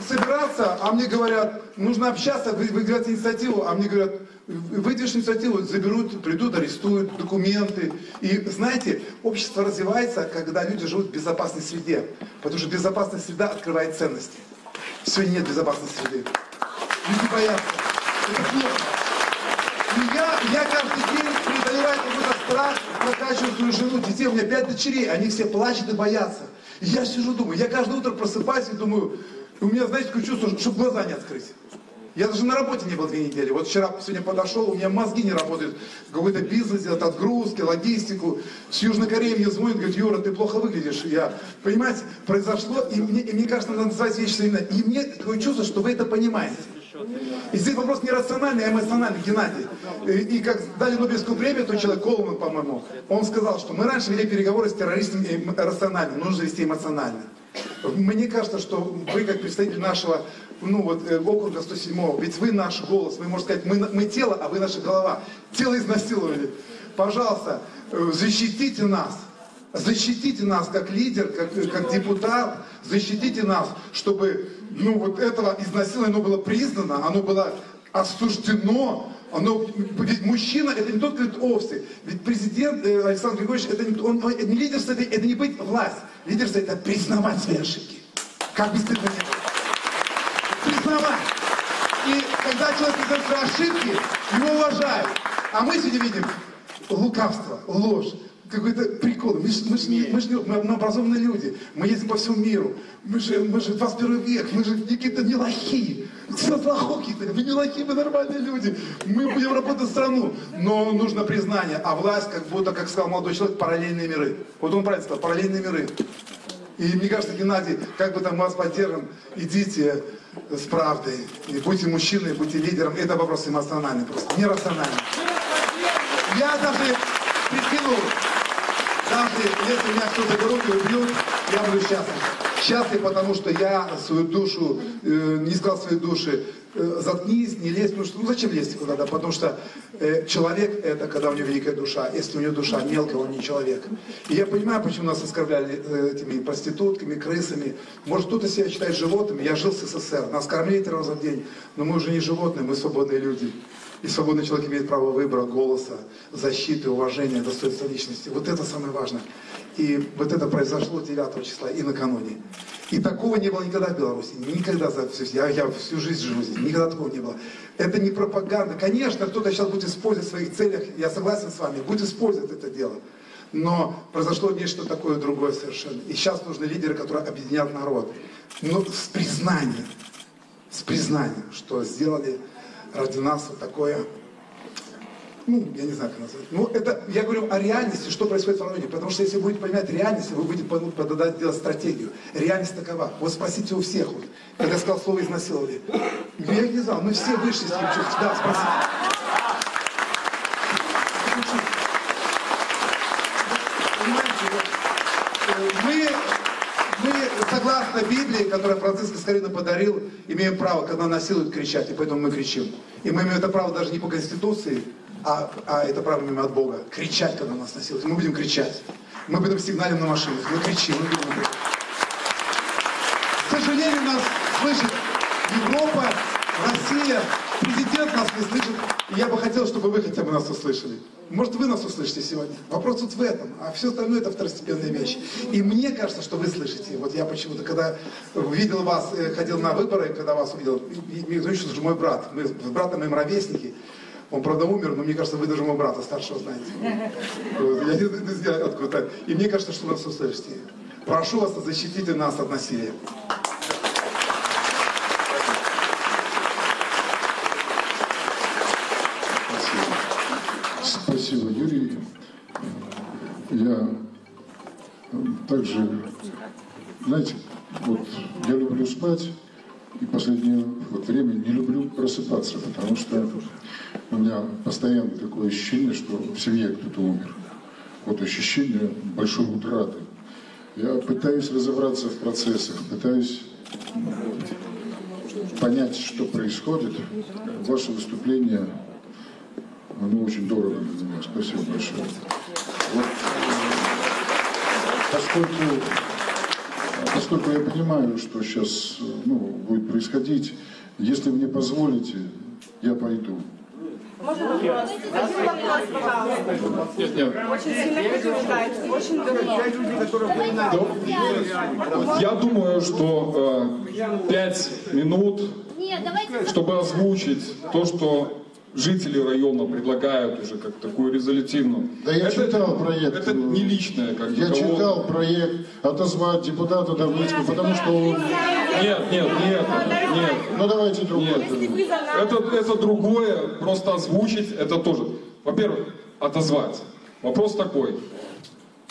собираться, а мне говорят, нужно общаться, выиграть инициативу, а мне говорят, выйдешь инициативу, заберут, придут, арестуют, документы. И знаете, общество развивается, когда люди живут в безопасной среде, потому что безопасная среда открывает ценности. Сегодня нет безопасной среды. Люди боятся. Это плохо. И я каждый день преодолеваю какой-то страх, прокачиваю свою жену, детей. У меня 5 дочерей, они все плачут и боятся. И я сижу, думаю, я каждое утро просыпаюсь и думаю, у меня, знаете, такое чувство, чтобы глаза не открыть. Я даже на работе не был 2 недели. Вот сегодня подошел, у меня мозги не работают. Какой-то бизнес делать, отгрузки, логистику. С Южной Кореи мне звонит, говорит, Юра, ты плохо выглядишь. Я, понимаете, произошло, и мне кажется, надо называть вещи своими именами. И мне такое чувство, что вы это понимаете. И здесь вопрос не рациональный, а эмоциональный, Геннадий. И как дали Нобелевскую премию, тот человек, Колман, по-моему, он сказал, что мы раньше вели переговоры с террористами рационально, нужно вести эмоционально. Мне кажется, что вы, как представитель нашего округа 107-го, ведь вы наш голос, вы можете сказать, мы тело, а вы наша голова. Тело изнасиловали. Пожалуйста, защитите нас как лидер, как депутат, защитите нас, чтобы этого изнасилования оно было признано, оно было осуждено. Ведь мужчина это не тот, кто говорит овцы. Ведь президент Александр Григорьевич, это не лидерство, это не быть власть. Лидерство это признавать свои ошибки. Как бы стыдно не было. Признавать. И когда человек совершает ошибки, его уважают. А мы сегодня видим лукавство, ложь, какой-то прикол. Мы образованные люди, мы ездим по всему миру. Мы же 21 век, мы же какие-то не лохи. Вы не лохи, мы нормальные люди. Мы будем работать в страну. Но нужно признание. А власть, как будто, как сказал молодой человек, параллельные миры. Вот он правильно сказал, параллельные миры. И мне кажется, Геннадий, как бы там вас поддержим, идите с правдой. И будьте мужчиной, будьте лидером. Это вопрос эмоциональный просто, не рациональный. Я даже прикинул, даже если меня кто-то берут и убьют, я буду счастлив. Счастлив, потому что я свою душу, не сказал своей души, заткнись, не лезь, потому что, ну зачем лезть куда-то, потому что человек это когда у него великая душа, если у него душа мелкая, он не человек. И я понимаю, почему нас оскорбляли этими проститутками, крысами, может кто-то себя считает животными, я жил в СССР, нас кормили 3 раза в день, но мы уже не животные, мы свободные люди. И свободный человек имеет право выбора, голоса, защиты, уважения, достоинства личности. Вот это самое важное. И вот это произошло 9 числа и накануне. И такого не было никогда в Беларуси. Никогда. Я всю жизнь живу здесь. Никогда такого не было. Это не пропаганда. Конечно, кто-то сейчас будет использовать в своих целях. Я согласен с вами. Будет использовать это дело. Но произошло нечто такое другое совершенно. И сейчас нужны лидеры, которые объединят народ. Но с признанием, что сделали ради нас вот такое, ну, я не знаю, как назвать. Ну, это, я говорю о реальности, что происходит в районе. Потому что если вы будете понимать реальность, вы будете подать делать стратегию. Реальность такова. Вот спросите у всех, вот, когда я сказал слово изнасиловали. Я не знал, мы все вышли с ним чуть. Да, спросите. Мы, согласно Библии, которую Франциск Скорина подарил, имеем право, когда насилуют, кричать, и поэтому мы кричим. И мы имеем это право даже не по Конституции, а это право имеем от Бога. Кричать, когда нас насилуют. Мы будем кричать. Мы будем сигналим на машинах. Мы кричим. Мы будем кричать. К сожалению, нас слышит Европа, Россия, президент нас не слышит. И я бы хотел, чтобы вы хотя бы нас услышали. Может, вы нас услышите сегодня. Вопрос вот в этом. А все остальное это второстепенные вещи. И мне кажется, что вы слышите. Вот я почему-то, когда видел вас, ходил на выборы, когда вас увидел, мне говорится, что мой брат. Мы с братом моим ровесники. Он, правда, умер, но мне кажется, вы даже моего брата старшего знаете. Я не знаю откуда. И мне кажется, что вы нас услышите. Прошу вас, защитите нас от насилия. Спасибо, Юрий. Я также, знаете, вот я люблю спать, и последнее время не люблю просыпаться, потому что у меня постоянно такое ощущение, что в семье кто-то умер. Вот ощущение большой утраты. Я пытаюсь разобраться в процессах, пытаюсь понять, что происходит. Ваше выступление, оно очень дорого для меня. Спасибо большое. Вот, поскольку я понимаю, что сейчас будет происходить, если мне позволите, я пойду. Можно вопрос? Один вопрос, пожалуйста. Очень сильно переживаете, очень давно. Я думаю, что 5 минут, чтобы озвучить то, что жители района предлагают уже как такую резолютивную. Да я читал проект. Это не личное, как я читал проект, отозвать депутата Давыдского, потому что он... Нет. Ну давайте другое. Это другое, просто озвучить, это тоже. Во-первых, отозвать. Вопрос такой.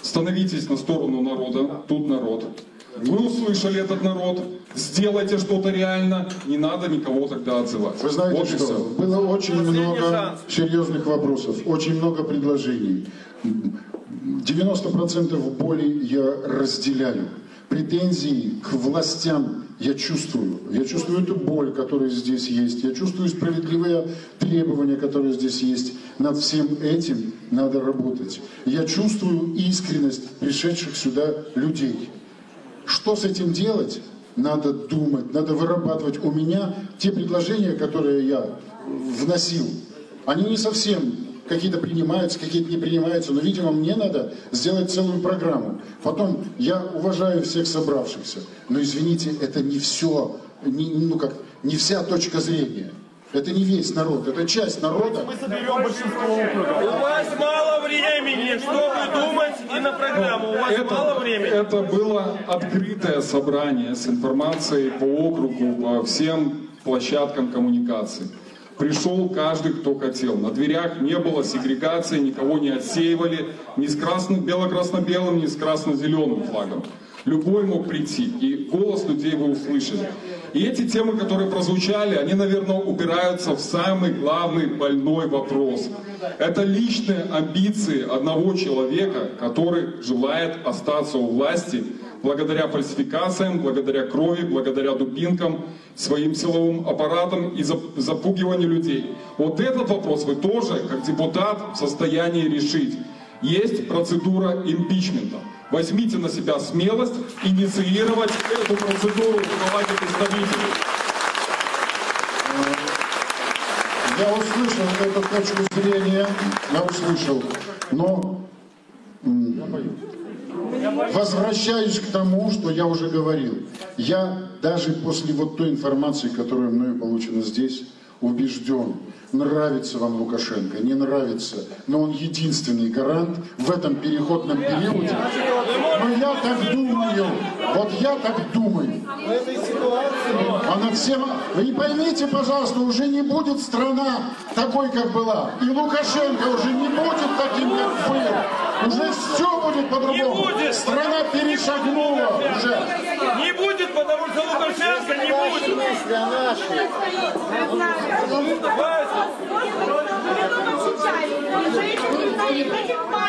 Становитесь на сторону народа, тут народ. Вы услышали этот народ, сделайте что-то реально, не надо никого тогда отзывать. Вы знаете вот что? Было очень много серьезных вопросов, очень много предложений. 90% боли я разделяю. Претензии к властям я чувствую. Я чувствую эту боль, которая здесь есть. Я чувствую справедливые требования, которые здесь есть. Над всем этим надо работать. Я чувствую искренность пришедших сюда людей. Что с этим делать? Надо думать, надо вырабатывать. У меня те предложения, которые я вносил, они не совсем какие-то принимаются, какие-то не принимаются, но, видимо, мне надо сделать целую программу. Потом, я уважаю всех собравшихся, но, извините, это не все, не вся точка зрения. Это не весь народ, это часть народа. Мы соберем большинство округа. У вас мало времени, чтобы думать и на программу. У вас мало времени. Это было открытое собрание с информацией по округу, по всем площадкам коммуникации. Пришел каждый, кто хотел. На дверях не было сегрегации, никого не отсеивали ни с бело-красно-белым, ни с красно-зеленым флагом. Любой мог прийти, и голос людей вы услышали. И эти темы, которые прозвучали, они, наверное, упираются в самый главный больной вопрос. Это личные амбиции одного человека, который желает остаться у власти благодаря фальсификациям, благодаря крови, благодаря дубинкам, своим силовым аппаратам и запугиванию людей. Вот этот вопрос вы тоже, как депутат, в состоянии решить. Есть процедура импичмента. Возьмите на себя смелость инициировать эту процедуру, руководить представителей. Я услышал эту точку зрения, я услышал, но возвращаюсь к тому, что я уже говорил. Я даже после вот той информации, которая мною получена здесь, убежден, нравится вам Лукашенко, не нравится, но он единственный гарант в этом переходном периоде. Но я так думаю, вот я так думаю. А над всем... Вы поймите, пожалуйста, уже не будет страна такой, как была. И Лукашенко уже не будет таким, как был. Уже все будет по-другому. Страна перешагнула уже. Не будет, потому что Лукашенко не будет.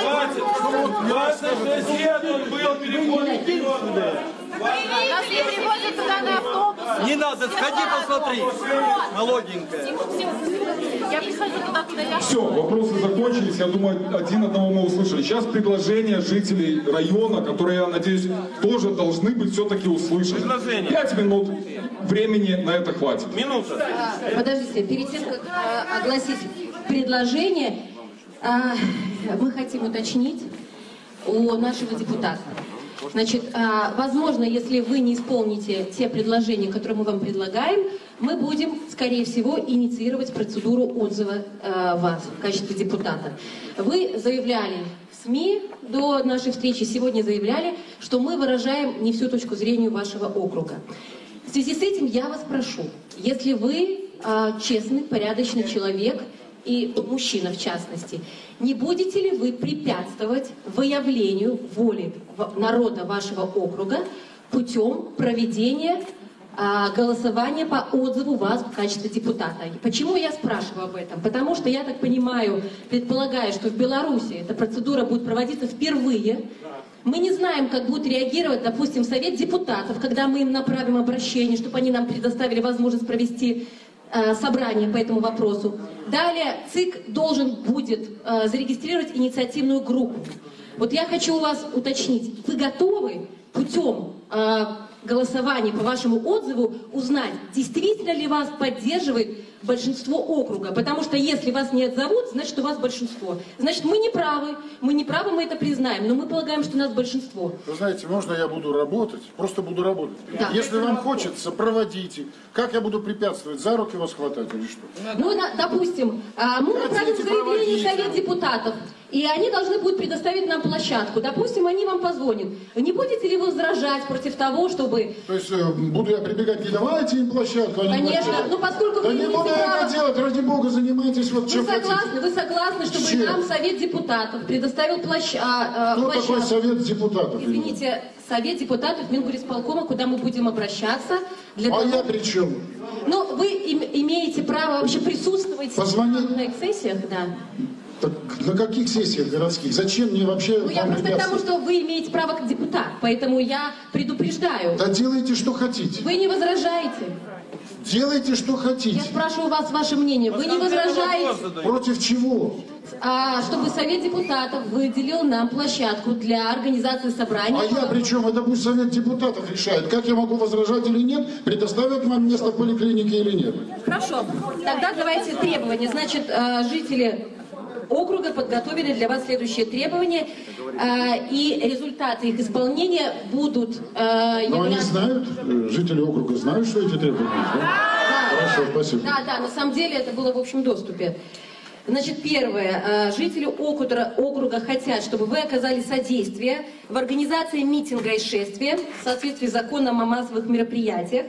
Хватит. 26 лет он был переходный. Если привозят туда на автобус... Не надо, сходи посмотри. Молоденькая. Я прихожу туда, куда я... Все, вопросы закончились. Я думаю, один одного мы услышали. Сейчас предложения жителей района, которые, я надеюсь, тоже должны быть все-таки услышаны. 5 минут времени на это хватит. Минута. Подождите, перед тем, как огласить предложение, мы хотим уточнить у нашего депутата. Значит, возможно, если вы не исполните те предложения, которые мы вам предлагаем, мы будем, скорее всего, инициировать процедуру отзыва вас в качестве депутата. Вы заявляли в СМИ до нашей встречи, сегодня заявляли, что мы выражаем не всю точку зрения вашего округа. В связи с этим я вас прошу, если вы честный, порядочный человек, и мужчина в частности, не будете ли вы препятствовать выявлению воли народа вашего округа путем проведения голосования по отзыву вас в качестве депутата? Почему я спрашиваю об этом? Потому что я так понимаю, предполагаю, что в Беларуси эта процедура будет проводиться впервые. Мы не знаем, как будет реагировать, допустим, Совет депутатов, когда мы им направим обращение, чтобы они нам предоставили возможность провести собрание по этому вопросу. Далее ЦИК должен будет зарегистрировать инициативную группу. Вот я хочу у вас уточнить, вы готовы путем голосования по вашему отзыву узнать, действительно ли вас поддерживает большинство округа? Потому что если вас не отзовут, значит, у вас большинство. Значит, мы не правы, мы это признаем, но мы полагаем, что у нас большинство. Вы знаете, можно я буду работать? Просто буду работать. Да. Если вам хочется, проводите. Как я буду препятствовать? За руки вас хватать или что? Ну, допустим, мы направим заявление в Совет депутатов, и они должны будут предоставить нам площадку. Допустим, они вам позвонят. Не будете ли вы возражать против того, чтобы... То есть буду я прибегать, не давайте им площадку? Конечно, ну поскольку вы не буду это делать, ради бога, занимайтесь вот чем хотите. Вы согласны, чтобы нам Совет депутатов предоставил площадку? Кто такой Совет депутатов? Извините, Совет депутатов Мингорисполкома, куда мы будем обращаться. Для того... я при чем? Ну, вы имеете право вообще присутствовать на их сессиях, да. Так на каких сессиях городских? Зачем мне вообще... Ну, я просто потому, что вы имеете право как депутат, поэтому я предупреждаю. Да делайте, что хотите. Вы не возражаете. Делайте, что хотите. Я спрашиваю вас ваше мнение. Вы не возражаете? Против чего? Чтобы Совет депутатов выделил нам площадку для организации собрания. А я при чем? Это пусть Совет депутатов решает. Как я могу возражать или нет? Предоставят вам место в поликлинике или нет? Хорошо. Тогда давайте требования. Значит, жители округа подготовили для вас следующие требования, и результаты их исполнения будут Но они знают, жители округа знают, что эти требования есть, да? Хорошо, спасибо. Да, на самом деле это было в общем доступе. Значит, первое. Жители округа хотят, чтобы вы оказали содействие в организации митинга и шествия в соответствии с законом о массовых мероприятиях.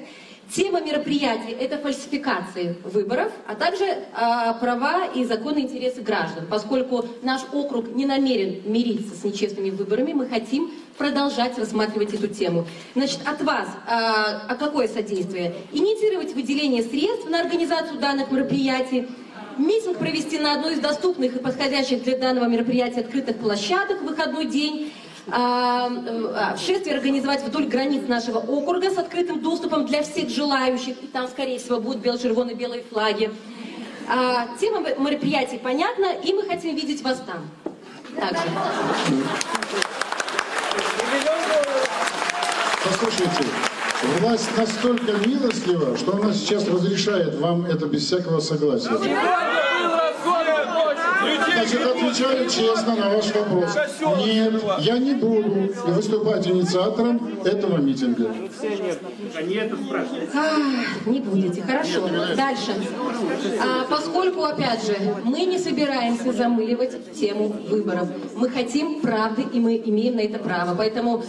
Тема мероприятий – это фальсификации выборов, а также права и законные интересы граждан. Поскольку наш округ не намерен мириться с нечестными выборами, мы хотим продолжать рассматривать эту тему. Значит, от вас какое содействие? Инициировать выделение средств на организацию данных мероприятий, митинг провести на одной из доступных и подходящих для данного мероприятия открытых площадок в выходной день, шествие организовать вдоль границ нашего округа с открытым доступом для всех желающих, и там, скорее всего, будут бело-червоно-белые флаги. Тема мероприятий понятна, и мы хотим видеть вас там. Также. Послушайте, власть настолько милостлива, что она сейчас разрешает вам это без всякого согласия. Значит, отвечаю честно на ваш вопрос. Нет, я не буду выступать инициатором этого митинга. Не будете, хорошо. Дальше. Поскольку, опять же, мы не собираемся замыливать тему выборов. Мы хотим правды, и мы имеем на это право. Поэтому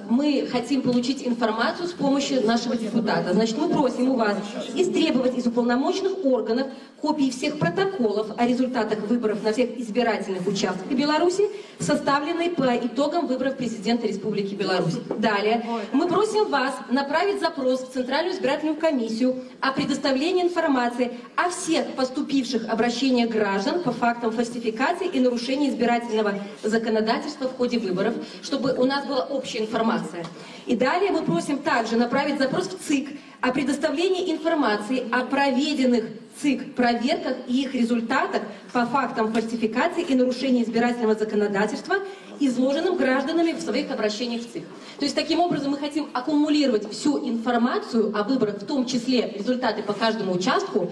мы хотим получить информацию с помощью нашего депутата. Значит, мы просим у вас истребовать из уполномоченных органов копии всех протоколов о результатах выборов на всех избирательных участках Беларуси, составленные по итогам выборов президента Республики Беларусь. Далее, мы просим вас направить запрос в Центральную избирательную комиссию о предоставлении информации о всех поступивших обращениях граждан по фактам фальсификации и нарушения избирательного законодательства в ходе выборов, чтобы у нас была общая информация. И далее мы просим также направить запрос в ЦИК о предоставлении информации о проведенных ЦИК проверках и их результатах по фактам фальсификации и нарушения избирательного законодательства, изложенным гражданами в своих обращениях в ЦИК. То есть таким образом мы хотим аккумулировать всю информацию о выборах, в том числе результаты по каждому участку,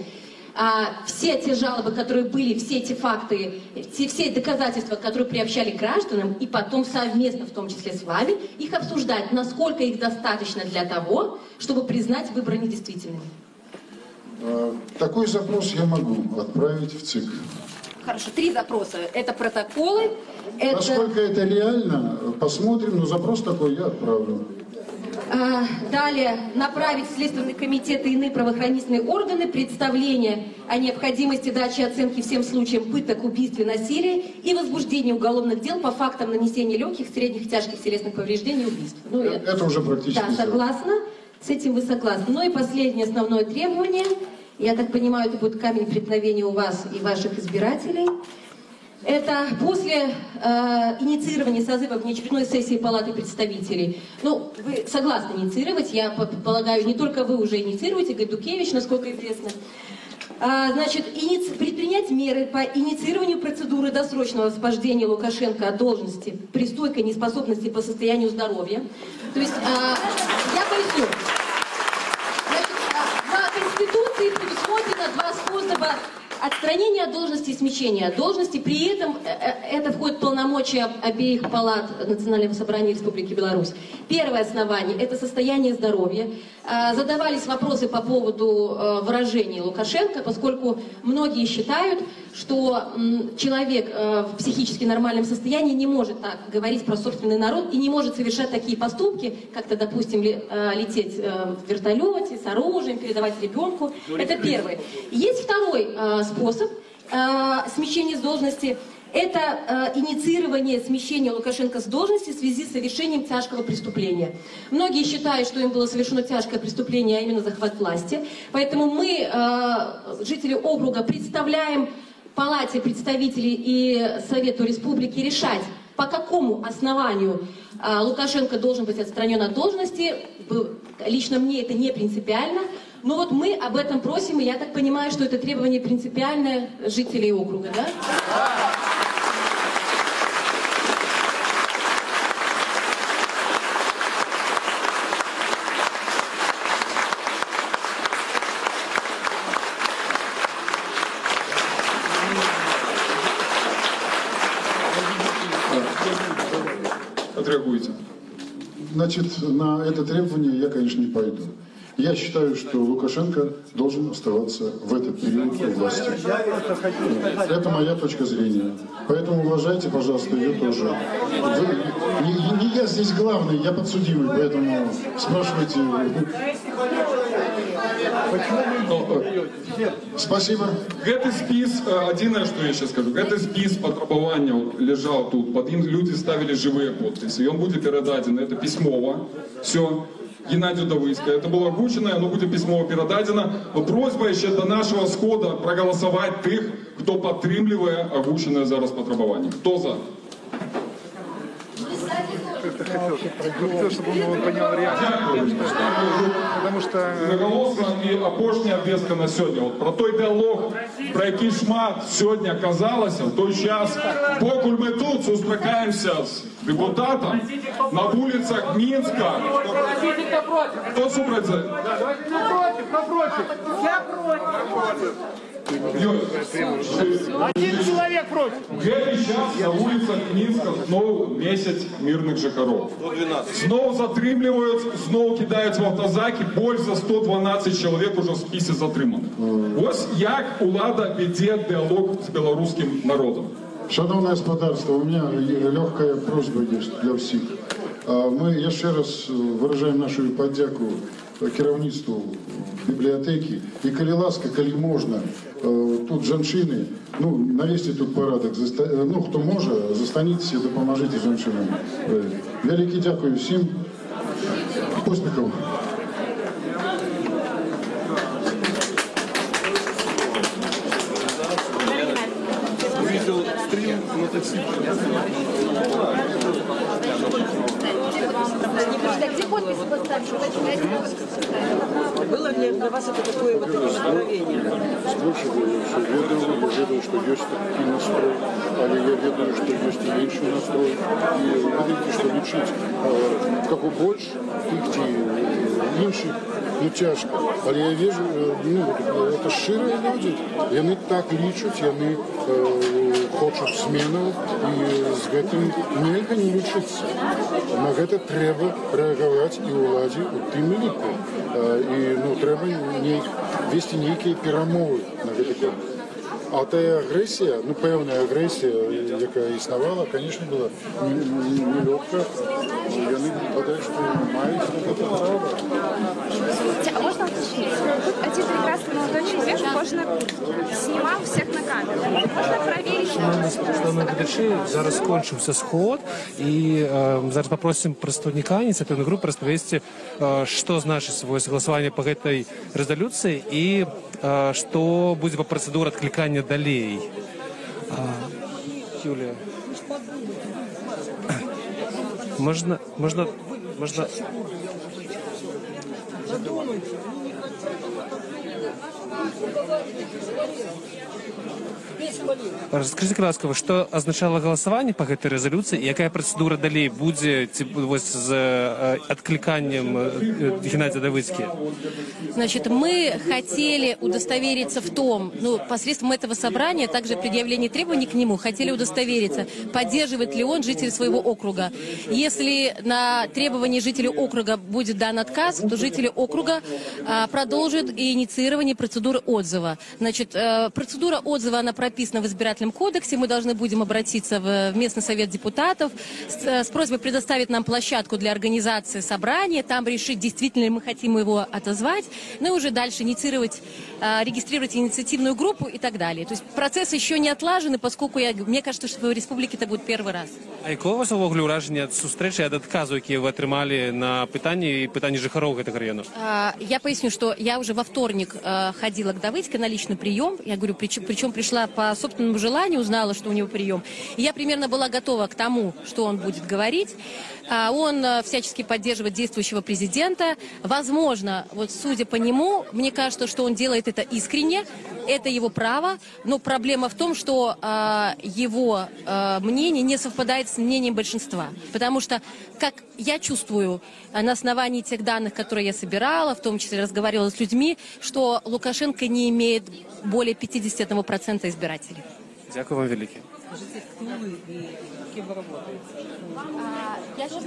все те жалобы, которые были, все эти факты, все доказательства, которые приобщали к гражданам, и потом совместно, в том числе с вами, их обсуждать, насколько их достаточно для того, чтобы признать выборы недействительными. Такой запрос я могу отправить в ЦИК. Хорошо, 3 запроса. Это протоколы. Насколько это реально, посмотрим, но запрос такой я отправлю. Далее, направить в Следственный комитет и иные правоохранительные органы представление о необходимости дачи оценки всем случаям пыток, убийств и насилия и возбуждения уголовных дел по фактам нанесения легких, средних, тяжких телесных повреждений и убийств. Ну, это уже практически. Да, согласна. С этим вы согласны. Ну и последнее основное требование. Я так понимаю, это будет камень преткновения у вас и ваших избирателей. Это после инициирования созыва внеочередной сессии Палаты представителей. Ну, вы согласны инициировать, я полагаю, не только вы уже инициируете, Гайдукевич, насколько известно. Значит, предпринять меры по инициированию процедуры досрочного освобождения Лукашенко от должности при стойкой неспособности по состоянию здоровья. То есть, я поясню. Значит, в Конституции предусмотрено 2 способа отстранение от должности и смещение от должности. При этом это входит в полномочия обеих палат Национального собрания Республики Беларусь. Первое основание – это состояние здоровья. Задавались вопросы по поводу выражения Лукашенко, поскольку многие считают, что человек в психически нормальном состоянии не может так говорить про собственный народ и не может совершать такие поступки, как-то, допустим, лететь в вертолете с оружием, передавать ребенку. Это первый. Есть второй способ смещения с должности. Это инициирование смещения Лукашенко с должности в связи с совершением тяжкого преступления. Многие считают, что им было совершено тяжкое преступление, а именно захват власти. Поэтому мы, жители округа, представляем Палате представителей и Совету Республики решать, по какому основанию Лукашенко должен быть отстранен от должности. Лично мне это не принципиально. Но вот мы об этом просим, и я так понимаю, что это требование принципиальное жителей округа, да? значит, на это требование я, конечно, не пойду. Я считаю, что Лукашенко должен оставаться в этот период у власти. Это моя точка зрения. Поэтому уважайте, пожалуйста, ее тоже. Не я здесь главный, я подсудимый, поэтому спрашивайте. Спасибо. Гэты спіс, адзінае, што я ще скажу, гэты спіс патрабаванняў лежаў тут, под ім людзі ставілі жывыя подпісы, ён будзе перададзены, это пісьмова, все. Геннадию Давыдскому. Это было озвучено, оно будет письмово передадено. Просьба еще до нашего схода проголосовать тех, кто подтримливает озвученное зараз потребование. Кто за? Хотел, чтобы он понял реакцию. Потому что... Наголосно и опошняя обвестка на сегодня. Вот про той диалог, про який шмат сегодня оказалось, в той час, покуль мы тут сустракаемся с депутатом на улицах Минска. Кто супраць? Я против. Один человек против. Гэты час на улицах Минска снова месяц мирных жыхароў. Снова затрымліваюць, снова кидаюць в автозаки, больше за 112 человек уже в списе затрыманых. Вот як улада веде диалог с белорусским народом. Шановное господарство, у меня легкая просьба есть для всех. Мы еще раз выражаем нашу поддяку кіраўніцтву бібліятэкі. І калі ласка, калі можна, тут жанчыны, навесьте тут парадак, хто можа, застаніцеся, дапамажыце жанчынам. Вялікі дзякую всім. Поспехаў. Увидел стрим на такси. Где подпись поставить? Было ли для вас это такое вот откровение? Ведаю, что есть такий настрой, але я ведаю, что есть и інший настрой. И видите, что лічыць како больш тых ці іншых, тяжко. Але я вижу, это шчырыя людзі. Яны так лічаць, яны хочуць зменаў, і з гэтым нельга не лічыцца. На гэта трэба рэагаваць і ўладзе у тым ліку. І трэба весці нейкія перамовы на гэты конт. А тая агрэсія, пэўная агрэсія, якая існавала, конечно, была нелёгка. Яны падаюць, што маюць на гэта права. А можно уточнить? Один прекрасный молодой человек, можно снимал всех на камеру. Можно проверить. Шановні глядачі, зараз скончився сход, і зараз попросим представника ініціативної групи розповісти, що значить голосування по этой резолюции и что будет по процедуре откликания далей. Юлия. Можно... Скажите, ласка, что означало голосование по этой резолюции, и какая процедура далей будет с откликанием Геннадия Давыдского? Значит, мы хотели удостовериться в том, посредством этого собрания, также предъявление требований к нему, хотели удостовериться, поддерживает ли он жителей своего округа. Если на требования жителей округа будет дан отказ, то жители округа продолжат инициирование процедуры отзыва. Значит, процедура отзыва, она прописана в избирательном кодексе, мы должны будем обратиться в местный совет депутатов с просьбой предоставить нам площадку для организации собрания, там решить, действительно ли мы хотим его отозвать, и уже дальше инициировать, регистрировать инициативную группу и так далее. То есть процесс еще не отлажен, поскольку мне кажется, что в республике это будет первый раз. А якое у вас враження від зустрічі, від відказу, який ви отримали на питання жихаров этого района? Я поясню, что я уже во вторник ходила к Давыдской на личный прием. Я говорю, причем пришла по собственному желанию, узнала, что у него прием. И я примерно была готова к тому, что он будет говорить. Он всячески поддерживает действующего президента. Возможно, вот судя по нему, мне кажется, что он делает это искренне. Это его право. Но проблема в том, что его мнение не совпадает с мнением большинства. Потому что, как я чувствую, на основании тех данных, которые я собирала, в том числе разговаривала с людьми, что Лукашенко не имеет более 51% избирателей. Дякую вам велике. Скажите, кто вы и кем вы работаете? Я сейчас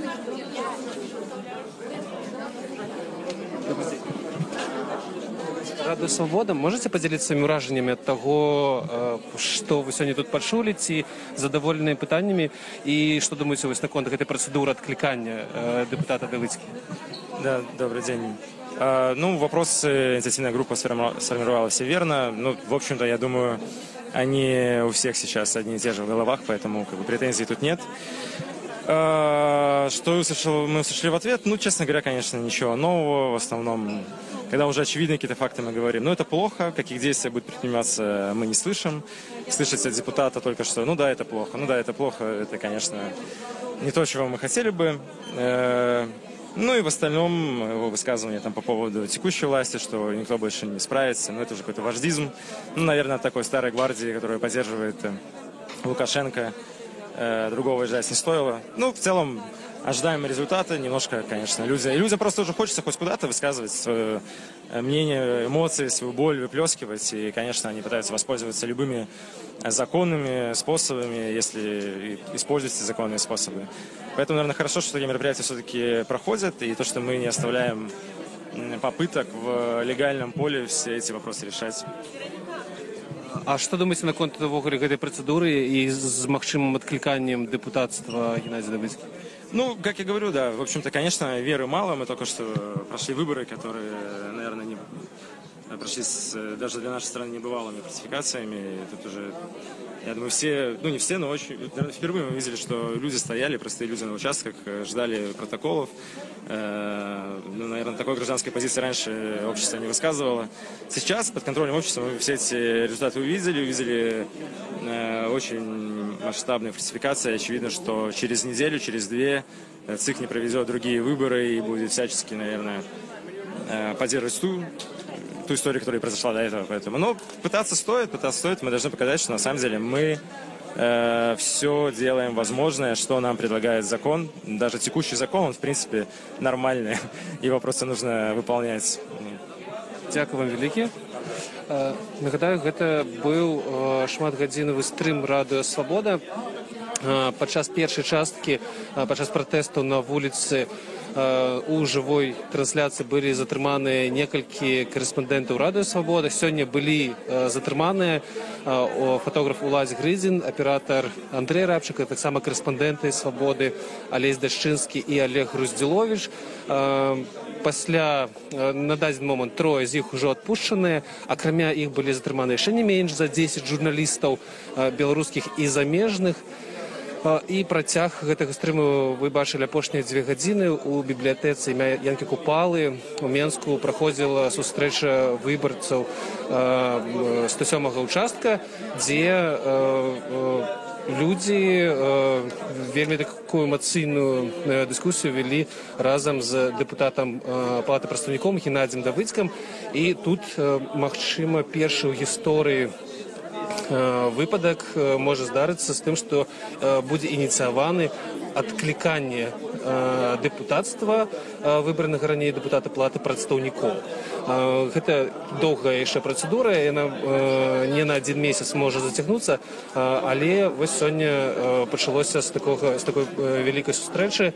Радыё Свабода, можете поделиться своими ўражаннямі ад таго, што вы сёння тут пачулі, ці задаволеныя пытаннямі, і што думаеце вось наконт гэтай працэдуры адклікання дэпутата Давыдзькі? Да, добрый день. Ну, вопрос инициативная группа сформировала все верно. Ну, в общем-то, я думаю, они у всех сейчас одни и те же в головах, поэтому как бы претензий тут нет. Что мы услышали в ответ? Ну, честно говоря, конечно, ничего нового. В основном, когда уже очевидны какие-то факты, мы говорим, ну, это плохо, каких действий будет предприниматься, мы не слышим. Слышать от депутата только что, ну да, это плохо, это, конечно, не то, чего мы хотели бы. Ну и в остальном его высказывания там по поводу текущей власти, что никто больше не справится, ну это уже какой-то вождизм. Ну, наверное, такой старой гвардии, которая поддерживает Лукашенко. Другого ждать не стоило. Ну, в целом, ожидаемые результаты. Немножко, конечно, людям просто уже хочется хоть куда-то высказывать свое мнение, эмоции, свою боль выплескивать. И, конечно, они пытаются воспользоваться любыми законными способами, если используются законные способы. Поэтому, наверное, хорошо, что такие мероприятия все-таки проходят, и то, что мы не оставляем попыток в легальном поле все эти вопросы решать. А что думаете наконт этой процедуры и с магчымым откликанием депутатства Геннадия Давыдзькі? Ну, как я говорю, да, в общем-то, конечно, веры мало. Мы только что прошли выборы, которые, наверное, не прошли даже для нашей страны небывалыми фальсификациями. Тут уже, я думаю, все, ну не все, но очень, впервые мы видели, что люди стояли, простые люди на участках, ждали протоколов. Ну, наверное, такой гражданской позиции раньше общество не высказывало. Сейчас под контролем общества мы все эти результаты увидели очень масштабные фальсификации. Очевидно, что через неделю, через две ЦИК не проведет другие выборы и будет всячески, наверное, поддерживать ту историю, которая произошла до этого. Поэтому, но пытаться стоит. Мы должны показать, что на самом деле мы все делаем возможное, что нам предлагает закон. Даже текущий закон, он в принципе нормальный. Его просто нужно выполнять. Дякую вам вялікі. Нагадаю, гэта быў шматгадзінавы стрым радыё Свабода. Падчас першай часткі, падчас пратэсту на вуліцы у жывой трансляцыі былі затрыманыя некалькі корэспандэнтаў радыё Свабода. Сёння былі затрыманыя фотограф Уладзь Грыдзін, аператар Андрэй Рабчык, таксама корэспандэнты Свабоды Алесь Дашчынскі і Олег Груздзіловіч. Пасля на дадзены момант трое з іх ужо адпушчаныя. Акрамя іх былі затрыманы яшчэ не менш за 10 журналістаў беларускіх і замежных. І працяг гэтага стрыму вы бачылі апошнія 2 гадзіны у бібліятэцы імя Янкі Купалы у Менску праходзіла сустрэча выбарцаў 107-га участка, дзе людзі вельмі такую эмацыйную дыскусію вялі разам з дэпутатам Палаты прадстаўнікоў Геннадзем Давыдзькім. І тут, магчыма, першы ў гісторыі выпадак можа здарыцца з тым, што будзе ініцыяваны адкліканне дэпутацтва выбранага раней дэпутата Палаты прадстаўнікоў. Гэта доўгая яшчэ працэдура, яна не на 1 месяц можа зацягнуцца, але вось сёння пачалося з такой вялікай сустрэчы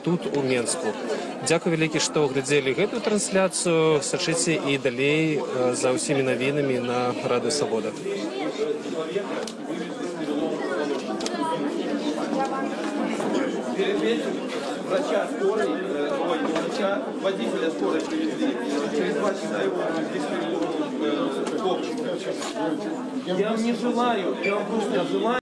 тут у Менску. Дзякуй вялікі, што глядзелі гэтую трансляцыю. Сачыце і далей за ўсімі навінамі на радыё Свабода. Перед этим врача скорой, водителя скорой привезли. Через 2 часа его здесь перевели в топчик. Я вам не желаю, я вам просто желаю.